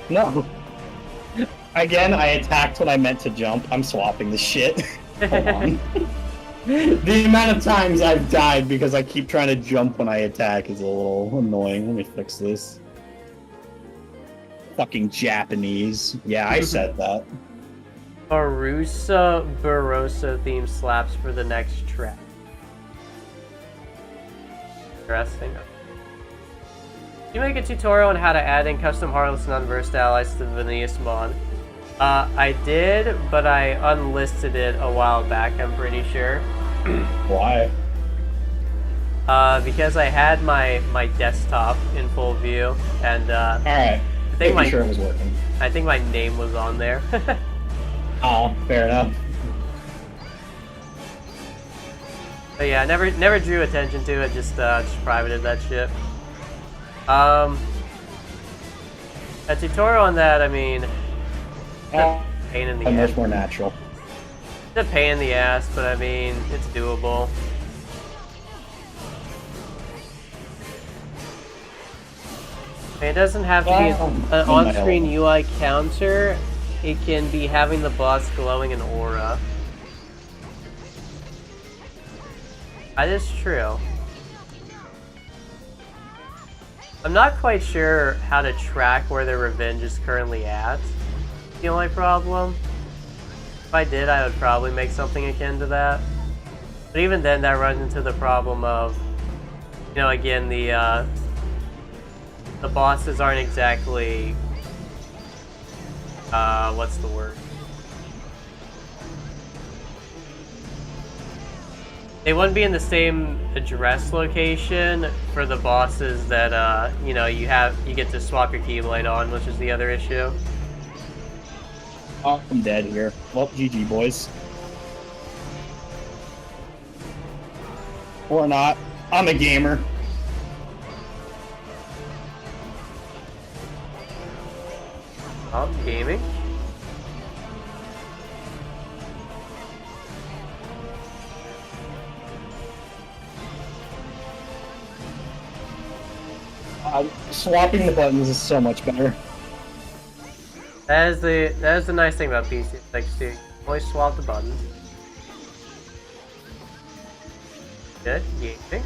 No. Again, I attacked when I meant to jump. I'm swapping the shit. Hold on. The amount of times I've died because I keep trying to jump when I attack is a little annoying. Let me fix this. Fucking Japanese. Yeah, I said that. Barossa theme slaps for the next track. Interesting. You make a tutorial on how to add in custom heartless and unversed allies to the Vanitas mod. I did, but I unlisted it a while back, I'm pretty sure. Why? Because I had my desktop in full view, and Alright. think Sure it was working. I think my name was on there. Oh, fair enough. But yeah, I never drew attention to it, just privated that shit. A tutorial on that, I mean, it's a pain in the And ass. much more natural. It's a pain in the ass, but I mean, it's doable. I mean, it doesn't have to be an on-screen UI counter. It can be having the boss glowing an aura. That is true. I'm not quite sure how to track where their revenge is currently at. The only problem. If I did, I would probably make something akin to that. But even then, that runs into the problem of, you know, again, the bosses aren't exactly, what's the word? They wouldn't be in the same address location for the bosses that, you know, you get to swap your Keyblade on, which is the other issue. Oh, I'm dead here. Well, GG, boys. Or not. I'm a gamer. Oh, gaming? Swapping the buttons is so much better. That is the nice thing about PC. Like, you always swap the buttons. Good, gaming.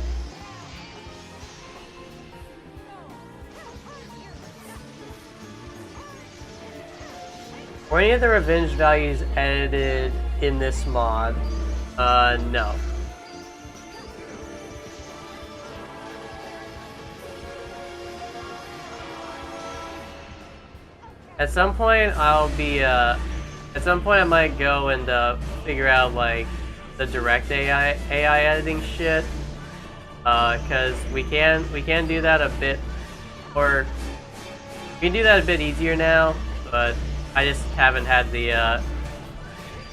Were any of the revenge values edited in this mod? No. At some point, at some point I might go and figure out like the direct AI editing shit, cause we can do that a bit, or we can do that a bit easier now, but I just haven't had the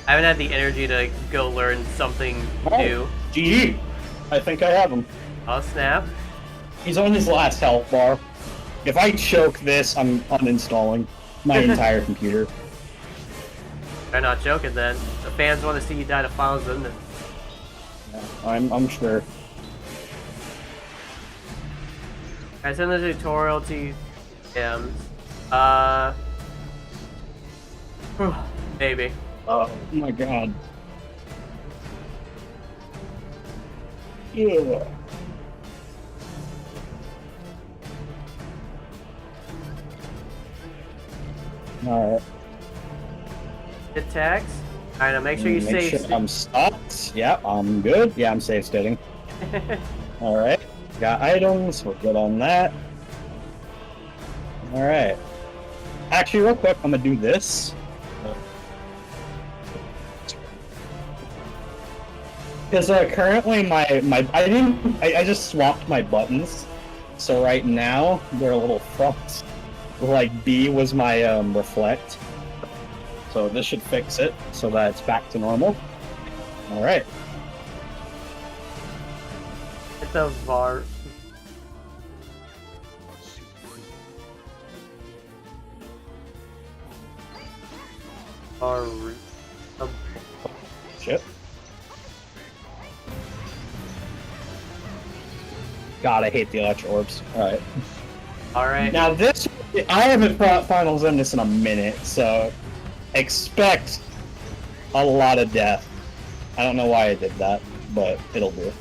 energy to go learn something new. GG. I think I have him. Oh snap! He's on his last health bar. If I choke this, I'm uninstalling my entire computer. Better not joke it then. The fans want to see you die to files, doesn't it? Yeah, I'm sure. I send the tutorial to him. Maybe. Oh my god. Yeah. Alright. Attacks. Alright, now make sure you Make save. sure I'm stopped. Yeah, I'm good. Yeah, I'm safe steading. Alright. Got items. We're good on that. Alright. Actually, real quick, I'm gonna do this. Because currently I just swapped my buttons. So right now, they're a little fucked. Like B was my reflect. So this should fix it so that it's back to normal. Alright. It's a VAR. Shit. God, I hate the electro orbs. Alright. Alright. Now this, I haven't fought finals in this in a minute, so expect a lot of death. I don't know why I did that, but it'll do.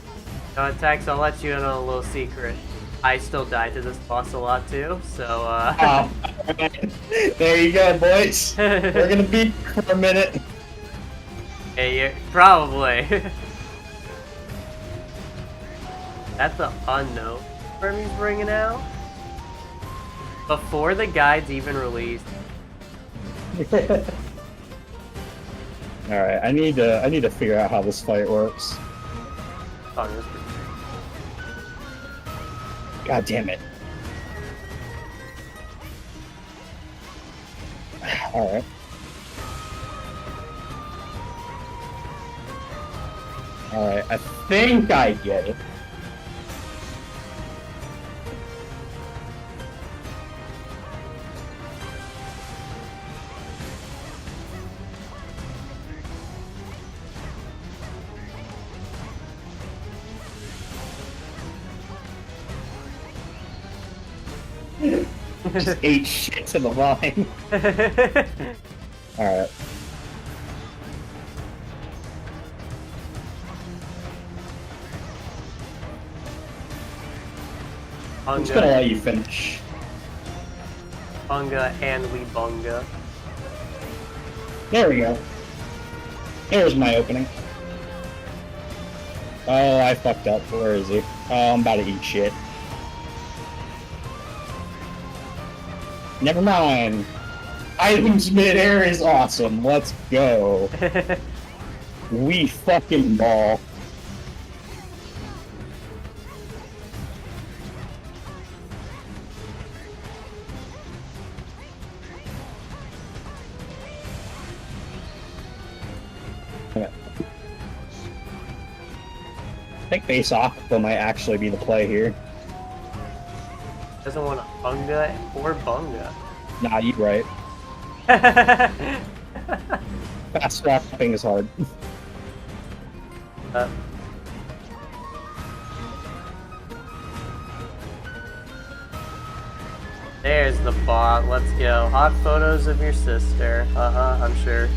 No attacks, I'll let you in on a little secret. I still die to this boss a lot too, so There you go, boys. We're gonna be for a minute. Hey, you probably. That's the unknown firm he's bringing out. Before the guide's even released. Alright, I need to figure out how this fight works. Oh, this is- God damn it. Alright. Alright, I think I get it. Just ate shit to the line. Alright. I'm just gonna let you finish. Bunga and we bunga. There we go. Here's my opening. Oh, I fucked up. Where is he? Oh, I'm about to eat shit. Never mind. Items mid-air is awesome. Let's go. We fucking ball. Okay. I think Face Aqua might actually be the play here. Doesn't want a bunga or bunga. Nah, you right. Fast swapping is hard. There's the bot. Let's go. Hot photos of your sister. I'm sure.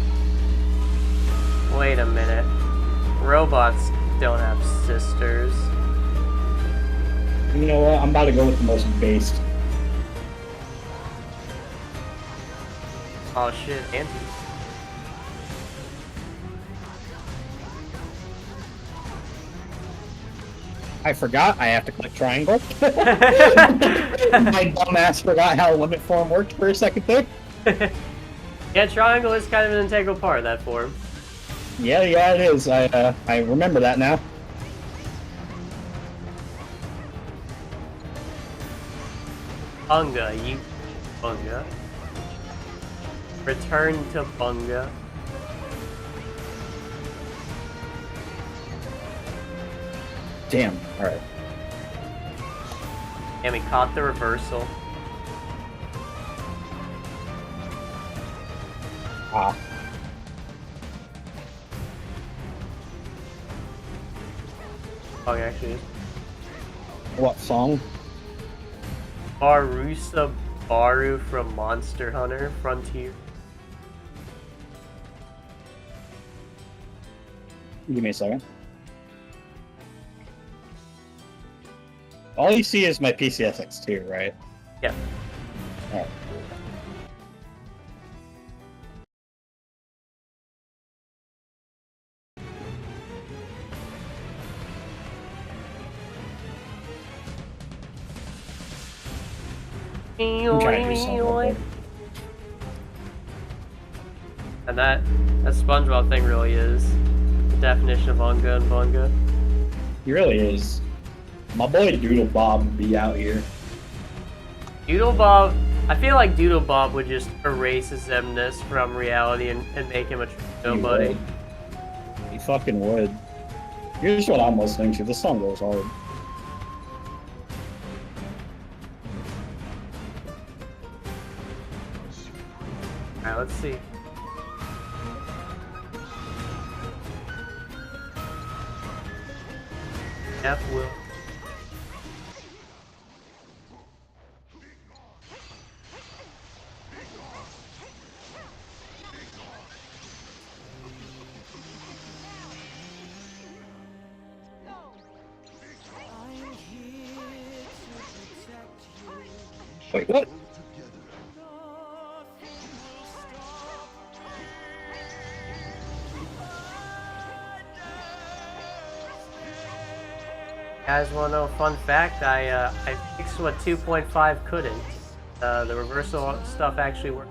Wait a minute. Robots don't have sisters. You know what? I'm about to go with the most based. Oh shit, Anti. I forgot I have to click triangle. My dumbass forgot how limit form worked for a second there. Yeah, triangle is kind of an integral part of that form. Yeah, it is. I remember that now. Bunga, you Bunga. Return to Bunga. Damn. All right. And we caught the reversal. Ah. Oh, actually. What song? Barusa Baru from Monster Hunter Frontier. Give me a second. All you see is my PCSX2, right? Yeah. Alright. I'm trying to do something. And that SpongeBob thing really is the definition of Unga and Bunga. He really is. My boy Doodle Bob would be out here. Doodle Bob, I feel like Doodle Bob would just erase his Zemness from reality and make him a nobody. He fucking would. Here's what I'm listening to. This song goes hard. Alright, let's see. F will. Wait, what? Guys want to know a fun fact? I fixed what 2.5 couldn't. The reversal stuff actually worked.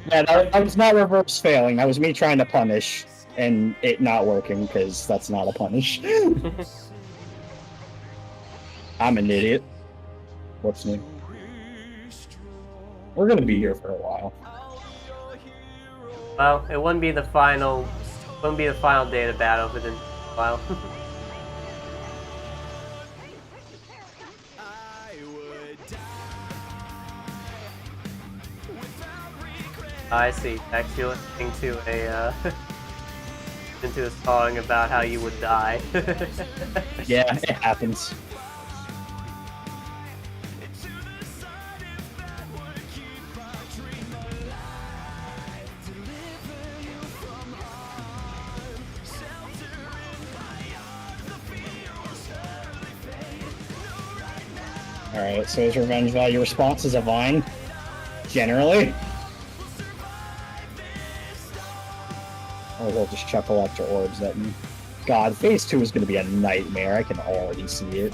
Yeah, that was not reverse failing. That was me trying to punish and it not working because that's not a punish. I'm an idiot. What's new? We're gonna be here for a while. Well, it wouldn't be the final day of the battle if it didn't take a while. I see. Actually listening to a into a song about how you would die. Yeah, it happens. Alright, so is revenge value responses a vine? Generally? Or they'll just chuck electro orbs at me. God, phase 2 is going to be a nightmare. I can already see it.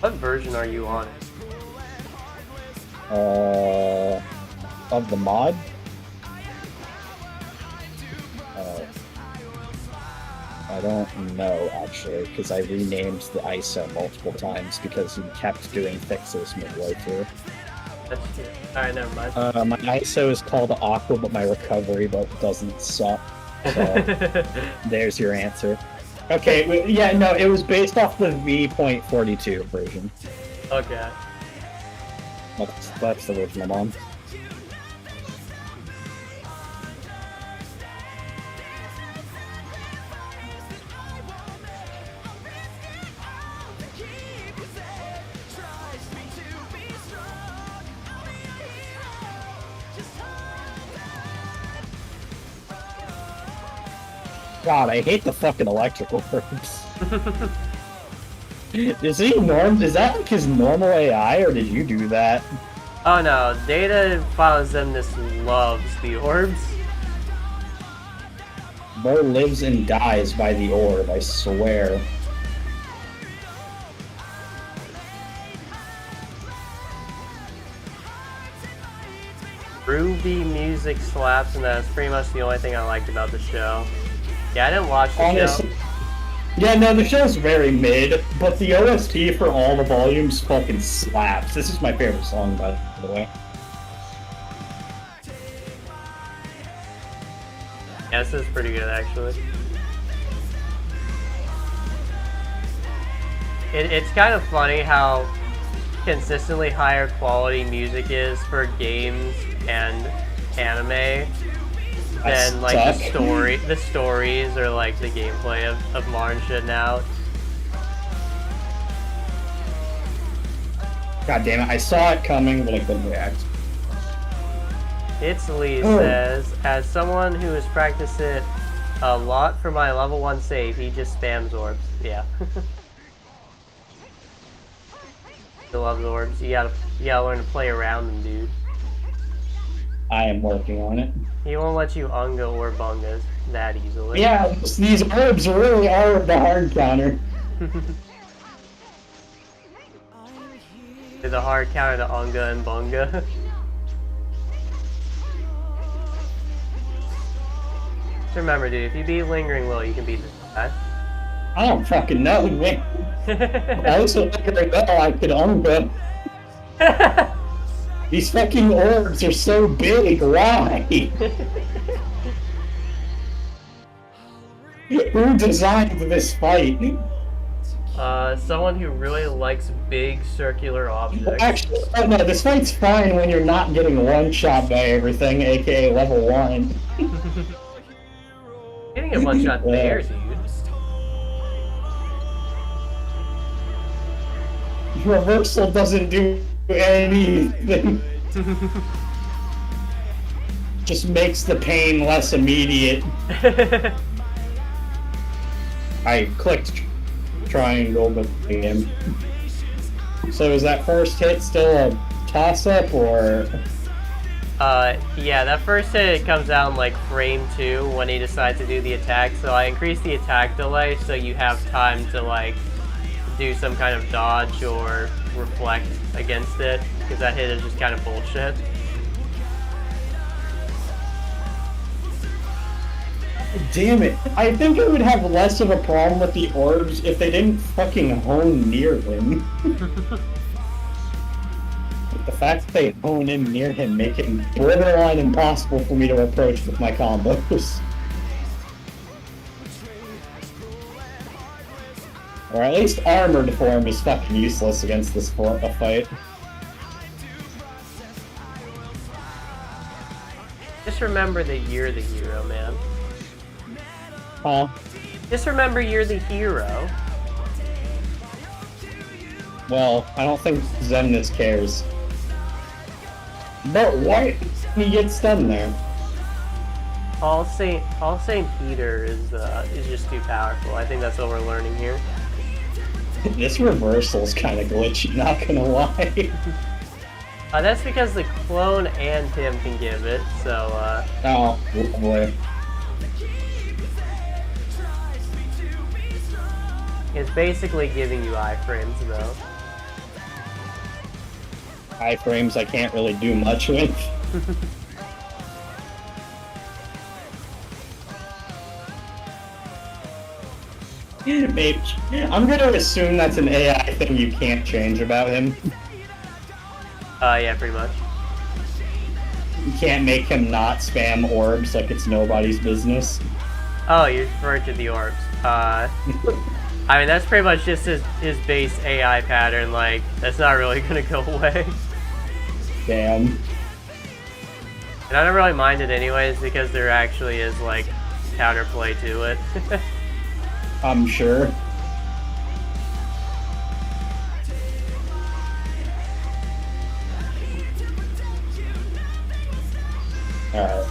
What version are you on? Of the mod? I don't know, actually, because I renamed the ISO multiple times because he kept doing fixes midway through. That's true. Alright, never mind. My ISO is called Aqua, but my recovery vote doesn't suck. So, there's your answer. Okay, yeah, no, it was based off the V.42 version. Okay. That's the original one. God, I hate the fucking electrical orbs. Is he norm? Is that like his normal AI, or did you do that? Oh no, Data follows them. This loves the orbs. Mo lives and dies by the orb, I swear. Groovy music slaps, and that's pretty much the only thing I liked about the show. Yeah, I didn't watch the Honestly, show. yeah, no, the show's very mid, but the OST for all the volumes fucking slaps. This is my favorite song, by the way. Yeah, this is pretty good actually. It's kind of funny how consistently higher quality music is for games and anime than like the stories or like the gameplay of modern shit now. God damn it, I saw it coming, but I couldn't react. It's Lee says, as someone who has practiced it a lot for my level 1 save, he just spams orbs. Yeah. He loves orbs. You gotta learn to play around them, dude. I am working on it. He won't let you unga or bungas that easily. Yeah, these orbs really are the hard counter. The hard counter to unga and bunga. Just remember, dude, if you beat Lingering Will, you can beat this guy. I don't fucking know, man. I also figured that I could unga. These fucking orbs are so big, why? Who designed this fight? Someone who really likes big circular objects. Actually, no, this fight's fine when you're not getting one-shot by everything, aka level 1. Getting a one-shot there, dude. Reversal doesn't do anything. Just makes the pain less immediate. I clicked triangle, but again. So is that first hit still a toss-up, or? Yeah, that first hit comes out in like frame 2 when he decides to do the attack, so I increased the attack delay so you have time to like do some kind of dodge or reflect against it, because that hit is just kind of bullshit. Damn it. I think I would have less of a problem with the orbs if they didn't fucking hone near him. The fact that they hone in near him make it borderline impossible for me to approach with my combos. Or at least armored form is fucking useless against this fight. Just remember that you're the hero, man. Huh? Just remember you're the hero. Well, I don't think Xaddgx cares. But why he gets stunned there? All Saint Peter is just too powerful. I think that's what we're learning here. This reversal's kind of glitchy, not gonna lie. That's because the clone and him can give it, so Oh, boy. it's basically giving you iframes though. Iframes I can't really do much with. Maybe. I'm gonna assume that's an AI thing you can't change about him. Yeah, pretty much. You can't make him not spam orbs like it's nobody's business. Oh, you're referring to the orbs. I mean, that's pretty much just his base AI pattern, like, that's not really gonna go away. Damn. And I don't really mind it anyways, because there actually is, like, counterplay to it. I'm sure. Alright.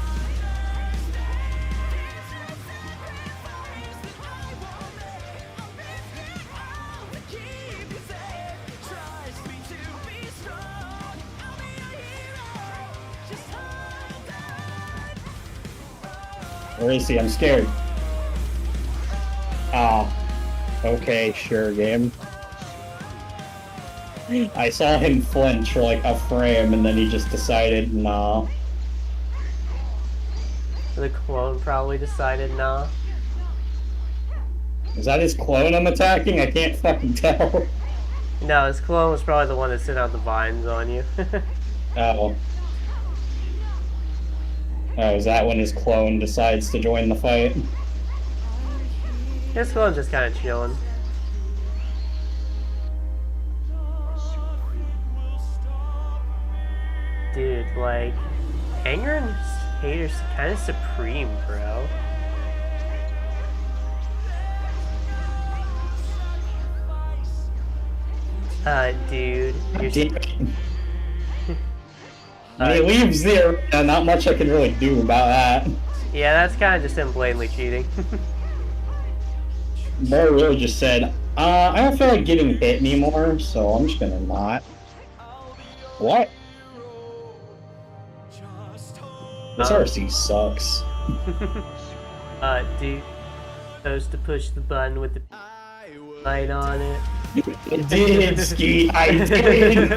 Where is he? I'm scared. Ah. Okay, sure, game. I saw him flinch for like a frame, and then he just decided, nah. The clone probably decided nah. Is that his clone I'm attacking? I can't fucking tell. No, his clone was probably the one that sent out the vines on you. Oh. Oh, is that when his clone decides to join the fight? His clone's just kind of chilling. Dude, like, anger and hate are kind of supreme, bro. Dude, you're... He leaves there, and not much I can really do about that. Yeah, that's kind of just him blatantly cheating. Bear really just said, I don't feel like getting hit anymore, so I'm just gonna not. What? This RC sucks. Dude, supposed to push the button with the light on it. I did, Ski, I did!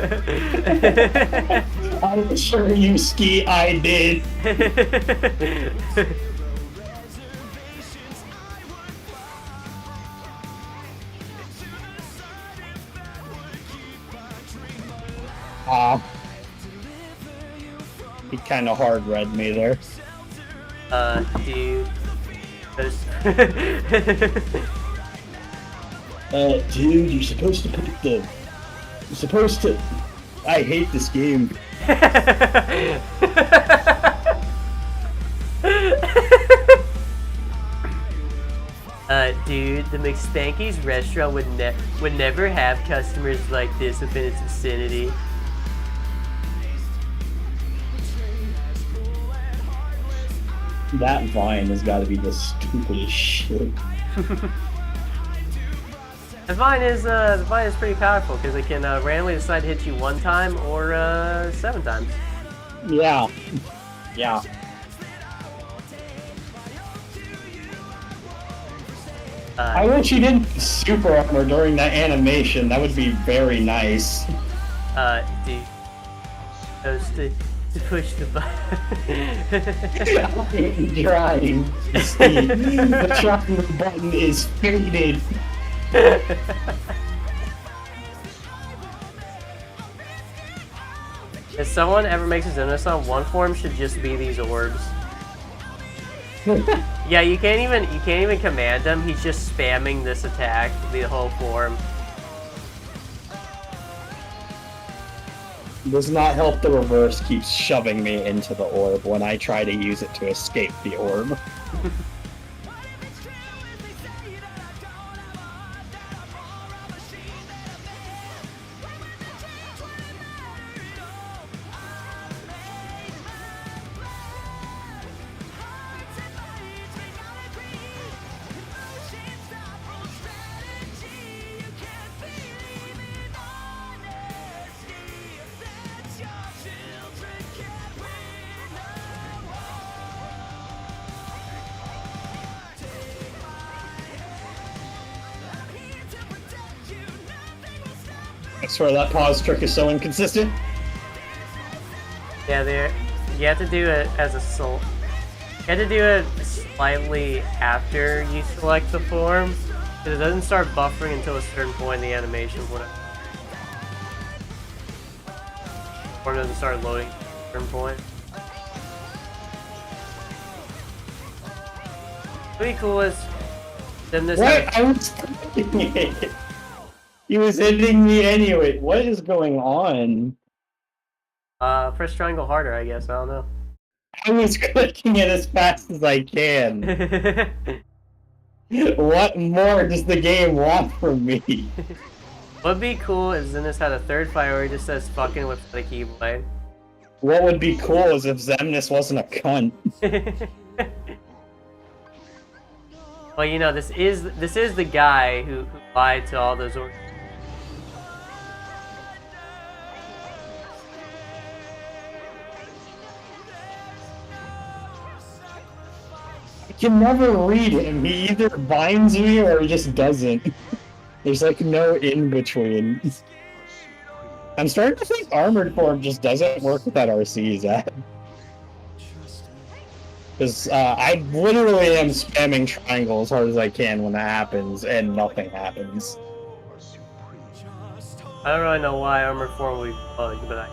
I'm sure you, Ski, I did! He kinda hard read me there. Dude. Dude, you're supposed to put the... You're supposed to... I hate this game. Dude, the McSpanky's restaurant would never have customers like this within its vicinity. That vine has got to be the stupidest shit. The vine is pretty powerful because it can randomly decide to hit you one time or 7 times. Yeah. Yeah. I wish you didn't super armor during that animation. That would be very nice. Dude. Supposed to push the button. I'm trying to see. The triangle button is faded. If someone ever makes a Xaddgx, one form should just be these orbs. Yeah, you can't even command him. He's just spamming this attack the whole form. Does not help the reverse keeps shoving me into the orb when I try to use it to escape the orb. I swear that pause trick is so inconsistent. Yeah, you have to do it as a soul. You have to do it slightly after you select the form, because it doesn't start buffering until a certain point in the animation. Whatever. Form doesn't start loading at a certain point. Pretty cool is then this. What? I was clicking it. He was hitting me anyway. What is going on? Press triangle harder, I guess. I don't know. I was clicking it as fast as I can. What more does the game want from me? What'd be cool is Xaddgx had a third fight where he just says fucking with the keyblade. What would be cool is if Xaddgx wasn't a cunt. Well, you know, this is the guy who lied to all those can never read him. He either binds me or he just doesn't. There's like no in between. I'm starting to think armored form just doesn't work with that RC, Zach. Because I literally am spamming triangle as hard as I can when that happens, and nothing happens. I don't really know why armored form would be bugged, but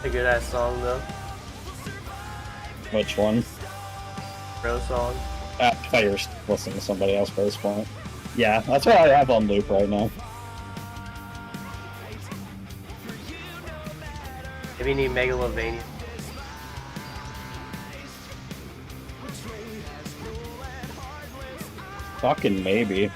a good ass song though. Which one? Bro song. I thought you were listening to somebody else for this point. Yeah, that's what I have on loop right now. Maybe you need Megalovania. Fucking maybe.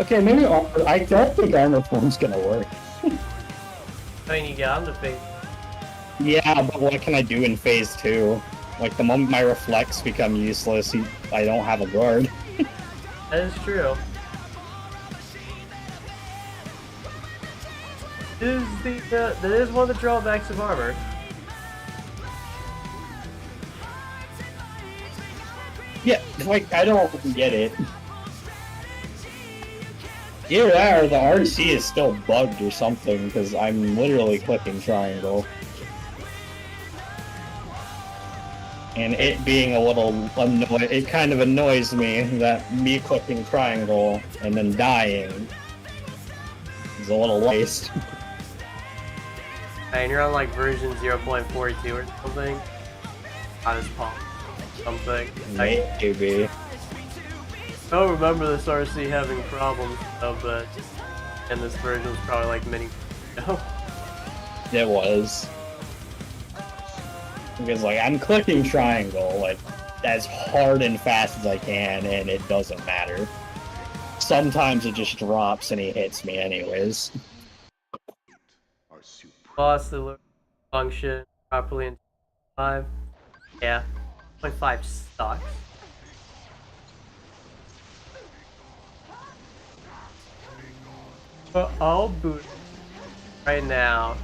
Okay, maybe I don't think armor form's gonna work. I mean, you got him to face. Yeah, but what can I do in phase 2? Like, the moment my reflex become useless, I don't have a guard. That is true. That is one of the drawbacks of armor. Yeah, like, I don't get it. Either that or the RC is still bugged or something, because I'm literally clicking triangle. And it being a little annoying, it kind of annoys me that me clicking triangle and then dying is a little waste. And you're on like version 0.42 or something. Not as pop. Something. Maybe. I don't remember this RC having problems though, but and this version was probably like many. It was. Because like I'm clicking triangle like as hard and fast as I can, and it doesn't matter. Sometimes it just drops and he hits me anyways. Boss the function properly in 5. Yeah, 0.5 sucks. But I'll boot right now.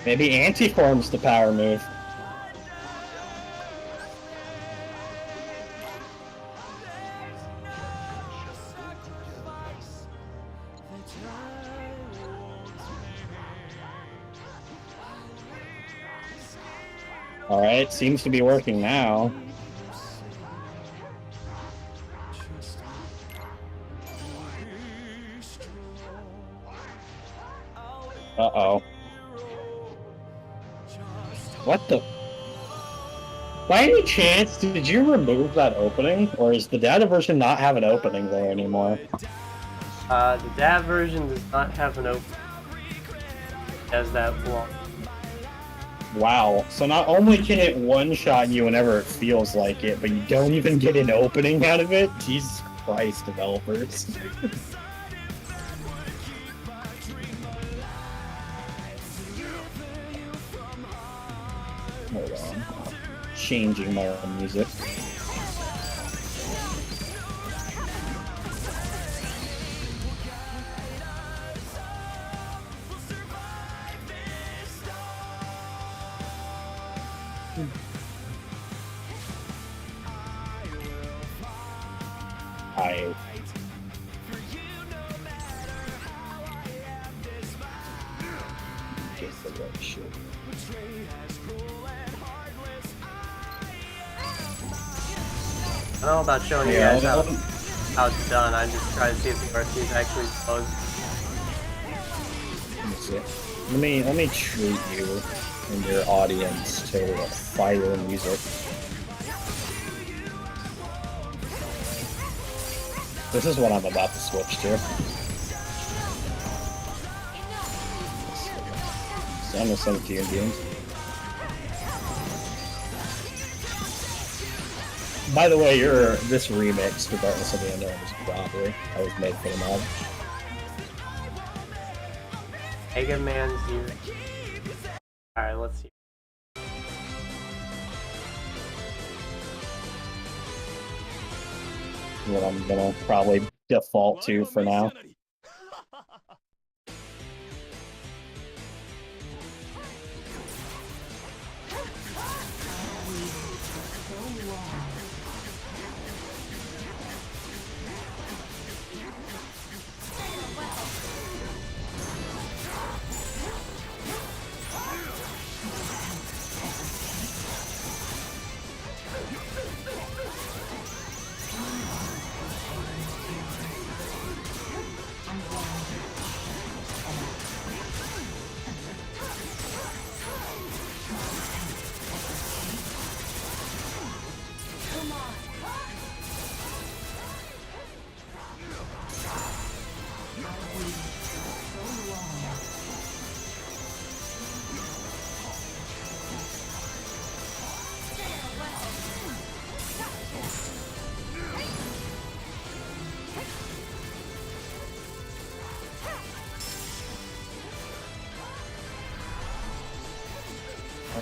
Maybe anti-form's the power move. Alright, seems to be working now. Uh-oh. What the? By any chance, did you remove that opening? Or does the data version not have an opening there anymore? The DAV version does not have an open. It has that flaw. Wow. So not only can it one-shot you whenever it feels like it, but you don't even get an opening out of it? Jesus Christ, developers. changing my own music. I get the right shit. I don't know about showing you Yeah, guys how it's done. I'm just trying to see if the RC is actually bugged. Let me treat you and your audience to fire music. This is what I'm about to switch to. So I'm gonna send it to you in games. By the way, this remix, regardless of the unknown, is robbery. I was made for the mod. Mega Man Zero. Alright, let's see. What I'm gonna probably default to for now.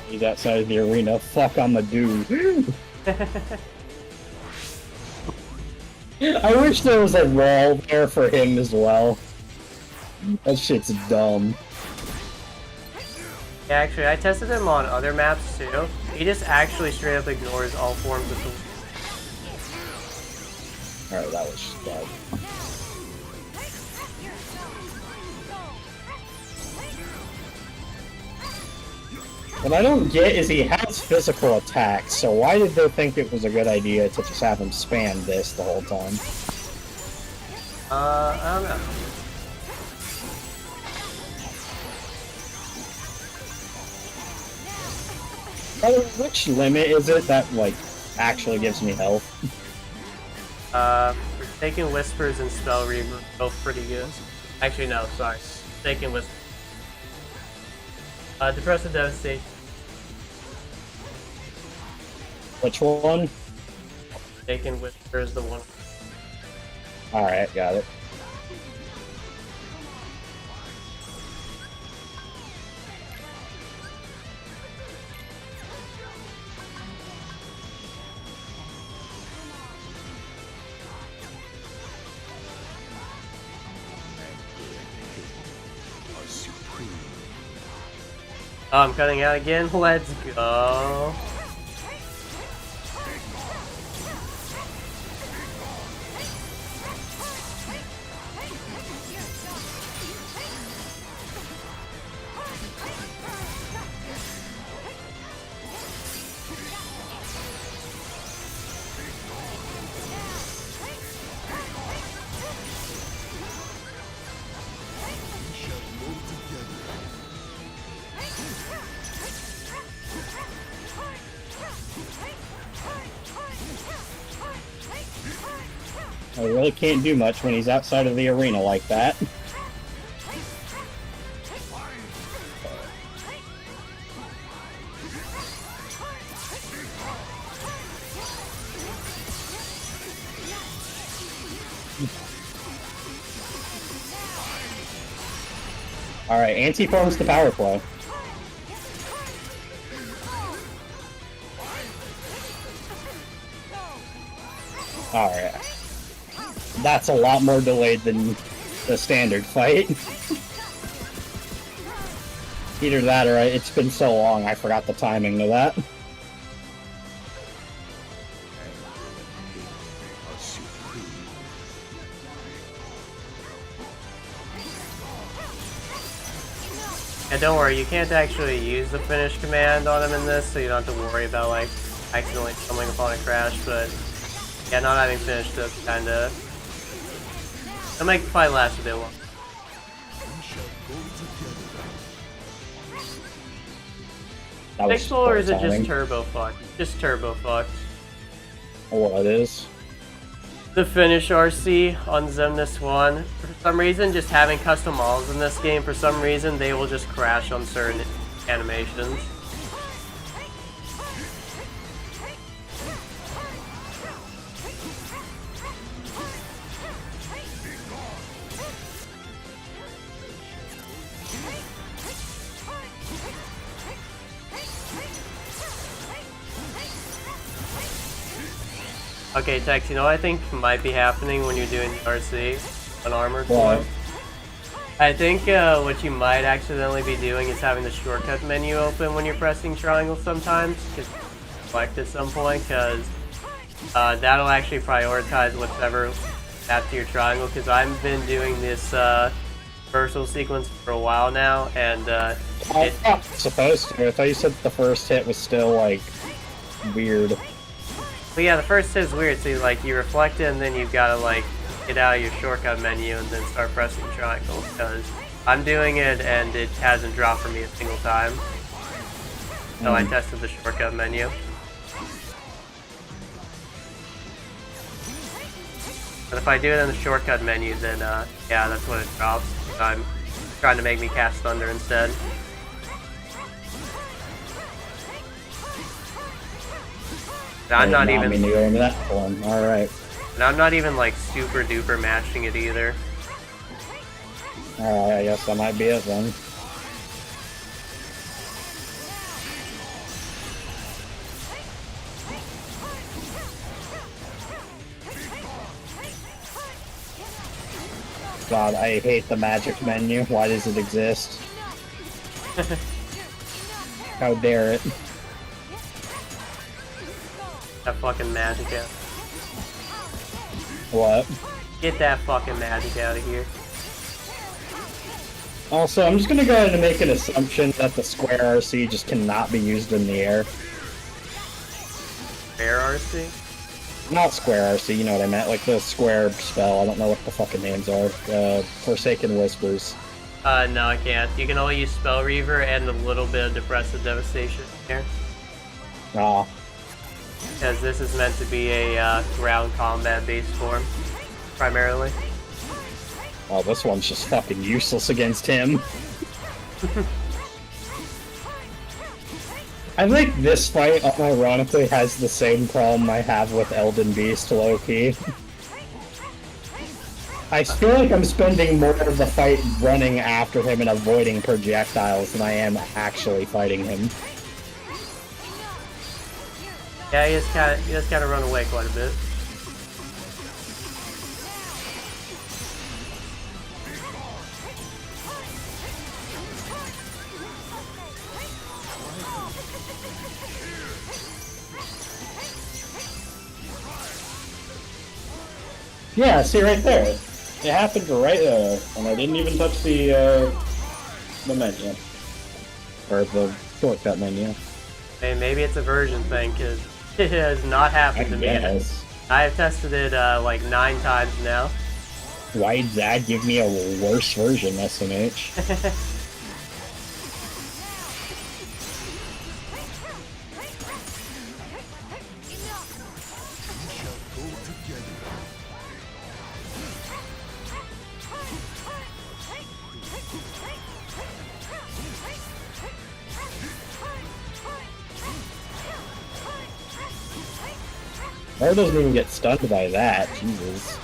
He's outside of the arena. Fuck, I'm a dude. I wish there was a wall there for him as well. That shit's dumb. Yeah, actually, I tested him on other maps too. He just actually straight up ignores all forms of the. Alright, that was bad. What I don't get is he has physical attacks, so why did they think it was a good idea to just have him spam this the whole time? I don't know. By the way, which limit is it that, like, actually gives me health? Taking Whispers and Spell Reaver are both pretty good. Actually, no, sorry. Taking Whispers. Depressive Devastation. Which one? Taking Whispers, the one. Alright, got it. Oh, I'm cutting out again. Let's go. I really can't do much when he's outside of the arena like that. Alright, anti-forms the power play. Alright. That's a lot more delayed than the standard fight. Either that or it's been so long I forgot the timing of that. And don't worry, you can't actually use the finish command on him in this, so you don't have to worry about like accidentally stumbling upon a crash, but yeah, not having finished this kinda... it'll make the fight last a bit longer. Pixel, or is it just turbo fucked? Just turbo fucked. What it is? The finish RC on Xaddgx 1. For some reason, just having custom models in this game, for some reason, they will just crash on certain animations. Okay, Tex, you know what I think might be happening when you're doing the RC on armored form? I think what you might accidentally be doing is having the shortcut menu open when you're pressing triangle sometimes, because select at some point, because that'll actually prioritize whatever after your triangle, because I've been doing this reversal sequence for a while now, and it's not supposed to. I thought you said the first hit was still, like, weird. But yeah, the first hit is weird, so you reflect it and then you've got to like get out of your shortcut menu and then start pressing triangle, because I'm doing it and it hasn't dropped for me a single time. So I tested the shortcut menu. But if I do it in the shortcut menu, then yeah, that's when it drops. So I'm trying to make me cast thunder instead. And I'm not even into that one. All right. And I'm not even like super duper matching it either. All right, I guess that might be it then. God, I hate the magic menu. Why does it exist? How dare it? That fucking magic out. What? Get that fucking magic out of here. Also, I'm just gonna go ahead and make an assumption that the square RC just cannot be used in the air. Square RC? Not square RC, you know what I meant. Like the square spell, I don't know what the fucking names are. Forsaken Whispers. No, I can't. You can only use Spell Reaver and a little bit of Depressive Devastation here. Aw. Because this is meant to be a ground combat based form, primarily. Oh, this one's just fucking useless against him. I think this fight, ironically, has the same problem I have with Elden Beast low-key. I feel like I'm spending more of the fight running after him and avoiding projectiles than I am actually fighting him. Yeah, he just kind of run away quite a bit. Yeah, see right there. It happened right there, and I didn't even touch the menu. Or the shortcut menu. Hey, maybe it's a version thing, because it has not happened to me. I have tested it like 9 times now. Why did that give me a worse version, SMH? Or doesn't even get stunned by that, Jesus.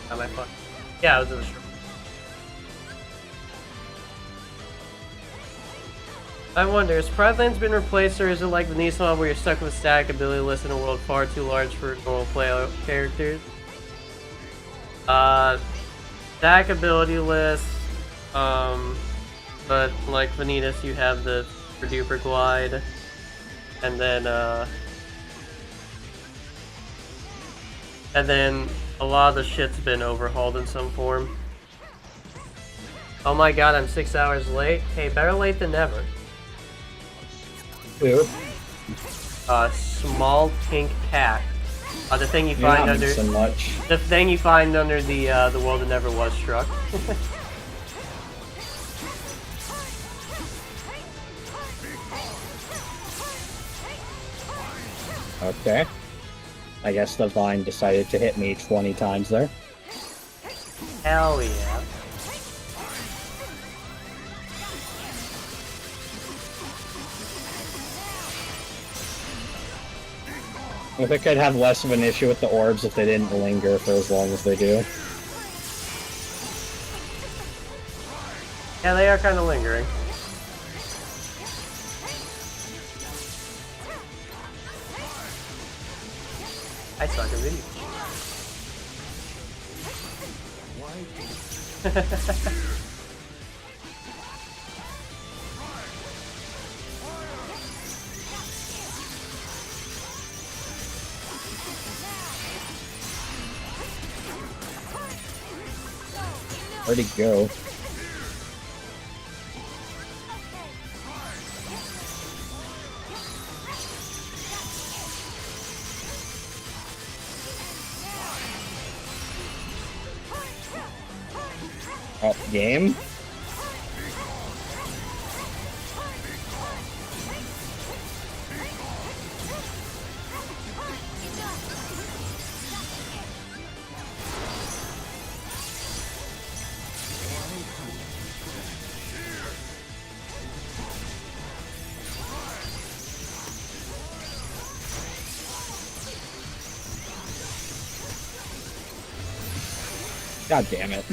Not my fault. Yeah, I was in the short. I wonder, has Pridelands been replaced, or is it like the Vanitas mod where you're stuck with a static ability list in a world far too large for normal play characters? Static ability list, but like Vanitas, you have the super duper glide, and then a lot of the shit's been overhauled in some form. Oh my god, I'm 6 hours late. Hey, better late than never. Who? Small pink cat. The thing you find under so much. the thing you find under the world that never was struck. Okay. I guess the vine decided to hit me 20 times there. Hell yeah. I think I'd have less of an issue with the orbs if they didn't linger for as long as they do. Yeah, they are kind of lingering. I suck at video. Where'd he go? Oh, game? God damn it.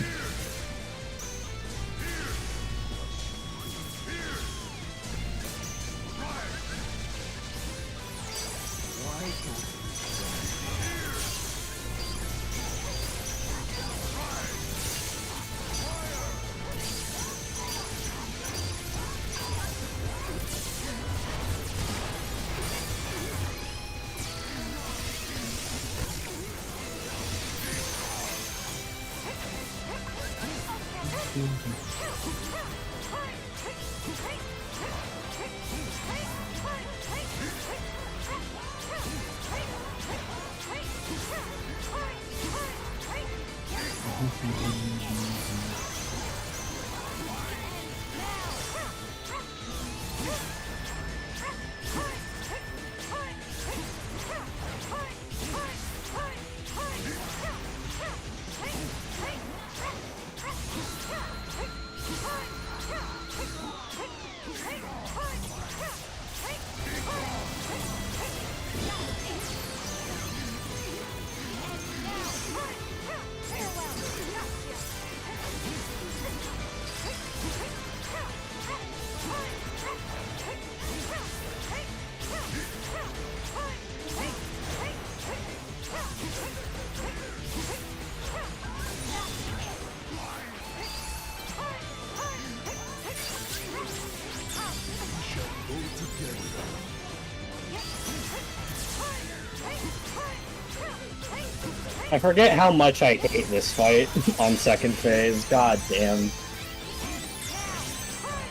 I forget how much I hate this fight on second phase. God damn.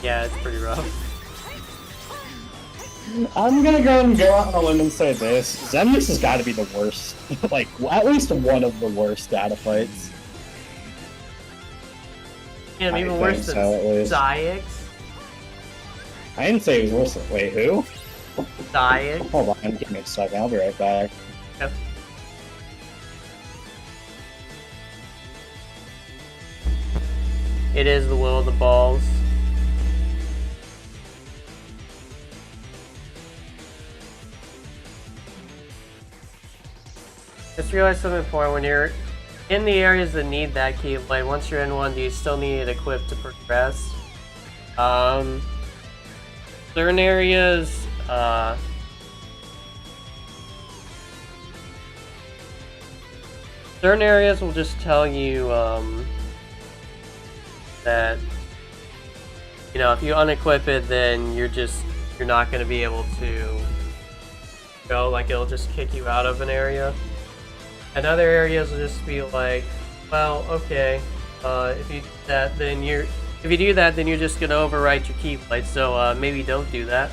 Yeah, it's pretty rough. I'm gonna go out on a limb and say this. Xaddgx has got to be the worst. Like, at least one of the worst data fights. Yeah, I even think worse than so, at least. Xaddgx. I didn't say it was worse than... Wait, who? Xaddgx. Hold on, give me a second. I'll be right back. Yep. It is the will of the balls. Just realized something important when you're in the areas that need that Keyblade, once you're in one, do you still need it equipped to progress? Certain areas, will just tell you, that, you know, if you unequip it, then you're not going to be able to go, like, it'll just kick you out of an area. And other areas will just be like, well, okay, if you do that, then you're just gonna overwrite your Keyblade, so maybe don't do that.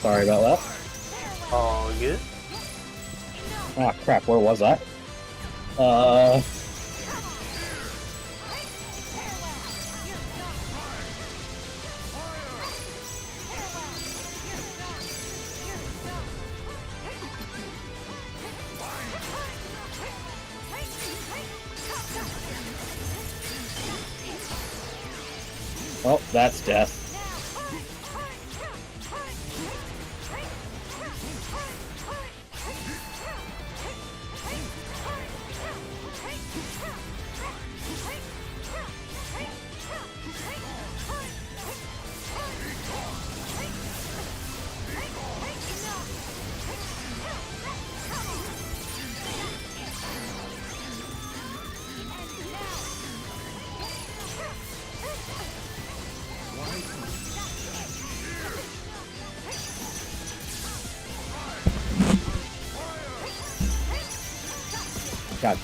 Sorry about that. All good. Ah, crap, where was I? Well, that's death. God.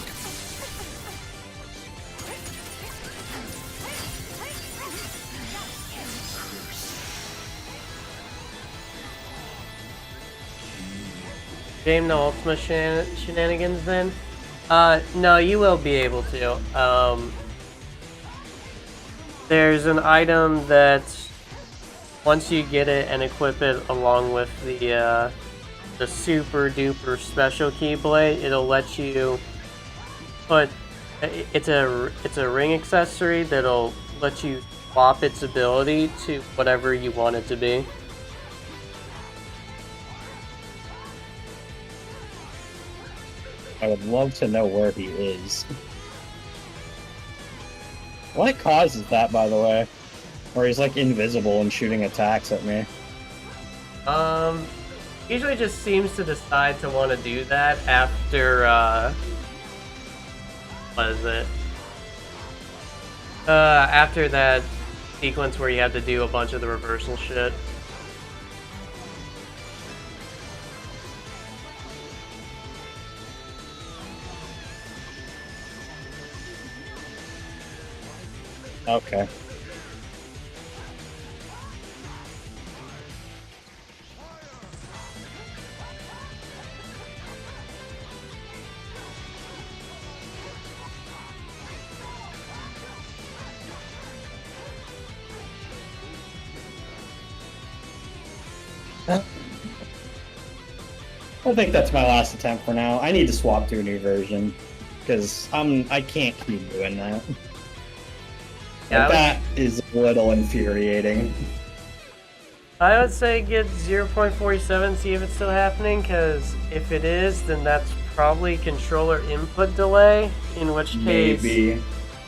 Game no ultimate shenanigans then? No, you will be able to. There's an item that once you get it and equip it along with the super duper special Keyblade, it'll let you put it's a ring accessory that'll let you swap its ability to whatever you want it to be. I would love to know where he is. What causes that, by the way? Where he's like invisible and shooting attacks at me. Usually just seems to decide to want to do that after, what is it? After that sequence where you have to do a bunch of the reversal shit. Okay. I think that's my last attempt for now. I need to swap to a new version because I can't keep doing that. Yeah, That is a little infuriating. I would say get 0.47, see if it's still happening, because if it is, then that's probably controller input delay, in which case... Maybe.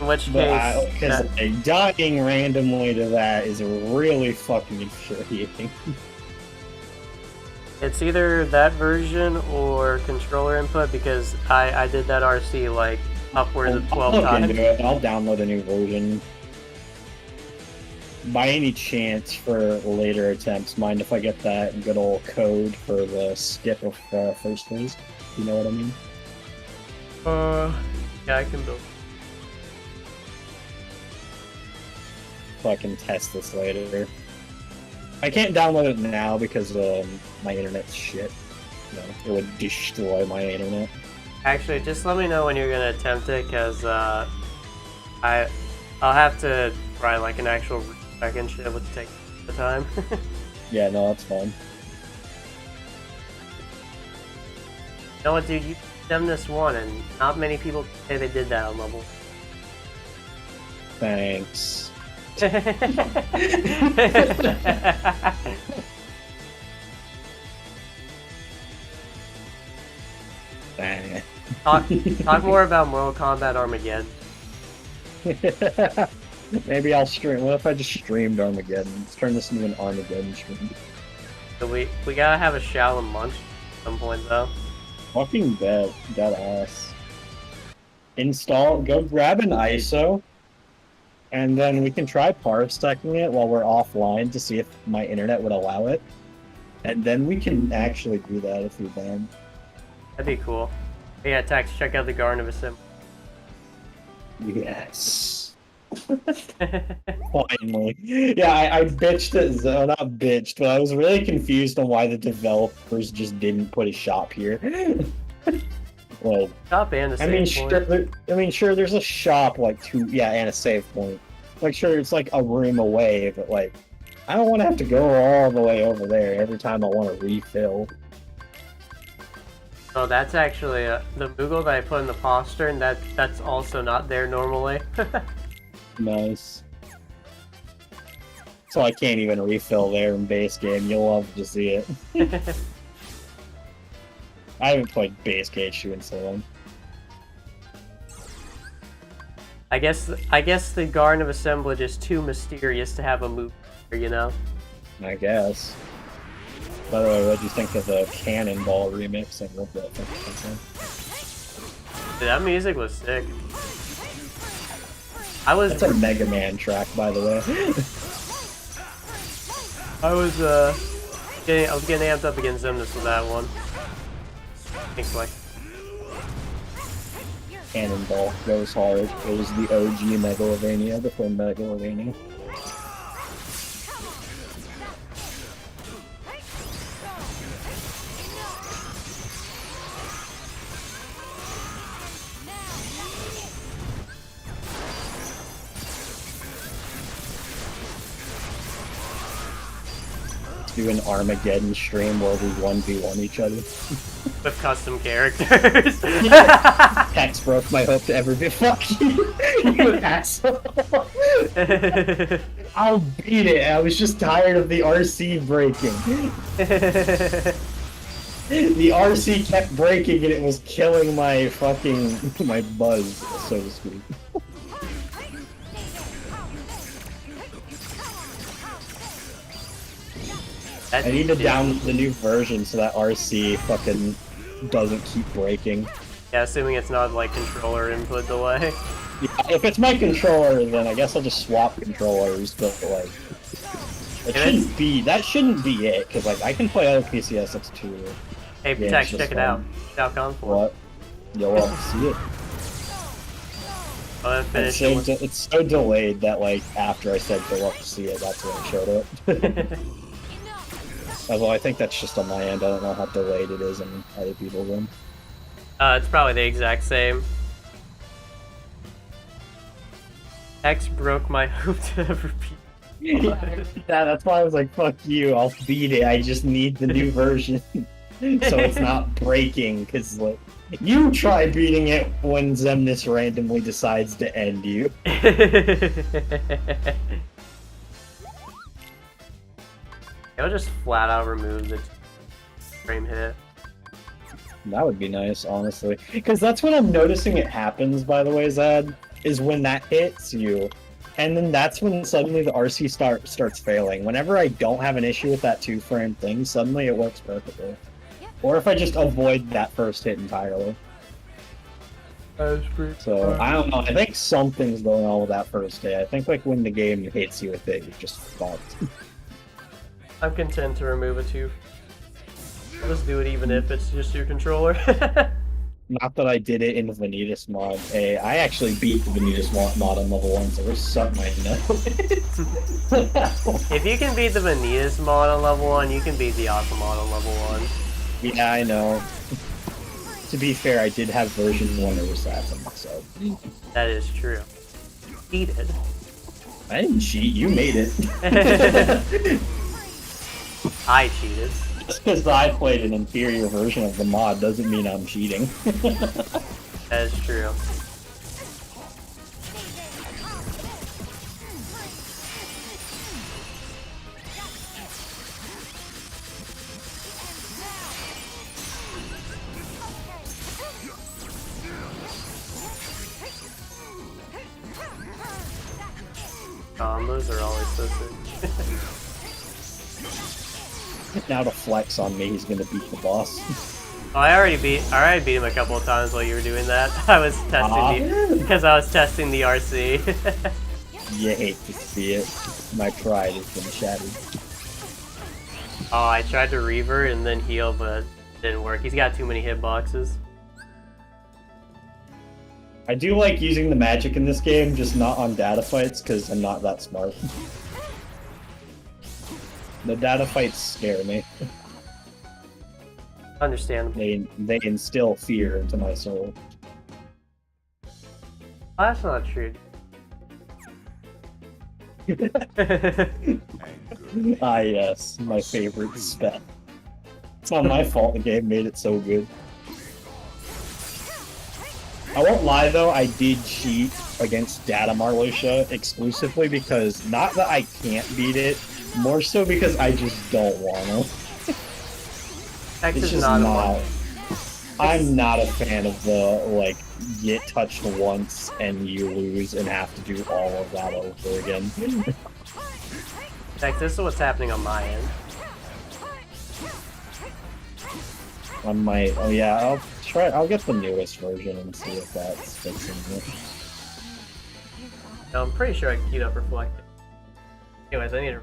In which case... Because dying randomly to that is really fucking infuriating. It's either that version or controller input, because I did that RC like upwards of 12 I'll look times. into it. I'll download a new version. by any chance, for later attempts, mind if I get that good old code for the skip of first phase? You know what I mean? Yeah, I can build. So I can test this later. I can't download it now because my internet's shit. No, it would destroy my internet. Actually, just let me know when you're gonna attempt it, cause I'll have to write like an actual respec and shit, which takes the time. Yeah, no, that's fine. You know what, dude? You done this one, and not many people say they did that on level. Thanks. Dang. Talk more about Mortal Kombat Armageddon. Maybe I'll stream. What if I just streamed Armageddon? Let's turn this into an Armageddon stream. So we gotta have a Shaolin Monk at some point, though. Fucking dead ass. Install. Go grab an ISO, and then we can try parsecing it while we're offline to see if my internet would allow it, and then we can actually do that if we can. That'd be cool. Yeah, Tex, check out the Garden of Assembly. Yes. Finally. Yeah, I bitched at Zo, not bitched, but I was really confused on why the developers just didn't put a shop here. Well, Shop and a save point. Sure, there's a shop like and a save point. Like, sure, it's like a room away, but like, I don't want to have to go all the way over there every time I want to refill. Oh, that's actually the Moogle that I put in the postern. That's also not there normally. Nice. So I can't even refill there in base game. You'll love to see it. I haven't played base KH2 in so long. I guess the Garden of Assemblage is too mysterious to have a move, you know? I guess. By the way, what do you think of the Cannonball remix? I love that fucking song. Dude, that music was sick. That's a Mega Man track, by the way. I was getting amped up against Xemnas with that one. Thanks, Mike. Cannonball goes hard. It was the OG Megalovania before Megalovania. Do an Armageddon stream where we 1v1 each other. With custom characters. Tex broke my hope to ever be. Fuck you, you asshole. I'll beat it. I was just tired of the RC breaking. The RC kept breaking and it was killing my fucking my buzz, so to speak. I need to download the new version so that RC fucking doesn't keep breaking. Yeah, assuming it's not like controller input delay. Yeah, if it's my controller, then I guess I'll just swap controllers. But like, that shouldn't be it, because like I can play other PCSX too. Hey, Tex, check it out. Falcon 4. What? You'll love to see it. Oh, then finish it. It's so delayed that like after I said you'll love to see it, that's when it showed up. Although I think that's just on my end. I don't know how delayed it is in other people's end. It's probably the exact same. X broke my hope to repeat. Yeah, that's why I was like, fuck you, I'll beat it. I just need the new version. So it's not breaking, because like, you try beating it when Xemnas randomly decides to end you. I'll just flat out remove the frame hit. That would be nice, honestly. Because that's when I'm noticing it happens, by the way, Zad, is when that hits you. And then that's when suddenly the RC starts failing. Whenever I don't have an issue with that 2-frame thing, suddenly it works perfectly. Or if I just avoid that first hit entirely. So I don't know. I think something's going on with that first day. I think like when the game hits you with it, you're just fucked. I'm content to remove a 2. I'll just do it even if it's just your controller. Not that I did it in the Vanitas mod. Hey, I actually beat the Vanitas mod on level 1, so we're suck my nut. If you can beat the Vanitas mod on level 1, you can beat the Aqua mod on level 1. Yeah, I know. To be fair, I did have version 1 of Assassin, so. That is true. Cheated. I didn't cheat, you made it. I cheated. Just because I played an inferior version of the mod doesn't mean I'm cheating. That is true. Combos are always so sick. Now to flex on me, he's gonna beat the boss. Oh, I already beat him a couple of times while you were doing that. I was testing because I was testing the RC. You hate to see it. My pride has been shattered. Oh, I tried to revert and then heal, but it didn't work. He's got too many hitboxes. I do like using the magic in this game, just not on data fights, because I'm not that smart. The data fights scare me. Understandable. They instill fear into my soul. That's not true. Ah yes, my favorite spell. It's not my fault the game made it so good. I won't lie though, I did cheat against Data Marluxia exclusively because, not that I can't beat it, more so because I just don't wanna. X It's is just not. not. I'm not a fan of the, like, get touched once and you lose and have to do all of that over again. X, this is what's happening on my end. I might. Oh yeah, I'll get the newest version and see if that's fixing it. No, I'm pretty sure I queued up Reflecting. Anyways, I need to.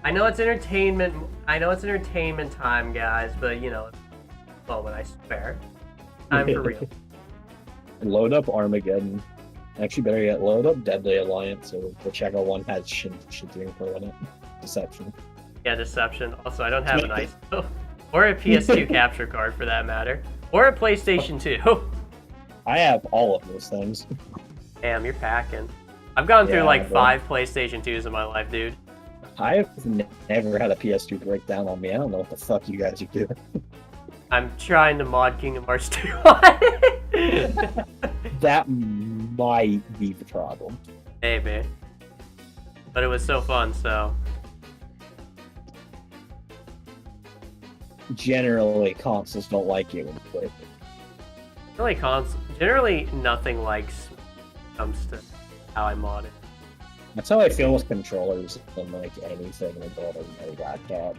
I know it's entertainment. I know it's entertainment time, guys, but you know, well, when I spare, time for real. Load up Armageddon. Actually, better yet, load up Deadly Alliance, so whichever one has Shading for in it. Deception. Yeah, Deception. Also, I don't have an ISO. Or a PS2 capture card, for that matter. Or a PlayStation 2. I have all of those things. Damn, you're packing. I've gone through Yeah, like bro. 5 PlayStation 2s in my life, dude. I've never had a PS2 break down on me. I don't know what the fuck you guys are doing. I'm trying to mod Kingdom Hearts 2 on it. That might be the problem. Maybe. But it was so fun, so. Generally, consoles don't like it when you play it. Generally nothing likes when it comes to how I mod it. That's how I feel with controllers and like anything in a laptop.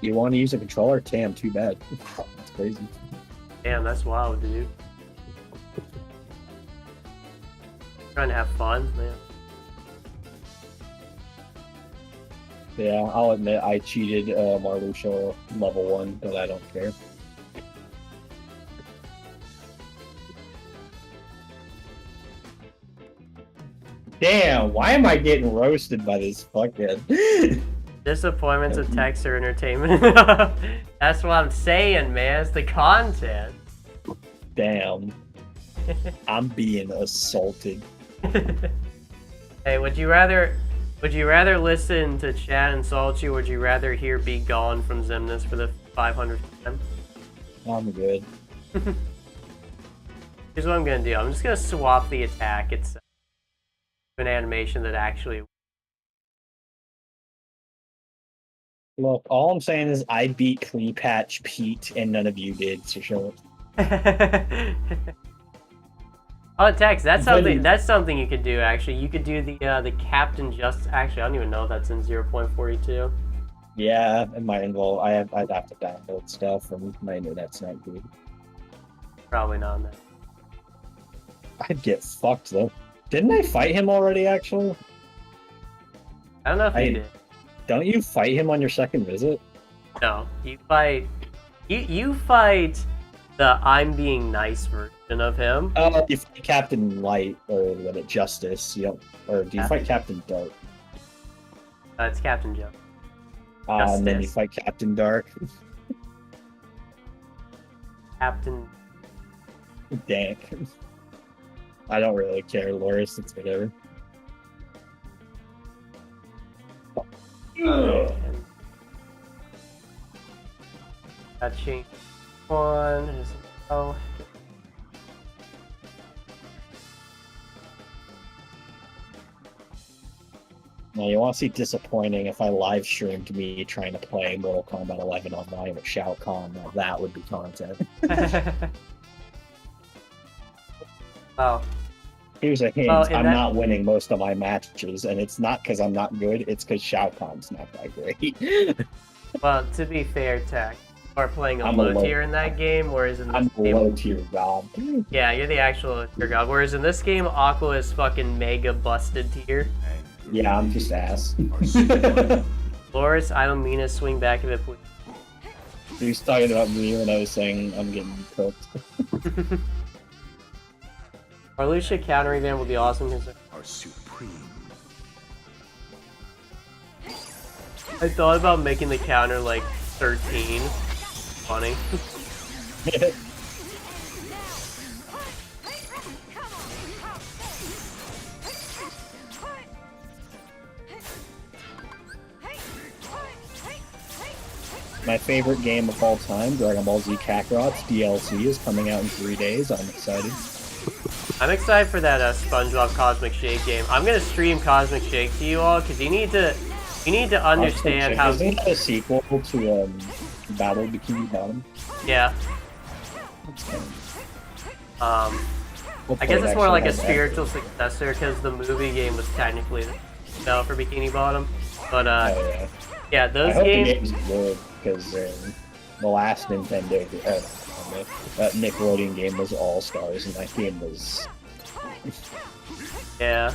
You want to use a controller? Damn, too bad. That's crazy. Damn, that's wild, dude. Trying to have fun, man. Yeah, I'll admit I cheated Marluxia level 1, but I don't care. Damn, why am I getting roasted by this fuckhead? Disappointments of text or entertainment. That's what I'm saying, man. It's the content. Damn. I'm being assaulted. Hey, would you rather listen to chat insult you, or would you rather hear "Be Gone" from Xemnas for the 500th time? I'm good. Here's what I'm gonna do. I'm just gonna swap the attack itself to an animation that actually. Look, all I'm saying is I beat Cleapatch Pete and none of you did, so show it. Oh, text. That's something. That's something you could do. Actually, you could do the Captain Just. Actually, I don't even know if that's in 0.42. Yeah, it might involve. I'd have to download stuff, and my internet's not good. Probably not. That. I'd get fucked though. Didn't I fight him already? Actually, I don't know if I- you did. don't you fight him on your second visit? No, you fight. You fight the I'm being nice version of him. You fight Captain Light or what? Justice? You don't, or do you fight Captain Dark? It's Captain Joe. And then you Justice. fight Captain Dark. Captain. Dank. I don't really care, Loris. It's whatever. And that change one is oh. Now you want to see disappointing if I live streamed me trying to play Mortal Kombat 11 online with Shao Kahn. Now that would be content. Oh, Here's a hint: Well, in I'm that- not winning most of my matches, and it's not because I'm not good. It's because Shao Kahn's not that great. well, to be fair, Tech, you are playing a I'm a low low- tier in that game, whereas in I'm this a game, low tier god. yeah, you're the actual tier god. Whereas in this game, Aqua is fucking mega busted tier. Yeah, I'm just ass. Loris, I don't mean to swing back of it, please. He was talking about me when I was saying I'm getting cooked. Our Lucia counter event would be awesome because Are supreme. I thought about making the counter like 13. Funny. My favorite game of all time, Dragon Ball Z Kakarot's DLC, is coming out in 3 days. I'm excited. I'm excited for that SpongeBob Cosmic Shake game. I'm gonna stream Cosmic Shake to you all because you need to understand how. Isn't it a sequel to Battle Bikini Bottom? Yeah. That's kind I guess it's more like a spiritual successor because the movie game was technically the for Bikini Bottom. But Oh yeah. yeah, I those hope the games. game's good because the last Nintendo Nickelodeon game was All Stars, and that game was. Yeah.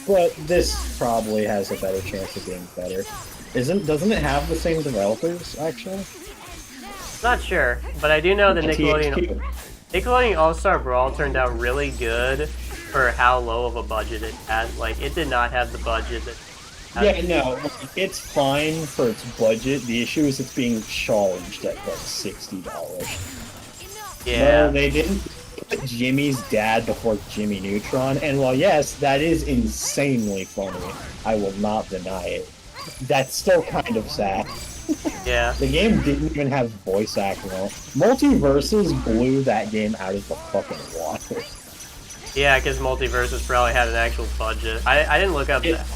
But this probably has a better chance of being better. Doesn't it have the same developers actually? Not sure, but I do know the THQ. Nickelodeon All-Star Brawl turned out really good for how low of a budget it had. Like, it did not have the budget that. Yeah, no, it's fine for its budget. The issue is it's being charged at like $60. Yeah. No, they didn't put Jimmy's dad before Jimmy Neutron, and while yes, that is insanely funny, I will not deny it. That's still kind of sad. Yeah. The game didn't even have voice acting on it. Multiverses blew that game out of the fucking water. Yeah, because Multiverses probably had an actual budget. I didn't look up that.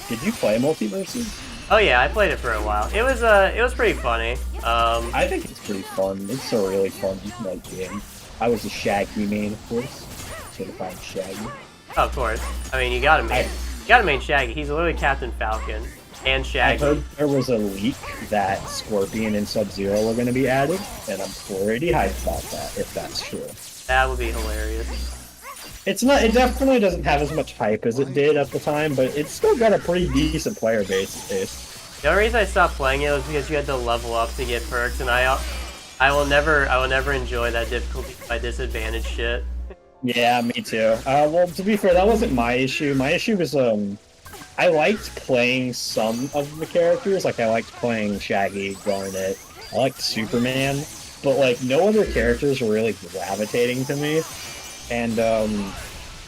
Did you play Multiverses? Oh yeah, I played it for a while. It was pretty funny. I think it's pretty fun. It's a really fun like game. I was a Shaggy main, of course. Certified Shaggy. Oh, of course. I mean, you gotta main Shaggy. He's literally Captain Falcon and I Shaggy. heard there was a leak that Scorpion and Sub-Zero were going to be added, and I'm pretty hyped about that, if that's true. That would be hilarious. It's not. It definitely doesn't have as much hype as it did at the time, but it's still got a pretty decent player base. The only reason I stopped playing it was because you had to level up to get perks, and I will never enjoy that difficulty by disadvantage shit. Yeah, me too. Well, to be fair, that wasn't my issue. My issue was I liked playing some of the characters. Like I liked playing Shaggy, Garnet. I liked Superman, but like no other characters were really gravitating to me. And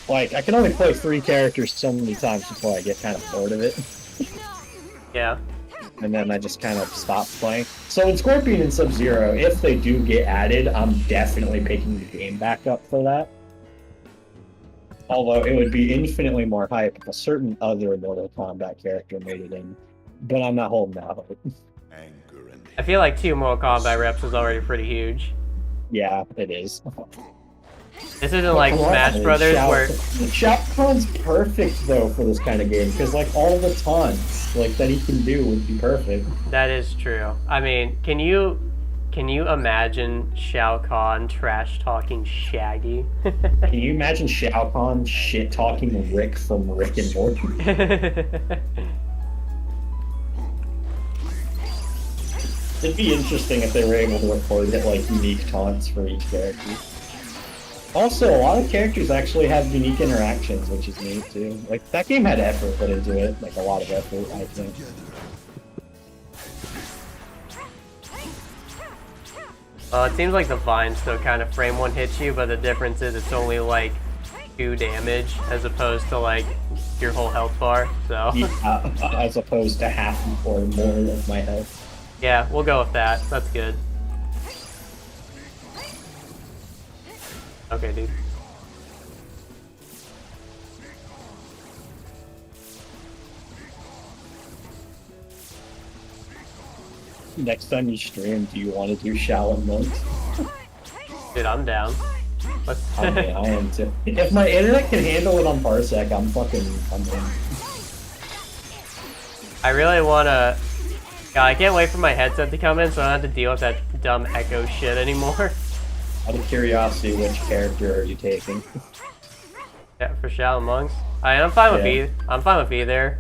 like I can only play 3 characters so many times before I get kind of bored of it. Yeah. And then I just kind of stopped playing. So in Scorpion and Sub-Zero, if they do get added, I'm definitely picking the game back up for that. Although it would be infinitely more hype if a certain other Mortal Kombat character made it in. But I'm not holding out hope. Anger and I feel like 2 Mortal Kombat reps is already pretty huge. Yeah, it is. This isn't like Smash Brothers where Shao Kahn's perfect though for this kind of game because like all the taunts like that he can do would be perfect. that is true. I mean, can you imagine Shao Kahn trash talking Shaggy? Can you imagine Shao Kahn shit talking Rick from Rick and Morty? It'd be interesting if they were able to record it like unique taunts for each character. Also, a lot of characters actually have unique interactions, which is neat too. Like that game had effort put into it, like a lot of effort, I think. Well, it seems like the vine still kind of frame one hits you, but the difference is it's only like 2 damage as opposed to like your whole health bar. So Yeah, as opposed to half or more of my health. yeah, we'll go with that. That's good. Okay, dude. Next time you stream, do you want to do Shallow Monks? Dude, I'm down. Let's I mean, I am too. If my internet can handle it on Parsec, I'm in. I really wanna. God, I can't wait for my headset to come in so I don't have to deal with that dumb echo shit anymore. Out of curiosity, which character are you taking? Yeah, for Shallow Monks. I'm fine with Yeah. I'm fine with either.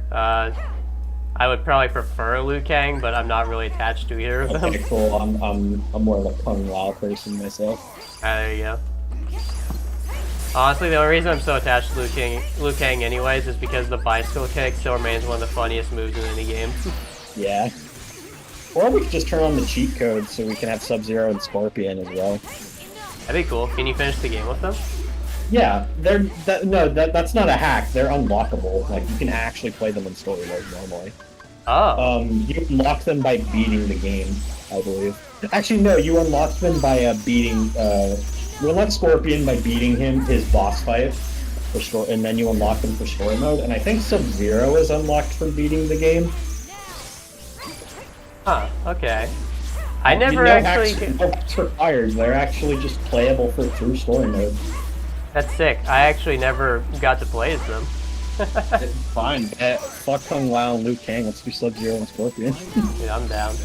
I would probably prefer Liu Kang, but I'm not really attached to either of them. Okay, cool. I'm more of a Kung Lao person myself. There you go. Honestly, the only reason I'm so attached to Liu Kang anyways is because the bicycle kick still remains one of the funniest moves in any game. Yeah. Or we could just turn on the cheat code so we can have Sub-Zero and Scorpion as well. That'd be cool. Can you finish the game with them? Yeah, that's not a hack. They're unlockable. Like you can actually play them in story mode normally. Oh. You unlock them by beating the game, I believe. Actually, no, you unlock them by beating. You unlock Scorpion by beating his boss fight, and then you unlock them for story mode. And I think Sub-Zero is unlocked for beating the game. Huh. Okay. I never No actually. hacks required. They're actually just playable through story mode. That's sick. I actually never got to play as them. Fine. Fuck Kung Lao and Liu Kang. Let's do Sub-Zero and Scorpion. Dude, I'm down.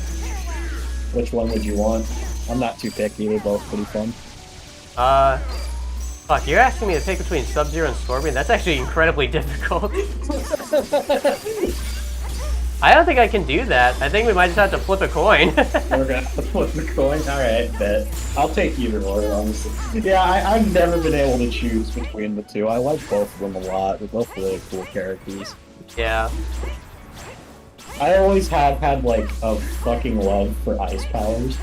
Which one would you want? I'm not too picky. They're both pretty fun. Fuck, you're asking me to pick between Sub-Zero and Scorpion? That's actually incredibly difficult. I don't think I can do that. I think we might just have to flip a coin. We're gonna have to flip the coin? Alright, bet. I'll take either one, honestly. Yeah, I've never been able to choose between the two. I like both of them a lot. They're both really cool characters. Yeah. I always have had, like, a fucking love for ice powers.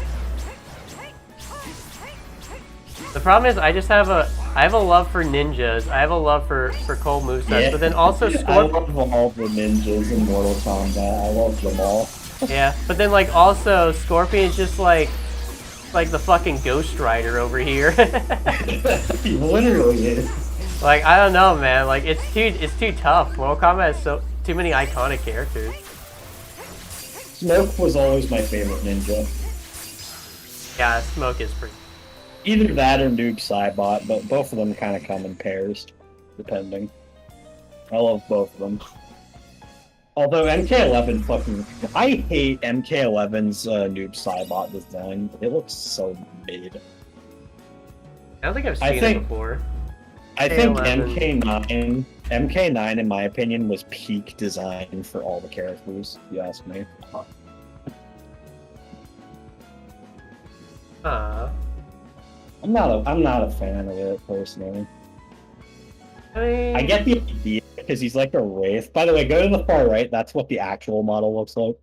The problem is I have a love for ninjas. I have a love for cold movesets, Yeah. but then also I Scorpion. love all the ninjas in Mortal Kombat. I love them all. Yeah, but then like also Scorpion's just like the fucking Ghost Rider over here. He literally is. Like I don't know, man. Like it's too tough. Mortal Kombat has too many iconic characters. Smoke was always my favorite ninja. Yeah, Smoke is pretty. Either that or Noob Saibot, but both of them kind of come in pairs, depending. I love both of them. Although MK11 fucking... I hate MK11's Noob Saibot design. It looks so made. I don't think I've seen it before. I think MK11. MK9, in my opinion, was peak design for all the characters, if you ask me. I'm not a fan of it, personally. I get the idea, because he's like a wraith. By the way, go to the far right, that's what the actual model looks like.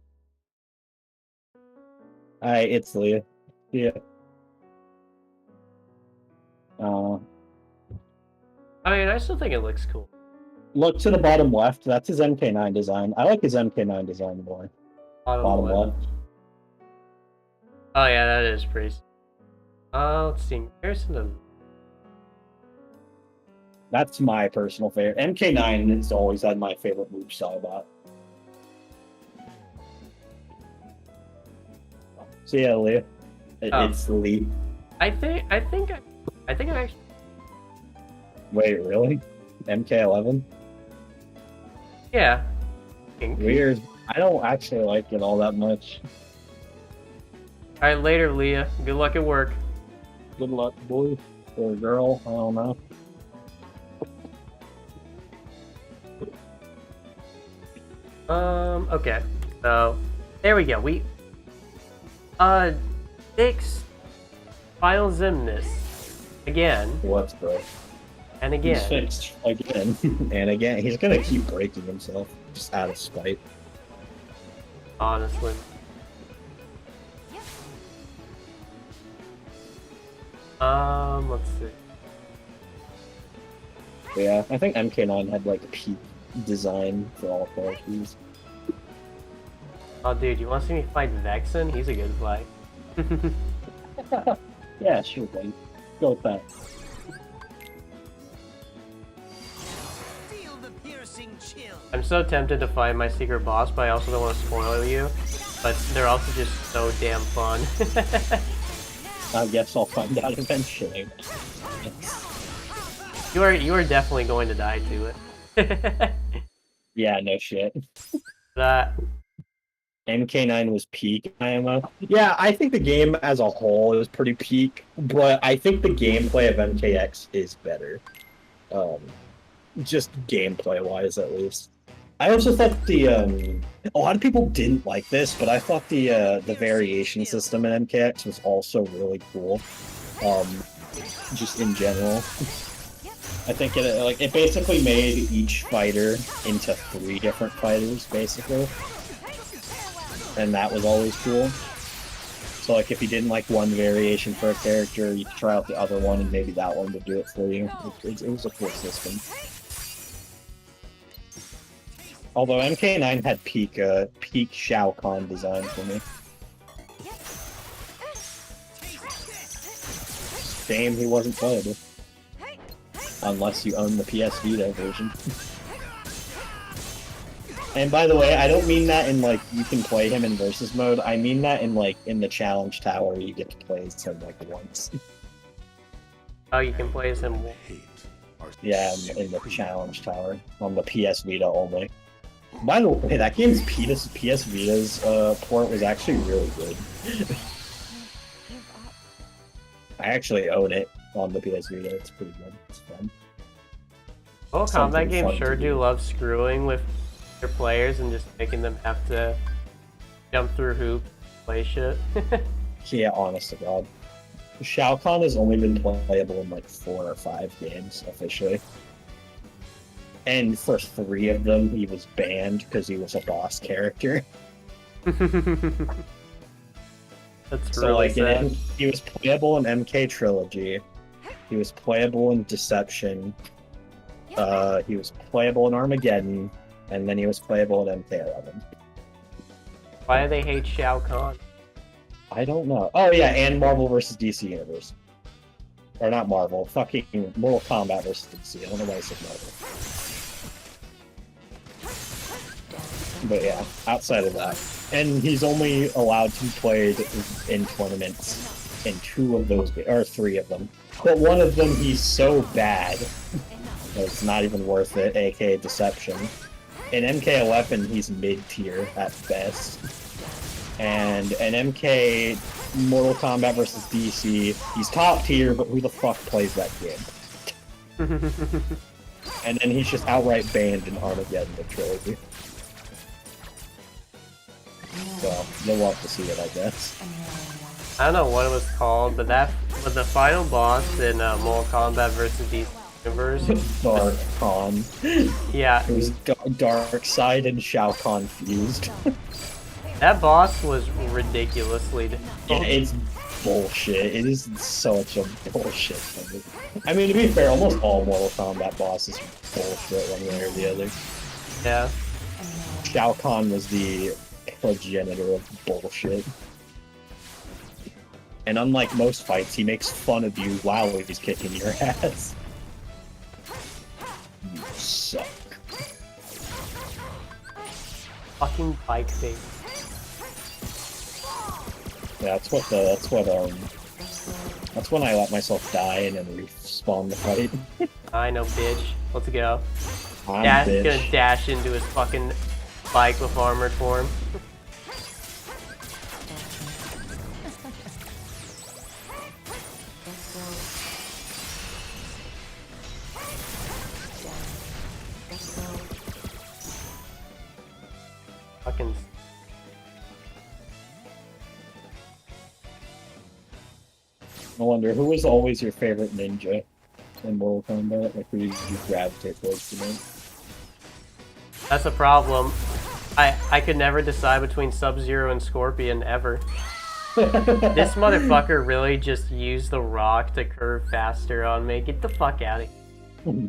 Alright, it's Leah. Yeah. I mean, I still think it looks cool. Look to the bottom left, that's his MK9 design. I like his MK9 design more. Bottom left. Oh yeah, that is pretty. Let's see. Comparison to. That's my personal favorite. MK9 has always had my favorite move Saibot. So yeah, Leah. It's Lee. I think I'm actually. Wait, really? MK11? Yeah. Pink. Weird. I don't actually like it all that much. Alright, later, Leah. Good luck at work. Good luck, boy. Or girl, I don't know. Okay. So, there we go. Fix Final Zimness. Again. What's broke? And He's again. fixed again. And again. He's gonna keep breaking himself. Just out of spite. Honestly. Let's see. Yeah, I think MK9 had like peak design for all characters. Oh, dude, you want to see me fight Vexen? He's a good fight. Yeah, sure, buddy. Go with that. Feel the piercing chill. I'm so tempted to find my secret boss, but I also don't want to spoil you. But they're also just so damn fun. I guess I'll find out eventually. You are definitely going to die to it. Yeah, no shit. That. MK9 was peak IMO. Yeah, I think the game as a whole is pretty peak, but I think the gameplay of MKX is better. Just gameplay-wise, at least. I also thought the a lot of people didn't like this, but I thought the variation system in MKX was also really cool. Just in general, I think it basically made each fighter into 3 different fighters, basically, and that was always cool. So like if you didn't like one variation for a character, you could try out the other one, and maybe that one would do it for you. It was a cool system. Although MK9 had peak Shao Kahn design for me. Shame he wasn't playable. Unless you own the PS Vita version. And by the way, I don't mean that in like you can play him in versus mode. I mean that in like in the challenge tower you get to play as him like once. Oh, you can play as him. Yeah, in the challenge tower on the PS Vita only. By the way, that game's PS Vita's port was actually really good. I actually own it on the PS Vita. It's pretty good. It's fun. Well, Something combat games fun sure to do do. love screwing with their players and just making them have to jump through hoops, play shit. Yeah, honest to God. Shao Kahn has only been playable in like 4 or 5 games officially. And for 3 of them, he was banned because he was a boss character. That's So, really like, sad. he was playable in MK Trilogy. He was playable in Deception. He was playable in Armageddon. And then he was playable in MK11. Why do they hate Shao Kahn? I don't know. Oh, yeah, and Marvel vs. DC Universe. Or not Marvel, fucking Mortal Kombat vs. DC. I don't know why I said Marvel. But yeah, outside of that. And he's only allowed to be played in tournaments in 2 of those, or 3 of them. But one of them he's so bad that it's not even worth it, aka Deception. In MK11 he's mid-tier at best. And in MK Mortal Kombat vs. DC, he's top tier, but who the fuck plays that game? And then he's just outright banned in Armageddon, the trilogy. So, you'll love to see it, I guess. I don't know what it was called, but the final boss in Mortal Kombat vs. DC Universe. Dark Khan. Yeah, It was Dark Side and Shao Kahn fused. that boss was ridiculously Yeah, it's bullshit. It is such a bullshit thing. I mean, to be fair, almost all Mortal Kombat bosses are bullshit one way or the other. yeah. Shao Kahn was the progenitor of bullshit. And unlike most fights, he makes fun of you while he's kicking your ass. You suck. Fucking bike thing. Yeah, that's when I let myself die and then respawn the fight. I know, bitch. Let's go. I'm Dash, bitch. gonna dash into his fucking bike with armored form. Fucking. I wonder, who was always your favorite ninja in Mortal Kombat? Like, who did you gravitate towards the most? That's a problem. I could never decide between Sub-Zero and Scorpion ever. This motherfucker really just used the rock to curve faster on me. Get the fuck out of here.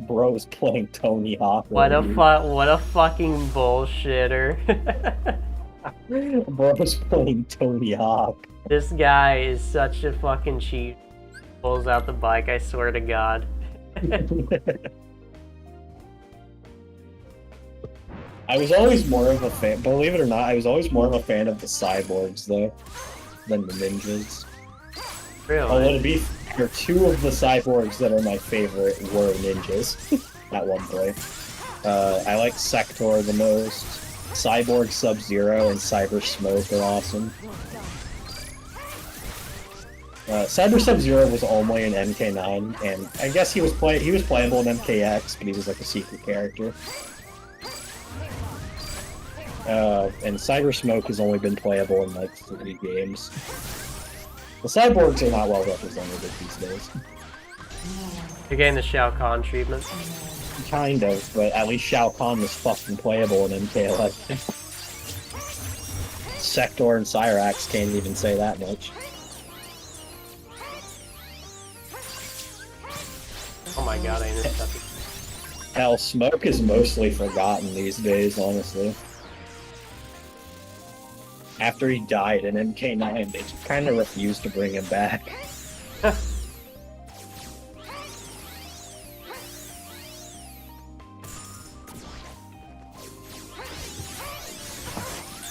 Bro's playing Tony Hawk. What a over here. what a fucking bullshitter. Bro's playing Tony Hawk. This guy is such a fucking cheat. Pulls out the bike, I swear to God. I was always more of a fan, believe it or not, I was always more of a fan of the cyborgs, though, than the ninjas. Although, Really? to be fair, two of the cyborgs that are my favorite were ninjas at one point. I like Sector the most. Cyborg Sub-Zero and Cyber Smoke are awesome. Cyber Sub-Zero was only in MK9, and I guess he was playable in MKX, but he was like a secret character. And Cyber Smoke has only been playable in like 3 games. The cyborgs are not well represented these days. You're getting the Shao Kahn treatment. Kind of, but at least Shao Kahn was fucking playable in MK11. Sector and Cyrax can't even say that much. Oh my god, I intercepted. Hell, Smoke is mostly forgotten these days, honestly. After he died in MK9, they kind of refused to bring him back.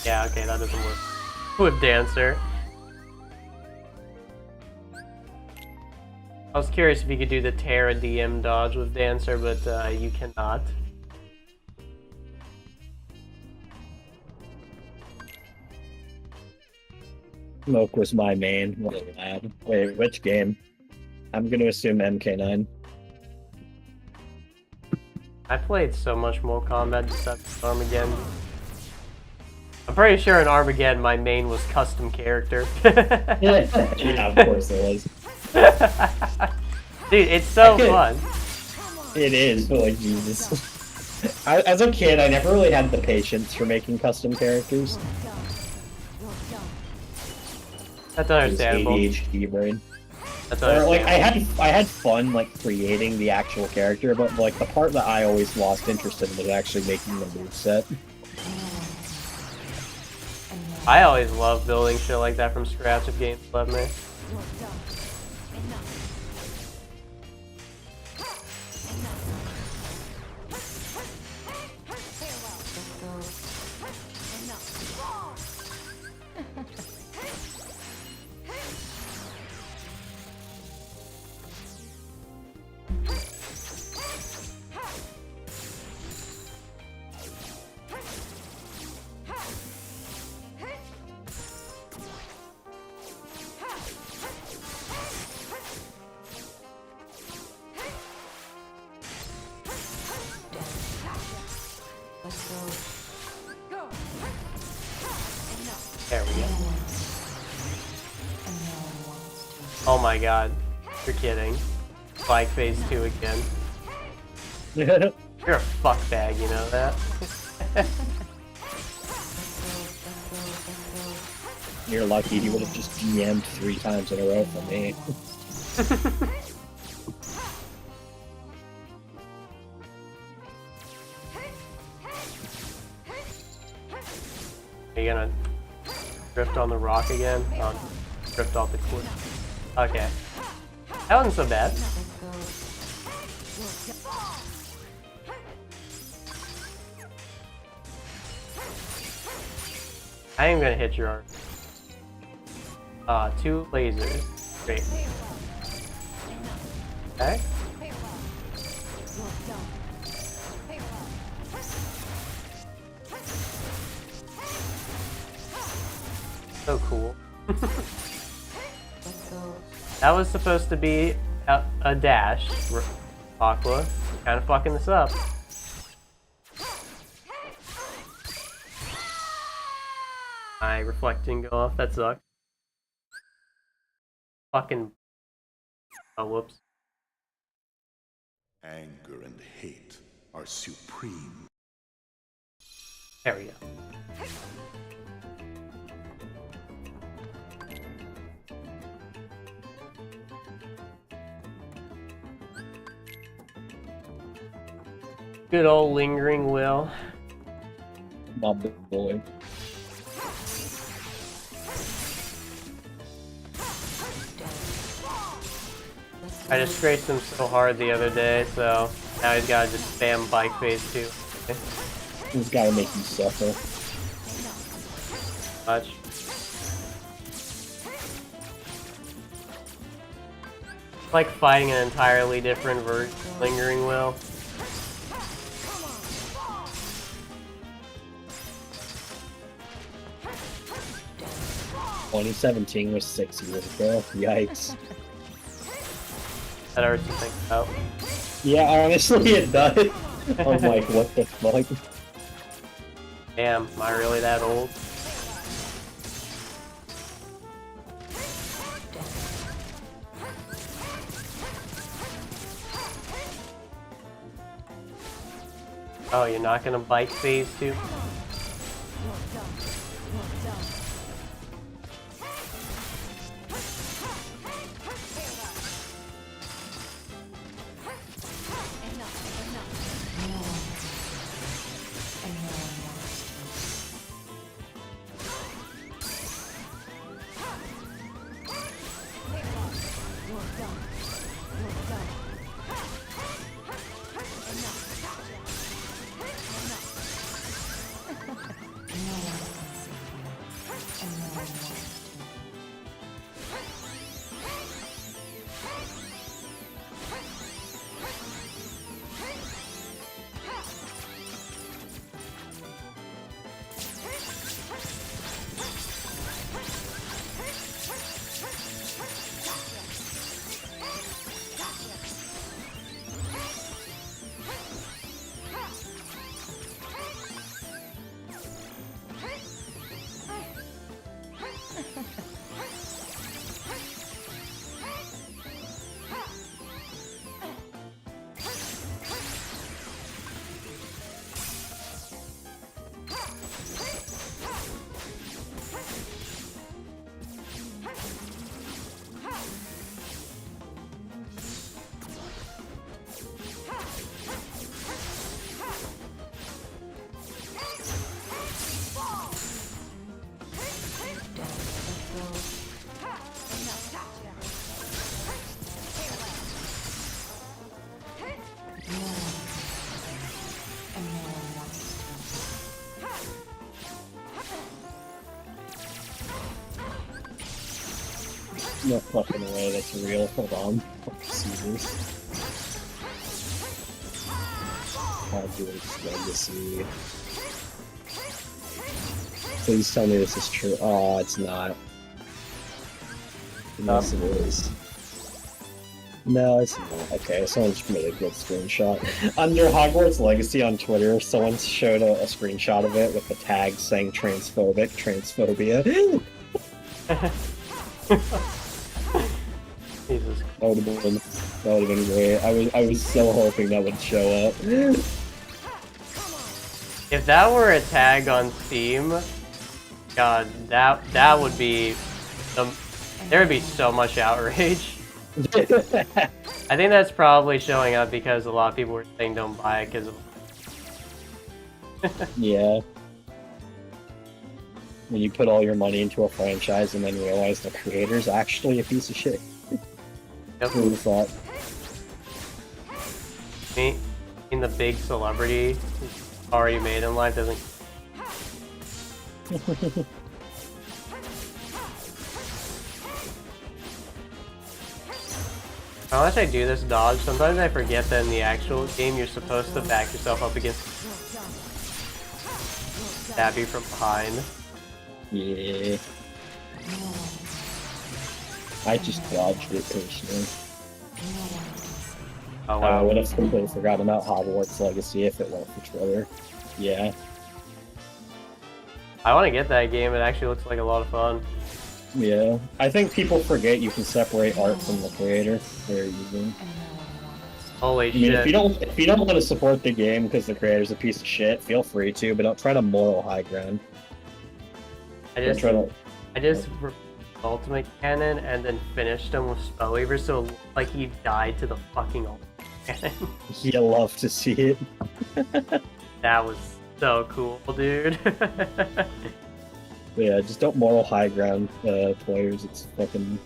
Yeah, okay, that doesn't work. With Dancer. I was curious if you could do the Terra DM dodge with Dancer, but you cannot. Smoke was my main. What a lad. Wait, which game? I'm gonna assume MK9. I played so much more Kombat except Armageddon. I'm pretty sure in Armageddon my main was custom character. Yeah, of course it was. Dude, it's so fun. It is, but like, Jesus. As a kid, I never really had the patience for making custom characters. That's It was understandable. ADHD brain. That's Or, like, understandable. I had fun, like, creating the actual character, but, like, the part that I always lost interest in was actually making the moveset. I always love building shit like that from scratch if games let me. There we go. Oh my god. You're kidding. Spike phase 2 again. You're a fuckbag, you know that? You're lucky he would have just DM'd 3 times in a row for me. Are you gonna drift on the rock again? Drift off the cliff. Okay. That wasn't so bad. I am gonna hit your arm. 2 lasers. Great. Okay. So cool. That was supposed to be a dash. Aqua, kind of fucking this up. My reflecting go off. That sucks. Fucking. Oh, whoops. Anger and hate are supreme. There we go. Good old lingering will. Not boy. I just scraped him so hard the other day, so now he's gotta just spam bike phase too. He's gotta make you suffer. Much. It's like fighting an entirely different version of lingering will. Twenty 2017 was 6 years ago. Yikes. That hurts to think about. Yeah, honestly, it does. I'm like, what the fuck? Damn, am I really that old? Oh, you're not gonna bike phase too? No fucking way, that's real. Hold on. Caesars. Hogwarts Legacy. Please tell me this is true. Oh, it's not. Yes, it is. No, it's not. Okay, someone just made a good screenshot. Under Hogwarts Legacy on Twitter, someone showed a screenshot of it with the tag saying transphobic, transphobia. Jesus. That would have been great. I was so hoping that would show up. If that were a tag on Steam, God, that would be there would be so much outrage. I think that's probably showing up because a lot of people were saying don't buy it because of Yeah. When you put all your money into a franchise and then realize the creator's actually a piece of shit. Yep. Who would've thought? Me, being the big celebrity already made in life doesn't. Unless I do this dodge, sometimes I forget that in the actual game you're supposed to back yourself up against stab you from behind. Yeah. I just dodged it personally. Oh I wow. would have completely forgotten about Hogwarts Legacy if it weren't for Twitter. Yeah. I want to get that game. It actually looks like a lot of fun. Yeah. I think people forget you can separate art from the creator very easily. Holy I mean, shit. if you don't want to support the game because the creator's a piece of shit, feel free to, but don't try to moral high ground. I Don't just try to. ultimate cannon and then finished him with Spellweaver, so it looked like he died to the fucking ultimate cannon. You love to see it. That was so cool, dude. But yeah, just don't moral high ground players. It's fucking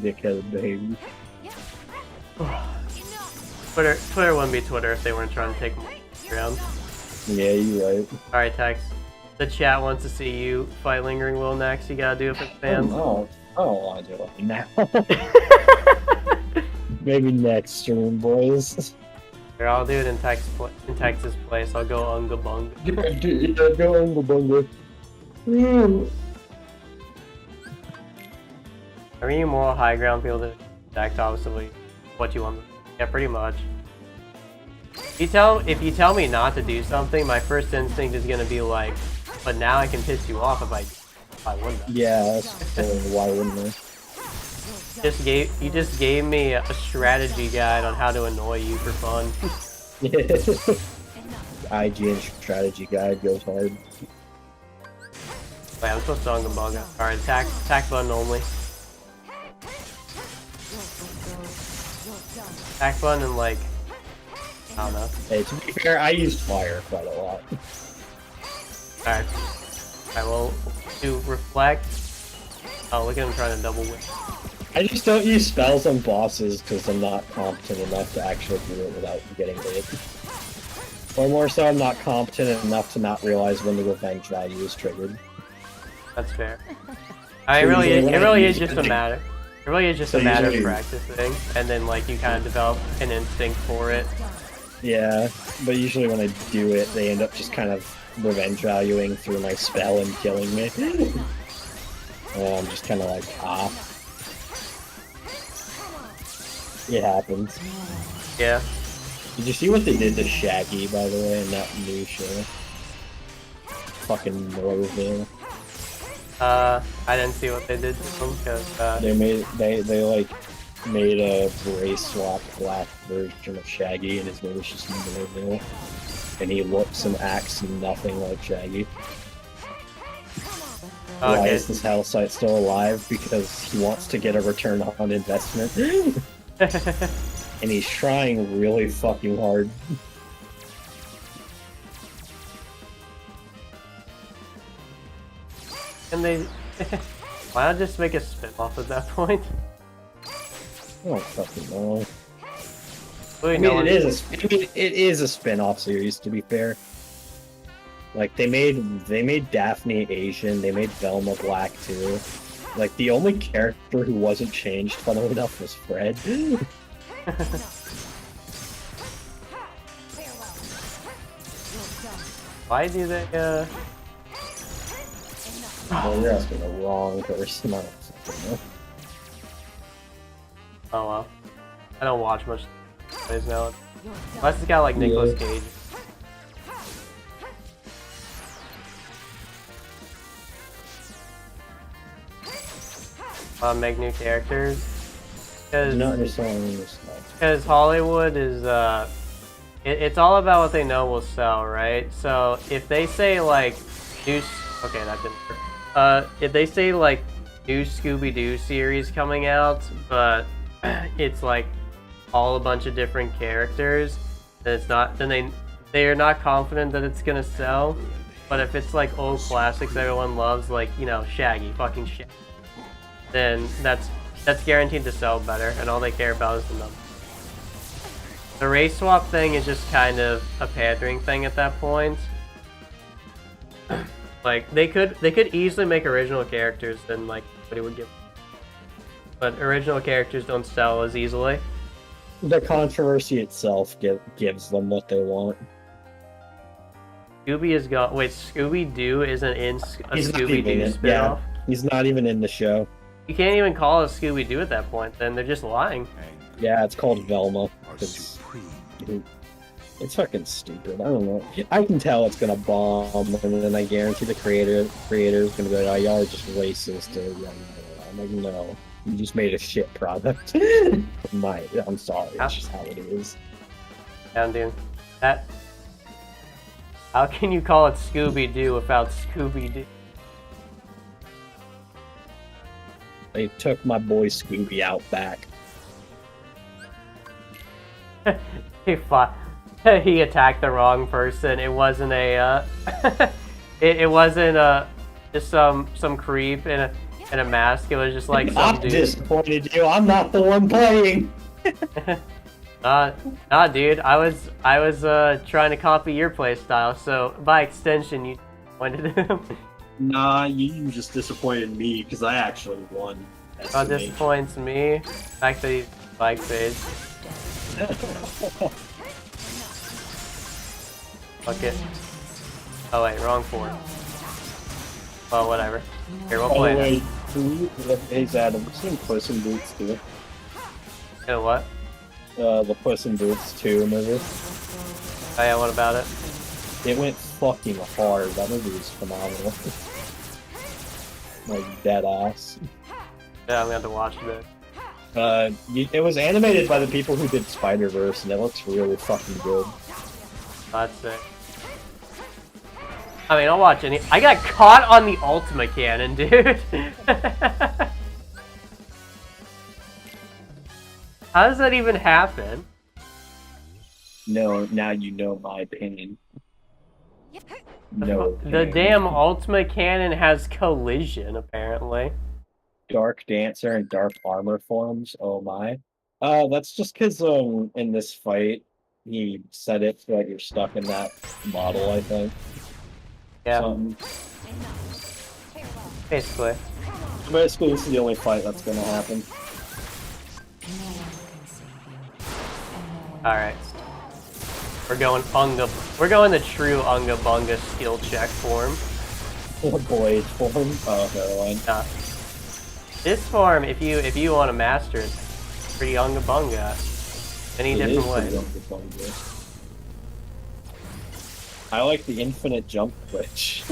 dickhead behavior. Twitter wouldn't be Twitter if they weren't trying to take more ground. Yeah, you're right. Alright, Tex. The chat wants to see you fight Lingering Will next. You gotta do it for the fans. Oh, I don't want to do it now. Maybe next stream, boys. Here, I'll do it in Texas place. I'll go Unga Bunga. Go Unga Bunga. Are you more high ground people to attack obviously what you want? Yeah, pretty much. If you tell me not to do something, my first instinct is gonna be like, but now I can piss you off if I wouldn't. Yeah, that's totally why wouldn't I? You just gave me a strategy guide on how to annoy you for fun. IGN strategy guide goes hard. Wait, I'm supposed to Unga Bunga. Alright, attack button only. Attack button and like, I don't know. Hey, to be fair, I use fire quite a lot. Alright. Alright, well, do reflect. Oh, look at him trying to double whip. I just don't use spells on bosses because I'm not competent enough to actually do it without getting hit. Or more so, I'm not competent enough to not realize when the revenge value is triggered. That's fair. It really is just a matter. It really is just a matter of practicing, and then like you kind of develop an instinct for it. Yeah, but usually when I do it, they end up just kind of revenge valuing through my spell and killing me. And I'm just kind of like, ah. It happens. Yeah. Did you see what they did to Shaggy, by the way, in that new show? Fucking Norville. I didn't see what they did to him because They like made a race swap black version of Shaggy, and his name is just Norville. And he looks and acts nothing like Shaggy. okay. Why is this hell site still alive? Because he wants to get a return on investment. And he's trying really fucking hard. And they why not just make a spin-off at that point? I don't fucking know. Really, I mean, it is a spin-off series, to be fair. Like they made Daphne Asian, they made Velma black too. Like the only character who wasn't changed, funnily enough, was Fred. Why do they Well, you're asking the wrong person. I don't fucking know. Oh well. I don't watch much plays now. Unless it's got like Nicolas Cage. Make new characters. Because Hollywood is it's all about what they know will sell, right? So if they say like new, okay, that didn't work. If they say like new Scooby-Doo series coming out, but it's like all a bunch of different characters, then it's not. Then they are not confident that it's gonna sell. But if it's like old classics everyone loves, like Shaggy, fucking Shaggy, then that's guaranteed to sell better, and all they care about is the number. The race swap thing is just kind of a pandering thing at that point. Like they could easily make original characters, then like nobody would give. But original characters don't sell as easily. The controversy itself gives them what they want. Scooby is gone. Wait, Scooby-Doo isn't in a He's not even Scooby-Doo in it, spinoff? He's not even in the show. You can't even call it Scooby-Doo at that point, then. They're just lying. Yeah, it's called Velma. Are It's, supreme. it's fucking stupid. I don't know. I can tell it's gonna bomb, and then I guarantee the creator is gonna be like, "Oh, y'all are just racist." Or, I'm like, no, you just made a shit product. I'm sorry. That's just how it is. Down, dude. That. How can you call it Scooby-Doo without Scooby-Doo? They took my boy Scooby out back. He attacked the wrong person. It wasn't a. It wasn't just some creep in a mask. It was just like some I'm dude. disappointed you. I'm not the one playing. Nah, dude. I was trying to copy your playstyle, so by extension, you disappointed him. Nah, you just disappointed me because I actually won. What disappoints me? The fact that he's bike phase. Fuck it. Oh wait, wrong form. Well, whatever. Here, we'll play it. Hey Zad, have you seen Puss in Boots 2? You know what? The Puss in Boots 2 movie. Oh yeah, what about it? It went fucking hard. That movie was phenomenal. Like, dead ass. Yeah, I'm gonna have to watch it. It was animated by the people who did Spider-Verse, and it looks really fucking good. That's sick. I mean, I'll watch any. I got caught on the Ultima cannon, dude. How does that even happen? No, now you know my opinion. No. The damn Ultima cannon has collision, apparently. Dark Dancer and Dark Armor forms. Oh my. That's just because in this fight he said it so that you're stuck in that model, I think. Yeah. Basically. Basically, this is the only fight that's gonna happen. Alright. We're going Unga. We're going the true Unga Bunga skill check form. Blade form. Oh, heroine. Yeah. This form, if you want to master it, pretty Unga Bunga. Many different ways. I like the infinite jump glitch.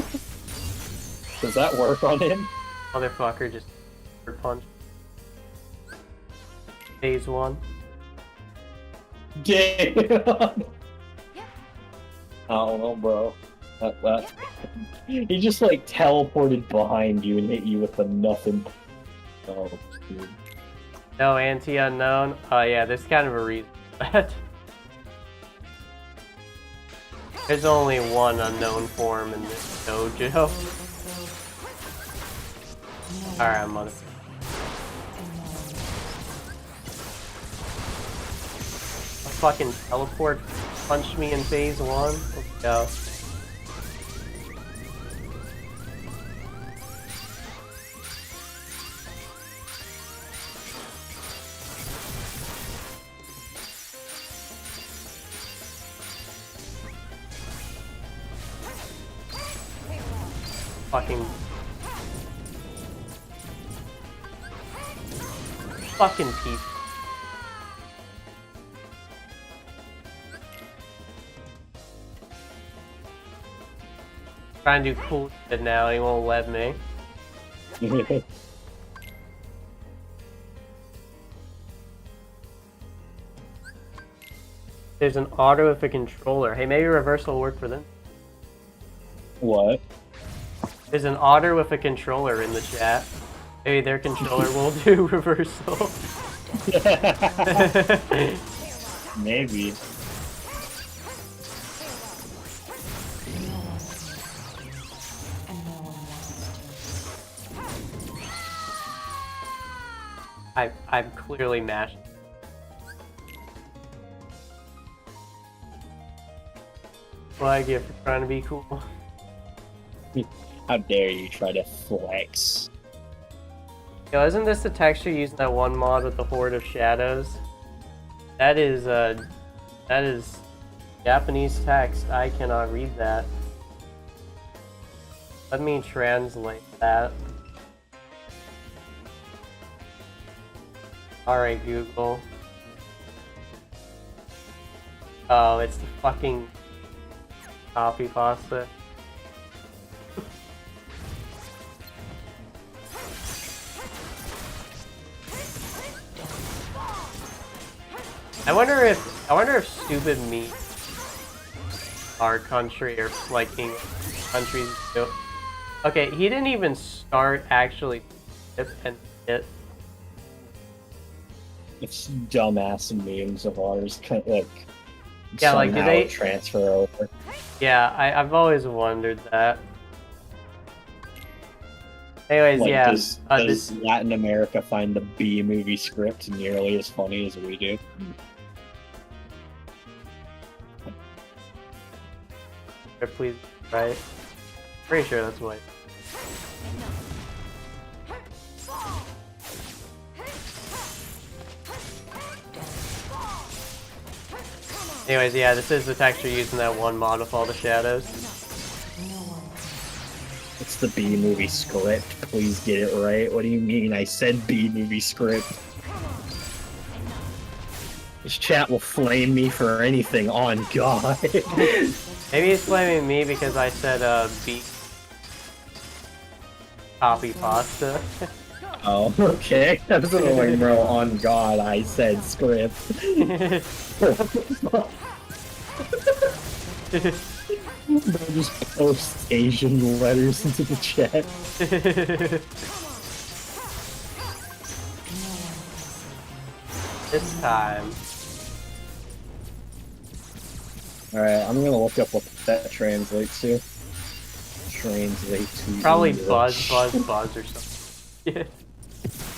Does that work on him? Motherfucker just punch. Phase 1. Damn! I don't know, bro. That he just like teleported behind you and hit you with a nothing. Oh, dude. No anti-unknown? Oh yeah, there's kind of a reason for that. There's only one unknown form in this dojo. Alright, mother. A fucking teleport punched me in phase 1? Let's go. Fucking people. Trying to do cool shit now, he won't let me. There's an auto with a controller. Hey, maybe reversal will work for them. What? There's an otter with a controller in the chat. Maybe their controller will do reversal. Maybe. I'm clearly mashed. What I get for trying to be cool. How dare you try to flex? Yo, isn't this the texture used in that one mod with the Horde of Shadows? That is Japanese text. I cannot read that. Let me translate that. Alright, Google. Oh, it's the fucking copy pasta. I wonder if stupid me our country or like English countries do. Okay, he didn't even start actually and hit. It's dumbass memes of ours, kind of like Yeah, like, do somehow they- transfer over? Yeah, I've always wondered that. Anyways, Like, yeah. does Latin America find the B movie script nearly as funny as we do? Please, right? Pretty sure that's what. Anyways, yeah, this is the texture using that one mod with all the shadows. It's the B movie script. Please get it right. What do you mean? I said B movie script. This chat will flame me for anything. On God. Maybe he's blaming me because I said beat copy pasta. Oh, okay. I was like, bro, on God, I said script. Bro, just post Asian letters into the chat. This time. Alright, I'm gonna look up what that translates to. Translate to Probably English. buzz or something.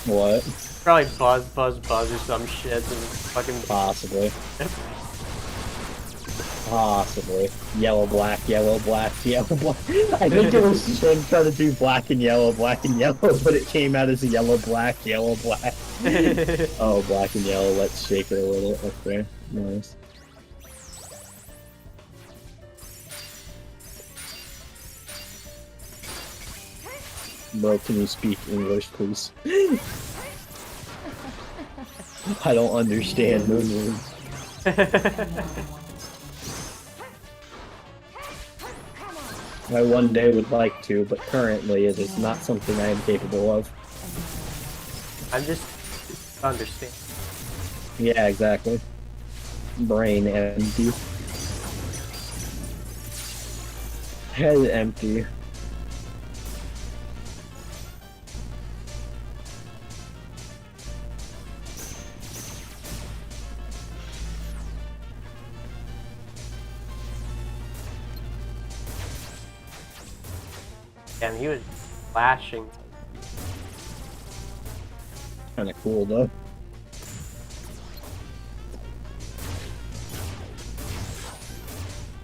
What? Probably buzz or some shit. And fucking Possibly. Possibly. Yellow, black, yellow, black, yellow, black. I think it was trying to do black and yellow, but it came out as a yellow, black, yellow, black. Oh, black and yellow, let's shake it a little. Okay, nice. Bro, can you speak English, please? I don't understand those words. I one day would like to, but currently it is not something I am capable of. I'm just understand. Yeah, exactly. Brain empty. Head empty. Damn, he was flashing. Kinda cool though.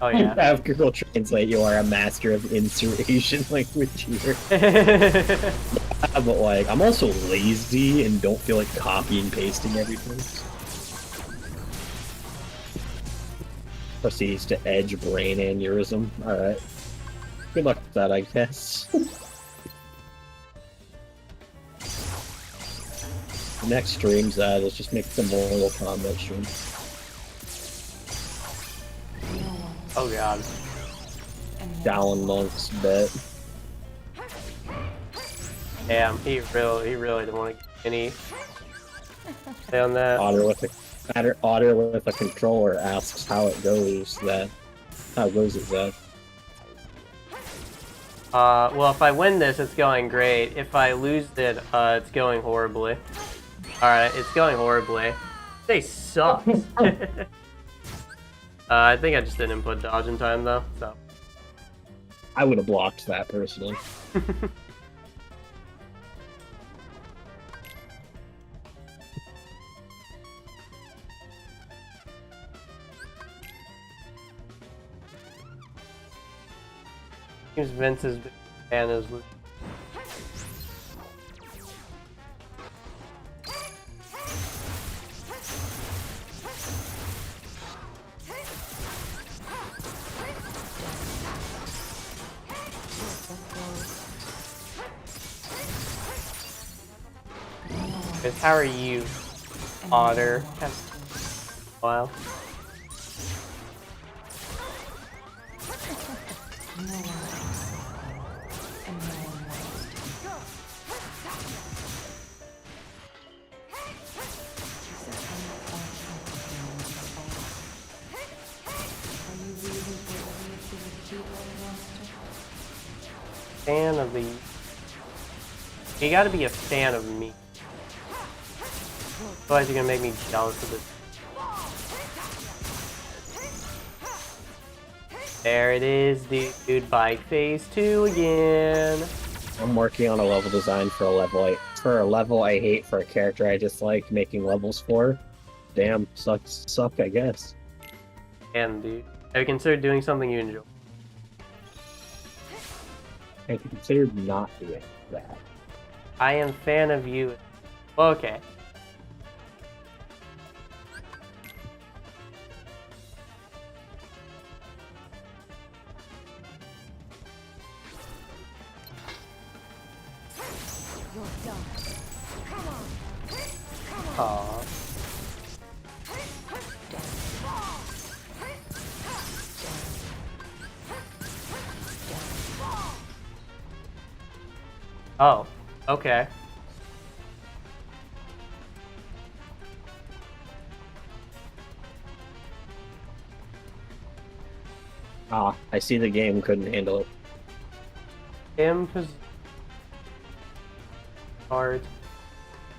Oh yeah. Have Google Translate, you are a master of insert Asian language here. But like, I'm also lazy and don't feel like copy and pasting everything. Proceeds to edge brain aneurysm. Alright. Good luck with that, I guess. The next stream's let's just make the Mortal Kombat stream. Oh god. Dallin Monk's bet. Damn, he really didn't want to get any say on that. Otter with a controller asks how it goes. How goes it, Zach? Well, if I win this, it's going great. If I lose it, it's going horribly. Alright, it's going horribly. They suck. I think I just didn't input dodge in time, though, so. I would have blocked that personally. Seems Vince's fan is. Cause how are you, Otter? Wow. Fan of the... You gotta be a fan of me. Otherwise you're gonna make me jealous of this. There it is, dude. Bike phase 2 again. I'm working on a level design for a level I hate for a character I dislike making levels for. Damn, suck, I guess. And dude, have you considered doing something you enjoy? I considered not doing that. I am fan of you. Okay. Aww. Oh, okay. Ah, I see the game couldn't handle it. Cards.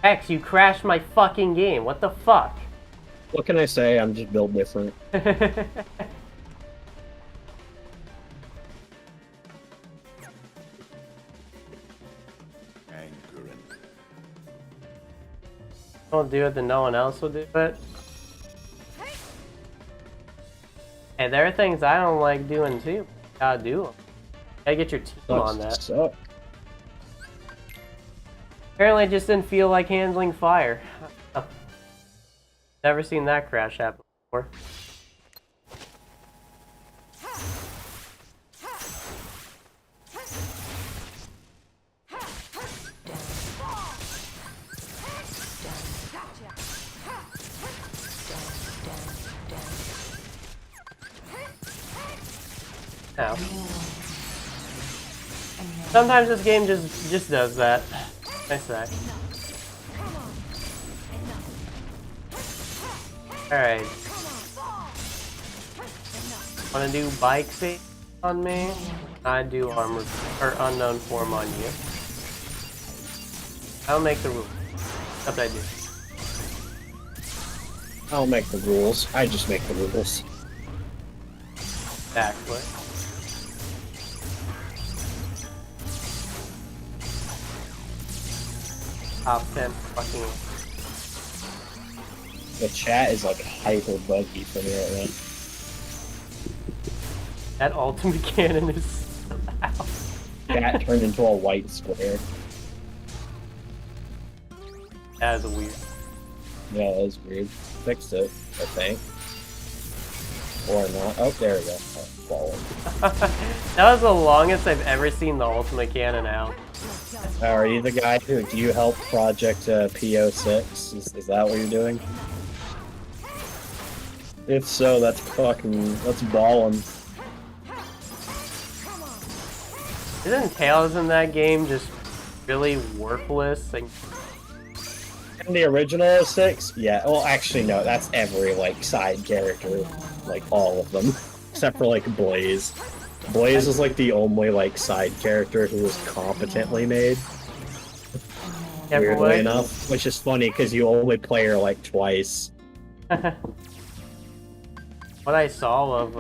X, you crashed my fucking game. What the fuck? What can I say? I'm just built different. Anger and Don't do it, then no one else will do it. Hey, there are things I don't like doing too. Gotta do them. Gotta get your team on that. Suck. Apparently, I just didn't feel like handling fire. Never seen that crash happen before. Ow. Sometimes this game just does that. I say. Alright. Wanna do bike fate on me? I do armor or unknown form on you. I'll make the rules. Except I do. I'll make the rules. I just make the rules. Exactly. Top 10 fucking. The chat is like hyper buggy for me right now. That ultimate cannon is so loud. Chat turned into a white square. That is weird. Yeah, that is weird. Fixed it, I think. Or not. Oh, there we go. Oh, fallen. That was the longest I've ever seen the ultimate cannon out. Are you the guy who, do you help project PO6? Is that what you're doing? If so, that's ballin'. Isn't Tails in that game just really worthless? Like, In the original 06? Yeah, well actually no, that's every like side character. Like all of them. Except for like Blaze. Blaze is like the only like side character who was competently made. Weirdly enough. Which is funny because you only play her like twice. What I saw of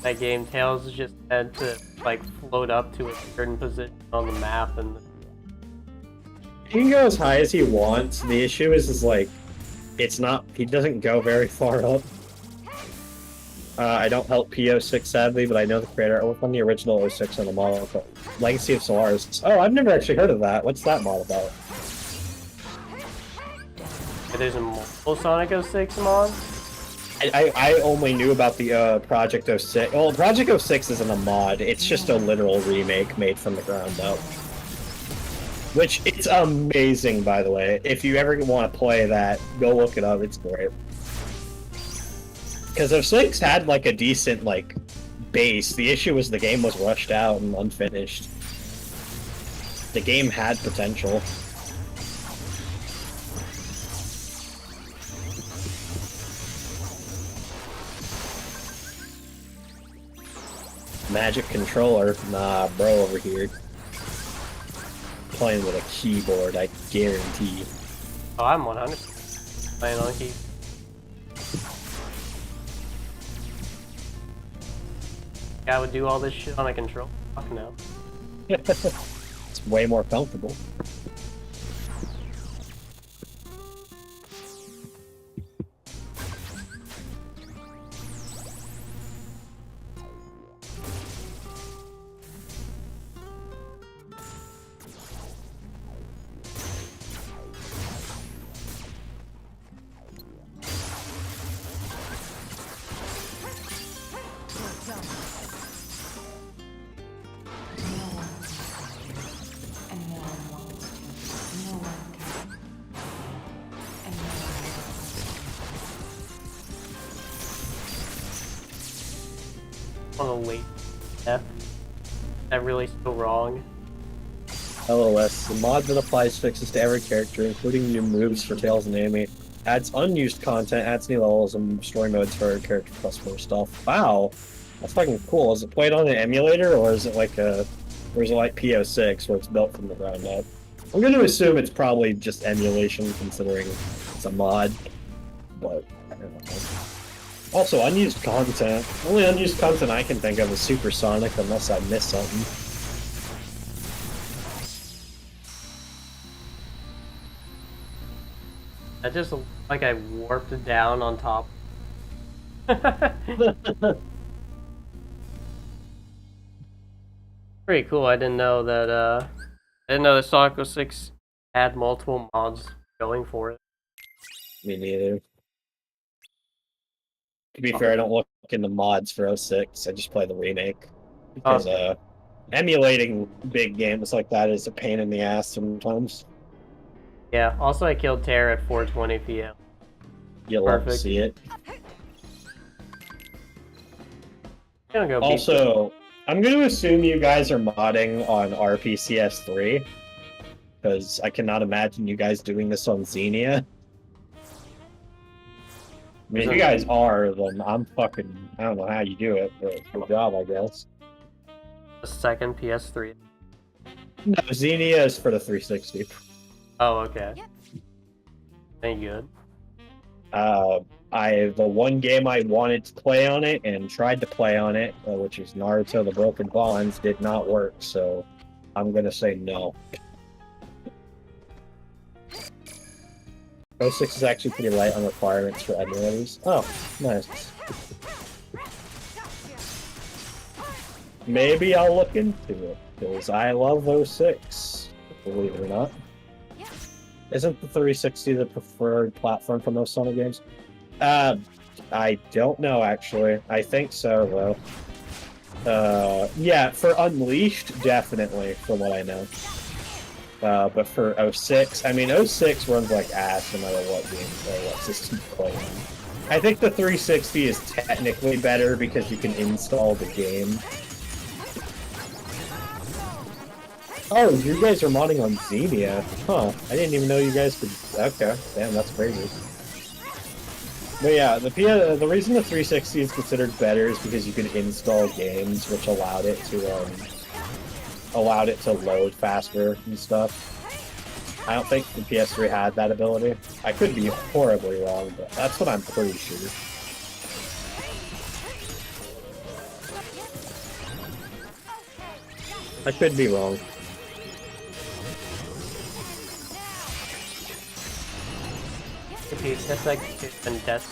that game, Tails just had to like float up to a certain position on the map, and He can go as high as he wants. The issue is like, it's not. He doesn't go very far up. I don't help PO6 sadly, but I know the creator. I worked on the original 06 on the model, but Legacy of Solaris. Oh, I've never actually heard of that. What's that mod about? there's a multiple Sonic 06 mod. I only knew about the Project 06. Well, Project 06 isn't a mod. It's just a literal remake made from the ground up. Which, it's amazing, by the way. If you ever want to play that, go look it up, it's great. Because 06 had, like, a decent, like, base. The issue was the game was rushed out and unfinished. The game had potential. Magic controller? Nah, bro over here. Playing with a keyboard, I guarantee. Oh, I'm 100 playing on key. I would do all this shit on a controller? Fuck no. It's way more comfortable. On a late F. That really so wrong. LOS, the mod that applies fixes to every character, including new moves for Tails and Amy. Adds unused content, adds new levels and story modes for character plus more stuff. Wow, that's fucking cool. Is it played on an emulator, or is it like P06 where it's built from the ground up? I'm going to assume it's probably just emulation, considering it's a mod. But I don't know. Also, unused content. Only unused content I can think of is Supersonic, unless I missed something. That just looked like I warped it down on top. Pretty cool. I didn't know that Sonic 06 had multiple mods going for it. Me neither. To be fair, I don't look into mods for 06. I just play the remake. Because emulating big games like that is a pain in the ass sometimes. Yeah, also I killed Terra at 4:20 p.m. You'll love to see it. Also, I'm going to assume you guys are modding on RPCS3. Because I cannot imagine you guys doing this on Xenia. I mean, if you guys are, then I don't know how you do it, but good job, I guess. The second PS3. No, Xenia is for the 360. Oh, okay. Ain't good. The one game I wanted to play on it and tried to play on it, which is Naruto the Broken Bonds, did not work, so I'm gonna say no. 06 is actually pretty light on requirements for emulators. Oh, nice. Maybe I'll look into it, because I love 06, believe it or not. Isn't the 360 the preferred platform for most Sonic games? I don't know, actually. I think so, though. Yeah, for Unleashed, definitely, from what I know. But for 06, I mean, 06 runs like ass no matter what game or what system you play on. I think the 360 is technically better because you can install the game. Oh, you guys are modding on Xenia. Huh, I didn't even know you guys could... Okay, damn, that's crazy. But yeah, the reason the 360 is considered better is because you can install games, which allowed it to load faster and stuff. I don't think the PS3 had that ability. I could be horribly wrong, but that's what I'm pretty sure. I could be wrong. Okay, that's like and Death.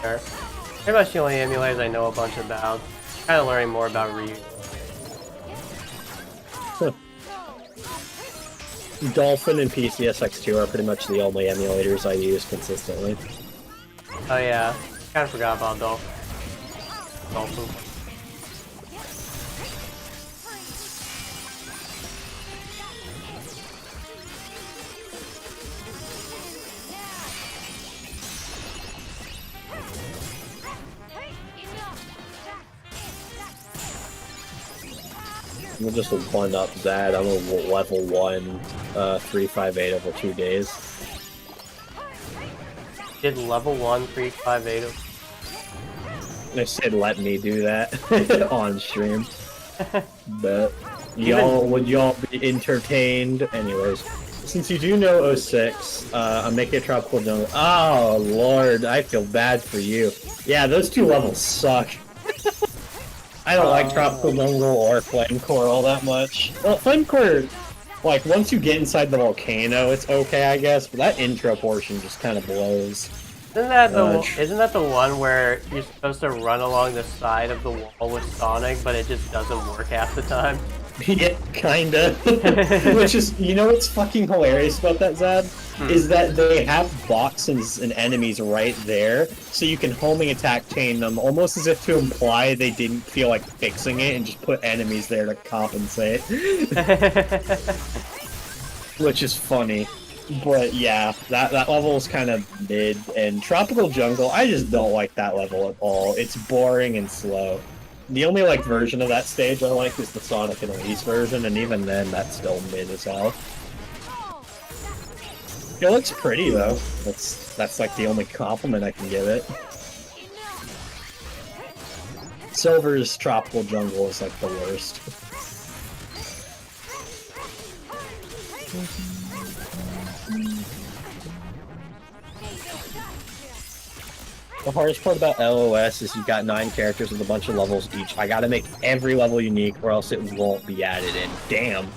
Pretty much the only emulators I know a bunch about. Kind of learning more about Ryu. Dolphin and PCSX2 are pretty much the only emulators I use consistently. Oh yeah, kind of forgot about Dolphin. We'll just one up that. I'm a level 1, 358 over 2 days. Did level 1 358. They said let me do that on stream. But would y'all be entertained? Anyways, since you do know 06, I'm making a tropical jungle. Oh lord, I feel bad for you. Yeah, those 2 levels suck. I don't like tropical jungle or flame core all that much. Well, flame core, like once you get inside the volcano, it's okay, I guess. But that intro portion just kind of blows. Isn't that the one where you're supposed to run along the side of the wall with Sonic, but it just doesn't work half the time? Yeah, kinda. Which is, you know what's fucking hilarious about that, Zad? Is that they have boxes and enemies right there, so you can homing attack chain them, almost as if to imply they didn't feel like fixing it and just put enemies there to compensate. Which is funny. But yeah, that level is kind of mid, and Tropical Jungle, I just don't like that level at all. It's boring and slow. The only like version of that stage I like is the Sonic and Elise version, and even then, that's still mid as hell. It looks pretty though. That's like the only compliment I can give it. Silver's Tropical Jungle is like the worst. The hardest part about LOS is you've got 9 characters with a bunch of levels each. I gotta make every level unique or else it won't be added in. Damn.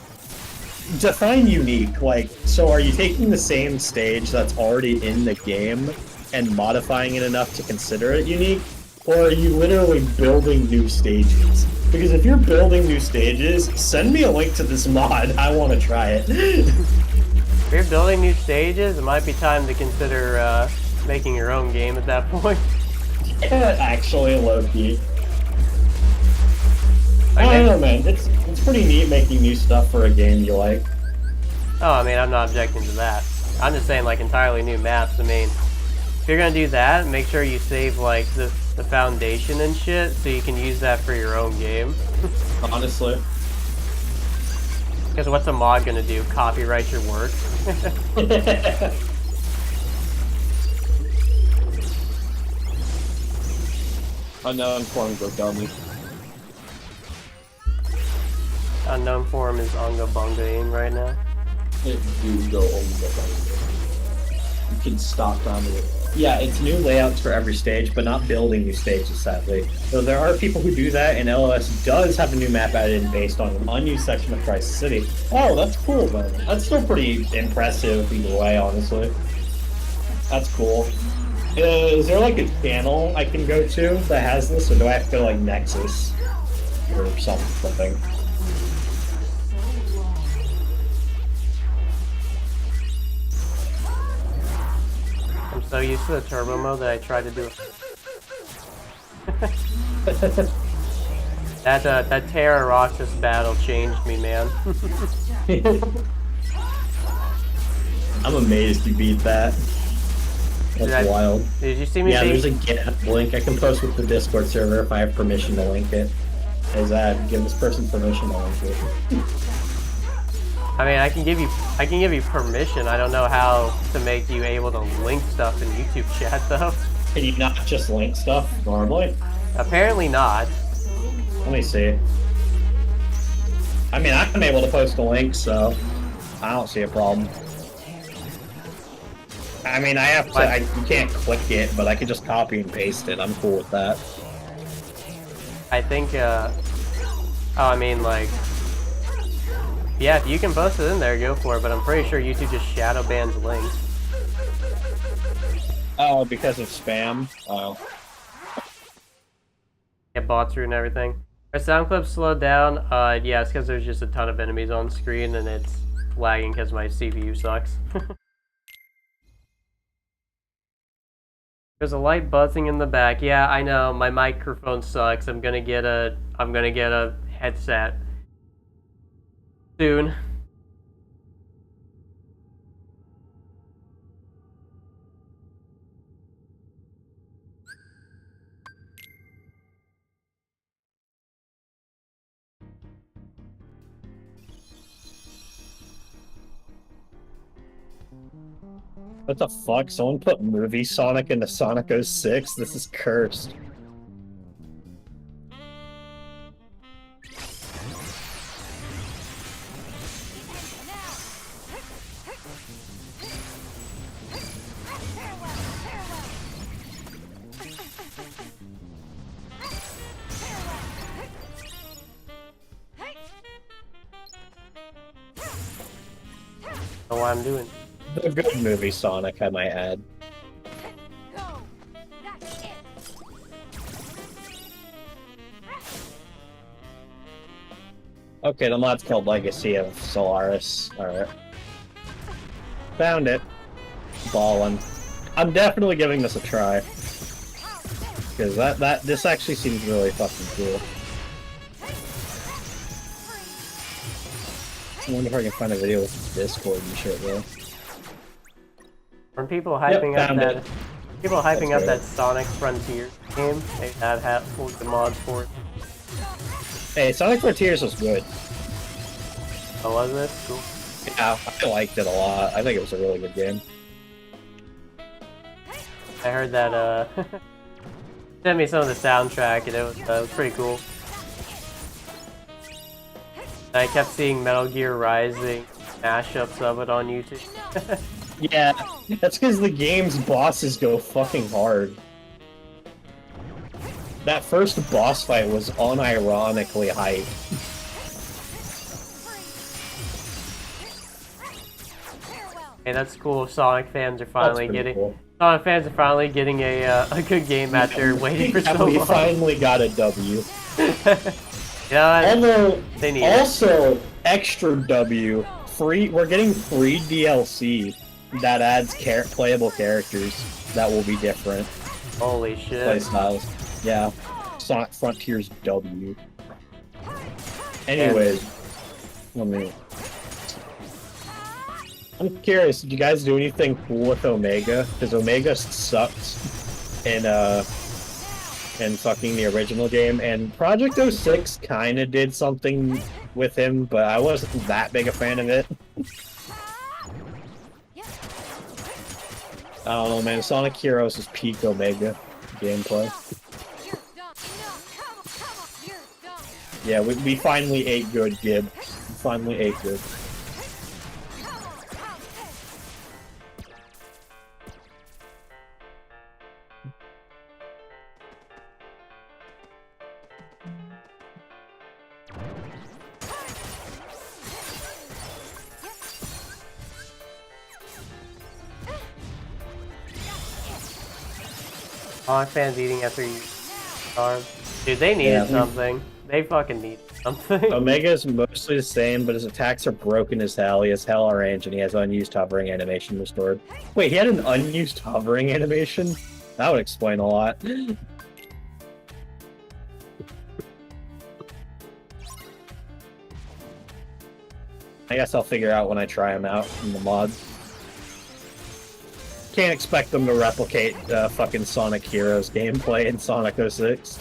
Define unique, like, so are you taking the same stage that's already in the game and modifying it enough to consider it unique? Or are you literally building new stages? Because if you're building new stages, send me a link to this mod. I want to try it. If you're building new stages, it might be time to consider making your own game at that point. Yeah, actually, low-key. I don't know, man. It's pretty neat making new stuff for a game you like. Oh, I mean, I'm not objecting to that. I'm just saying, like, entirely new maps. I mean, if you're gonna do that, make sure you save, like, the foundation and shit, so you can use that for your own game. Honestly. Because what's a mod gonna do? Copyright your work? Unknown form go dummy. Unknown form is Unga Bungaing right now. It do go Unga Bunga. You can stop down it. Yeah, it's new layouts for every stage, but not building new stages, sadly. So there are people who do that, and LOS does have a new map added in based on an unused section of Crisis City. Oh, that's cool, though. That's still pretty impressive either way, honestly. That's cool. Is there like a channel I can go to that has this, or do I have to go to like Nexus or something? I'm so used to the turbo mode that I tried to do that Terra Roxas battle changed me, man. I'm amazed you beat that. That's wild. Did you see me? Yeah, there's a GitHub link I can post with the Discord server if I have permission to link it. Is that give this person permission to link it? I mean, I can give you permission. I don't know how to make you able to link stuff in YouTube chat, though. Can you not just link stuff normally? Apparently not. Let me see. I mean, I'm able to post a link, so I don't see a problem. I mean, I have to. You can't click it, but I can just copy and paste it. I'm cool with that. I think. Oh, I mean, like. Yeah, if you can post it in there, go for it. But I'm pretty sure YouTube just shadow bans links. Oh, because of spam. Oh. Get bots through and everything. Our sound clip slowed down. Yeah, it's because there's just a ton of enemies on screen and it's lagging because my CPU sucks. There's a light buzzing in the back. Yeah, I know. My microphone sucks. I'm gonna get a headset soon. What the fuck? Someone put movie Sonic into Sonic 06? This is cursed. Know what I'm doing. The good movie Sonic, I might add. Okay, the mod's called Legacy of Solaris. Alright. Found it. Ballin'. I'm definitely giving this a try. Because this actually seems really fucking cool. I wonder if I can find a video with Discord and shit, though. When people hyping up found that, it. people hyping That's up right. that Sonic Frontier game, they have full the mods for it. Hey, Sonic Frontiers was good. Oh, was it? Cool. Yeah, I liked it a lot. I think it was a really good game. I heard that, sent me some of the soundtrack, and it was pretty cool. I kept seeing Metal Gear Rising mashups of it on YouTube. Yeah, that's because the game's bosses go fucking hard. That first boss fight was unironically hype. Hey, that's cool. Sonic fans are finally That's pretty getting cool. Sonic fans are finally getting a good game after waiting for so We long. finally got a W. Yeah, Although, they need it. also, extra W, we're getting free DLC that adds playable characters that will be different Holy shit. playstyles. Yeah, Sonic Frontiers W. Anyways, I'm curious, did you guys do anything cool with Omega? Because Omega sucked in fucking the original game, and Project 06 kinda did something with him, but I wasn't that big a fan of it. I don't know, man. Sonic Heroes is peak Omega gameplay. Yeah, we finally ate good, Gib. We finally ate good. Sonic fans eating after you starve. Dude, they needed Yeah. something. They fucking need something. Omega is mostly the same, but his attacks are broken as hell. He has hell range, and he has unused hovering animation restored. Wait, he had an unused hovering animation? That would explain a lot. I guess I'll figure out when I try him out in the mods. Can't expect them to replicate fucking Sonic Heroes gameplay in Sonic 06.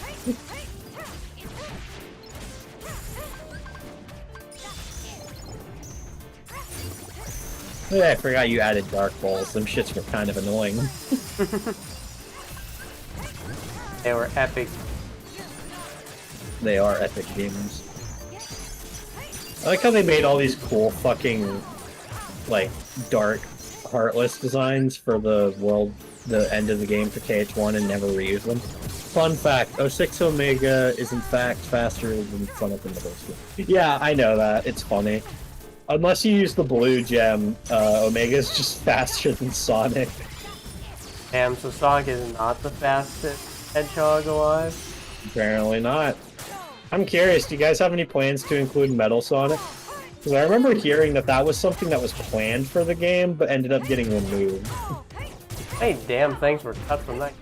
Yeah, I forgot you added Dark Balls. Them shits were kind of annoying. They were epic. They are epic games. I like how they made all these cool fucking, like, dark, heartless designs for the end of the game for KH1 and never reuse them. Fun fact, 06 Omega is in fact faster than Sonic in the first game. Yeah, I know that. It's funny. Unless you use the blue gem, Omega's just faster than Sonic. Damn, so Sonic is not the fastest hedgehog alive? Apparently not. I'm curious, do you guys have any plans to include Metal Sonic? Because I remember hearing that was something that was planned for the game, but ended up getting removed. Hey, damn things were cut from that.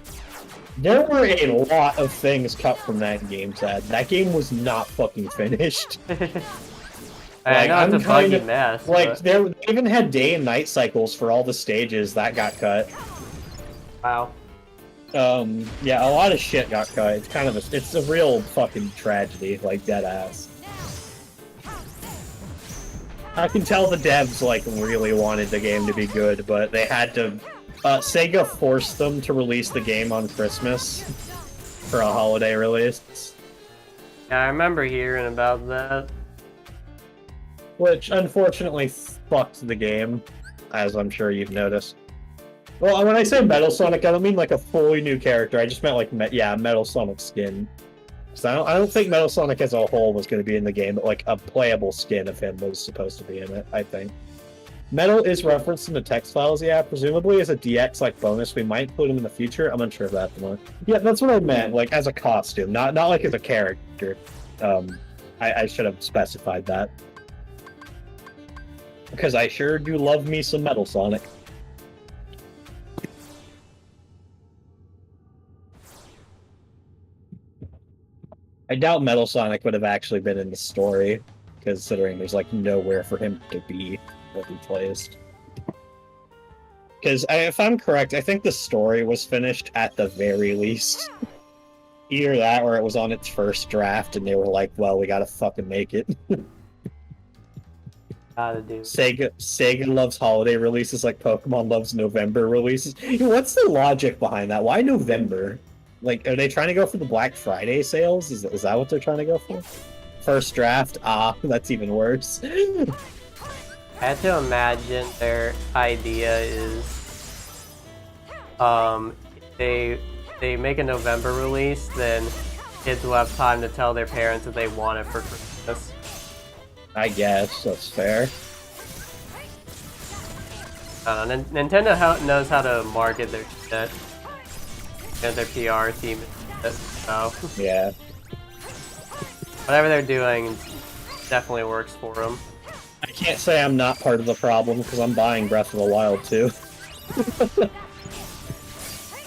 There were a lot of things cut from that game, Sad. That game was not fucking finished. I know it's a buggy mess. Like, but... they even had day and night cycles for all the stages that got cut. Wow. Yeah, a lot of shit got cut. It's kind of it's a real fucking tragedy, like dead ass. I can tell the devs like really wanted the game to be good, but they had to. Sega forced them to release the game on Christmas for a holiday release. Yeah, I remember hearing about that. Which unfortunately fucked the game, as I'm sure you've noticed. Well, when I say Metal Sonic, I don't mean like a fully new character. I just meant like, Metal Sonic skin. So I don't think Metal Sonic as a whole was going to be in the game, but like a playable skin of him was supposed to be in it, I think. Metal is referenced in the text files, yeah, presumably as a DX like bonus. We might include him in the future. I'm unsure of that at the moment. Yeah, that's what I meant, like as a costume, not like as a character. I should have specified that. Because I sure do love me some Metal Sonic. I doubt Metal Sonic would have actually been in the story, considering there's like nowhere for him to be that he plays. Because if I'm correct, I think the story was finished at the very least. Either that or it was on its first draft and they were like, well, we gotta fucking make it. Gotta do. Sega loves holiday releases like Pokemon loves November releases. What's the logic behind that? Why November? Like, are they trying to go for the Black Friday sales? Is that what they're trying to go for? First draft? Ah, that's even worse. I have to imagine their idea is, they make a November release, then kids will have time to tell their parents that they want it for Christmas. I guess that's fair. I don't know, Nintendo knows how to market their shit. And their PR team, so yeah. Whatever they're doing definitely works for them. I can't say I'm not part of the problem because I'm buying Breath of the Wild too.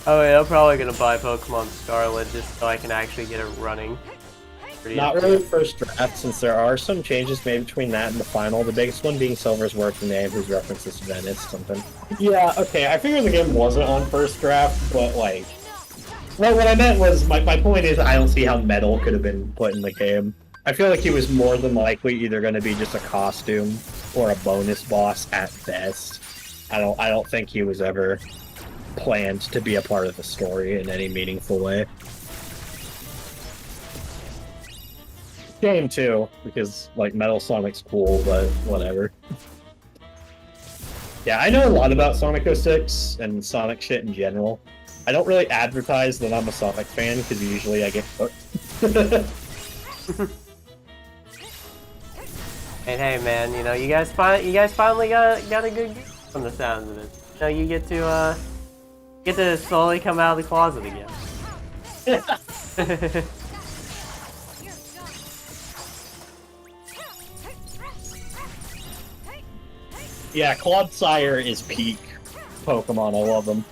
Oh yeah, I'm probably gonna buy Pokemon Scarlet just so I can actually get it running. Not really first draft, since there are some changes made between that and the final. The biggest one being Silver's working name, whose reference is Venice something. Yeah, okay, I figured the game wasn't on first draft, but like... Well, what I meant was, my point is I don't see how Metal could have been put in the game. I feel like he was more than likely either going to be just a costume or a bonus boss at best. I don't think he was ever planned to be a part of the story in any meaningful way. Game too, because like Metal Sonic's cool, but whatever. Yeah, I know a lot about Sonic 06 and Sonic shit in general. I don't really advertise that I'm a Sonic fan because usually I get hooked. Hey man, you know, you guys finally got a good game from the sounds of it. You know, you get to slowly come out of the closet again. Yeah, Clodsire is peak Pokemon. I love them.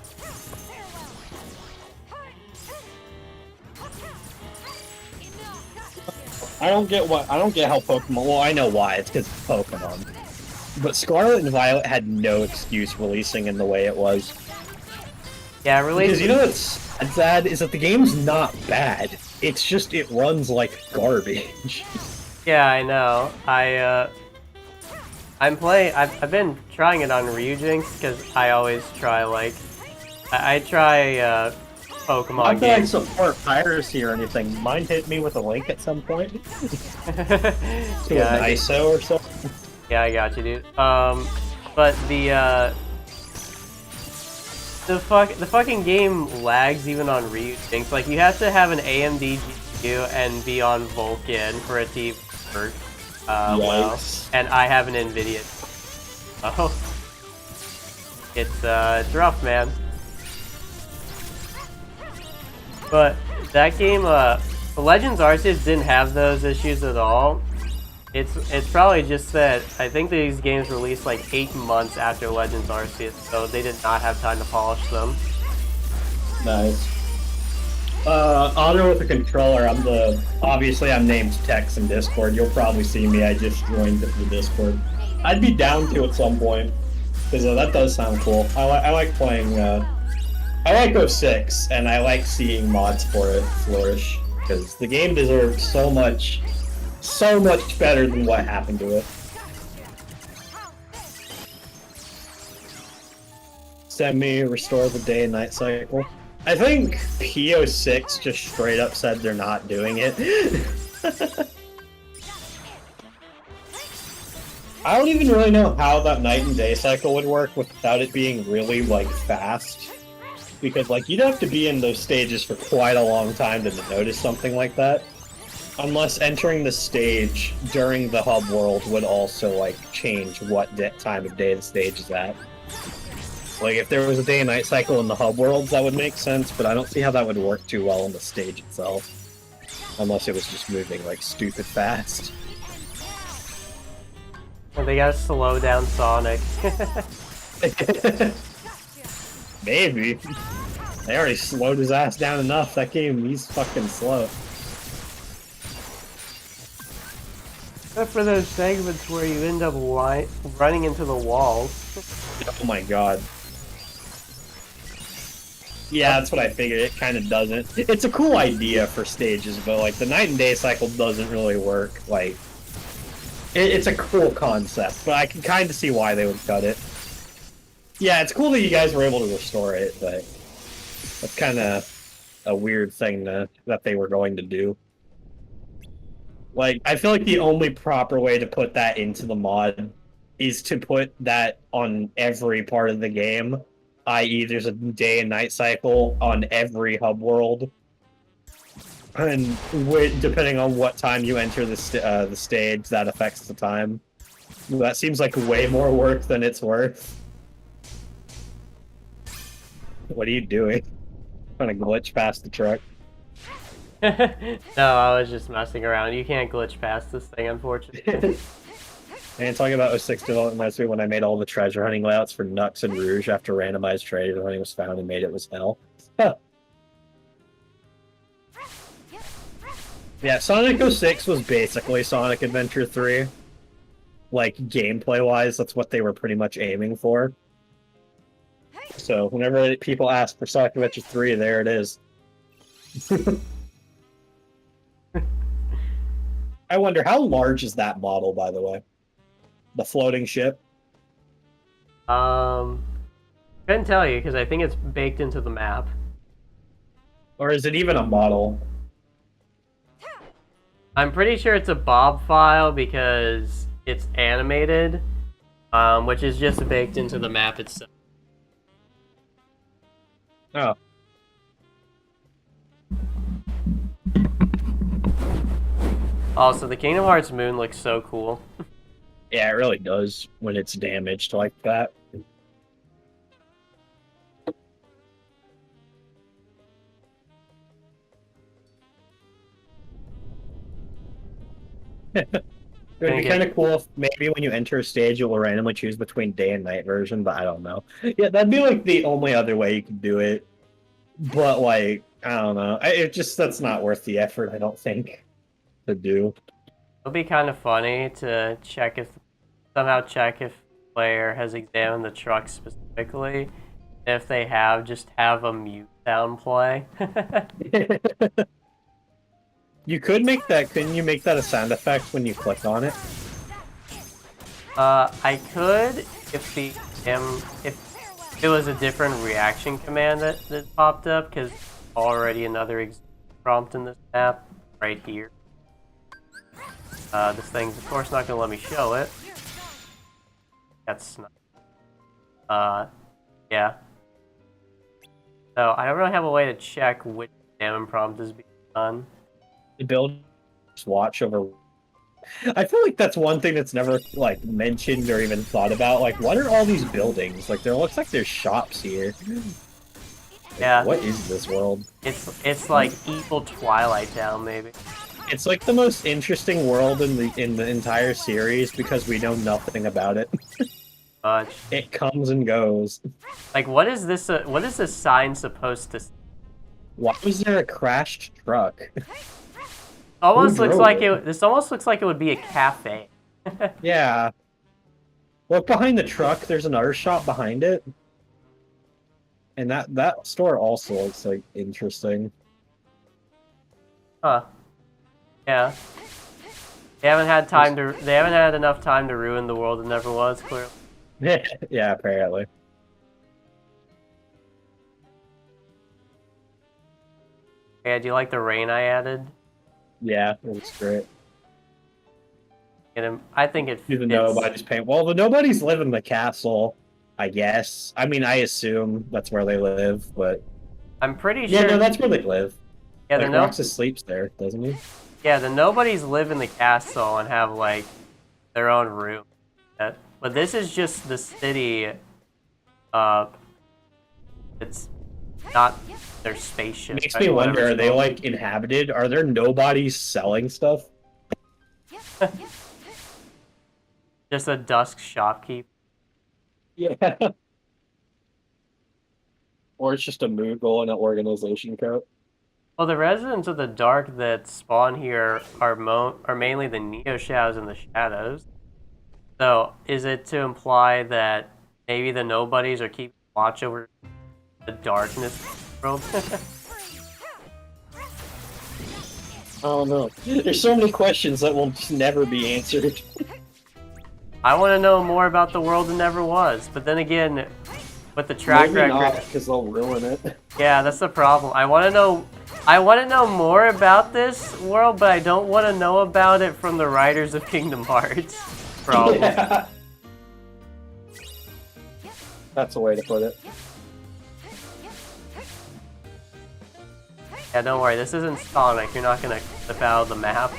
I don't get how Pokemon. Well, I know why. It's because it's Pokemon. But Scarlet and Violet had no excuse releasing in the way it was. Yeah, releasing. Because you know what's sad is that the game's not bad. It's just it runs like garbage. Yeah, I know. I've been trying it on Xaddgx because I always try like I try Pokemon I'm games. not support piracy or anything. Mind hit me with a link at some point. To Yeah, an ISO or something. Yeah, I got you, dude. But the fucking game lags even on Xaddgx. Like you have to have an AMD GPU and be on Vulkan for it to work. Well, and I have an NVIDIA. Oh, it's rough, man. But that game, Legends Arceus didn't have those issues at all. It's probably just that I think these games released like 8 months after Legends Arceus, so they did not have time to polish them. Nice. Honor with the controller. Obviously I'm named Tex in Discord. You'll probably see me. I just joined the Discord. I'd be down to at some point because that does sound cool. I like playing. I like 06, and I like seeing mods for it flourish because the game deserves so much better than what happened to it. Semi-restore the day and night cycle. I think PO6 just straight up said they're not doing it. I don't even really know how that night and day cycle would work without it being really, like, fast. Because, like, you'd have to be in those stages for quite a long time to notice something like that. Unless entering the stage during the hub world would also, like, change what time of day the stage is at. Like, if there was a day and night cycle in the hub worlds, that would make sense, but I don't see how that would work too well on the stage itself. Unless it was just moving, like, stupid fast. Well, they gotta slow down Sonic. Maybe. They already slowed his ass down enough. That game, he's fucking slow. Except for those segments where you end up running into the walls. Oh my god. Yeah, that's what I figured. It kind of doesn't. It's a cool idea for stages, but like the night and day cycle doesn't really work. Like, it's a cool concept, but I can kind of see why they would cut it. Yeah, it's cool that you guys were able to restore it, but that's kind of a weird thing that they were going to do. Like, I feel like the only proper way to put that into the mod is to put that on every part of the game, i.e. there's a day and night cycle on every hub world. And depending on what time you enter the stage, that affects the time. That seems like way more work than it's worth. What are you doing? Trying to glitch past the truck. No, I was just messing around. You can't glitch past this thing, unfortunately. And talking about 06 development reminds me when I made all the treasure hunting layouts for Nux and Rouge after randomized treasure hunting was found and made it was hell. Huh. Yeah, Sonic 06 was basically Sonic Adventure 3. Like, gameplay-wise, that's what they were pretty much aiming for. So, whenever people ask for Sonic Adventure 3, there it is. I wonder, how large is that model, by the way? The floating ship? Couldn't tell you, because I think it's baked into the map. Or is it even a model? I'm pretty sure it's a Bob file because it's animated, which is just baked into the map itself. Oh. Also, the Kingdom Hearts moon looks so cool. Yeah, it really does when it's damaged like that. It would be kind of cool if maybe when you enter a stage, you'll randomly choose between day and night version, but I don't know. Yeah, that'd be like the only other way you could do it. But like, I don't know. That's not worth the effort, I don't think, to do. It'll be kind of funny to somehow check if the player has examined the truck specifically. If they have, just have a mute sound play. You could make that, couldn't you make that a sound effect when you click on it? I could if it was a different reaction command that popped up, because already another prompt in this map right here. This thing's of course not gonna let me show it. That's not. Yeah. So I don't really have a way to check which damn prompt is being done. The build watch over. I feel like that's one thing that's never like mentioned or even thought about. Like, what are all these buildings? Like, there looks like there's shops here. Like, yeah. What is this world? It's like evil Twilight Town, maybe. It's like the most interesting world in the entire series because we know nothing about it. Much. It comes and goes. Like, what is this? What is this sign supposed to? Why was there a crashed truck? Almost looks like it. This almost looks like it would be a cafe. Yeah. Look behind the truck. There's another shop behind it, and that store also looks like interesting. Huh. Yeah. They haven't had time to. They haven't had enough time to ruin the world it never was. Clearly. Yeah, apparently. Yeah, do you like the rain I added? Yeah, it was great. I think it Do the fits. nobodies paint? Well, the nobodies live in the castle, I guess. I mean, I assume that's where they live, but I'm pretty yeah, sure. no, that's where they live. Yeah, Like, the no. Roxas sleeps there, doesn't he? Yeah, the nobodies live in the castle and have like their own room. But this is just the city. It's not their spaceship. Makes me wonder: are they like inhabited? Are there nobodies selling stuff? Just a dusk shopkeep. Yeah. Or it's just a Moogle in an organization coat. Well, the residents of the dark that spawn here are mainly the Neo Shadows and the Shadows. So, is it to imply that maybe the nobodies are keeping watch over the darkness world? I don't know. There's so many questions that will just never be answered. I want to know more about the world that never was, but then again, with the track record, because they'll ruin it. yeah, that's the problem. I want to know more about this world, but I don't want to know about it from the writers of Kingdom Hearts. Problem. Yeah. That's a way to put it. Yeah, don't worry, this isn't Sonic. You're not gonna clip out the map.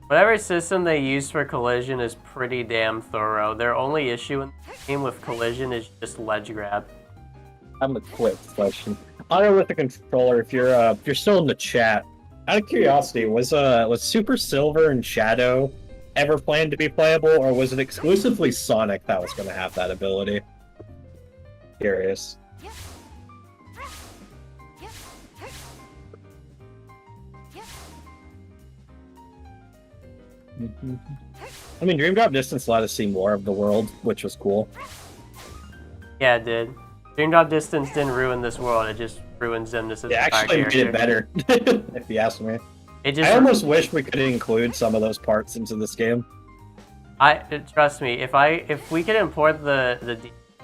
Whatever system they use for collision is pretty damn thorough. Their only issue in the game with collision is just ledge grab. I'm a quick question. Honor with the controller, if you're still in the chat. Out of curiosity, was Super Silver and Shadow ever planned to be playable, or was it exclusively Sonic that was going to have that ability? Curious. I mean, Dream Drop Distance let us see more of the world, which was cool. Yeah, it did. Dream Drop Distance didn't ruin this world, it just ruined Xemnas' It actually made it better, if you ask me. I almost wish we could include some of those parts into this game. Trust me, if we could import the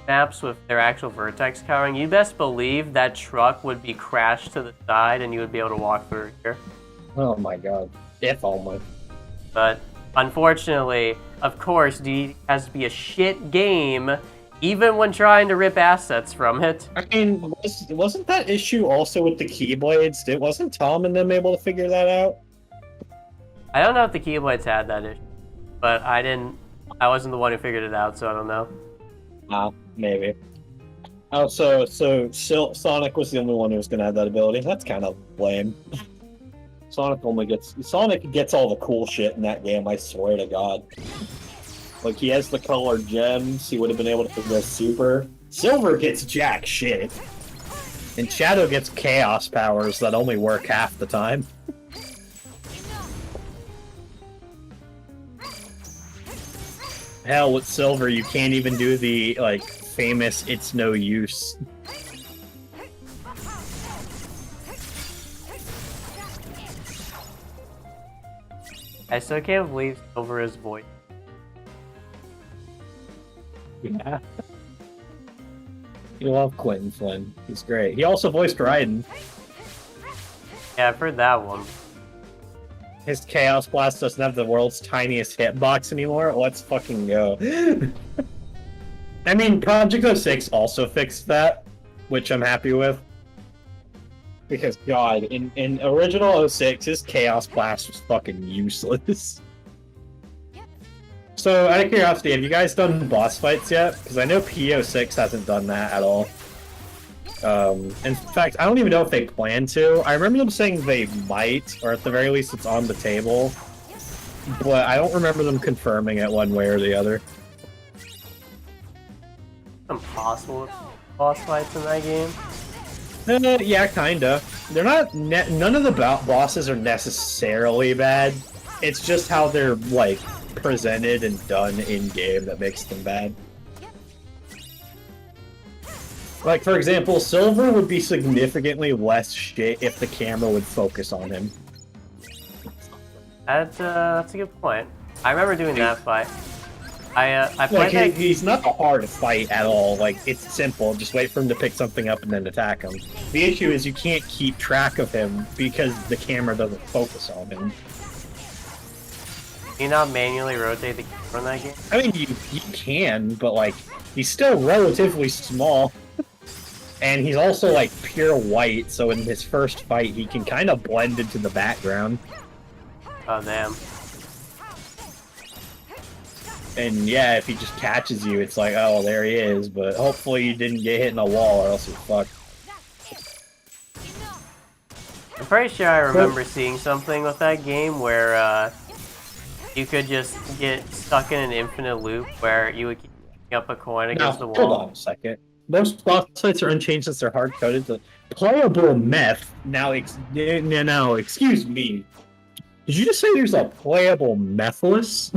maps with their actual vertex covering, you best believe that truck would be crashed to the side and you would be able to walk through here. Oh my god. If only. But unfortunately, of course, D has to be a shit game, even when trying to rip assets from it. I mean, wasn't that issue also with the Keyblades? Wasn't Tom and them able to figure that out? I don't know if the Keyblades had that issue, but I wasn't the one who figured it out, so I don't know. Maybe. Oh, so Sonic was the only one who was going to have that ability. That's kind of lame. Sonic gets all the cool shit in that game, I swear to God. Like, he has the colored gems, he would have been able to go super. Silver gets jack shit. And Shadow gets chaos powers that only work half the time. Hell, with Silver, you can't even do the, like, famous "it's no use." I still can't believe Silver is voice. Yeah. You love Quentin Flynn. He's great. He also voiced Raiden. Yeah, I've heard that one. His Chaos Blast doesn't have the world's tiniest hitbox anymore. Let's fucking go. I mean, Project 06 also fixed that, which I'm happy with. Because, God, in original 06, his Chaos Blast was fucking useless. So, out of curiosity, have you guys done boss fights yet? Because I know P06 hasn't done that at all. In fact, I don't even know if they plan to. I remember them saying they might, or at the very least it's on the table. But I don't remember them confirming it one way or the other. Impossible boss fights in that game. Yeah, kinda. They're not. None of the bosses are necessarily bad. It's just how they're like presented and done in game that makes them bad. Like, for example, Silver would be significantly less shit if the camera would focus on him. That's a good point. I remember doing that fight. I Like, played that. he's not hard to fight at all. Like, it's simple. Just wait for him to pick something up and then attack him. The issue is you can't keep track of him because the camera doesn't focus on him. Can you not manually rotate the camera in that game? I mean, you can, but, like, he's still relatively small. And he's also, like, pure white, so in his first fight, he can kind of blend into the background. Oh, damn. And yeah, if he just catches you, it's like, oh, there he is, but hopefully you didn't get hit in a wall or else you're fucked. I'm pretty sure I remember seeing something with that game where you could just get stuck in an infinite loop where you would keep picking up a coin against the wall. Hold on a second. Most boss fights are unchanged since they're hard-coded to playable meth. Now, excuse me. Did you just say there's a playable methless?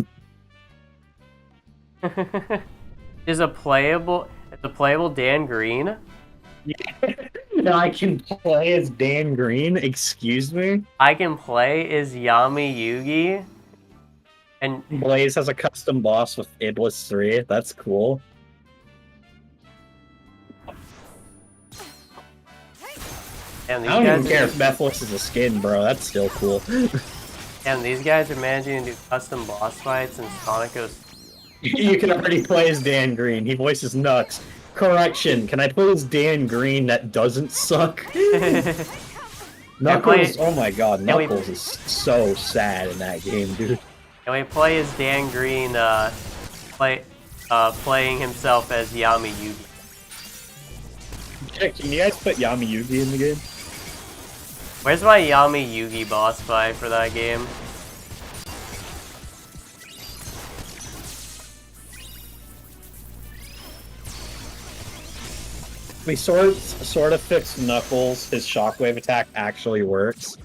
It's a playable Dan Green? Yeah. I can play as Dan Green, excuse me? I can play as Yami Yugi. And Blaze has a custom boss with Iblis 3, that's cool. and these I don't guys even care are, if Methless is a skin, bro, that's still cool. and these guys are managing to do custom boss fights, and Sonic goes, You can already play as Dan Green, he voices Nux. Correction, can I play as Dan Green that doesn't suck? Knuckles, oh my god, Knuckles is so sad in that game, dude. and we play as Dan Green, playing himself as Yami Yugi. Yeah, can you guys put Yami Yugi in the game? Where's my Yami Yugi boss fight for that game? We sort of fixed Knuckles. His shockwave attack actually works.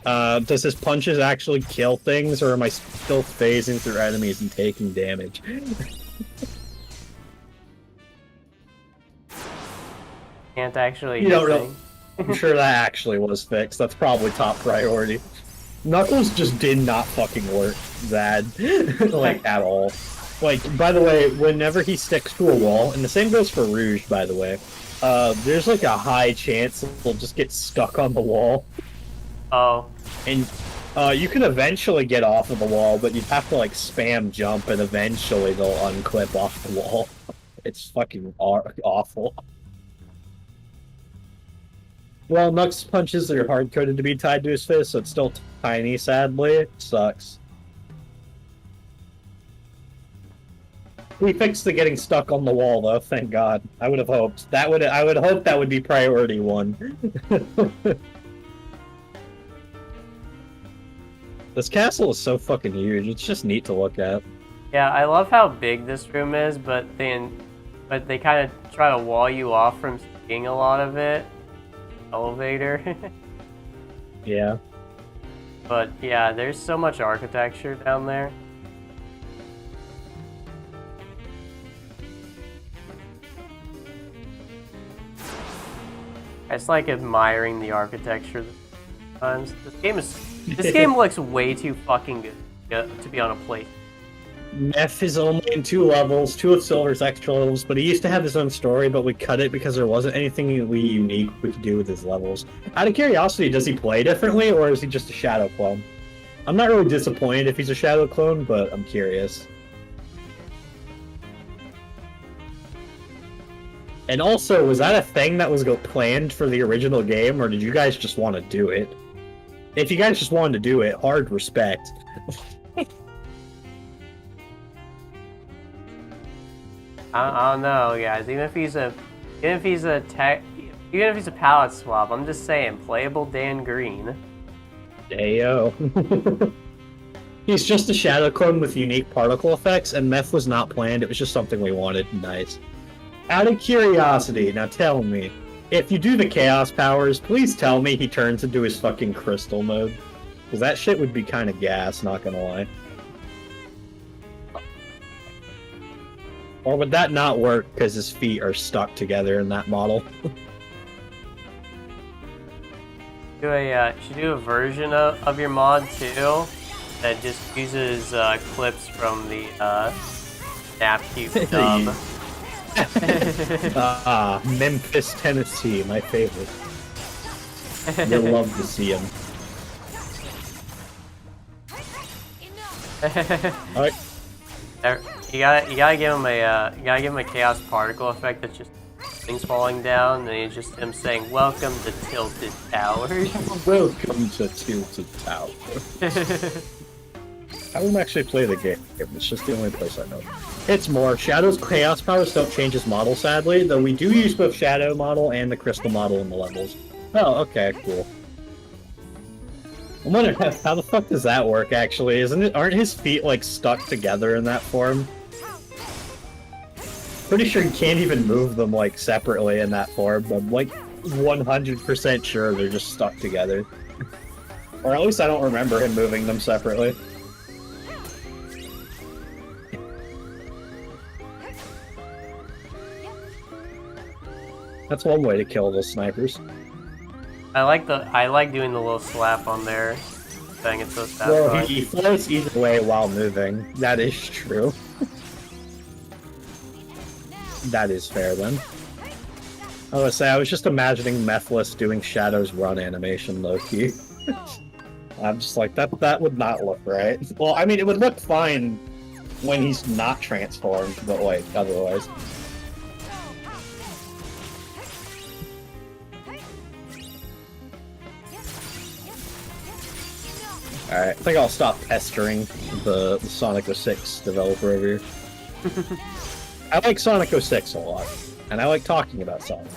Does his punches actually kill things, or am I still phasing through enemies and taking damage? Can't actually You hit don't know. things. I'm sure that actually was fixed. That's probably top priority. Knuckles just did not fucking work, Zad. Like, at all. Like, by the way, whenever he sticks to a wall, and the same goes for Rouge, by the way, there's like a high chance he'll just get stuck on the wall. Oh. And you can eventually get off of the wall, but you'd have to like spam jump, and eventually they'll unclip off the wall. It's fucking awful. Well, Nux punches are hard-coded to be tied to his fist, so it's still tiny, sadly. It sucks. We fixed the getting stuck on the wall, though, thank God. I would have hoped. I would hope that would be priority one. This castle is so fucking huge, it's just neat to look at. Yeah, I love how big this room is, but they kind of try to wall you off from seeing a lot of it. Elevator. Yeah. But yeah, there's so much architecture down there. I just like admiring the architecture sometimes. This game looks way too fucking good to be on a plate. Meth is only in 2 levels, 2 of Silver's extra levels, but he used to have his own story, but we cut it because there wasn't anything unique we could do with his levels. Out of curiosity, does he play differently, or is he just a Shadow clone? I'm not really disappointed if he's a Shadow clone, but I'm curious. And also, was that a thing that was planned for the original game, or did you guys just want to do it? If you guys just wanted to do it, hard respect. I don't know, guys. Even if he's a palette swap, I'm just saying, playable Dan Green. Ayo. He's just a Shadow clone with unique particle effects, and Meth was not planned. It was just something we wanted. Nice. Out of curiosity, now tell me, if you do the Chaos powers, please tell me he turns into his fucking Crystal mode. Because that shit would be kind of gas, not gonna lie. Or would that not work because his feet are stuck together in that model? Should do a version of your mod too that just uses clips from the Snap cute dub. Memphis, Tennessee, my favorite. You'll love to see him. Alright. You gotta give him a chaos particle effect that's just things falling down, and it's just him saying, "Welcome to Tilted Towers." Welcome to Tilted Tower. I won't actually play the game. It's just the only place I know. It's more. Shadow's chaos powers don't change his model, sadly, though we do use both Shadow model and the Crystal model in the levels. Oh, okay, cool. I'm wondering how the fuck does that work, actually? Aren't his feet, like, stuck together in that form? Pretty sure you can't even move them, like, separately in that form. I'm, like, 100% sure they're just stuck together. Or at least I don't remember him moving them separately. That's one way to kill those snipers. I like doing the little slap on there, saying it's so Well, satisfying. he floats either way while moving. That is true. That is fair then. I was say I was just imagining Methless doing Shadow's run animation low-key. I'm just like that would not look right. Well, I mean it would look fine when he's not transformed, but like otherwise. Alright, I think I'll stop pestering the Sonic 06 developer over here. I like Sonic 06 a lot, and I like talking about Sonic,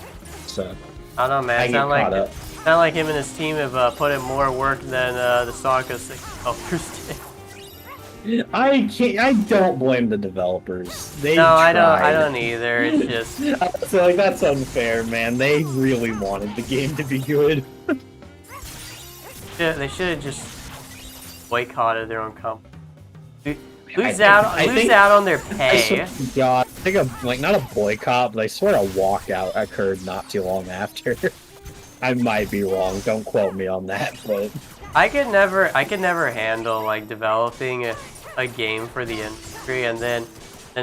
so... I don't know, man. It's not like him and his team have put in more work than the Sonic 06 developers did. I don't blame the developers. They No, tried. I don't either. It's just... So, like, that's unfair, man. They really wanted the game to be good. They should have just boycotted their own company. Lose out on their pay. God, I think like not a boycott, but I swear a walkout occurred not too long after. I might be wrong. Don't quote me on that, but I could never handle like developing a game for the industry and then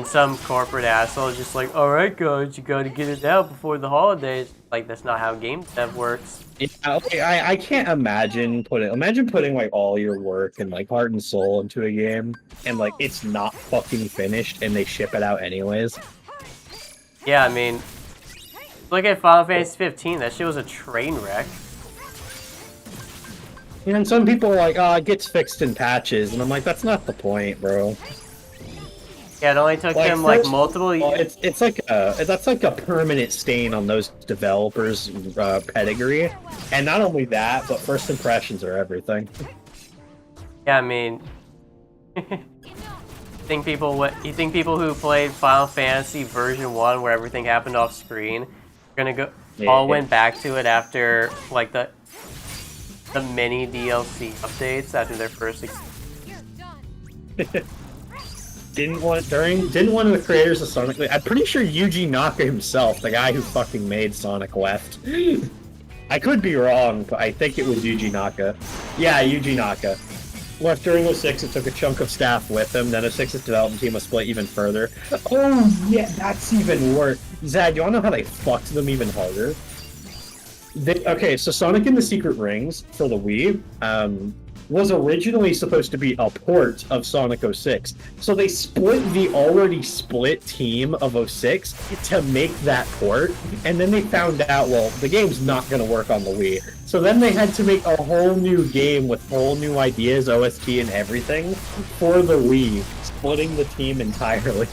some corporate asshole is just like, all right, guys, you got to get it out before the holidays. Like that's not how game dev works. yeah, okay, I can't imagine putting like all your work and like heart and soul into a game and like it's not fucking finished and they ship it out anyways. Yeah, I mean, look at Final Fantasy 15. That shit was a train wreck. And some people are like, oh, it gets fixed in patches, and I'm like, that's not the point, bro. Yeah, it only took him like multiple years. It's like that's like a permanent stain on those developers' pedigree, and not only that, but first impressions are everything. Yeah, I mean, you think people who played Final Fantasy version 1 where everything happened off screen went back to it after like the mini DLC updates after their first Didn't one of the creators of Sonic? I'm pretty sure Yuji Naka himself, the guy who fucking made Sonic, left. I could be wrong, but I think it was Yuji Naka. Yeah, Yuji Naka. Left during 06 and took a chunk of staff with him, then 06's development team was split even further. Oh, yeah, that's even worse. Zad, you wanna know how they fucked them even harder? Okay, so Sonic and the Secret Rings for the Wii, was originally supposed to be a port of Sonic 06. So they split the already split team of 06 to make that port, and then they found out, well, the game's not going to work on the Wii. So then they had to make a whole new game with whole new ideas, OST and everything, for the Wii, splitting the team entirely.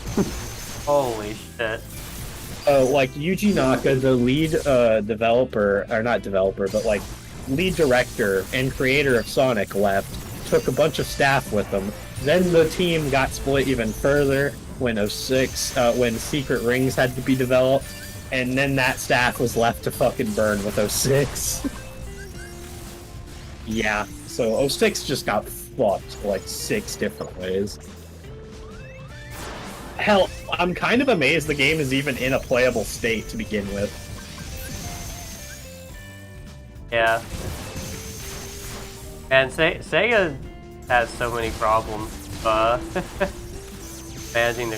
Holy shit. Like, Yuji Naka, the lead developer, or not developer, but like, lead director and creator of Sonic left, took a bunch of staff with them. Then the team got split even further when when Secret Rings had to be developed, and then that staff was left to fucking burn with 06. Yeah, so 06 just got fucked like 6 different ways. Hell, I'm kind of amazed the game is even in a playable state to begin with. Yeah. And Sega has so many problems managing the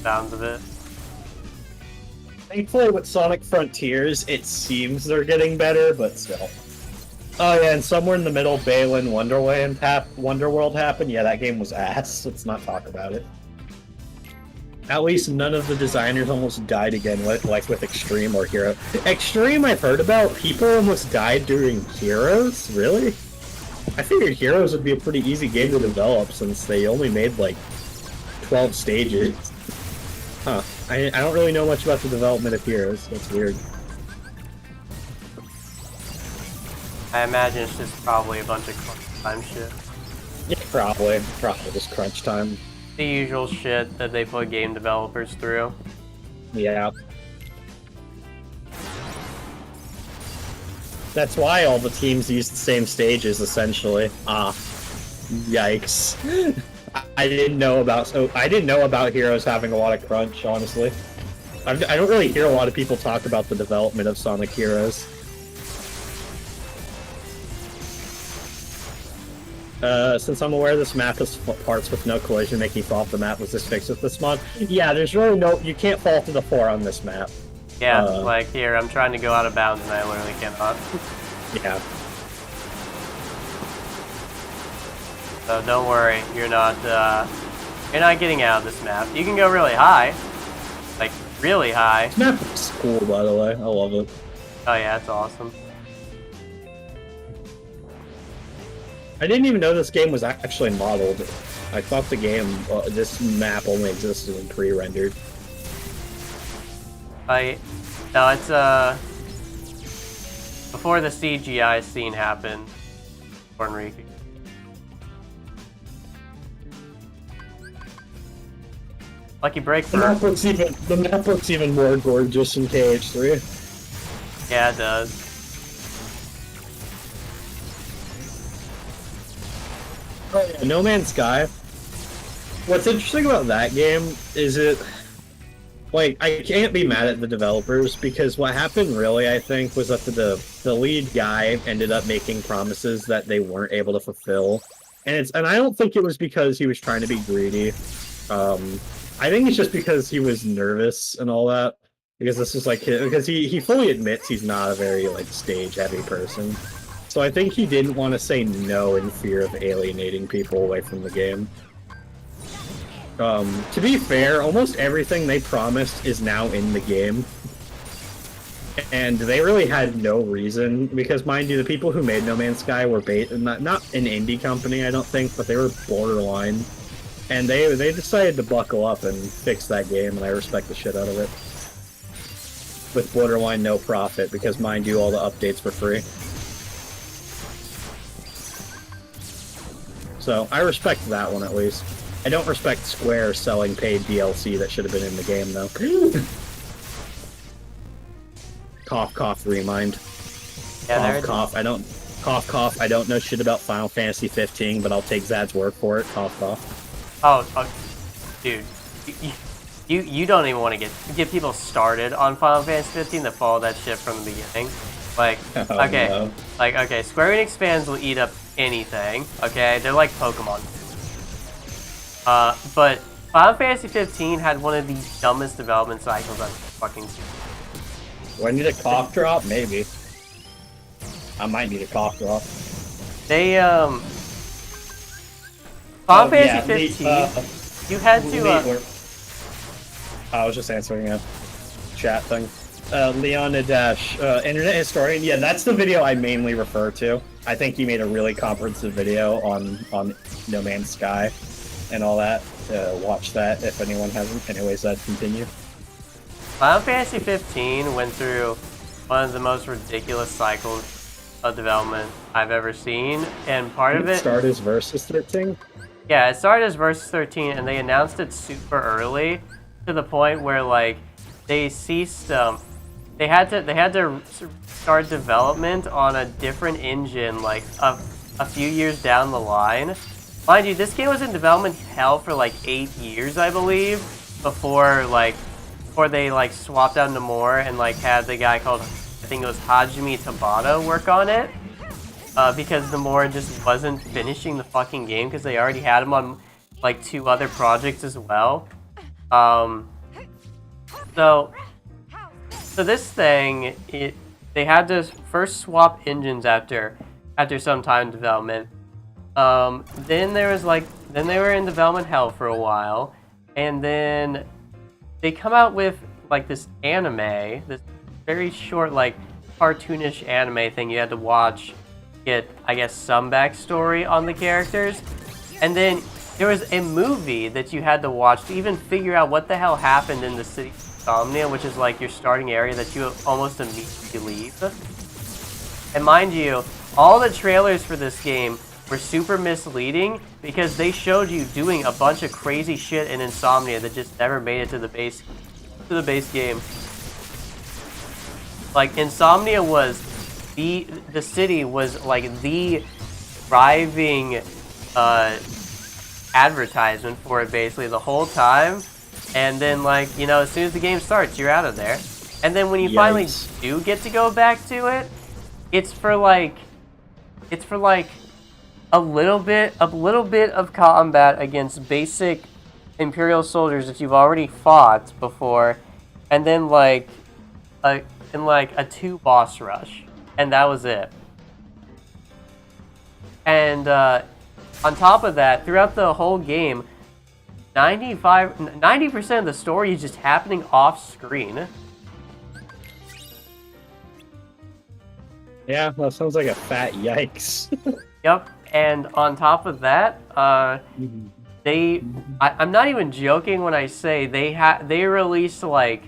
sounds of it. Thankfully, with Sonic Frontiers, it seems they're getting better, but still. Oh yeah, and somewhere in the middle, Balin Wonderworld happened. Yeah, that game was ass. Let's not talk about it. At least none of the designers almost died again, like with Extreme or Hero. Extreme, I've heard about. People almost died during Heroes? Really? I figured Heroes would be a pretty easy game to develop since they only made like 12 stages. Huh. I don't really know much about the development of Heroes. That's weird. I imagine it's just probably a bunch of crunch time shit. Yeah, probably. Probably just crunch time. The usual shit that they put game developers through. Yeah. That's why all the teams use the same stages, essentially. Ah. Yikes. I didn't know about Heroes having a lot of crunch, honestly. I don't really hear a lot of people talk about the development of Sonic Heroes. Since I'm aware this map has parts with no collision, making fall off the map was this fixed with this mod. Yeah, there's really you can't fall to the floor on this map. Yeah, like here, I'm trying to go out of bounds and I literally cannot. Yeah. So don't worry, you're not getting out of this map. You can go really high. Like, really high. This map is cool, by the way. I love it. Oh yeah, it's awesome. I didn't even know this game was actually modeled. I thought the game, this map only existed in pre-rendered. No, it's before the CGI scene happened for Enrique. Lucky break for The map looks even more gorgeous in KH3. Yeah, it does. No Man's Sky. What's interesting about that game is like, I can't be mad at the developers because what happened really, I think, was that the lead guy ended up making promises that they weren't able to fulfill. And I don't think it was because he was trying to be greedy. I think it's just because he was nervous and all that. Because this is like, because he fully admits he's not a very like stage-heavy person. So I think he didn't want to say no in fear of alienating people away from the game. To be fair, almost everything they promised is now in the game. And they really had no reason, because mind you, the people who made No Man's Sky were not an indie company, I don't think, but they were Borderline. And they decided to buckle up and fix that game, and I respect the shit out of it. With Borderline no profit, because mind you, all the updates were free. So, I respect that one at least. I don't respect Square selling paid DLC that should have been in the game, though. Cough, cough, remind. Yeah, cough, cough, I don't know shit about Final Fantasy 15, but I'll take Xaddgx word for it. Cough, cough. Oh, dude. You don't even want to get people started on Final Fantasy 15 that follow that shit from the beginning. Like, okay, no. like, okay, Square Enix fans will eat up anything, okay? They're like Pokemon. But Final Fantasy 15 had one of the dumbest development cycles I've fucking seen. Do I need a cough drop? Maybe. I might need a cough drop. They, Final Fantasy 15, you had to, I was just answering a chat thing. Leona Dash, Internet Historian. Yeah, that's the video I mainly refer to. I think he made a really comprehensive video on No Man's Sky and all that. Watch that if anyone hasn't. Anyways, I'd continue. Final Fantasy 15 went through one of the most ridiculous cycles of development I've ever seen, and part of it started as Versus 13. Yeah, it started as Versus 13, and they announced it super early, to the point where like they ceased. They had to start development on a different engine like a few years down the line. Mind you, this game was in development hell for like 8 years, I believe, before they like swapped out Nomura and like had the guy called, I think it was Hajime Tabata, work on it. Because Nomura just wasn't finishing the fucking game because they already had him on like 2 other projects as well. So this thing, they had to first swap engines after some time in development. Then they were in development hell for a while, and then they come out with like this anime, this very short like cartoonish anime thing you had to watch, get I guess some backstory on the characters, and then there was a movie that you had to watch to even figure out what the hell happened in the city of Insomnia, which is like your starting area that you almost immediately leave. And mind you, all the trailers for this game were super misleading because they showed you doing a bunch of crazy shit in Insomnia that just never made it to the base game. Like Insomnia was the city was like the thriving advertisement for it basically the whole time, and then like, you know, as soon as the game starts, you're out of there. And then when you finally do get to go back to it, it's for like a little bit of combat against basic Imperial soldiers that you've already fought before, and then like a 2 boss rush, and that was it. And on top of that, throughout the whole game, 90% of the story is just happening off screen. Yeah, that sounds like a fat yikes. Yep, and on top of that, I'm not even joking when I say they released like,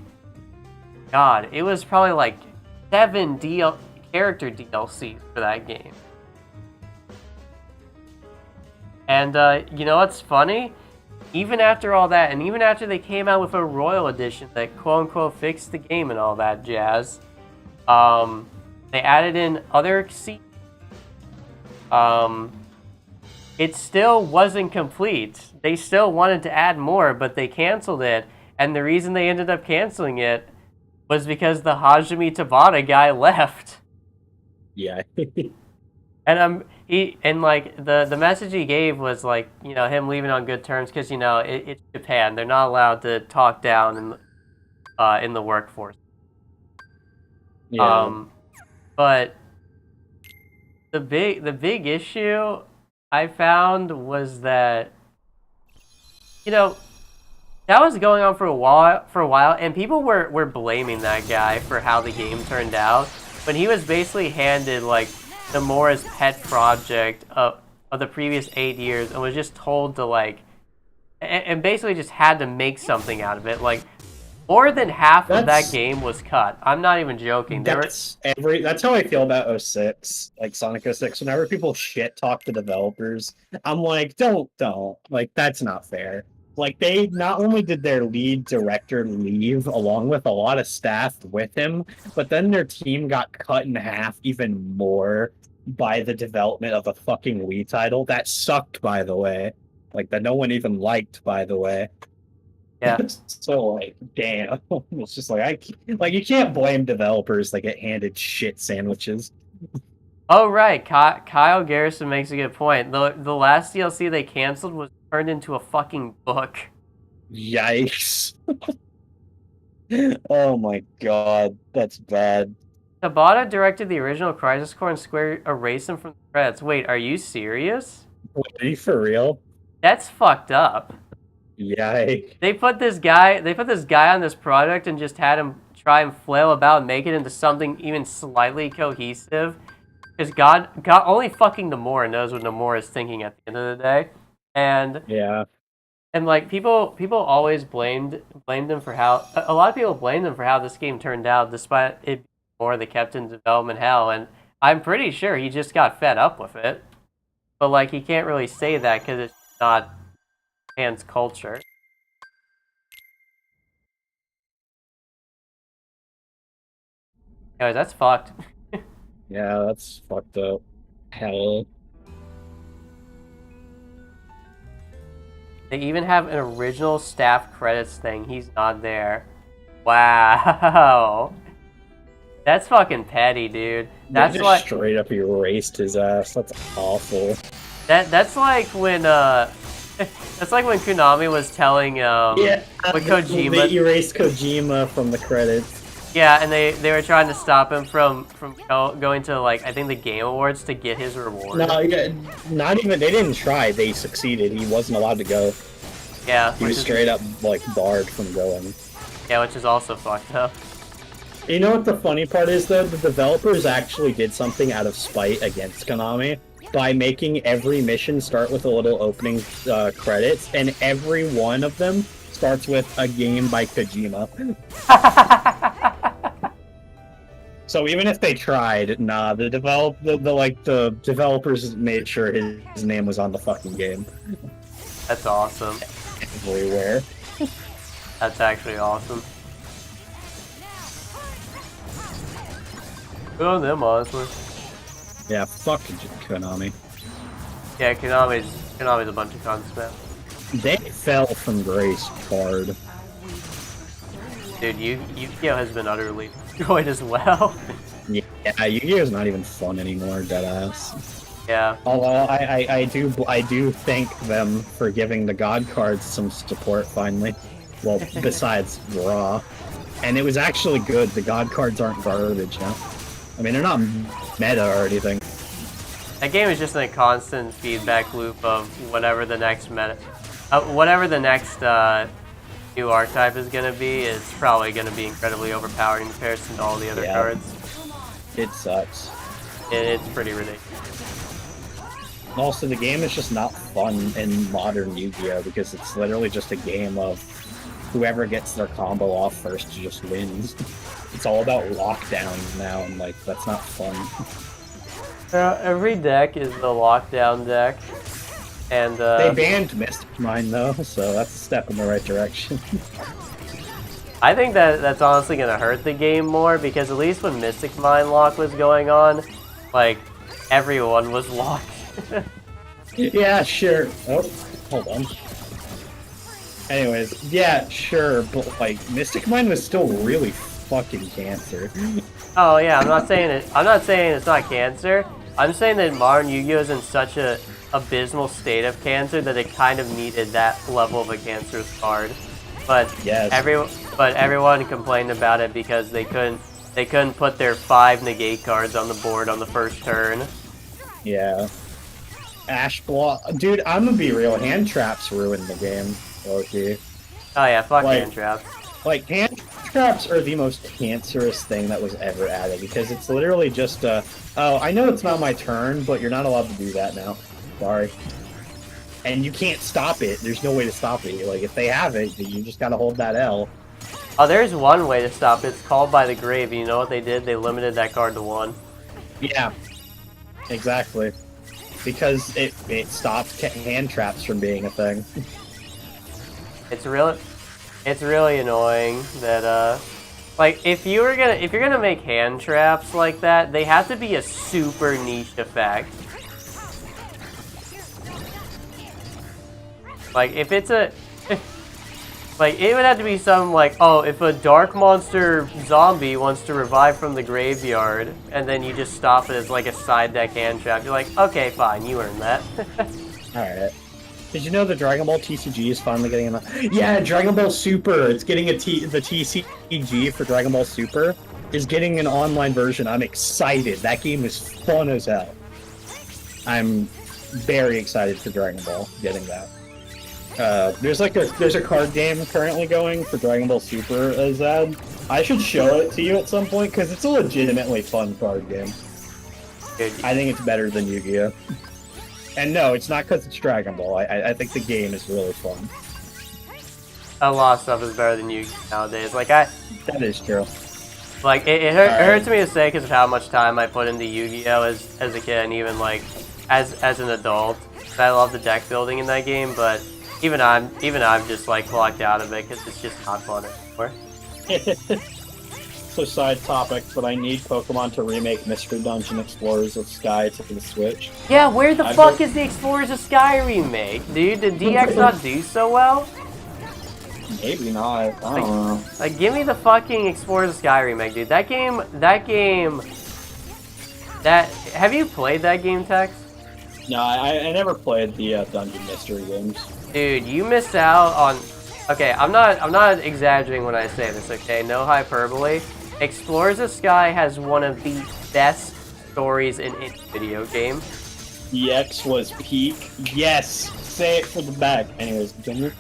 God, it was probably like 7 character DLCs for that game. And you know what's funny? Even after all that, and even after they came out with a Royal Edition that quote-unquote fixed the game and all that jazz, they added in other seasons. It still wasn't complete. They still wanted to add more, but they canceled it. And the reason they ended up canceling it was because the Hajime Tabata guy left. Yeah. And the message he gave was like, you know, him leaving on good terms because, you know, it's Japan. They're not allowed to talk down in the workforce. Yeah. But the big issue I found was that, you know, that was going on for a while, and people were blaming that guy for how the game turned out. But he was basically handed like Nomura's pet project of the previous 8 years, and was just told to like, and basically just had to make something out of it. Like, more than half of that game was cut. I'm not even joking. That's how I feel about 06, like Sonic 06. Whenever people shit talk to developers, I'm like, don't. Like, that's not fair. Like, they not only did their lead director leave along with a lot of staff with him, but then their team got cut in half even more by the development of a fucking Wii title that sucked, by the way. Like, that no one even liked, by the way. Yeah. So, like, damn. It's just like, you can't blame developers that get handed shit sandwiches. Oh, right. Kyle Garrison makes a good point. The last DLC they canceled was turned into a fucking book. Yikes. Oh my god, that's bad. Tabata directed the original Crisis Core and Square erased them from the credits. Wait, are you serious? Wait, are you for real? That's fucked up. Yikes. They put this guy on this project and just had him try and flail about and make it into something even slightly cohesive. Because God only fucking Nomura knows what Nomura is thinking at the end of the day. And yeah. And like people always blamed him for how a lot of people blamed him for how this game turned out, despite it being more that kept in development hell. And I'm pretty sure he just got fed up with it. But like he can't really say that because it's not Japan's culture. Anyways, that's fucked. Yeah, that's fucked up. Hell. They even have an original staff credits thing. He's not there. Wow. That's fucking petty, dude. That's just like straight up erased his ass. That's awful. that's like when That's like when Konami was telling with Kojima. They erased Kojima from the credits. Yeah, and they were trying to stop him from going to like I think the Game Awards to get his reward. No, yeah, not even. They didn't try. They succeeded. He wasn't allowed to go. Yeah, He was straight up like barred from going. Yeah, which is also fucked up. You know what the funny part is though? The developers actually did something out of spite against Konami by making every mission start with a little opening credits, and every one of them starts with a game by Kojima. So even if they tried, nah, the developers made sure his name was on the fucking game. That's awesome. Everywhere. That's actually awesome. Good on them, honestly. Yeah, fuck Konami. Yeah, Konami's a bunch of cunts, man. They fell from grace hard. Dude, Yu-Gi-Oh has been utterly destroyed as well. Yeah, Yu-Gi-Oh's not even fun anymore, deadass. Yeah. Although I do thank them for giving the God cards some support finally. Well, besides Raw. And it was actually good. The God cards aren't garbage now. I mean, they're not meta or anything. That game is just in a constant feedback loop of whatever the next new archetype is gonna be. It's probably gonna be incredibly overpowered in comparison to all the other cards. It sucks. It's pretty ridiculous. Also, the game is just not fun in modern Yu-Gi-Oh! Because it's literally just a game of whoever gets their combo off first just wins. It's all about lockdown now, and like, that's not fun. Every deck is the lockdown deck, and they banned Mystic Mine though, so that's a step in the right direction. I think that's honestly gonna hurt the game more, because at least when Mystic Mine lock was going on, like, everyone was locked. Yeah, sure. Oh, hold on. Anyways, yeah, sure, but like, Mystic Mine was still really fucking cancer. Oh yeah, I'm not saying it's not cancer. I'm saying that modern Yu-Gi-Oh is in such a abysmal state of cancer that it kind of needed that level of a cancerous card. But yes. everyone complained about it because they couldn't put their 5 negate cards on the board on the first turn. Yeah. Ash Block, dude, I'm gonna be real. Hand traps ruined the game. Okay. Oh yeah, fuck Like- hand traps. Like, hand traps are the most cancerous thing that was ever added, because it's literally just oh, I know it's not my turn, but you're not allowed to do that now. Sorry. And you can't stop it. There's no way to stop it. Like, if they have it, you just gotta hold that L. Oh, there's one way to stop it. It's called by the grave. You know what they did? They limited that card to 1. Yeah. Exactly. Because it stopped hand traps from being a thing. It's really annoying that like if you're gonna make hand traps like that, they have to be a super niche effect. Like if it's like it would have to be something like, oh, if a dark monster zombie wants to revive from the graveyard, and then you just stop it as like a side deck hand trap, you're like, okay, fine, you earned that. Alright. Did you know the Dragon Ball TCG is finally getting Yeah, Dragon Ball Super! It's getting the TCG for Dragon Ball Super is getting an online version. I'm excited. That game is fun as hell. I'm very excited for Dragon Ball getting that. There's a card game currently going for Dragon Ball Super, Zad. I should show it to you at some point, because it's a legitimately fun card game. I think it's better than Yu-Gi-Oh! And no, it's not because it's Dragon Ball. I think the game is really fun. A lot of stuff is better than Yu-Gi-Oh nowadays. Like that is true. Like it hurts me to say because of how much time I put into Yu-Gi-Oh as a kid, and even like as an adult. I love the deck building in that game, but even I'm just like clocked out of it because it's just not fun anymore. So side topic, but I need Pokemon to remake Mystery Dungeon Explorers of Sky to the Switch. Yeah, where the fuck is the Explorers of Sky remake? Dude, did DX not do so well? Maybe not. I don't know. Like, give me the fucking Explorers of Sky remake, dude. That game, have you played that game, Tex? No, I never played the Dungeon Mystery games. Dude, you missed out on... Okay, I'm not exaggerating when I say this, okay? No hyperbole. Explorers of Sky has one of the best stories in any video game. EX was peak. Yes! Say it for the bag. Anyways, continue.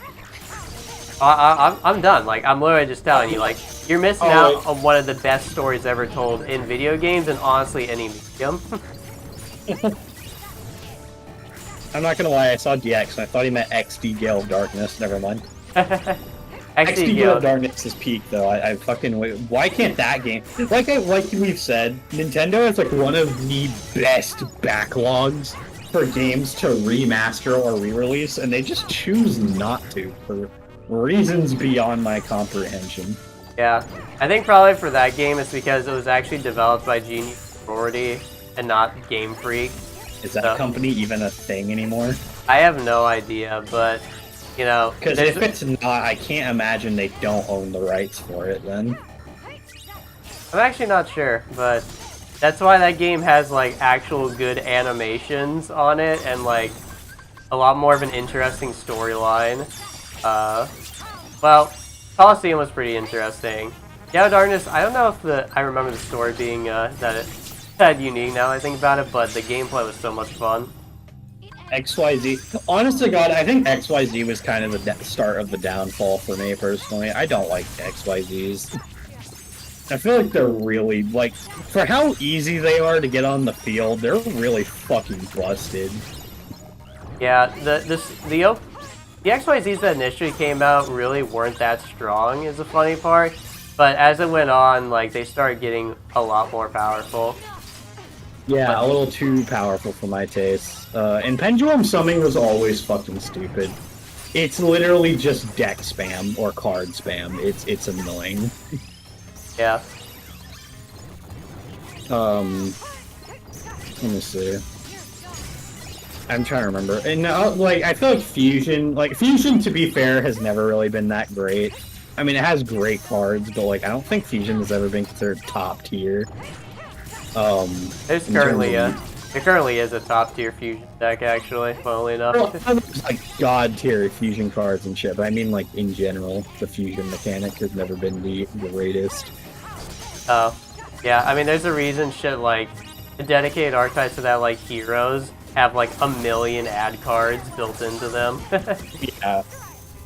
I'm done. Like, I'm literally just telling you, like, you're missing out on one of the best stories ever told in video games and honestly any medium. I'm not gonna lie, I saw DX and I thought he meant XD Gale of Darkness. Never mind. XD XD Gale Gale. of Darkness is peak though. I fucking why can't that game? Like we've said, Nintendo is like one of the best backlogs for games to remaster or re-release, and they just choose not to for reasons beyond my comprehension. Yeah, I think probably for that game it's because it was actually developed by Genius Authority and not Game Freak. Is that company even a thing anymore? I have no idea, but, you know... Because if it's not, I can't imagine they don't own the rights for it then. I'm actually not sure, but that's why that game has, like, actual good animations on it and, like, a lot more of an interesting storyline. Well, Coliseum was pretty interesting. Yeah, Darkness, I don't know if I remember the story being, that unique now I think about it, but the gameplay was so much fun. XYZ. Honest to God, I think XYZ was kind of the start of the downfall for me personally. I don't like XYZs. I feel like they're really, like, for how easy they are to get on the field, they're really fucking busted. Yeah, the XYZs that initially came out really weren't that strong is the funny part, but as it went on, like, they started getting a lot more powerful. Yeah, a little too powerful for my taste. And Pendulum Summing was always fucking stupid. It's literally just deck spam or card spam. It's annoying. Yeah. Let me see. I'm trying to remember. And like, I feel like Fusion, to be fair, has never really been that great. I mean, it has great cards, but like, I don't think Fusion has ever been considered top tier. There currently is a top tier Fusion deck, actually, funnily enough. Well, there's like god tier Fusion cards and shit, but I mean, like, in general, the Fusion mechanic has never been the greatest. Oh, yeah, I mean, there's a reason shit like the dedicated archetypes of that, like, heroes have like a million ad cards built into them. Yeah.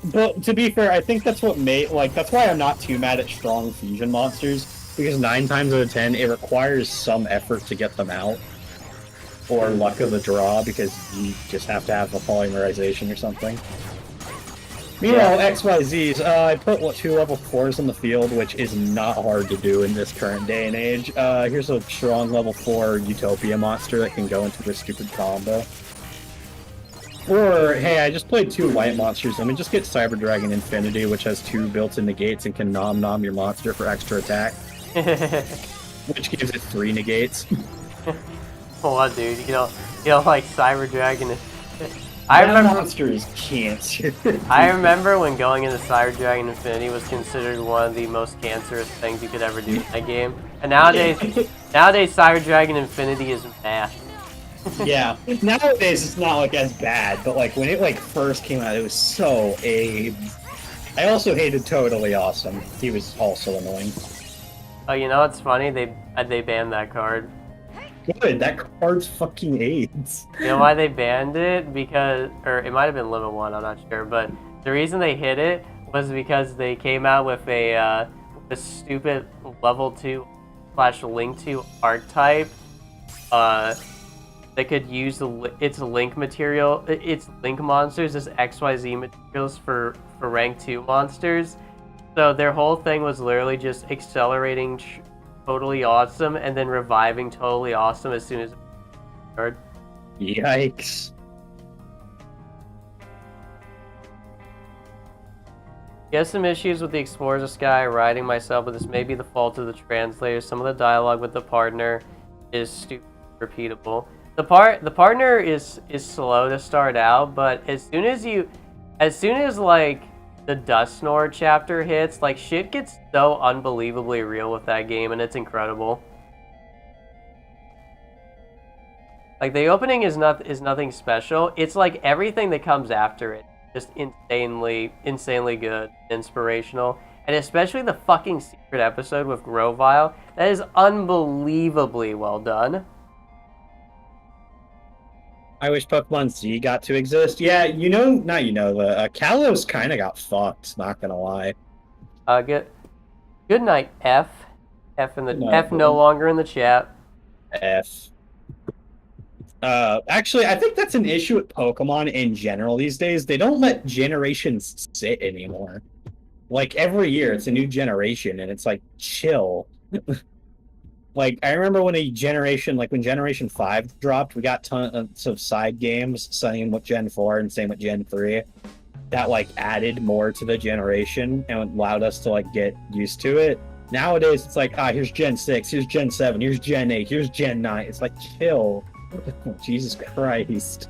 But to be fair, I think that's what that's why I'm not too mad at strong Fusion monsters. Because 9 times out of 10, it requires some effort to get them out. Or luck of the draw, because you just have to have a polymerization or something. Meanwhile, XYZs, I put, 2 level 4s in the field, which is not hard to do in this current day and age. Here's a strong level 4 Utopia monster that can go into a stupid combo. Or, hey, I just played 2 white monsters, let me just get Cyber Dragon Infinity, which has 2 built-in negates and can nom-nom your monster for extra attack. Which gives it 3 negates. What, dude? You know, like Cyber Dragon. I remember monster is cancer. I remember when going into Cyber Dragon Infinity was considered one of the most cancerous things you could ever do in that game. And nowadays Cyber Dragon Infinity is math. Yeah, nowadays it's not like as bad, but like when it like first came out, it was so AIDS. I also hated Totally Awesome. He was also annoying. Oh, you know what's funny? They banned that card. Good, that card's fucking AIDS. You know why they banned it? Because, or it might have been Limit 1, I'm not sure, but the reason they hit it was because they came out with a stupid level 2/link 2 archetype that could use its link material, its link monsters as XYZ materials for rank 2 monsters. So their whole thing was literally just accelerating Totally Awesome and then reviving Totally Awesome as soon as it started. Yikes. You have some issues with the Explorers of Sky writing myself, but this may be the fault of the translators. Some of the dialogue with the partner is stupid repeatable. The partner is slow to start out, but as soon as like the Dustnor chapter hits, like, shit gets so unbelievably real with that game, and it's incredible. Like, the opening is nothing special. It's like everything that comes after it just insanely good, inspirational. And especially the fucking secret episode with Grovile. That is unbelievably well done. I wish Pokemon Z got to exist. Yeah, Kalos kind of got fucked, not gonna lie. Good night, F. F no longer in the chat. F. Actually, I think that's an issue with Pokemon in general these days. They don't let generations sit anymore. Like, every year, it's a new generation, and it's like, chill. Like, I remember when when Generation 5 dropped, we got tons of side games, same with Gen 4 and same with Gen 3, that, like, added more to the generation and allowed us to, like, get used to it. Nowadays, it's like, here's Gen 6, here's Gen 7, here's Gen 8, here's Gen 9. It's like, chill. Jesus Christ.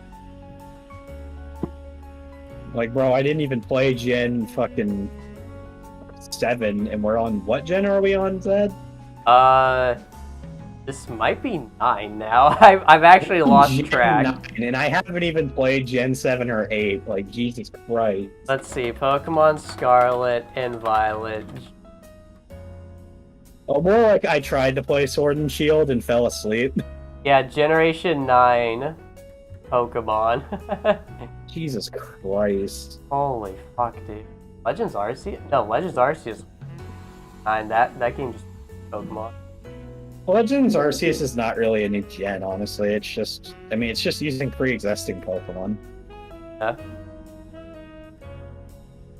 Like, bro, I didn't even play Gen fucking 7, and we're on, what gen are we on, Zed? This might be 9 now. I've actually lost Gen track. 9, and I haven't even played Gen 7 or 8. Like, Jesus Christ. Let's see, Pokemon Scarlet and Violet. Oh, more like I tried to play Sword and Shield and fell asleep. Yeah, Generation 9 Pokemon. Jesus Christ. Holy fuck, dude. Legends Arceus? No, Legends Arceus. 9, that game just Pokemon. Legends Arceus is not really a new gen, honestly. It's just, it's just using pre-existing Pokemon. Yeah.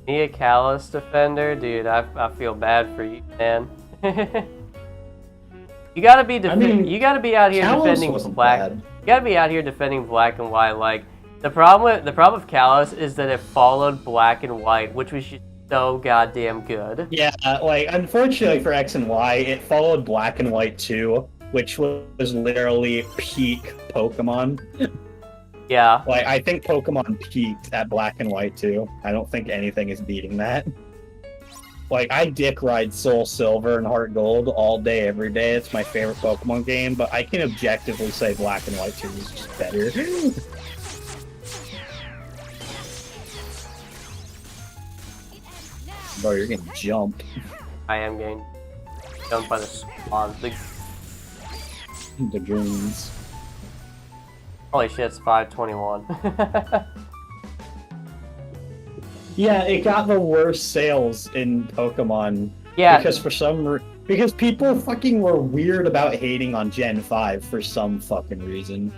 Me a Kalos defender? Dude, I feel bad for you, man. You gotta be you gotta be out here Kalos defending wasn't black. bad. You gotta be out here defending black and white. Like, the problem with Kalos is that it followed black and white, which was just so goddamn good. Yeah, like, unfortunately for X and Y, it followed Black and White 2, which was literally peak Pokemon. Yeah. Like, I think Pokemon peaked at Black and White 2. I don't think anything is beating that. Like, I dick ride Soul Silver and Heart Gold all day, every day. It's my favorite Pokemon game, but I can objectively say Black and White 2 is just better. Bro, you're getting jumped. I am getting jumped by the spawn. The goons. Holy shit, it's 521. Yeah, it got the worst sales in Pokemon. Yeah. Because people fucking were weird about hating on Gen 5 for some fucking reason.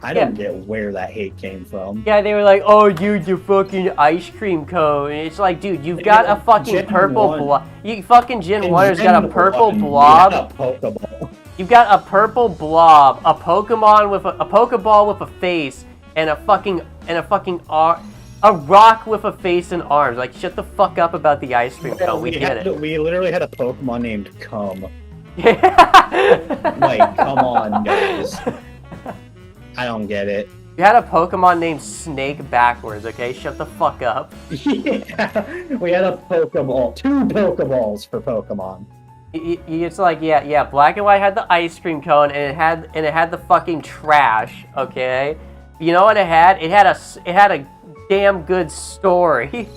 I don't get where that hate came from. Yeah, they were like, oh, dude, you fucking ice cream cone. And it's like, dude, you've got a fucking Gen purple 1. blob. You fucking Gen 1's Gen got a purple 1, blob. yeah, a Pokeball. You've got a purple blob, a Pokemon with a Pokeball with a face, and a rock with a face and arms. Like, shut the fuck up about the ice cream cone. We get it. We literally had a Pokemon named Cum. Yeah. Like, come on, guys. I don't get it. You had a Pokemon named Snake backwards, okay? Shut the fuck up. Yeah, we had a Pokeball. 2 Pokeballs for Pokemon. It's like, yeah, Black and White had the ice cream cone, and it had the fucking trash, okay? You know what it had? It had a damn good story.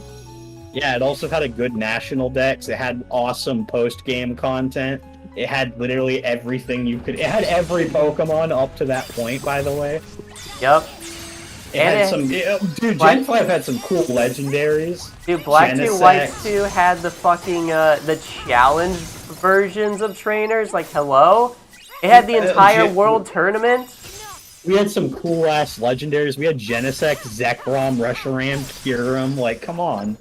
Yeah, it also had a good national dex. It had awesome post-game content. It had literally everything you could. It had every Pokemon up to that point, by the way. Yep. Dude, Gen 5 had some cool legendaries. Dude, Black 2, White Genesect. 2 had the fucking, the challenge versions of trainers, like, hello? It had the entire world tournament. We had some cool-ass legendaries. We had Genesect, Zekrom, Reshiram, Kyurem. Like, come on.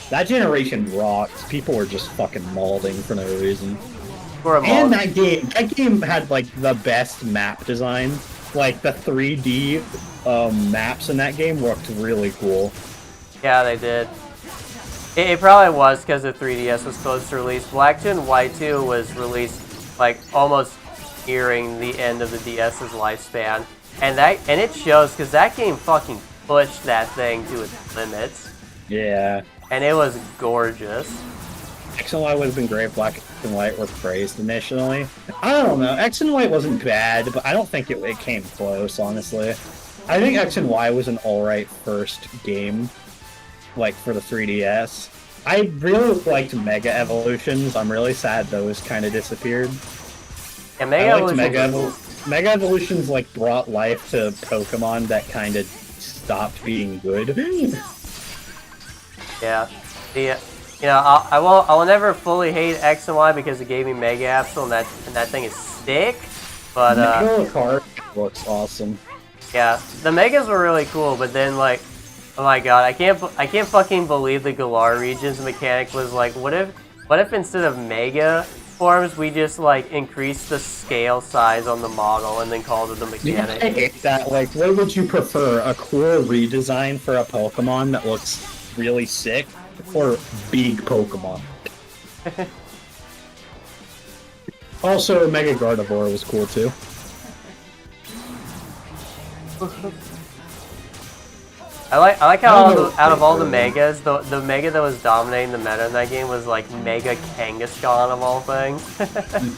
That generation rocked. People were just fucking mauling for no reason. And that game had, like, the best map design. Like, the 3D maps in that game looked really cool. Yeah, they did. It probably was because the 3DS was close to release. Black 2 and White 2 was released, like, almost nearing the end of the DS's lifespan. And it shows, because that game fucking pushed that thing to its limits. Yeah. And it was gorgeous. X and Y would have been great. Black and White were praised initially. I don't know. X and White wasn't bad, but I don't think it came close, honestly. I think X and Y was an alright first game, like for the 3DS. I really liked Mega Evolutions. I'm really sad those kind of disappeared. Yeah, Mega Mega Evolutions like brought life to Pokemon that kind of stopped being good. Yeah. I will never fully hate X and Y because it gave me Mega Absol and that thing is sick. But Mega Card looks awesome. Yeah, the Megas were really cool, but then like, oh my god, I can't fucking believe the Galar regions mechanic was like, what if instead of Mega forms we just like increased the scale size on the model and then called it the mechanic? Yeah, I hate that. Like, what would you prefer? A cool redesign for a Pokemon that looks really sick, or big Pokemon? Also, Mega Gardevoir was cool too. I like how out of all the Megas, the Mega that was dominating the meta in that game was like Mega Kangaskhan of all things.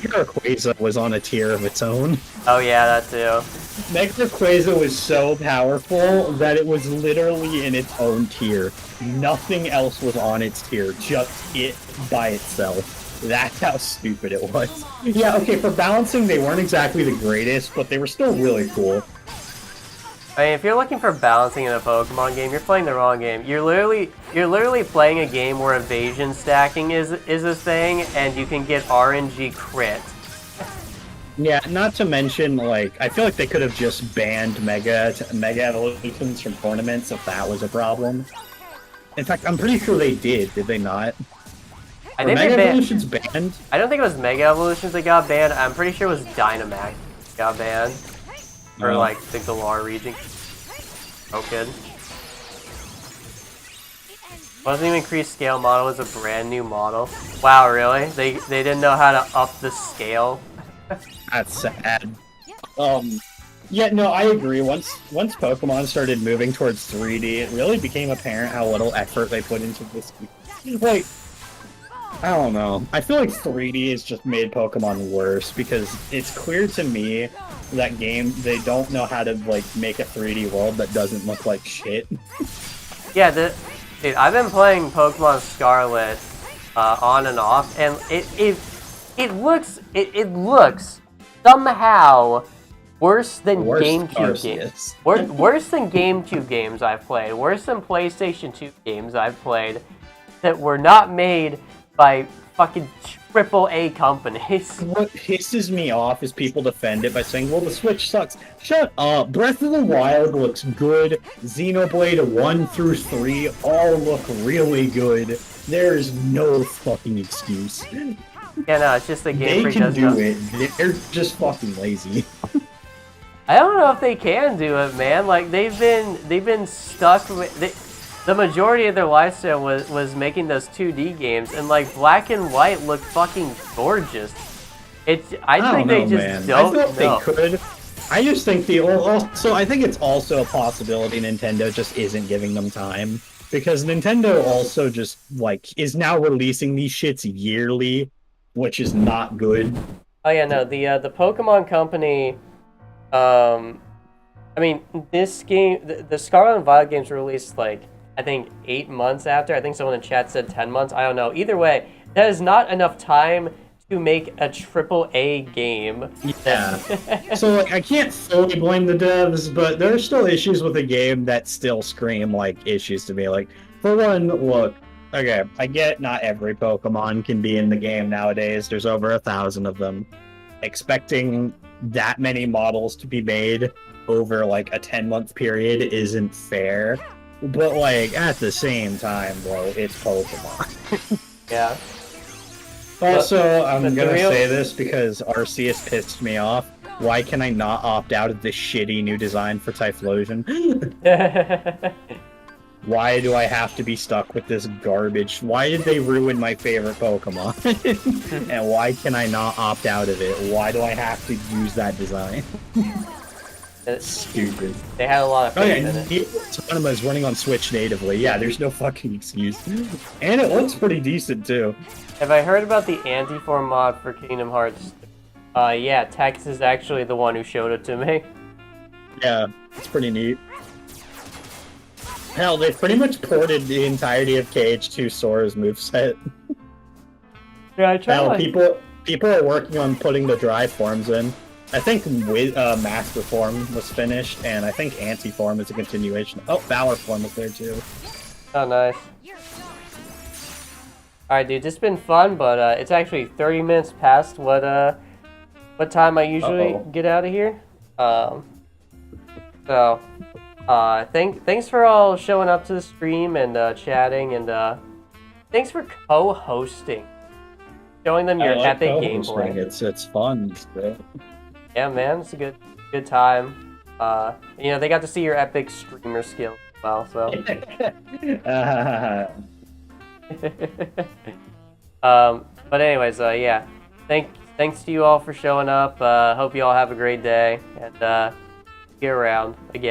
Rayquaza was on a tier of its own. Oh yeah, that too. Mega Rayquaza was so powerful that it was literally in its own tier. Nothing else was on its tier, just it by itself. That's how stupid it was. Yeah, okay, for balancing, they weren't exactly the greatest, but they were still really cool. I mean, if you're looking for balancing in a Pokemon game, you're playing the wrong game. You're literally playing a game where evasion stacking is a thing, and you can get RNG crit. Yeah, not to mention, like, I feel like they could have just banned Mega Evolutions from tournaments if that was a problem. In fact, I'm pretty sure they did they not? I think Mega they Evolutions banned? I don't think it was Mega Evolutions that got banned. I'm pretty sure it was Dynamax that got banned. Or like the Galar region. Oh, good. Wasn't even increased scale model, it was a brand new model. Wow, really? They didn't know how to up the scale? That's sad. Yeah, no, I agree. Once Pokemon started moving towards 3D, it really became apparent how little effort they put into this. Like, I don't know. I feel like 3D has just made Pokemon worse because it's clear to me that they don't know how to like make a 3D world that doesn't look like shit. Yeah, dude, I've been playing Pokemon Scarlet on and off, and it looks somehow worse than GameCube games. Worse than GameCube games I've played. Worse than PlayStation 2 games I've played that were not made by fucking AAA companies. What pisses me off is people defend it by saying, well, the Switch sucks. Shut up. Breath of the Wild looks good. Xenoblade 1 through 3 all look really good. There's no fucking excuse. Yeah, no, it's just the Game Freak doesn't. They can do it. They're just fucking lazy. I don't know if they can do it, man. Like they've been stuck with the majority of their lifestyle was making those 2D games, and like Black and White look fucking gorgeous. I think they just don't know. They could. I just think I think it's also a possibility Nintendo just isn't giving them time, because Nintendo also just like is now releasing these shits yearly, which is not good. Oh yeah, no, the Pokemon Company. I mean, this game, the Scarlet and Violet games were released like, I think 8 months after. I think someone in chat said 10 months. I don't know. Either way, that is not enough time to make a AAA game. Yeah. So like, I can't fully blame the devs, but there are still issues with the game that still scream like issues to me. Like, for one, look, okay, I get not every Pokemon can be in the game nowadays. There's over 1,000 of them. Expecting that many models to be made over like a 10-month period isn't fair. But, like, at the same time, bro, it's Pokemon. Yeah. Also, I'm gonna say this because Arceus pissed me off. Why can I not opt out of this shitty new design for Typhlosion? Why do I have to be stuck with this garbage? Why did they ruin my favorite Pokemon? And why can I not opt out of it? Why do I have to use that design? It's stupid. They had a lot of faith in it. Autonoma is running on Switch natively. Yeah, there's no fucking excuse. And it looks pretty decent, too. Have I heard about the anti-form mod for Kingdom Hearts? Yeah, Tex is actually the one who showed it to me. Yeah, it's pretty neat. Hell, they've pretty much ported the entirety of KH2 Sora's moveset. Yeah, I tried. Hell, people are working on putting the dry forms in. I think with Master Form was finished, and I think Anti-Form is a continuation. Oh, Valor Form is there too. Oh, nice. Alright, dude, this has been fun, but it's actually 30 minutes past what time I usually get out of here. Thanks for all showing up to the stream and chatting, and thanks for co-hosting. Showing them your epic gameplay. It's fun. It's great. Yeah, man, it's a good time. You know, they got to see your epic streamer skills as well, so. But anyways, yeah. Thanks to you all for showing up. Hope you all have a great day, and get around again.